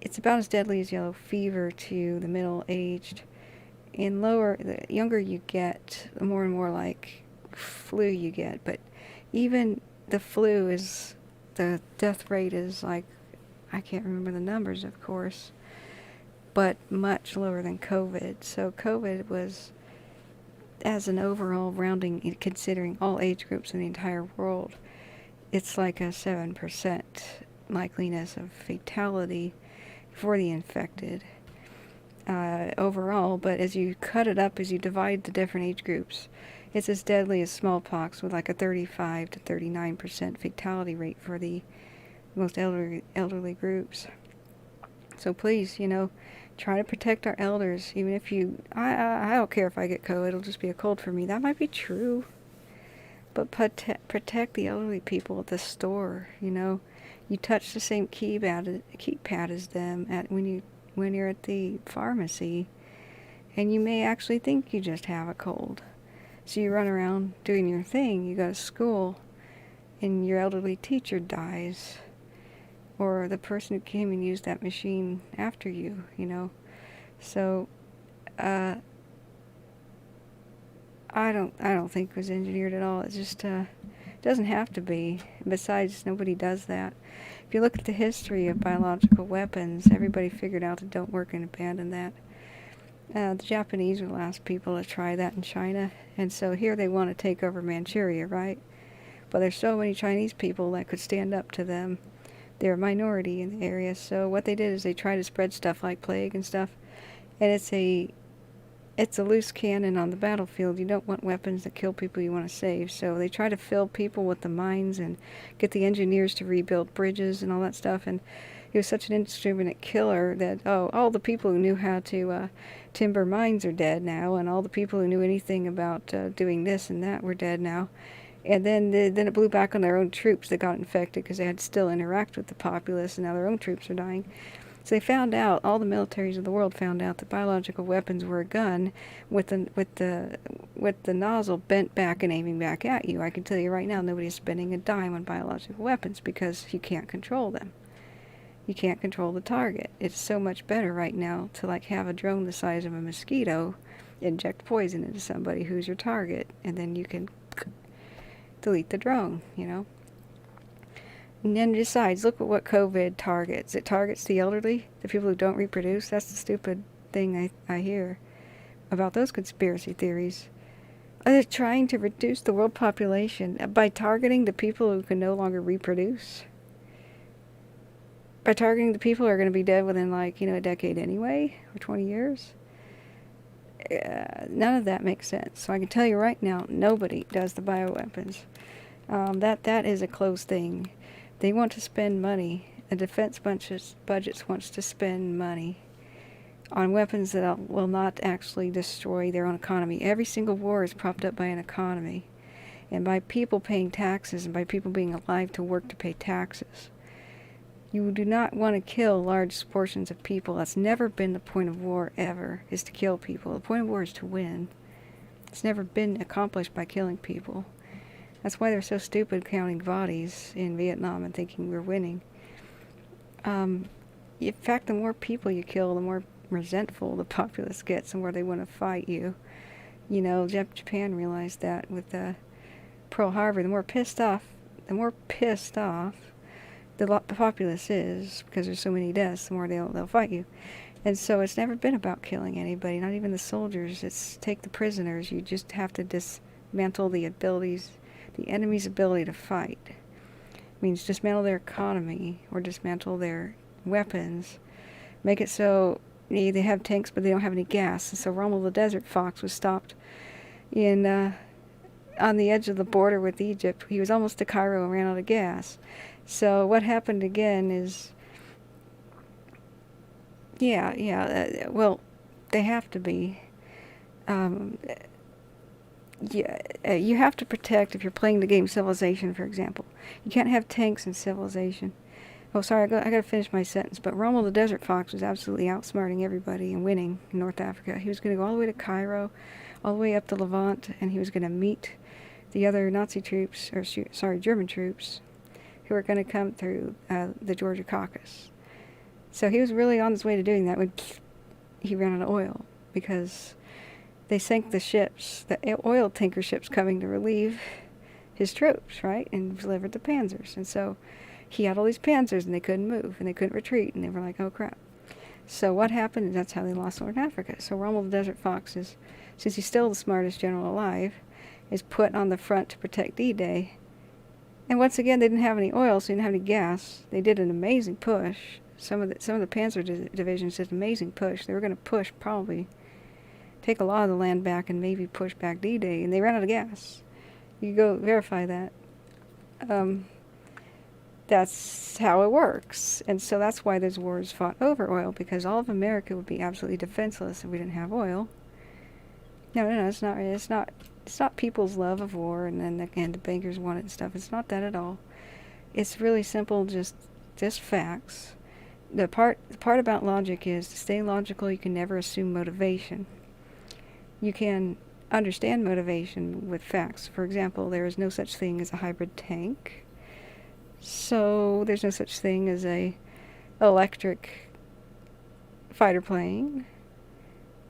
It's about as deadly as yellow fever to the middle-aged. The younger you get, the more and more like flu you get. But even the flu the death rate is like, I can't remember the numbers, of course, but much lower than COVID. So COVID was, as an overall rounding, considering all age groups in the entire world, it's like a 7% likeliness of fatality for the infected overall. But as you cut it up, as you divide the different age groups, it's as deadly as smallpox, with like a 35 to 39% fatality rate for the most elderly groups. So please, you know, try to protect our elders. Even if I don't care if I get COVID, it'll just be a cold for me. That might be true. But protect the elderly people at the store. You know, you touch the same keypad as them when you're at the pharmacy, and you may actually think you just have a cold. So you run around doing your thing. You go to school, and your elderly teacher dies, or the person who came and used that machine after you. You know, so I don't think it was engineered at all. It just doesn't have to be. Besides, nobody does that. If you look at the history of biological weapons, everybody figured out it don't work and abandoned that. The Japanese were the last people to try that in China, and so here they want to take over Manchuria, right? But there's so many Chinese people that could stand up to them. They're a minority in the area, so what they did is they tried to spread stuff like plague and stuff, and it's a loose cannon on the battlefield. You don't want weapons that kill people you want to save, so they try to fill people with the mines and get the engineers to rebuild bridges and all that stuff, and he was such an indiscriminate killer that, all the people who knew how to timber mines are dead now, and all the people who knew anything about doing this and that were dead now. And then it blew back on their own troops that got infected because they had to still interact with the populace, and now their own troops are dying. So they found out, all the militaries of the world found out, that biological weapons were a gun with the nozzle bent back and aiming back at you. I can tell you right now, nobody's spending a dime on biological weapons because you can't control them. You can't control the target. It's so much better right now to like have a drone the size of a mosquito inject poison into somebody who's your target, and then you can delete the drone, you know. And then besides, look at what COVID targets. It targets the elderly, the people who don't reproduce. That's the stupid thing I hear about those conspiracy theories. They're trying to reduce the world population by targeting the people who can no longer reproduce. By targeting the people who are going to be dead within, like, you know, a decade anyway, or 20 years. None of that makes sense. So I can tell you right now, nobody does the bioweapons. That is a closed thing. They want to spend money. The defense budgets wants to spend money on weapons that will not actually destroy their own economy. Every single war is propped up by an economy, and by people paying taxes, and by people being alive to work to pay taxes. You do not want to kill large portions of people. That's never been the point of war, ever, is to kill people. The point of war is to win. It's never been accomplished by killing people. That's why they're so stupid counting bodies in Vietnam and thinking we're winning. In fact, the more people you kill, the more resentful the populace gets and where they want to fight you. You know, Japan realized that with Pearl Harbor. The more pissed off the populace is, because there's so many deaths, the more they'll fight you. And so it's never been about killing anybody, not even the soldiers. It's take the prisoners. You just have to dismantle the enemy's ability to fight. It means dismantle their economy or dismantle their weapons. Make it so they have tanks, but they don't have any gas. And so Rommel the Desert Fox was stopped on the edge of the border with Egypt. He was almost to Cairo and ran out of gas. So what happened again is, well, they have to be. You have to protect, if you're playing the game Civilization, for example. You can't have tanks in Civilization. Oh, sorry, I got to finish my sentence. But Rommel the Desert Fox was absolutely outsmarting everybody and winning in North Africa. He was going to go all the way to Cairo, all the way up to Levant, and he was going to meet the other Nazi troops, German troops, who were going to come through the Georgia Caucasus. So he was really on his way to doing that when he ran out of oil, because they sank the ships, the oil tanker ships coming to relieve his troops, right, and delivered the panzers. And so he had all these panzers, and they couldn't move, and they couldn't retreat, and they were like, oh crap. So what happened, and that's how they lost North Africa. So Rommel the Desert Fox is, since he's still the smartest general alive, is put on the front to protect D-Day. And once again, they didn't have any oil, so they didn't have any gas. They did an amazing push. Some of the Panzer divisions did an amazing push. They were going to push, probably take a lot of the land back and maybe push back D-Day, and they ran out of gas. You can go verify that. That's how it works. And so that's why those wars fought over oil, because all of America would be absolutely defenseless if we didn't have oil. No, it's not people's love of war and then the bankers want it and stuff. It's not that at all. It's really simple, just facts. The part about logic is, to stay logical, you can never assume motivation. You can understand motivation with facts. For example, there is no such thing as a hybrid tank. So there's no such thing as a electric fighter plane.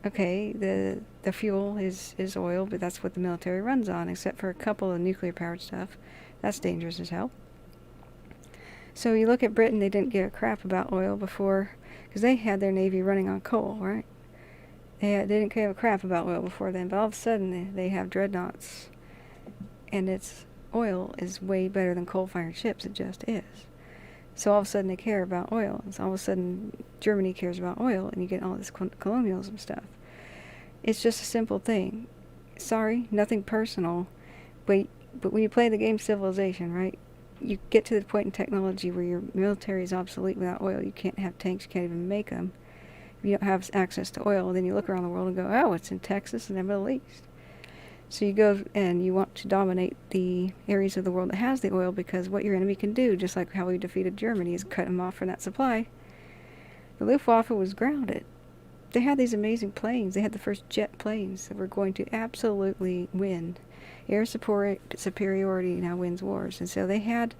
Okay, the fuel is oil, but that's what the military runs on, except for a couple of nuclear-powered stuff. That's dangerous as hell. So you look at Britain, they didn't give a crap about oil before, because they had their navy running on coal, right? They didn't give a crap about oil before then, but all of a sudden they have dreadnoughts, and oil is way better than coal-fired ships. It just is. So all of a sudden they care about oil. And so all of a sudden Germany cares about oil, and you get all this colonialism stuff. It's just a simple thing. Sorry, nothing personal, but when you play the game Civilization, right, you get to the point in technology where your military is obsolete without oil. You can't have tanks, you can't even make them. If you don't have access to oil, then you look around the world and go, oh, it's in Texas and the Middle East. So you go and you want to dominate the areas of the world that has the oil, because what your enemy can do, just like how we defeated Germany, is cut them off from that supply. The Luftwaffe was grounded. They had these amazing planes. They had the first jet planes that were going to absolutely win. Air superiority now wins wars. And so they had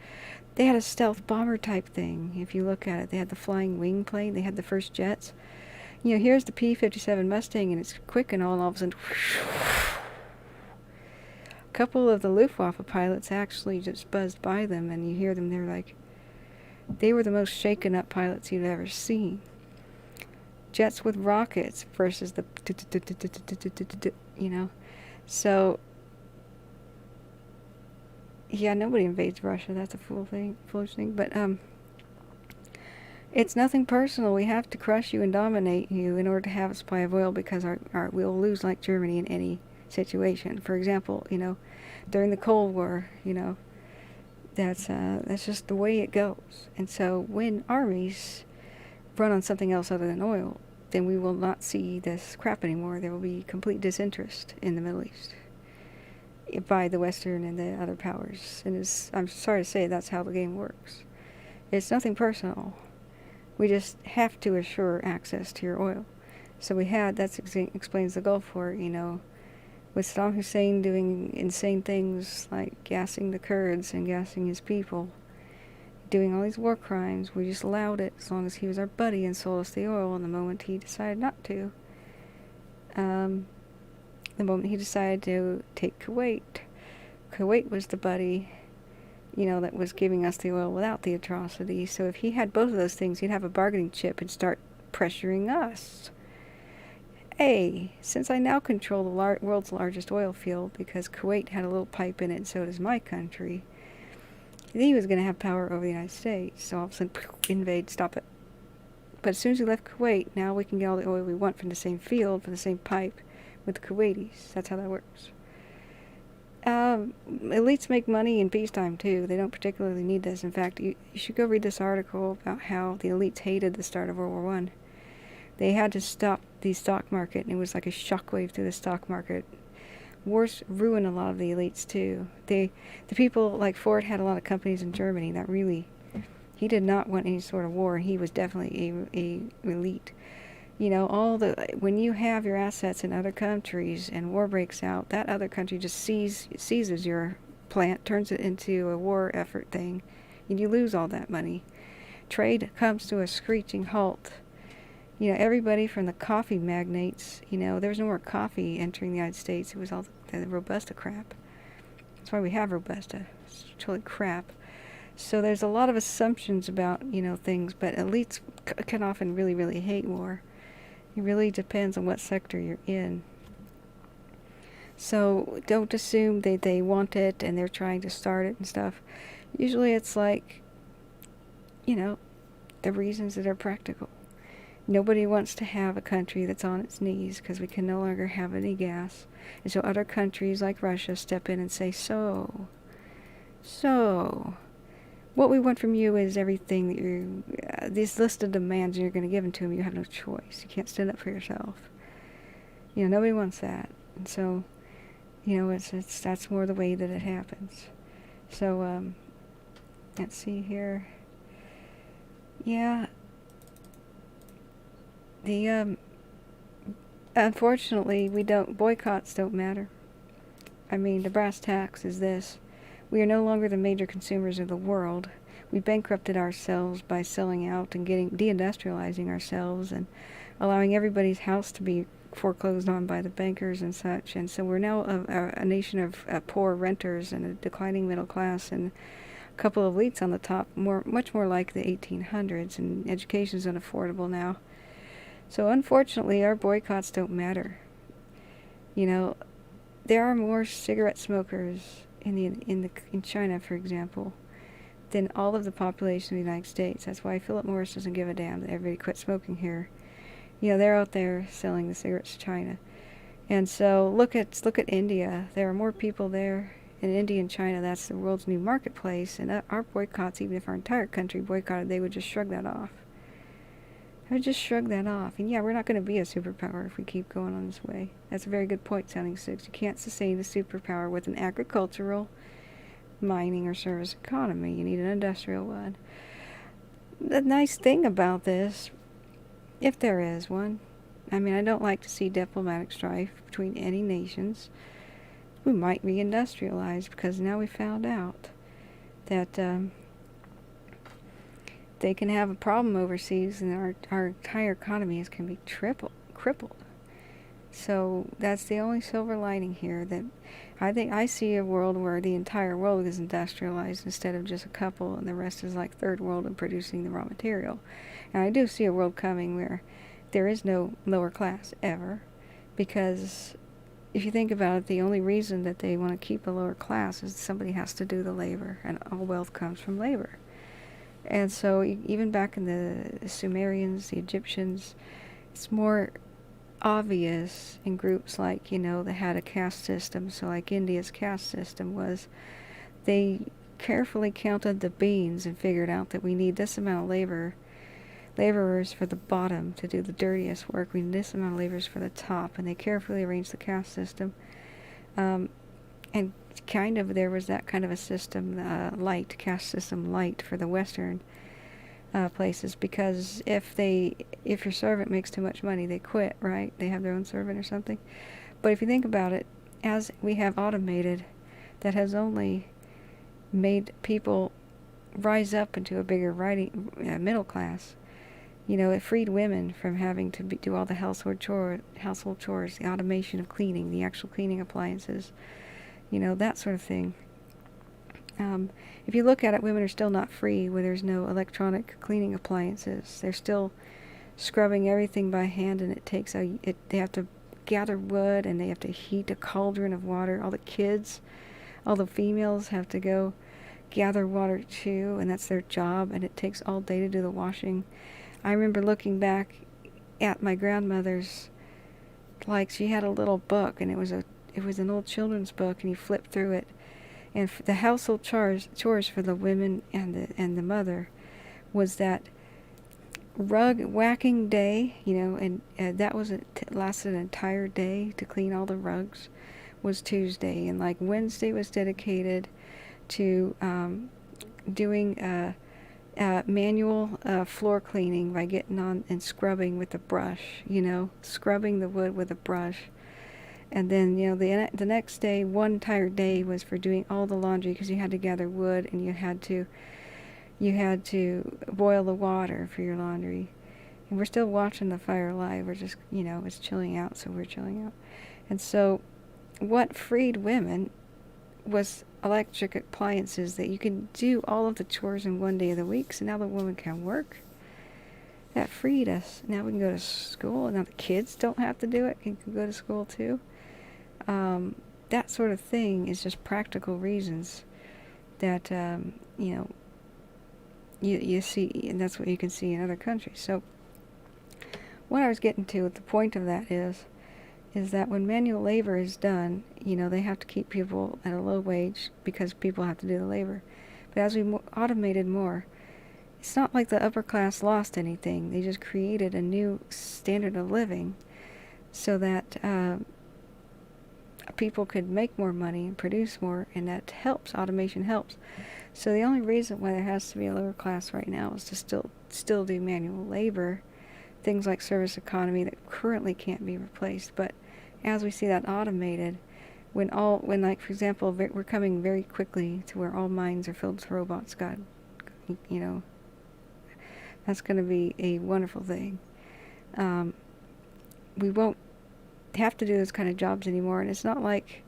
a stealth bomber type thing. If you look at it, they had the flying wing plane. They had the first jets. You know, here's the P-57 Mustang, and it's quick and all of a sudden, a couple of the Luftwaffe pilots actually just buzzed by them, and you hear them, they're like, they were the most shaken up pilots you've ever seen. Jets with rockets versus the, you know. So, yeah, nobody invades Russia. That's a foolish thing. But it's nothing personal. We have to crush you and dominate you in order to have a supply of oil, because we'll lose like Germany in any situation. For example, you know, during the Cold War, you know, that's just the way it goes. And so when armies run on something else other than oil, then we will not see this crap anymore. There will be complete disinterest in the Middle East by the Western and the other powers. And I'm sorry to say, that's how the game works. It's nothing personal. We just have to assure access to your oil. So that explains the Gulf War, you know, with Saddam Hussein doing insane things like gassing the Kurds and gassing his people, doing all these war crimes. We just allowed it as long as he was our buddy and sold us the oil. And the moment he decided not to, the moment he decided to take Kuwait. Kuwait was the buddy, you know, that was giving us the oil without the atrocity. So if he had both of those things, he'd have a bargaining chip and start pressuring us. Since I now control the world's largest oil field, because Kuwait had a little pipe in it, and so does my country, he was going to have power over the United States. So all of a sudden, invade, stop it. But as soon as we left Kuwait, now we can get all the oil we want from the same field, from the same pipe, with the Kuwaitis. That's how that works. Elites make money in peacetime too. They don't particularly need this. In fact, you should go read this article about how the elites hated the start of World War I. They had to stop the stock market, and it was like a shockwave through the stock market. Wars ruined a lot of the elites too. The people like Ford had a lot of companies in Germany that really, he did not want any sort of war. He was definitely a elite. You know, when you have your assets in other countries and war breaks out, that other country just seizes your plant, turns it into a war effort thing, and you lose all that money. Trade comes to a screeching halt. You know, everybody from the coffee magnates, you know, there's no more coffee entering the United States. It was all the Robusta crap. That's why we have Robusta. It's totally crap. So there's a lot of assumptions about, you know, things, but elites can often really, really hate war. It really depends on what sector you're in. So don't assume that they want it and they're trying to start it and stuff. Usually it's like, you know, the reasons that are practical. Nobody wants to have a country that's on its knees because we can no longer have any gas. And so other countries like Russia step in and say, so, what we want from you is everything that you're, these list of demands, and you're going to give them to them. You have no choice. You can't stand up for yourself. You know, nobody wants that. And so, you know, that's more the way that it happens. So, let's see here. Yeah. Unfortunately, boycotts don't matter. I mean, the brass tacks is this. We are no longer the major consumers of the world. We bankrupted ourselves by selling out and deindustrializing ourselves and allowing everybody's house to be foreclosed on by the bankers and such. And so we're now a nation of poor renters and a declining middle class and a couple of elites on the top, much more like the 1800s, and education's unaffordable now. So unfortunately, our boycotts don't matter. You know, there are more cigarette smokers in China, for example, than all of the population of the United States. That's why Philip Morris doesn't give a damn that everybody quit smoking here. You know, they're out there selling the cigarettes to China. And so look at India. There are more people there in India and China. That's the world's new marketplace. And our boycotts, even if our entire country boycotted, they would just shrug that off. I would just shrug that off. And yeah, we're not going to be a superpower if we keep going on this way. That's a very good point, Sounding Six. You can't sustain a superpower with an agricultural, mining, or service economy. You need an industrial one. The nice thing about this, if there is one, I mean, I don't like to see diplomatic strife between any nations. We might reindustrialize because now we found out that they can have a problem overseas and our entire economy can be crippled. So that's the only silver lining here, that I think I see a world where the entire world is industrialized instead of just a couple and the rest is like third world and producing the raw material. And I do see a world coming where there is no lower class ever, because if you think about it, the only reason that they want to keep a lower class is somebody has to do the labor, and all wealth comes from labor. And so even back in the Sumerians, the Egyptians, it's more obvious in groups like, you know, that had a caste system. So like India's caste system was, they carefully counted the beans and figured out that we need this amount of laborers for the bottom to do the dirtiest work. We need this amount of laborers for the top. And they carefully arranged the caste system. And kind of there was that kind of a system, caste system light for the Western places, because if your servant makes too much money, they quit, right? They have their own servant or something. But if you think about it, as we have automated, that has only made people rise up into a bigger middle class. You know, it freed women from having to do all the household chores, the automation of cleaning, the actual cleaning appliances, you know, that sort of thing. If you look at it, women are still not free where there's no electronic cleaning appliances. They're still scrubbing everything by hand, and it takes they have to gather wood, and they have to heat a cauldron of water. All the kids, all the females have to go gather water too, and that's their job, and it takes all day to do the washing. I remember looking back at my grandmother's, like, she had a little book, and it was an old children's book, and you flip through it, and the household chores for the women and the mother was that rug whacking day, you know, and that was lasted an entire day to clean all the rugs, was Tuesday, and like Wednesday was dedicated to doing manual floor cleaning by getting on and scrubbing with a brush, you know, scrubbing the wood with a brush. And then, you know, the next day, one entire day was for doing all the laundry, because you had to gather wood, and you had to boil the water for your laundry. And we're still watching the fire live. We're just, you know, it's chilling out, so we're chilling out. And so what freed women was electric appliances, that you can do all of the chores in one day of the week, so now the woman can work. That freed us. Now we can go to school, and now the kids don't have to do it, can go to school too. That sort of thing is just practical reasons that, you know, you see, and that's what you can see in other countries. So what I was getting to, the point of that is that when manual labor is done, you know, they have to keep people at a low wage because people have to do the labor. But as we automated more, it's not like the upper class lost anything. They just created a new standard of living so that people could make more money and produce more, and that helps. Automation helps. So the only reason why there has to be a lower class right now is to still do manual labor, things like service economy that currently can't be replaced. But as we see that automated, when like, for example, we're coming very quickly to where all mines are filled with robots, God, you know, that's going to be a wonderful thing. We won't have to do those kind of jobs anymore, and it's not like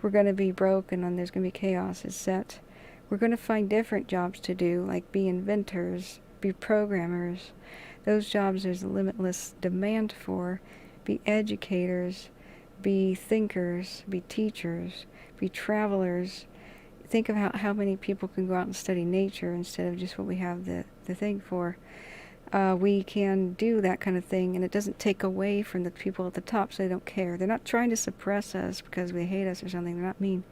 we're going to be broke and then there's going to be chaos. It's that we're going to find different jobs to do, like be inventors, be programmers. Those jobs there's a limitless demand for. Be educators, be thinkers, be teachers, be travelers. Think of how many people can go out and study nature instead of just what we have the thing for. We can do that kind of thing, and it doesn't take away from the people at the top, so they don't care. They're not trying to suppress us because they hate us or something. They're not mean.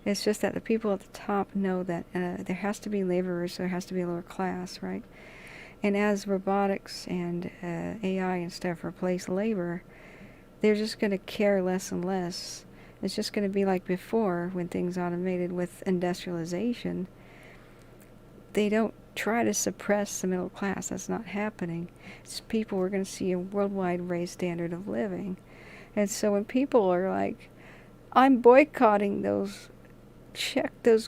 It's just that the people at the top know that there has to be laborers, so there has to be a lower class, right? And as robotics and AI and stuff replace labor, they're just going to care less and less. It's just going to be like before, when things automated with industrialization. They don't try to suppress the middle class. That's not happening. It's people, we're going to see a worldwide raised standard of living. And so when people are like, I'm boycotting those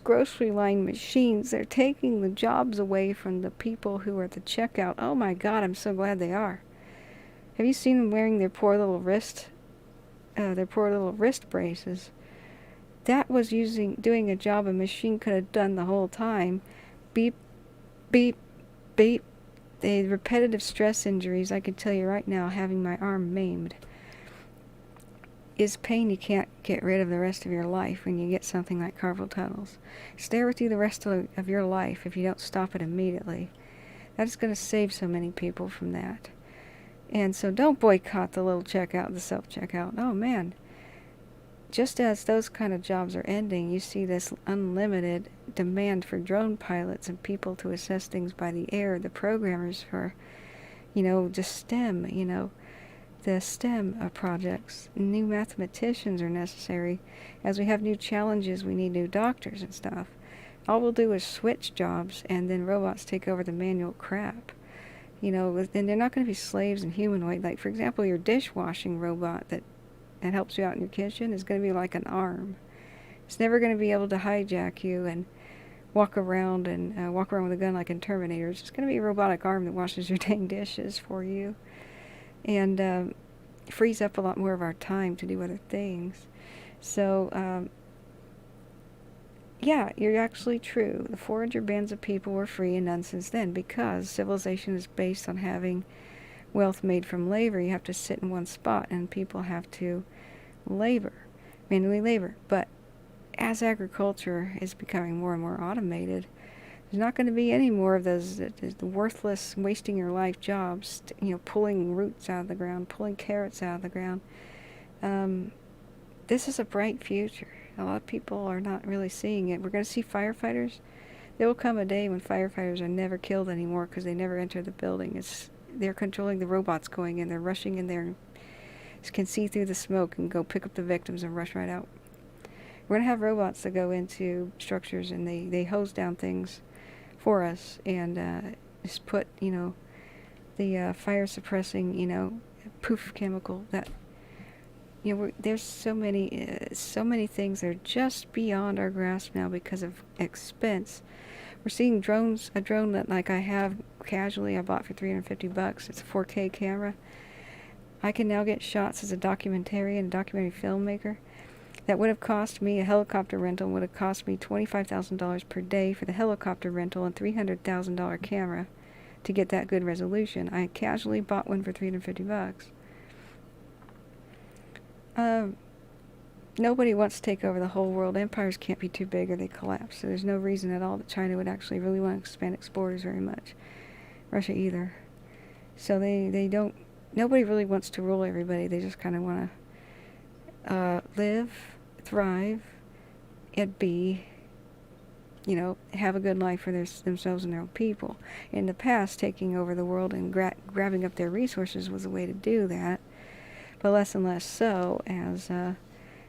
grocery line machines, they're taking the jobs away from the people who are at the checkout. Oh my God, I'm so glad they are. Have you seen them wearing their poor little wrist braces? That was doing a job a machine could have done the whole time. Beep, beep, beep. The repetitive stress injuries, I can tell you right now, having my arm maimed, is pain you can't get rid of the rest of your life when you get something like carpal tunnels. Stay with you the rest of your life if you don't stop it immediately. That's going to save so many people from that. And so don't boycott the little checkout, the self-checkout. Oh man. Just as those kind of jobs are ending, you see this unlimited demand for drone pilots and people to assess things by the air, the programmers for, you know, just STEM, you know, the STEM projects. New mathematicians are necessary. As we have new challenges, we need new doctors and stuff. All we'll do is switch jobs, and then robots take over the manual crap. You know, and they're not going to be slaves and humanoid. Like, for example, your dishwashing robot that helps you out in your kitchen is going to be like an arm. It's never going to be able to hijack you and walk around with a gun like in Terminator. It's just going to be a robotic arm that washes your dang dishes for you, and frees up a lot more of our time to do other things. So, yeah, you're actually true. The forager bands of people were free and none since then, because civilization is based on having wealth made from labor. You have to sit in one spot, and people have to manually labor. But as agriculture is becoming more and more automated, there's not going to be any more of those worthless, wasting your life jobs, pulling roots out of the ground, pulling carrots out of the ground. This is a bright future. A lot of people are not really seeing it. We're going to see firefighters. There will come a day when firefighters are never killed anymore because they never enter the building. They're controlling the robots going in. They're rushing in there and can see through the smoke and go pick up the victims and rush right out. We're going to have robots that go into structures and they hose down things for us and just put, the fire suppressing, poof chemical that, there's so many things that are just beyond our grasp now because of expense. We're seeing drones, a drone that like I have casually, I bought for $350. It's a 4K camera. I can now get shots as a documentarian, a documentary filmmaker. That would have cost me, a helicopter rental would have cost me $25,000 per day for the helicopter rental and $300,000 camera to get that good resolution. I casually bought one for $350. Nobody wants to take over the whole world. Empires can't be too big or they collapse. So there's no reason at all that China would actually really want to expand its borders very much. Russia either. So nobody really wants to rule everybody. They just kind of want to live, thrive, and be, have a good life for themselves and their own people. In the past, taking over the world and grabbing up their resources was a way to do that. But less and less so as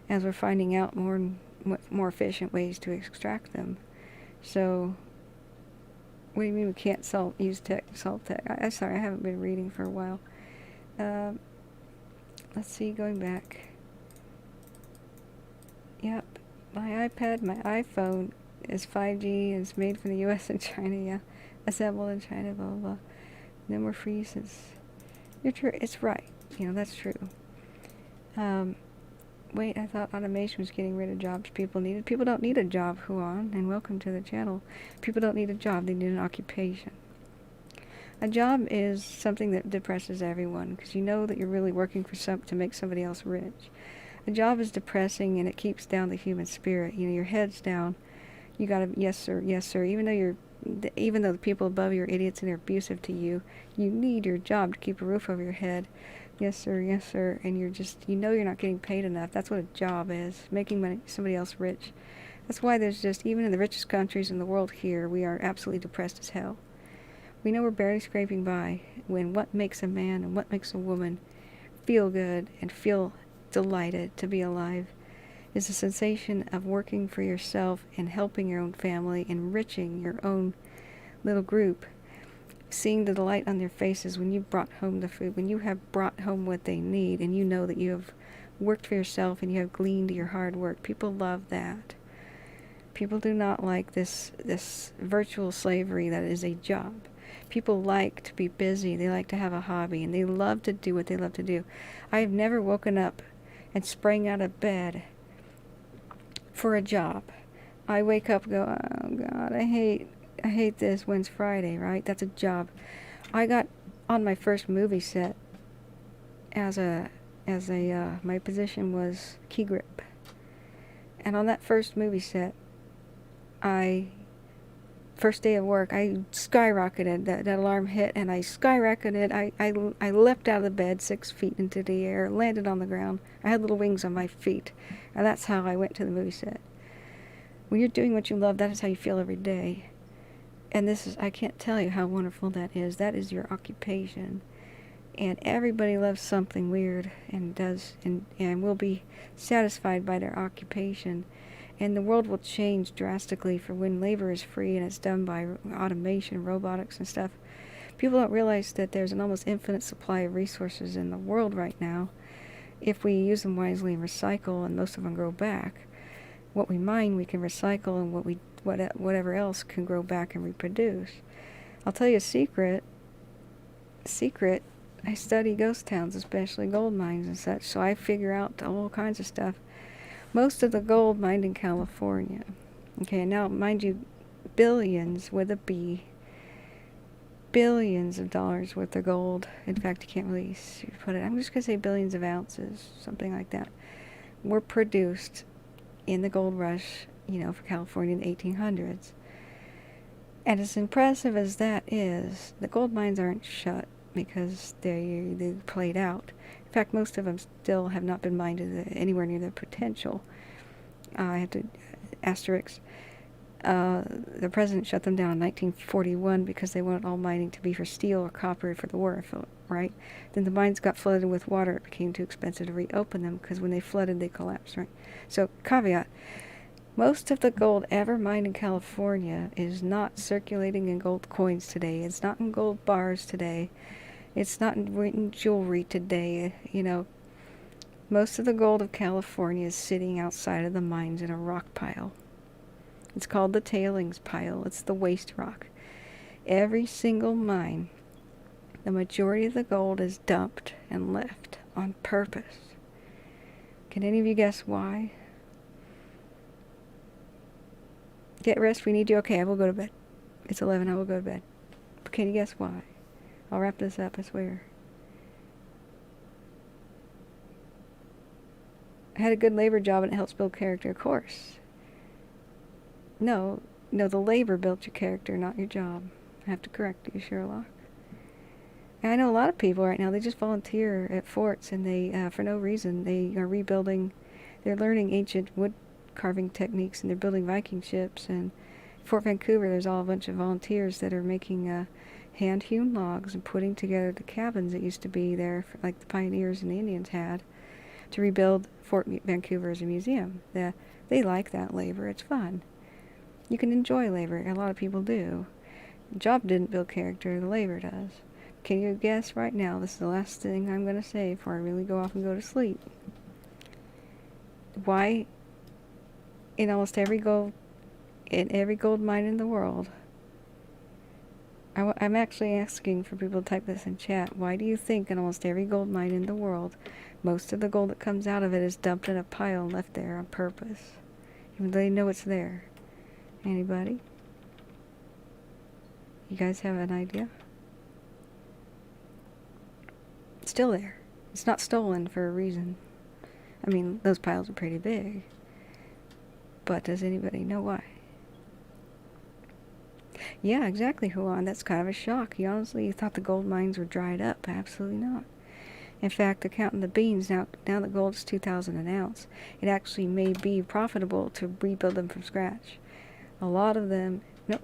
we're finding out more efficient ways to extract them. So, what do you mean we can't use salt tech? I'm sorry, I haven't been reading for a while. Let's see, going back. Yep, my iPad, my iPhone is 5G and it's made from the U.S. and China, yeah. Assembled in China, blah, blah, blah. No more freezes. You're true, it's right. That's true. Wait, I thought automation was getting rid of jobs people needed. People don't need a job, Huan, and welcome to the channel. People don't need a job, they need an occupation. A job is something that depresses everyone, because you know that you're really working for to make somebody else rich. A job is depressing, and it keeps down the human spirit. Your head's down. You gotta, yes sir, yes sir. Even though the people above you are idiots and they're abusive to you, you need your job to keep a roof over your head. Yes sir, yes sir. And you're just, you're not getting paid enough. That's what a job is, making somebody else rich. That's why there's just, even in the richest countries in the world here, we are absolutely depressed as hell. We know we're barely scraping by when what makes a man and what makes a woman feel good and feel delighted to be alive is the sensation of working for yourself and helping your own family, enriching your own little group, seeing the delight on their faces when you've brought home the food, when you have brought home what they need and you know that you have worked for yourself and you have gleaned your hard work. People love that. People do not like this virtual slavery that is a job. People like to be busy. They like to have a hobby, and they love to do what they love to do. I have never woken up and sprang out of bed for a job. I wake up and go, oh God, I hate this. When's Friday, right? That's a job. I got on my first movie set my position was key grip. And on that first movie set, first day of work, I skyrocketed. That alarm hit, and I skyrocketed. I leapt out of the bed 6 feet into the air, landed on the ground. I had little wings on my feet, and that's how I went to the movie set. When you're doing what you love, that is how you feel every day. And I can't tell you how wonderful that is. That is your occupation. And everybody loves something weird and will be satisfied by their occupation. And the world will change drastically for when labor is free and it's done by automation, robotics and stuff. People don't realize that there's an almost infinite supply of resources in the world right now if we use them wisely and recycle, and most of them grow back. what we mine we can recycle, and whatever else can grow back and reproduce. I'll tell you a secret. I study ghost towns, especially gold mines and such, so I figure out all kinds of stuff. Most of the gold mined in California. Okay, now mind you, billions with a B, billions of dollars worth of gold. In fact, you can't really put it. I'm just going to say billions of ounces, something like that, were produced in the gold rush, for California in the 1800s. And as impressive as that is, the gold mines aren't shut because they played out. In fact, most of them still have not been mined anywhere near their potential. I have to asterisk. The president shut them down in 1941 because they wanted all mining to be for steel or copper for the war effort, right? Then the mines got flooded with water. It became too expensive to reopen them because when they flooded, they collapsed, right? So, caveat. Most of the gold ever mined in California is not circulating in gold coins today. It's not in gold bars today. It's not in jewelry today. Most of the gold of California is sitting outside of the mines in a rock pile. It's called the tailings pile. It's the waste rock. Every single mine, the majority of the gold is dumped and left on purpose. Can any of you guess why? Get rest, we need you. Okay, I will go to bed. It's 11, I will go to bed. But can you guess why? I'll wrap this up, I swear. I had a good labor job and it helps build character, of course. No, the labor built your character, not your job. I have to correct you, Sherlock. And I know a lot of people right now, they just volunteer at forts and they, for no reason, they are rebuilding, they're learning ancient wood carving techniques, and they're building Viking ships. And Fort Vancouver, there's all a bunch of volunteers that are making hand-hewn logs and putting together the cabins that used to be there, like the pioneers and the Indians had, to rebuild Fort Vancouver as a museum. They like that labor. It's fun. You can enjoy labor. A lot of people do. The job didn't build character. The labor does. Can you guess right now? This is the last thing I'm going to say before I really go off and go to sleep. Why? In almost every gold mine in the world, I'm actually asking for people to type this in chat. Why do you think in almost every gold mine in the world, most of the gold that comes out of it is dumped in a pile and left there on purpose, even though they know it's there? Anybody? You guys have an idea? It's still there. It's not stolen for a reason. I mean, those piles are pretty big. But does anybody know why? Yeah, exactly, Juan. That's kind of a shock. You honestly thought the gold mines were dried up. Absolutely not. In fact, accounting the beans, now that gold is $2,000 an ounce, it actually may be profitable to rebuild them from scratch. A lot of them... No,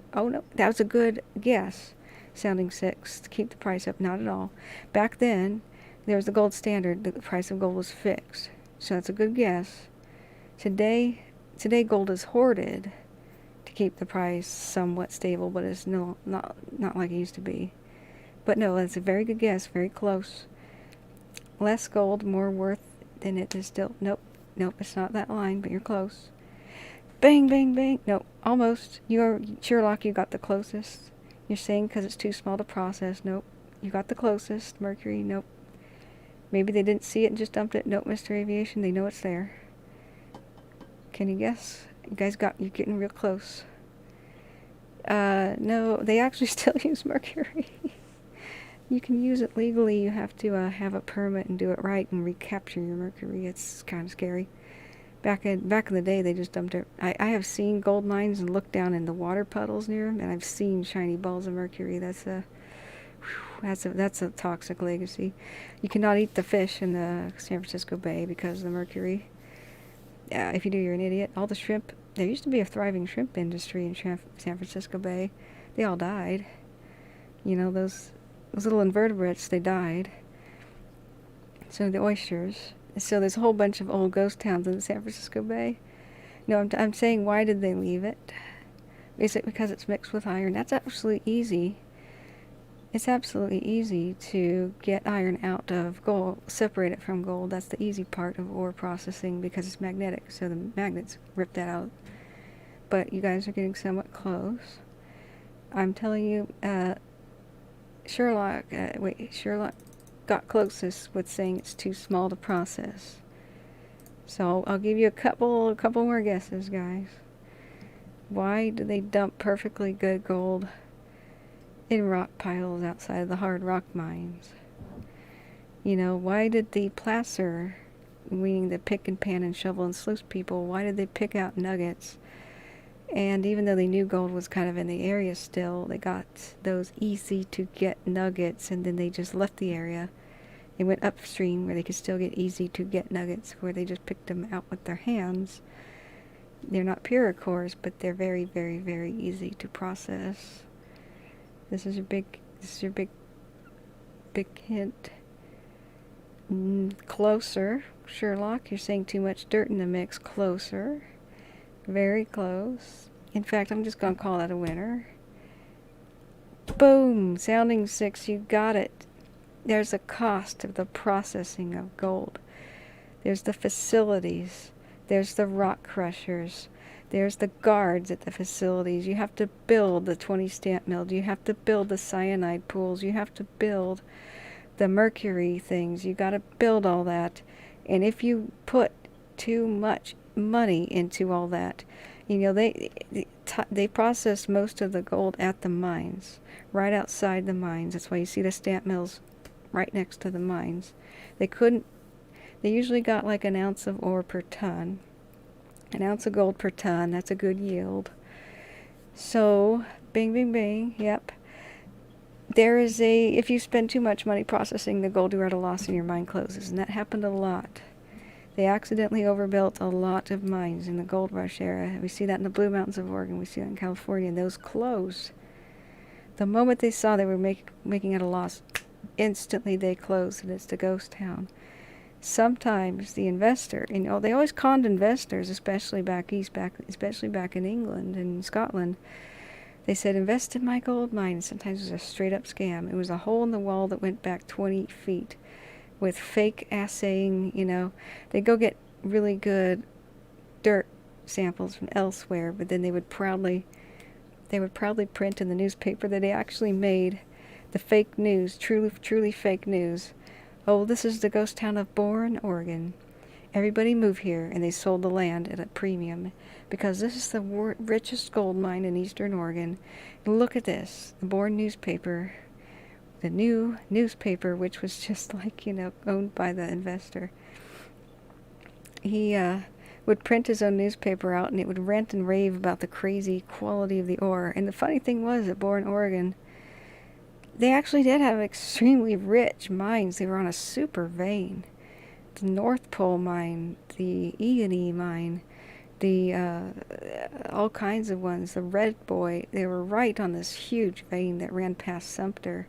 that was a good guess. Sounding six, to keep the price up. Not at all. Back then, there was the gold standard. The price of gold was fixed. So that's a good guess. Today gold is hoarded to keep the price somewhat stable, but it's not like it used to be. But no, that's a very good guess, very close. Less gold, more worth than it is still. Nope, it's not that line, but you're close. Bang, bang, bang. Nope, almost. Sherlock, you got the closest. You're saying because it's too small to process. Nope, you got the closest. Mercury, nope. Maybe they didn't see it and just dumped it. Nope, Mr. Aviation, they know it's there. Can you guess? You're getting real close. No, they actually still use mercury. You can use it legally. You have to have a permit and do it right and recapture your mercury. It's kind of scary. Back in the day, they just dumped it. I have seen gold mines and looked down in the water puddles near them, and I've seen shiny balls of mercury. That's a toxic legacy. You cannot eat the fish in the San Francisco Bay because of the mercury. If you do, you're an idiot. All the shrimp, there used to be a thriving shrimp industry in San Francisco Bay. They all died. Those little invertebrates, they died. So the oysters. So there's a whole bunch of old ghost towns in the San Francisco Bay. No, I'm saying, why did they leave it? Is it because it's mixed with iron? That's absolutely easy. It's absolutely easy to get iron out of gold, separate it from gold. That's the easy part of ore processing because it's magnetic, so the magnets rip that out. But you guys are getting somewhat close. I'm telling you, Sherlock got closest with saying it's too small to process. So I'll give you a couple more guesses, guys. Why do they dump perfectly good gold in rock piles outside of the hard rock mines? You know, why did the placer, meaning the pick and pan and shovel and sluice people, why did they pick out nuggets? And even though they knew gold was kind of in the area still, they got those easy to get nuggets, and then they just left the area. They went upstream where they could still get easy to get nuggets, where they just picked them out with their hands. They're not pure cores, but they're very, very, very easy to process. This is your big hint. Closer, Sherlock. You're saying too much dirt in the mix. Closer. Very close. In fact, I'm just going to call that a winner. Boom! Sounding 6, you got it. There's a cost of the processing of gold. There's the facilities. There's the rock crushers. There's the guards at the facilities. You have to build the 20 stamp mills. You have to build the cyanide pools. You have to build the mercury things. You got to build all that. And if you put too much money into all that, you know, they process most of the gold at the mines, right outside the mines. That's why you see the stamp mills right next to the mines. They usually got like an ounce of ore per ton, an ounce of gold per ton. That's a good yield. So bing, bing, bing. Yep. If you spend too much money processing the gold, you're at a loss and your mine closes, and that happened a lot. They accidentally overbuilt a lot of mines in the gold rush era. We see that in the Blue Mountains of Oregon. We see that in California, and those closed. The moment they saw they were making it a loss, instantly they closed, and it's the ghost town. Sometimes the investor, you know, they always conned investors, especially back east, especially back in England and Scotland. They said, invest in my gold mine. And sometimes it was a straight-up scam. It was a hole in the wall that went back 20 feet. With fake assaying, you know, they go get really good dirt samples from elsewhere, but then they would proudly print in the newspaper that they actually made the fake news, truly fake news. Oh, this is the ghost town of Bourne, Oregon. Everybody move here, and they sold the land at a premium because this is the richest gold mine in eastern Oregon. Look at this, the Bourne newspaper. The new newspaper, which was just like, you know, owned by the investor. He would print his own newspaper out, and it would rant and rave about the crazy quality of the ore. And the funny thing was, at Bourne, Oregon, they actually did have extremely rich mines. They were on a super vein. The North Pole mine, the E&E mine, the all kinds of ones. The Red Boy, they were right on this huge vein that ran past Sumter.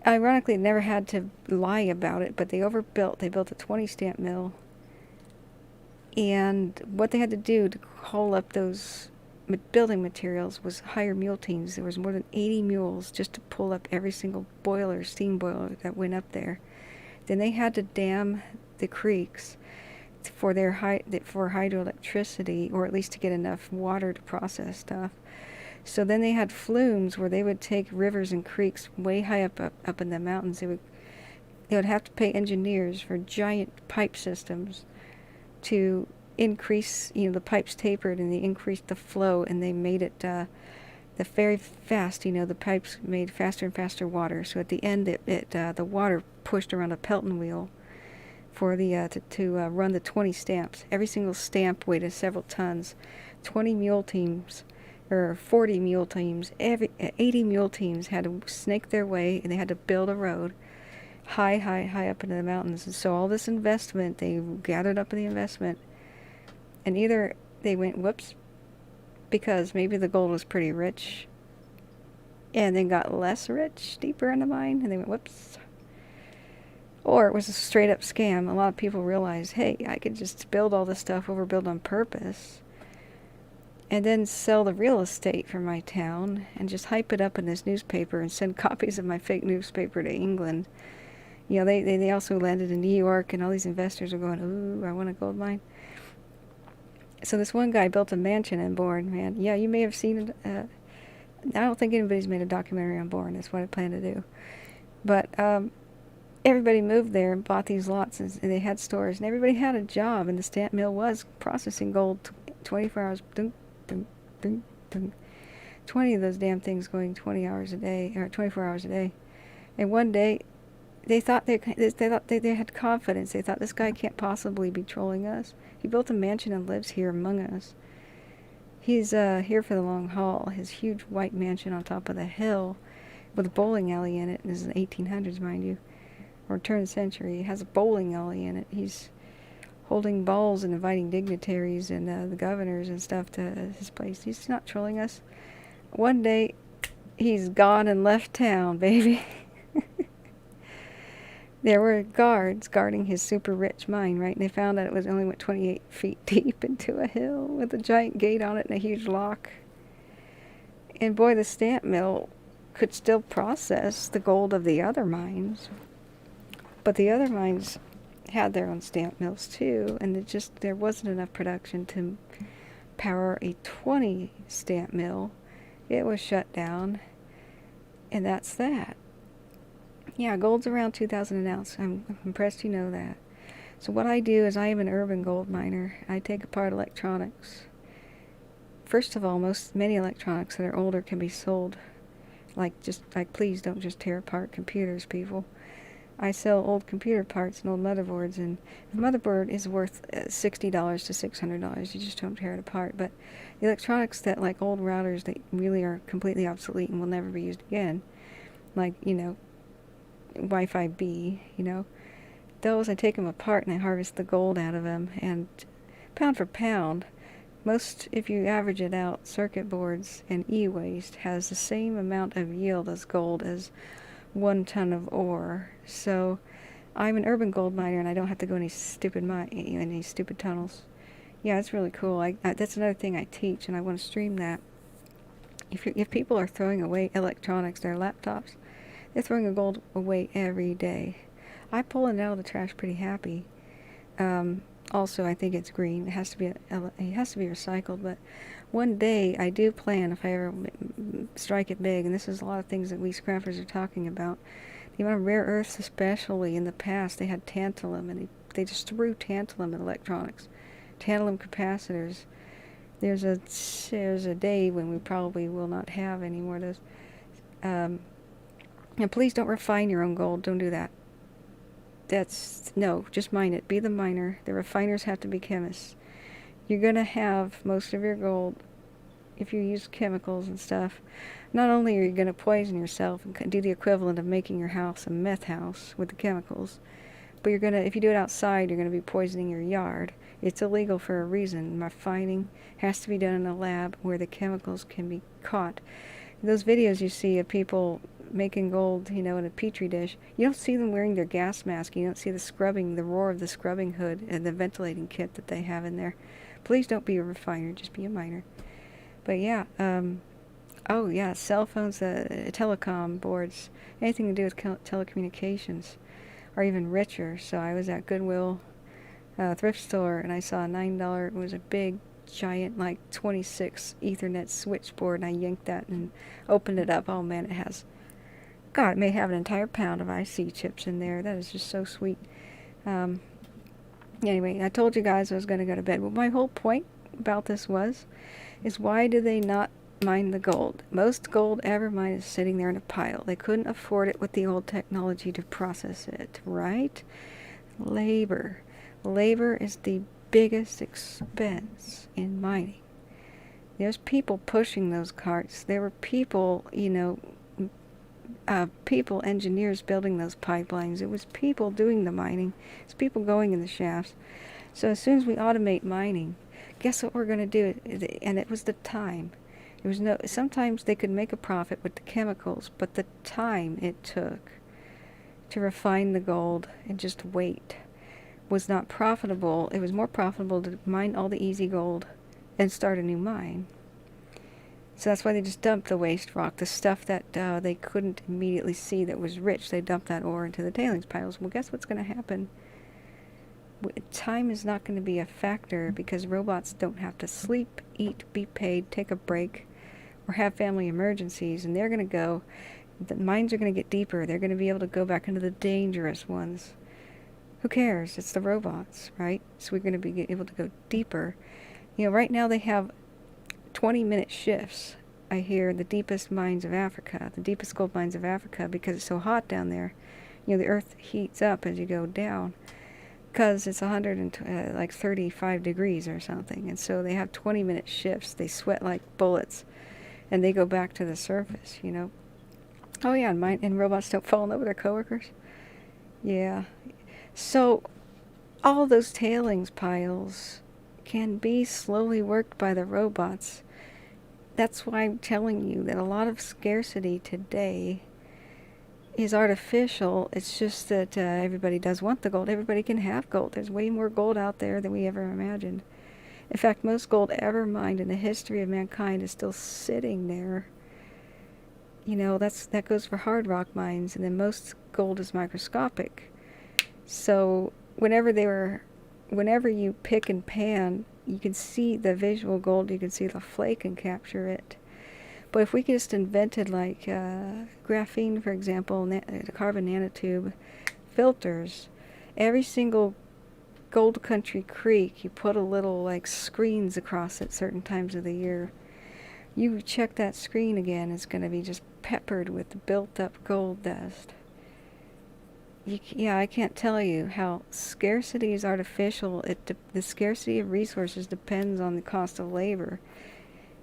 Ironically, they never had to lie about it, but they overbuilt. They built a 20 stamp mill. And what they had to do to haul up those building materials was hire mule teams. There was more than 80 mules just to pull up every single boiler, steam boiler that went up there. Then they had to dam the creeks for hydroelectricity, or at least to get enough water to process stuff. So then they had flumes where they would take rivers and creeks way high up in the mountains. They would have to pay engineers for giant pipe systems to increase, you know, the pipes tapered and they increased the flow, and they made it very fast. You know, the pipes made faster and faster water. So at the end, the water pushed around a Pelton wheel for to run the 20 stamps. Every single stamp weighed several tons. 20 mule teams. Or 40 mule teams, 80 mule teams had to snake their way, and they had to build a road high up into the mountains. And so all this investment, they gathered up the investment, and either they went whoops, because maybe the gold was pretty rich, and then got less rich deeper in the mine, and they went whoops, or it was a straight up scam. A lot of people realized, hey, I could just build all this stuff, overbuild on purpose, and then sell the real estate for my town and just hype it up in this newspaper and send copies of my fake newspaper to England. You know, they also landed in New York, and all these investors are going, ooh, I want a gold mine. So this one guy built a mansion in Bourne, man. Yeah, you may have seen it. I don't think anybody's made a documentary on Bourne. That's what I plan to do. But everybody moved there and bought these lots, and they had stores, and everybody had a job, and the stamp mill was processing gold 24 hours. Dunk, dunk, dunk, dunk. 20 of those damn things going 20 hours a day, or 24 hours a day. And one day, they thought they had confidence. They thought, this guy can't possibly be trolling us. He built a mansion and lives here among us. He's here for the long haul. His huge white mansion on top of the hill with a bowling alley in it. This is the 1800s, mind you, or turn of the century. It has a bowling alley in it. He's holding balls and inviting dignitaries and the governors and stuff to his place. He's not trolling us. One day, he's gone and left town, baby. There were guards guarding his super rich mine, right? And they found out it was only went 28 feet deep into a hill with a giant gate on it and a huge lock. And boy, the stamp mill could still process the gold of the other mines. But the other mines had their own stamp mills too, and there wasn't enough production to power a 20 stamp mill. It was shut down, and that's that. Yeah, gold's around 2,000 an ounce. I'm impressed you know that. So what I do is I am an urban gold miner. I take apart electronics. First of all, many electronics that are older can be sold. Please don't just tear apart computers, people. I sell old computer parts and old motherboards, and if a motherboard is worth $60 to $600, you just don't tear it apart. But the electronics that, like old routers that really are completely obsolete and will never be used again, like, you know, Wi-Fi B, you know, those I take them apart and I harvest the gold out of them, and pound for pound, if you average it out, circuit boards and e-waste has the same amount of yield as gold as 1 ton of ore. So I'm an urban gold miner, and I don't have to go any stupid tunnels. Yeah, it's really cool. That's another thing I teach, and I want to stream that. If people are throwing away electronics, their laptops, they're throwing the gold away every day. I pull it out of the trash pretty happy. Also, I think it's green. It has to be recycled. But one day, I do plan, if I ever strike it big, and this is a lot of things that we scrappers are talking about. The amount of rare earths, especially in the past, they had tantalum, and they just threw tantalum at electronics, tantalum capacitors. There's a day when we probably will not have any more of those. And please don't refine your own gold. Don't do that. No, just mine it. Be the miner. The refiners have to be chemists. You're going to have most of your gold, if you use chemicals and stuff, not only are you going to poison yourself and do the equivalent of making your house a meth house with the chemicals, but if you do it outside, you're going to be poisoning your yard. It's illegal for a reason. Refining has to be done in a lab where the chemicals can be caught. Those videos you see of people making gold, you know, in a petri dish, you don't see them wearing their gas mask. You don't see the roar of the scrubbing hood and the ventilating kit that they have in there. Please don't be a refiner, just be a miner. But yeah, cell phones, telecom boards, anything to do with telecommunications are even richer. So I was at Goodwill thrift store, and I saw a $9, it was a big, giant, like 26 Ethernet switchboard, and I yanked that and opened it up. Oh man, it may have an entire pound of IC chips in there. That is just so sweet. Anyway, I told you guys I was going to go to bed. But my whole point about this is why do they not mine the gold? Most gold ever mined is sitting there in a pile. They couldn't afford it with the old technology to process it, right? Labor. Labor is the biggest expense in mining. There's people pushing those carts. There were people, engineers building those pipelines. It was people doing the mining. It's people going in the shafts. So as soon as we automate mining, guess what we're going to do? And it was the time. Sometimes they could make a profit with the chemicals, but the time it took to refine the gold and just wait was not profitable. It was more profitable to mine all the easy gold and start a new mine. So that's why they just dumped the waste rock, the stuff that they couldn't immediately see that was rich. They dumped that ore into the tailings piles. Well, guess what's going to happen? Time is not going to be a factor because robots don't have to sleep, eat, be paid, take a break, or have family emergencies. And they're going to go, the mines are going to get deeper. They're going to be able to go back into the dangerous ones. Who cares? It's the robots, right? So we're going to be able to go deeper. You know, right now they have 20-minute shifts. I hear the deepest mines of Africa, the deepest gold mines of Africa, because it's so hot down there. You know, the earth heats up as you go down because it's 35 degrees or something. And so they have 20-minute shifts. They sweat like bullets and they go back to the surface, you know. Oh yeah, and robots don't fall in love with their coworkers. Yeah. So all those tailings piles can be slowly worked by the robots. That's why I'm telling you that a lot of scarcity today is artificial. It's just that everybody does want the gold. Everybody can have gold. There's way more gold out there than we ever imagined. In fact, most gold ever mined in the history of mankind is still sitting there. You know, that goes for hard rock mines, and then most gold is microscopic. So whenever you pick and pan, you can see the visual gold, you can see the flake and capture it. But if we just invented like graphene, for example, the carbon nanotube filters, every single gold country creek, you put a little like screens across it certain times of the year. You check that screen again, it's going to be just peppered with built up gold dust. Yeah, I can't tell you how scarcity is artificial. The scarcity of resources depends on the cost of labor.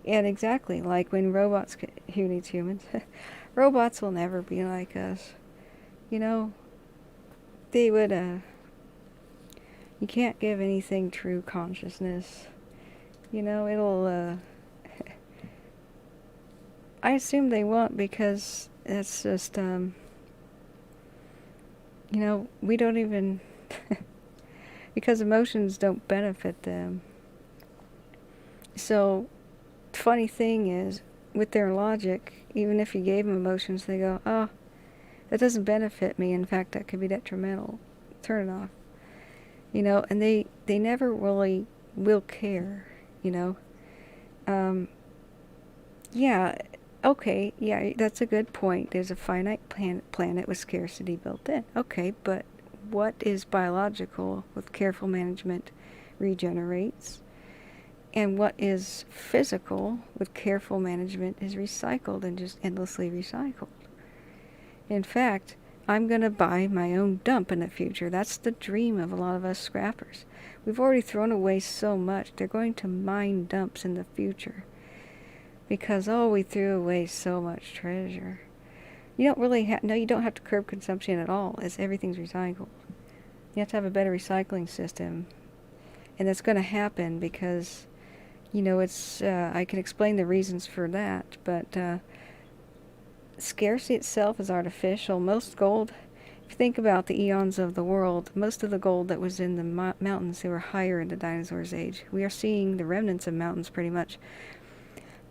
And exactly, like when robots, who needs humans? Robots will never be like us. You know, they would, you can't give anything true consciousness. You know, it'll, I assume they won't because it's just, you know, we don't even, because emotions don't benefit them. So, the funny thing is, with their logic, even if you gave them emotions, they go, oh, that doesn't benefit me. In fact, that could be detrimental. Turn it off. You know, and they never really will care, you know. Yeah, okay, yeah, that's a good point. There's a finite planet with scarcity built in. Okay, but what is biological with careful management regenerates? And what is physical with careful management is recycled and just endlessly recycled. In fact, I'm going to buy my own dump in the future. That's the dream of a lot of us scrappers. We've already thrown away so much. They're going to mine dumps in the future. Because, oh, we threw away so much treasure. You don't really you don't have to curb consumption at all, as everything's recycled. You have to have a better recycling system. And that's going to happen because, you know, it's, I can explain the reasons for that, but scarcity itself is artificial. Most gold, if you think about the eons of the world, most of the gold that was in the mountains, they were higher in the dinosaurs' age. We are seeing the remnants of mountains pretty much.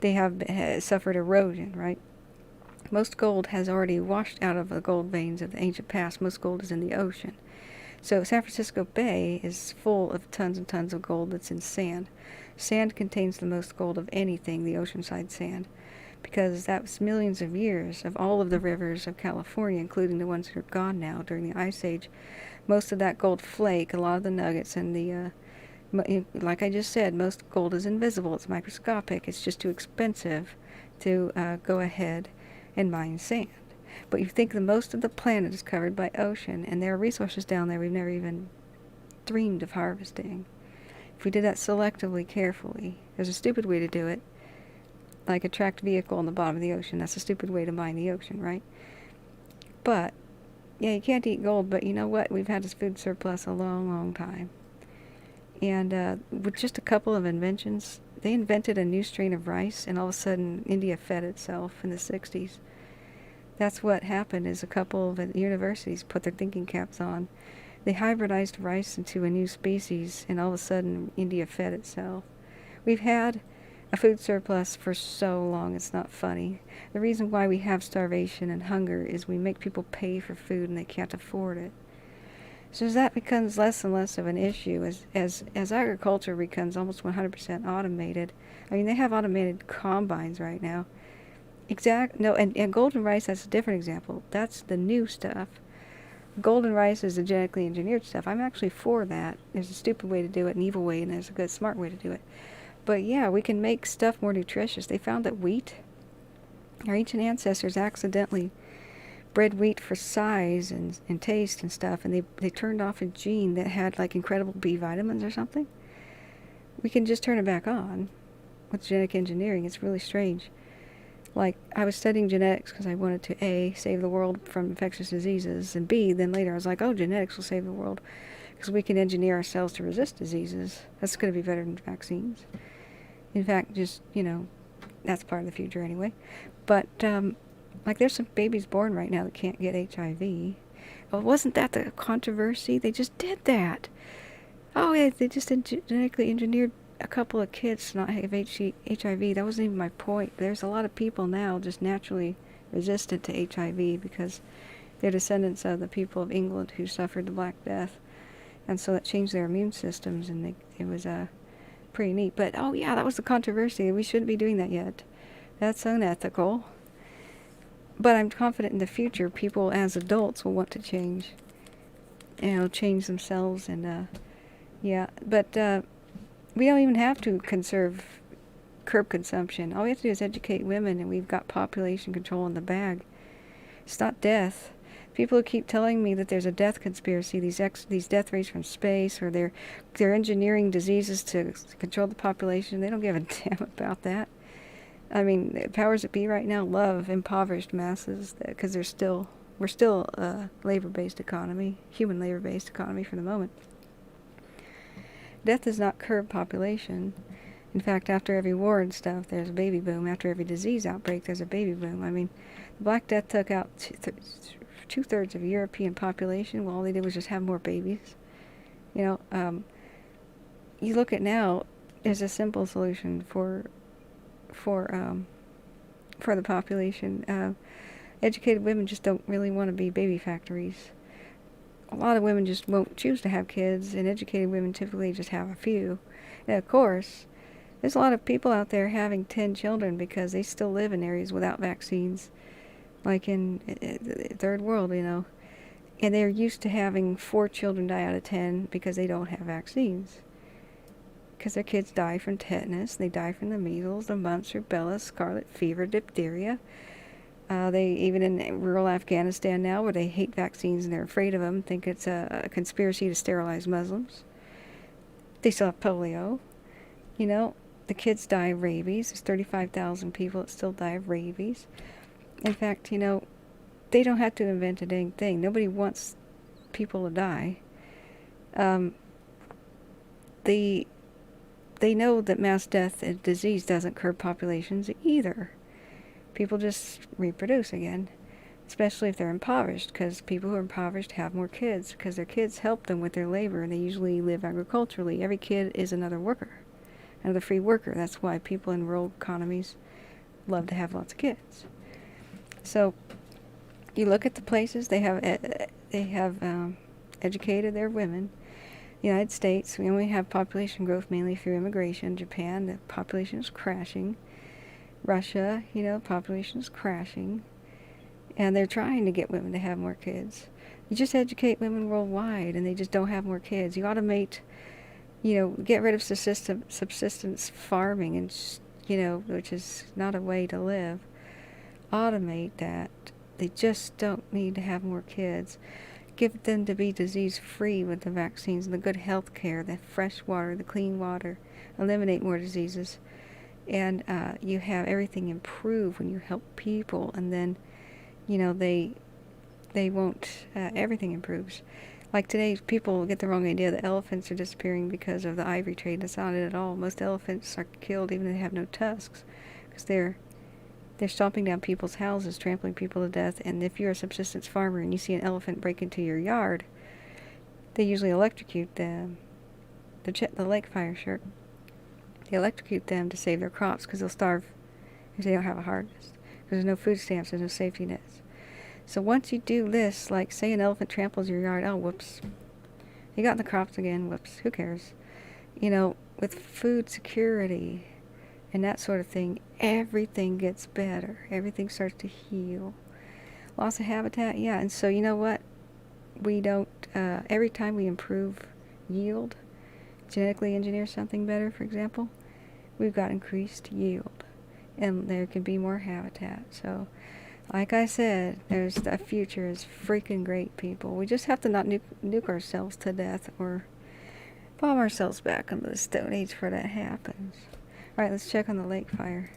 They have suffered erosion, right? Most gold has already washed out of the gold veins of the ancient past. Most gold is in the ocean. So San Francisco Bay is full of tons and tons of gold that's in sand. Sand contains the most gold of anything, the oceanside sand, because that was millions of years of all of the rivers of California, including the ones that are gone now during the Ice Age. Most of that gold flake, a lot of the nuggets, and the like I just said, most gold is invisible. It's microscopic. It's just too expensive to go ahead and mine sand. But you think the most of the planet is covered by ocean, and there are resources down there we've never even dreamed of harvesting. If we did that selectively, carefully, there's a stupid way to do it, like a tracked vehicle on the bottom of the ocean. That's a stupid way to mine the ocean, right? But, yeah, you can't eat gold, but you know what? We've had this food surplus a long, long time. And with just a couple of inventions, they invented a new strain of rice, and all of a sudden India fed itself in the 60s. That's what happened, is a couple of universities put their thinking caps on. They hybridized rice into a new species, and all of a sudden India fed itself. We've had a food surplus for so long, it's not funny. The reason why we have starvation and hunger is we make people pay for food and they can't afford it. So as that becomes less and less of an issue, as agriculture becomes almost 100% automated, I mean, they have automated combines right now. And golden rice, that's a different example. That's the new stuff. Golden rice is the genetically engineered stuff. I'm actually for that. There's a stupid way to do it, an evil way, and there's a good smart way to do it. But yeah, we can make stuff more nutritious. They found that wheat, our ancient ancestors accidentally bred wheat for size and taste and stuff, and they turned off a gene that had like incredible B vitamins or something. We can just turn it back on with genetic engineering. It's really strange. Like, I was studying genetics because I wanted to A, save the world from infectious diseases, and B, then later I was like, oh, genetics will save the world because we can engineer ourselves to resist diseases. That's going to be better than vaccines. In fact, just, that's part of the future anyway. But, like, there's some babies born right now that can't get HIV. Well, wasn't that the controversy? They just did that. Oh, yeah, they just genetically engineered a couple of kids to not have HIV. That wasn't even my point. There's a lot of people now just naturally resistant to HIV because they're descendants of the people of England who suffered the Black Death. And so that changed their immune systems, and it was pretty neat. But, oh yeah, that was the controversy. We shouldn't be doing that yet. That's unethical. But I'm confident in the future people as adults will want to change. Change themselves and, yeah. But, we don't even have to curb consumption. All we have to do is educate women, and we've got population control in the bag. It's not death. People who keep telling me that there's a death conspiracy, these death rays from space, or they're engineering diseases to control the population, they don't give a damn about that. I mean, the powers that be right now love impoverished masses because we're still a labor-based economy, human labor-based economy for the moment. Death does not curb population. In fact, after every war and stuff, there's a baby boom. After every disease outbreak, there's a baby boom. I mean, the Black Death took out two-thirds of the European population. Well, all they did was just have more babies. You look at now, there's a simple solution for the population. Educated women just don't really want to be baby factories. A lot of women just won't choose to have kids, and educated women typically just have a few. And of course, there's a lot of people out there having 10 children because they still live in areas without vaccines, like in the third world, and they're used to having 4 children die out of 10 because they don't have vaccines. Because their kids die from tetanus, they die from the measles, the mumps, rubella, scarlet fever, diphtheria. They, even in rural Afghanistan now, where they hate vaccines and they're afraid of them, think it's a conspiracy to sterilize Muslims. They still have polio. The kids die of rabies. There's 35,000 people that still die of rabies. In fact, they don't have to invent a dang thing. Nobody wants people to die. They know that mass death and disease doesn't curb populations either. People just reproduce again, especially if they're impoverished, because people who are impoverished have more kids, because their kids help them with their labor, and they usually live agriculturally. Every kid is another worker, another free worker. That's why people in rural economies love to have lots of kids. So, you look at the places they have educated their women. The United States, we only have population growth mainly through immigration. Japan, the population is crashing. Russia, population is crashing. And they're trying to get women to have more kids. You just educate women worldwide, and they just don't have more kids. You automate, get rid of subsistence farming, and which is not a way to live. Automate that. They just don't need to have more kids. Give them to be disease-free with the vaccines and the good health care, the fresh water, the clean water. Eliminate more diseases. And you have everything improve when you help people, and then, they won't, everything improves. Like today, people get the wrong idea that elephants are disappearing because of the ivory trade. That's not it at all. Most elephants are killed even if they have no tusks, because they're stomping down people's houses, trampling people to death. And if you're a subsistence farmer and you see an elephant break into your yard, they usually electrocute the lake fire shark. They electrocute them to save their crops because they'll starve if they don't have a harvest. Because there's no food stamps, there's no safety nets. So once you do this, like say an elephant tramples your yard, oh whoops, you got in the crops again, whoops, who cares? You know, with food security and that sort of thing, everything gets better. Everything starts to heal. Loss of habitat, yeah, and so you know what? We don't, every time we improve yield, genetically engineer something better, for example, we've got increased yield. And there can be more habitat. So, like I said, the future is freaking great, people. We just have to not nuke ourselves to death or bomb ourselves back into the Stone Age before that happens. Alright, let's check on the lake fire.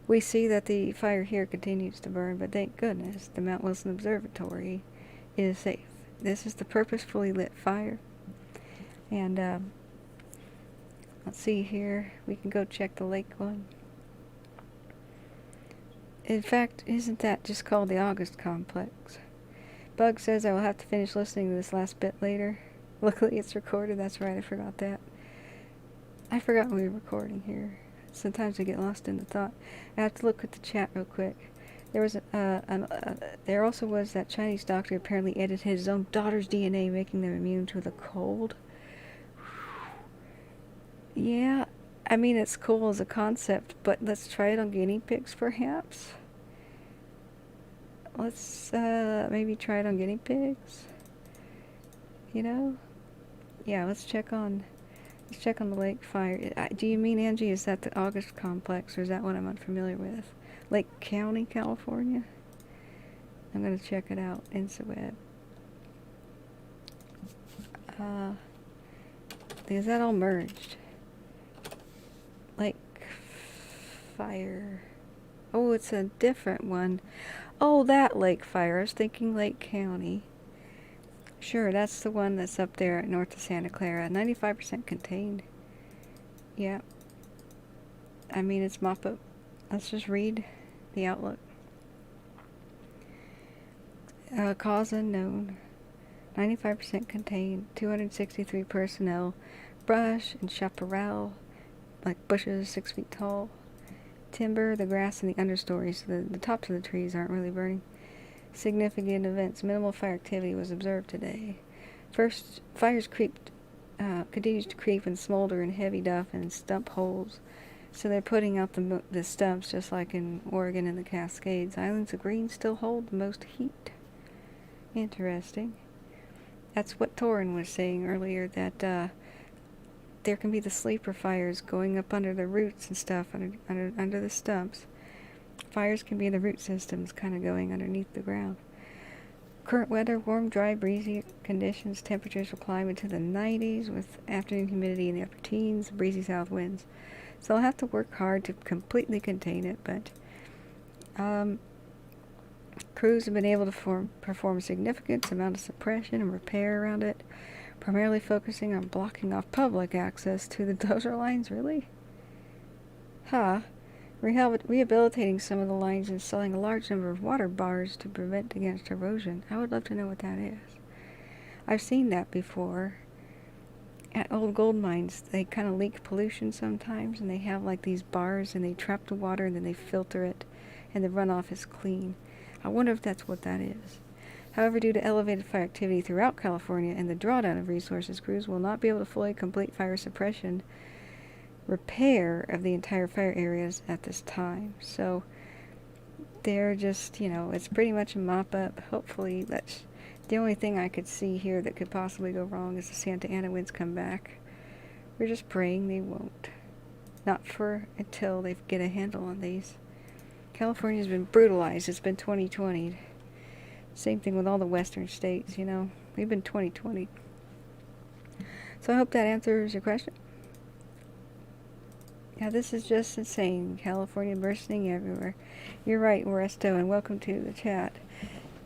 We see that the fire here continues to burn, but thank goodness the Mount Wilson Observatory is safe. This is the purposefully lit fire. And let's see here. We can go check the lake one. In fact, isn't that just called the August Complex? Bug says I will have to finish listening to this last bit later. Luckily it's recorded. That's right, I forgot that. I forgot we were recording here. Sometimes I get lost in the thought. I have to look at the chat real quick. There was there also was that Chinese doctor who apparently edited his own daughter's DNA, making them immune to the cold. Yeah, I mean it's cool as a concept, but let's try it on guinea pigs, perhaps. Let's maybe try it on guinea pigs. You know? Yeah, let's check on the lake fire. Do you mean, Angie, is that the August Complex, or is that one I'm unfamiliar with? Lake County, California? I'm going to check it out. InstaWeb. Is that all merged? Lake fire. Oh, it's a different one. Oh, that lake fire. I was thinking Lake County. Sure, that's the one that's up there north of Santa Clara. 95% contained. Yeah. I mean, it's mop-up. Let's just read the outlook. Cause unknown. 95% contained. 263 personnel. Brush and chaparral, like bushes 6 feet tall. Timber, the grass, and the understories. The tops of the trees aren't really burning. Significant events. Minimal fire activity was observed today. First, fires continues to creep and smolder in heavy duff and stump holes. So they're putting out the stumps just like in Oregon and the Cascades. Islands of green still hold the most heat. Interesting. That's what Torin was saying earlier, that there can be the sleeper fires going up under the roots and stuff, under the stumps. Fires can be the root systems kind of going underneath the ground. Current weather, warm, dry, breezy conditions. Temperatures will climb into the 90s with afternoon humidity in the upper teens, breezy south winds. So I'll have to work hard to completely contain it, but crews have been able to perform a significant amount of suppression and repair around it, primarily focusing on blocking off public access to the dozer lines. Really? Huh. Rehabilitating some of the lines and installing a large number of water bars to prevent against erosion. I would love to know what that is. I've seen that before. At old gold mines, they kind of leak pollution sometimes, and they have like these bars, and they trap the water, and then they filter it, and the runoff is clean. I wonder if that's what that is. However, due to elevated fire activity throughout California and the drawdown of resources, crews will not be able to fully complete fire suppression repair of the entire fire areas at this time. So they're just, it's pretty much a mop-up. Hopefully that's the only thing I could see here that could possibly go wrong is the Santa Ana winds come back. We're just praying they won't. Not for until they get a handle on these. California's been brutalized. It's been 2020. Same thing with all the western states, We've been 2020. So I hope that answers your question. Yeah, this is just insane. California bursting everywhere. You're right, Oresto, and welcome to the chat.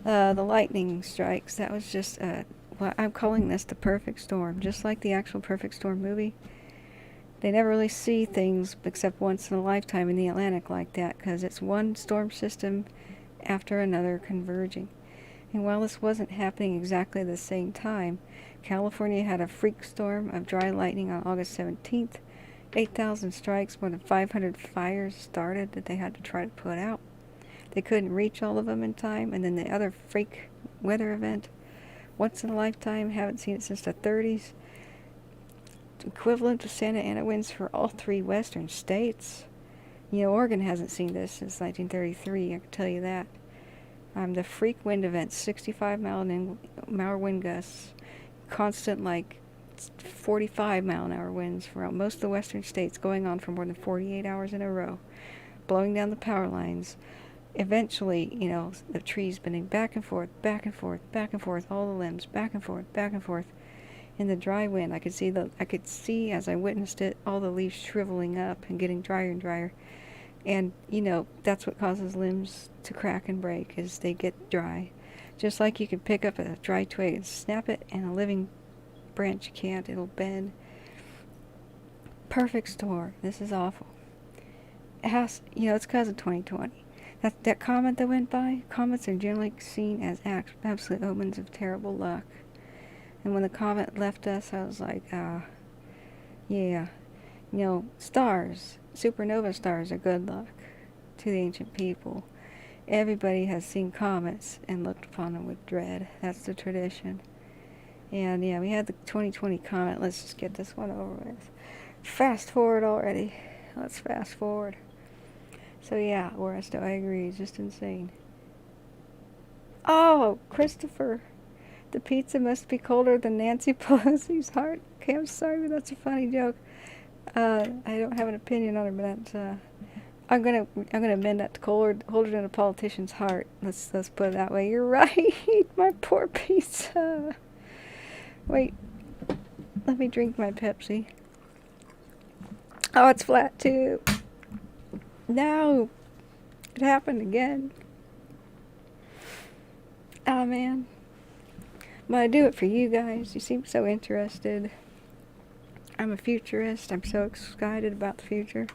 The lightning strikes, that was just, well, I'm calling this the perfect storm, just like the actual Perfect Storm movie. They never really see things except once in a lifetime in the Atlantic like that, because it's one storm system after another converging. And while this wasn't happening exactly at the same time, California had a freak storm of dry lightning on August 17th, 8,000 strikes, more than 500 fires started that they had to try to put out. They couldn't reach all of them in time. And then the other freak weather event, once in a lifetime, haven't seen it since the 30s. Equivalent to Santa Ana winds for all 3 western states. You know, Oregon hasn't seen this since 1933, I can tell you that. The freak wind event, 65 mile an hour wind gusts, constant like 45 mile an hour winds for most of the western states, going on for more than 48 hours in a row, blowing down the power lines. Eventually, you know, the trees bending back and forth, back and forth, back and forth, all the limbs back and forth, back and forth. In the dry wind, I could see as I witnessed it, all the leaves shriveling up and getting drier and drier. And, you know, that's what causes limbs to crack and break, is they get dry. Just like you can pick up a dry twig and snap it, and a living branch you can't, it'll bend. Perfect storm. This is awful. It has, you know, it's because of 2020. That comet that went by, comets are generally seen as absolute omens of terrible luck. And when the comet left us, I was like, yeah. You know, stars, supernova stars are good luck to the ancient people. Everybody has seen comets and looked upon them with dread. That's the tradition. And yeah, we had the 2020 comet. Let's just get this one over with. Fast forward already. Let's fast forward. So yeah, Oresto, I agree. It's just insane. Oh, Christopher. The pizza must be colder than Nancy Pelosi's heart. Okay, I'm sorry, but that's a funny joke. I don't have an opinion on it, but that's, I'm gonna amend that to colder than a politician's heart. Let's put it that way. You're right. My poor pizza. Wait, let me drink my Pepsi. Oh, it's flat too. No, it happened again. Oh man. But I do it for you guys. You seem so interested. I'm a futurist. I'm so excited about the future.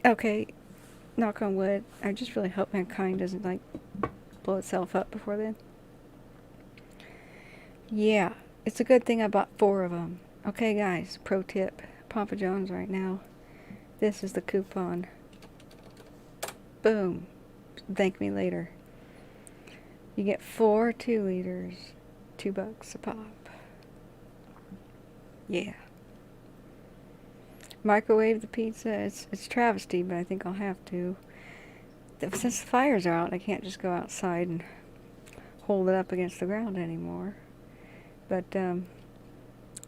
Okay, knock on wood. I just really hope mankind doesn't, like, blow itself up before then. Yeah, it's a good thing I bought 4 of them. Okay, guys, pro tip. Papa John's right now. This is the coupon. Boom. Thank me later. You get 4 2 liters, $2 a pop. Yeah. Microwave the pizza. It's travesty, but I think I'll have to. Since the fires are out, I can't just go outside and hold it up against the ground anymore. But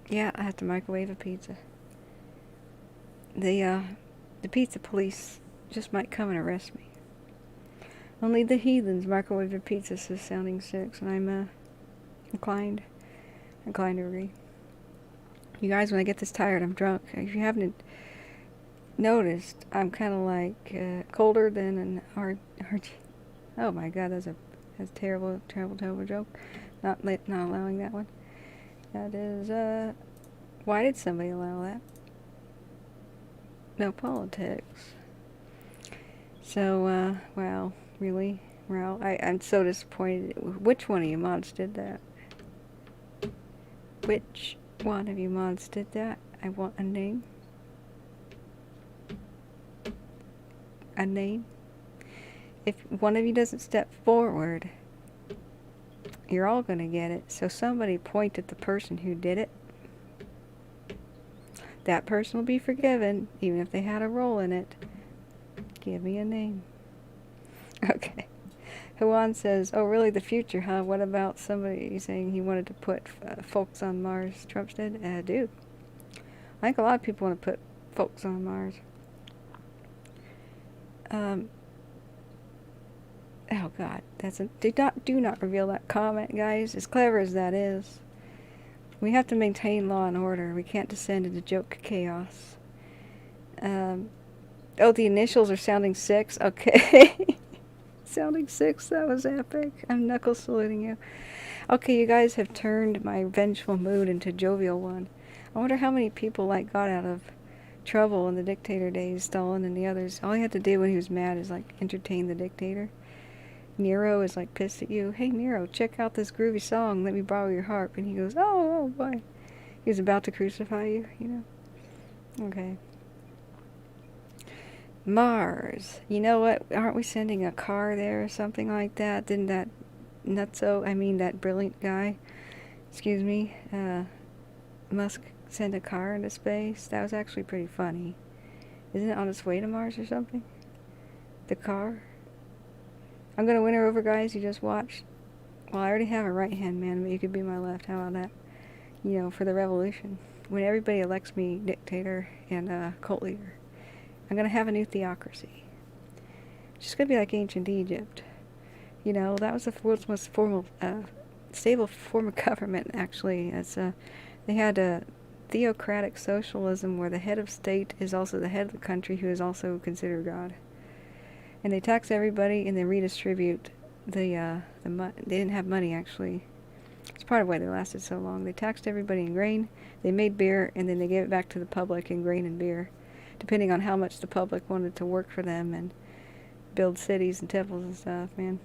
yeah, I have to microwave a pizza. The pizza police just might come and arrest me. Only the heathens microwave their pizza, says Sounding 6, and I'm inclined to agree. You guys, when I get this tired, I'm drunk. If you haven't noticed, I'm kind of like colder than an RG. Oh my God, that's a terrible joke. Not allowing that one. That is why did somebody allow that? No politics. So wow, really? Wow, I'm so disappointed. Which one of you mods did that? Which one of you mods did that? I want a name. A name. If one of you doesn't step forward, you're all gonna get it. So somebody point at the person who did it. That person will be forgiven, even if they had a role in it. Give me a name. Okay. Juan says, oh really, the future, huh? What about somebody saying he wanted to put folks on Mars? Trump's dead? Dude. I think a lot of people want to put folks on Mars. Oh God, do not reveal that comment, guys. As clever as that is, we have to maintain law and order. We can't descend into joke chaos. Oh, the initials are Sounding 6. Okay, Sounding 6. That was epic. I'm knuckle saluting you. Okay, you guys have turned my vengeful mood into jovial one. I wonder how many people got out of trouble in the dictator days, Stalin and the others. All he had to do when he was mad is entertain the dictator. Nero is pissed at you. Hey Nero, check out this groovy song. Let me borrow your harp. And he goes, oh boy. He's about to crucify you, you know? Okay. Mars. You know what? Aren't we sending a car there or something like that? Didn't that that brilliant guy, excuse me, Musk send a car into space? That was actually pretty funny. Isn't it on its way to Mars or something? The car? I'm gonna win her over, guys. You just watch. Well, I already have a right-hand man, but you could be my left. How about that? You know, for the revolution. When everybody elects me dictator and cult leader, I'm going to have a new theocracy. It's just going to be like ancient Egypt. You know, that was the world's most stable form of government, actually. They had a theocratic socialism where the head of state is also the head of the country, who is also considered God. And they tax everybody and they redistribute they didn't have money, actually. It's part of why they lasted so long. They taxed everybody in grain, they made beer, and then they gave it back to the public in grain and beer, depending on how much the public wanted to work for them and build cities and temples and stuff, man.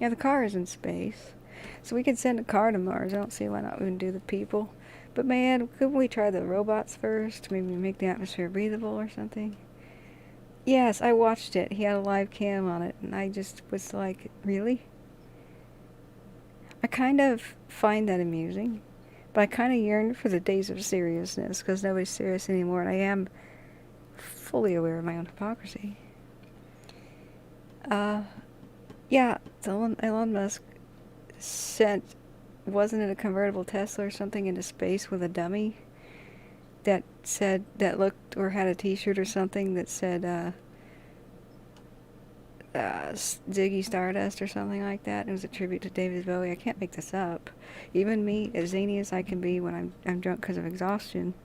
Yeah, the car is in space, so we could send a car to Mars. I don't see why not we can do the people. But man, couldn't we try the robots first? Maybe make the atmosphere breathable or something? Yes, I watched it. He had a live cam on it, and I just was like, really? I kind of find that amusing, but I kind of yearn for the days of seriousness, because nobody's serious anymore, and I am fully aware of my own hypocrisy. Yeah, Elon Musk wasn't it a convertible Tesla or something into space with a dummy that looked or had a t-shirt or something that said, Ziggy Stardust or something like that. It was a tribute to David Bowie. I can't make this up. Even me, as zany as I can be when I'm drunk because of exhaustion.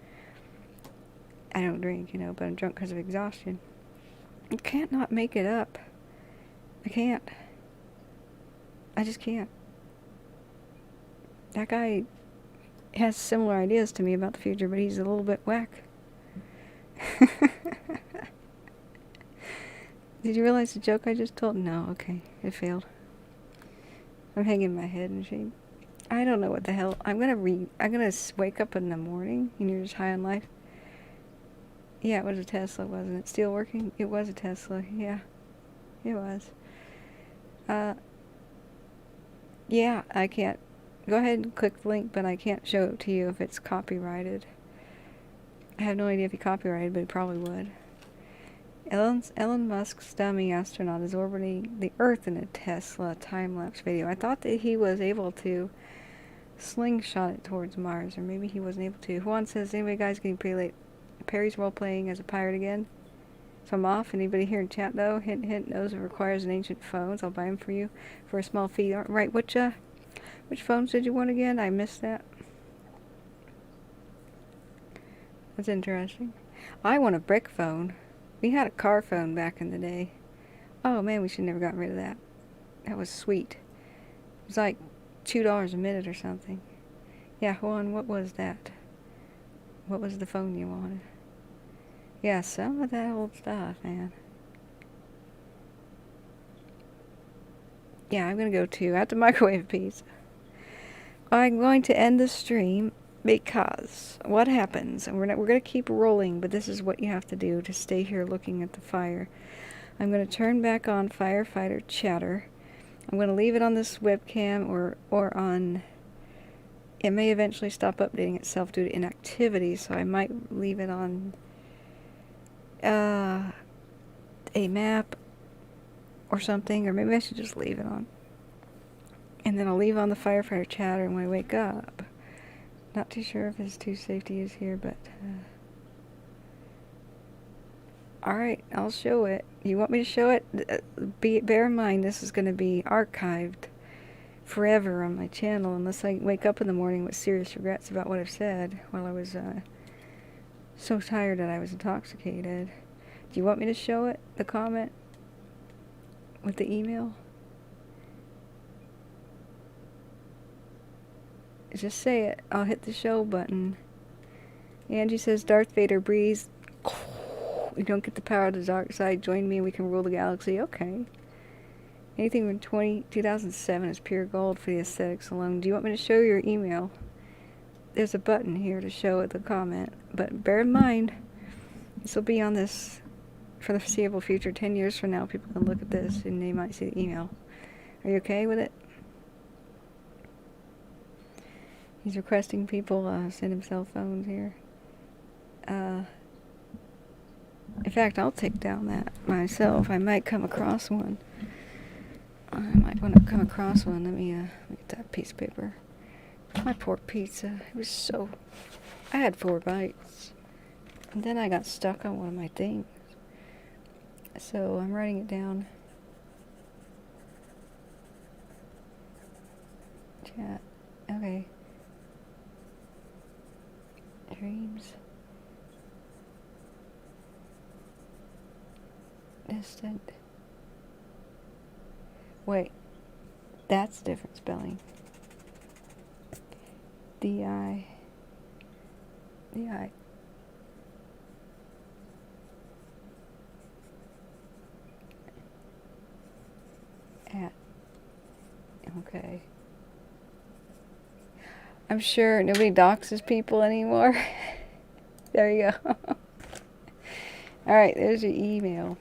I don't drink, you know, but I'm drunk because of exhaustion. I can't not make it up. I can't. I just can't. That guy has similar ideas to me about the future, but he's a little bit whack. Did you realize the joke I just told? No, okay, it failed. I'm hanging my head in shame. I don't know what the hell. I'm gonna wake up in the morning and you're just high on life. Yeah, it was a Tesla, wasn't it? Still working? It was a Tesla, yeah. It was. Yeah, I can't. Go ahead and click the link, but I can't show it to you if it's copyrighted. I have no idea if he copyrighted, but he probably would. Elon Musk's dummy astronaut is orbiting the Earth in a Tesla time-lapse video. I thought that he was able to slingshot it towards Mars, or maybe he wasn't able to. Juan says, anyway, guys, getting pretty late. Perry's role-playing as a pirate again. So I'm off. Anybody here in chat, though? Hint, hint, knows it requires an ancient phone, so I'll buy them for you for a small fee. Right, which phones did you want again? I missed that. That's interesting. I want a brick phone. We had a car phone back in the day. Oh man, we should never gotten rid of that. That was sweet. It was like $2 a minute or something. Yeah, Juan, what was that? What was the phone you wanted? Yeah, some of that old stuff, man. Yeah, I'm gonna go too. I have to microwave pizza. I'm going to end the stream because what happens, and we're going to keep rolling, but this is what you have to do to stay here looking at the fire. I'm going to turn back on firefighter chatter. I'm going to leave it on this webcam or on, it may eventually stop updating itself due to inactivity, so I might leave it on a map or something, or maybe I should just leave it on. And then I'll leave on the firefighter chatter when I wake up. Not too sure if his 2 safety is here, but alright, I'll show it. You want me to show it? Bear in mind, this is going to be archived forever on my channel unless I wake up in the morning with serious regrets about what I've said while I was so tired that I was intoxicated. Do you want me to show it? The comment? With the email? Just say it. I'll hit the show button. Angie says, Darth Vader breathes. We don't get the power of the dark side. Join me and we can rule the galaxy. Okay. Anything from 2007 is pure gold for the aesthetics alone. Do you want me to show your email? there's a button here to show the comment. But bear in mind, this will be on this for the foreseeable future. 10 years from now, people can look at this and they might see the email. Are you okay with it? He's requesting people send him cell phones here. In fact, I'll take down that myself. I might come across one. I might want to come across one. Let me get that piece of paper. My poor pizza. It was so... I had 4 bites. And then I got stuck on one of my things. So I'm writing it down. Chat. Okay. Dreams. Distant. Wait. That's different spelling. D-I. D-I. At. Okay. I'm sure nobody doxes people anymore. There you go. Alright, there's your email.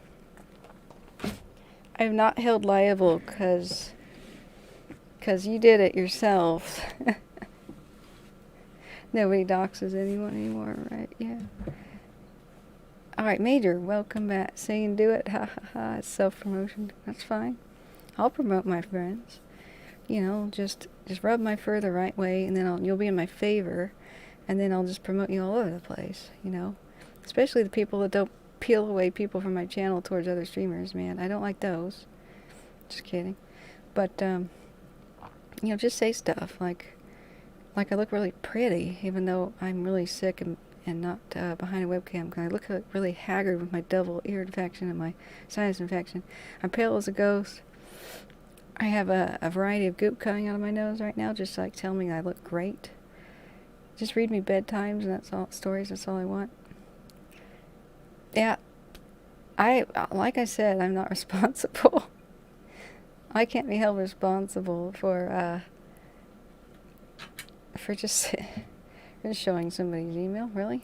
I'm not held liable because you did it yourself. Nobody doxes anyone anymore, right? Yeah. Alright, Major, welcome back. Saying do it, ha ha ha, it's self-promotion. That's fine. I'll promote my friends. You know, just rub my fur the right way, and then you'll be in my favor, and then I'll just promote you all over the place, you know? Especially the people that don't peel away people from my channel towards other streamers, man. I don't like those. Just kidding. But, you know, just say stuff like I look really pretty, even though I'm really sick and not behind a webcam, because I look really haggard with my double ear infection and my sinus infection. I'm pale as a ghost. I have a variety of goop coming out of my nose right now, just like tell me I look great. Just read me bedtimes and that's all stories, that's all I want. Yeah, like I said, I'm not responsible. I can't be held responsible for just showing somebody's email, really.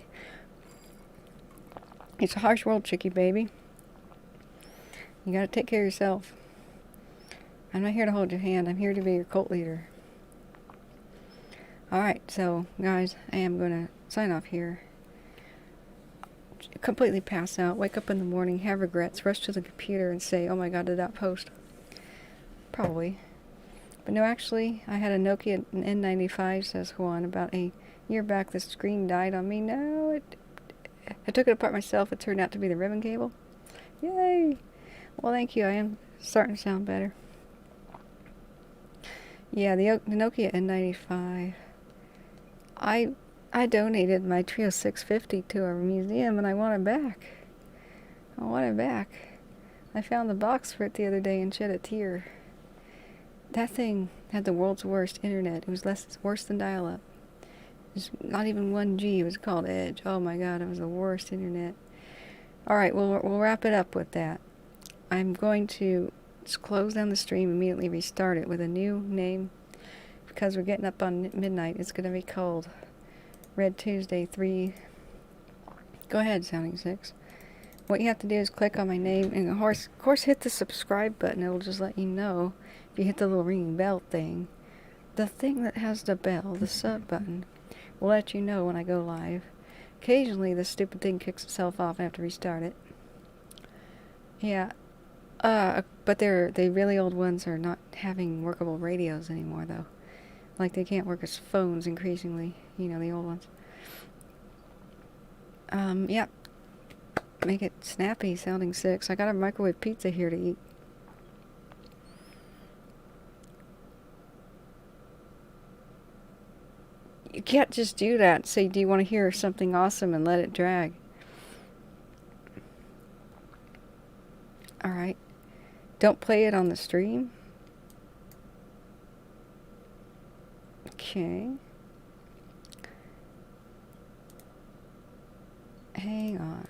It's a harsh world, chickie baby. You gotta take care of yourself. I'm not here to hold your hand. I'm here to be your cult leader. Alright, so, guys, I am going to sign off here. Completely pass out, wake up in the morning, have regrets, rush to the computer and say, oh my god, did that post? Probably. But no, actually, I had a Nokia N95, says Juan, about a year back. The screen died on me. No, I took it apart myself. It turned out to be the ribbon cable. Yay! Well, thank you. I am starting to sound better. Yeah, the Nokia N95. I donated my Trio 650 to a museum and I want it back. I want it back. I found the box for it the other day and shed a tear. That thing had the world's worst internet. It was worse than dial-up. It was not even 1G. It was called Edge. Oh my god, it was the worst internet. Alright, we'll wrap it up with that. I'm going to just close down the stream, immediately restart it with a new name. Because we're getting up on midnight, it's going to be called Red Tuesday 3. Go ahead, Sounding 6. What you have to do is click on my name and of course hit the subscribe button. It'll just let you know if you hit the little ringing bell thing. The thing that has the bell, the sub button, will let you know when I go live. Occasionally the stupid thing kicks itself off and I have to restart it. Yeah. But the really old ones are not having workable radios anymore, though. Like, they can't work as phones increasingly. You know, the old ones. Yeah. Make it snappy, Sounding 6. I got a microwave pizza here to eat. You can't just do that. Say, do you want to hear something awesome and let it drag? Alright. Don't play it on the stream. Okay. Hang on.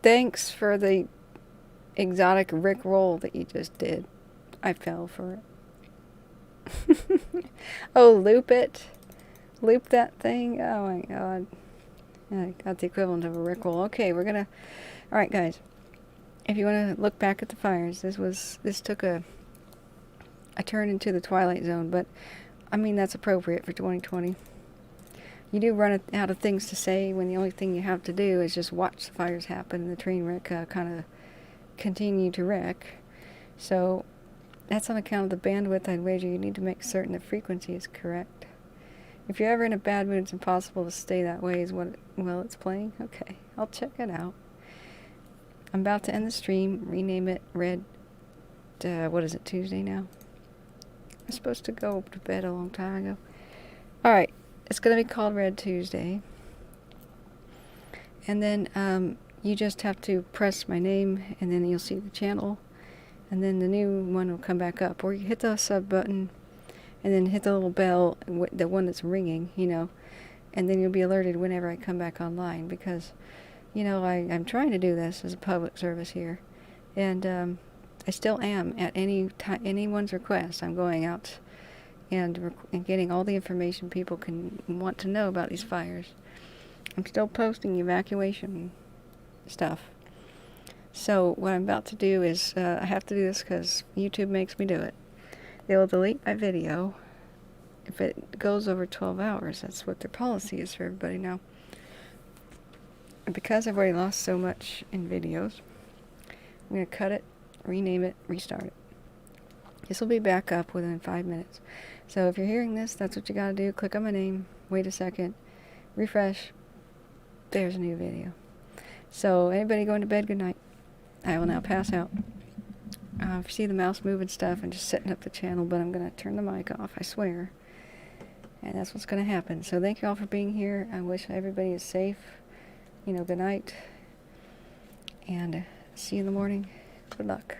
thanks for the exotic Rickroll that you just did. I fell for it. Oh, loop it. Loop that thing. Oh my god. I got the equivalent of a Rickroll. Okay, we're gonna... Alright guys, if you want to look back at the fires, this took a turn into the Twilight Zone, but I mean that's appropriate for 2020. You do run out of things to say when the only thing you have to do is just watch the fires happen and the train wreck kind of continue to wreck. So that's on account of the bandwidth. I'd wager you need to make certain the frequency is correct. If you're ever in a bad mood, it's impossible to stay that way is what it's playing. Okay, I'll check it out. I'm about to end the stream, rename it Red, what is it, Tuesday now? I'm supposed to go to bed a long time ago. Alright, it's going to be called Red Tuesday. And then you just have to press my name, and then you'll see the channel. And then the new one will come back up. Or you hit the sub button, and then hit the little bell, the one that's ringing, you know. And then you'll be alerted whenever I come back online. Because, you know, I'm trying to do this as a public service here. And I still am at anyone's request. I'm going out and getting all the information people can want to know about these fires. I'm still posting evacuation stuff. So what I'm about to do is, I have to do this because YouTube makes me do it. They will delete my video if it goes over 12 hours. That's what their policy is for everybody now. And because I've already lost so much in videos, I'm going to cut it, rename it, restart it. This will be back up within 5 minutes. So if you're hearing this, that's what you gotta do. Click on my name, wait a second, refresh, there's a new video. So anybody going to bed, good night. I will now pass out. If you see the mouse moving stuff, I'm just setting up the channel, but I'm gonna turn the mic off, I swear. And that's what's gonna happen. So thank you all for being here. I wish everybody is safe. You know, good night. And see you in the morning. Good luck.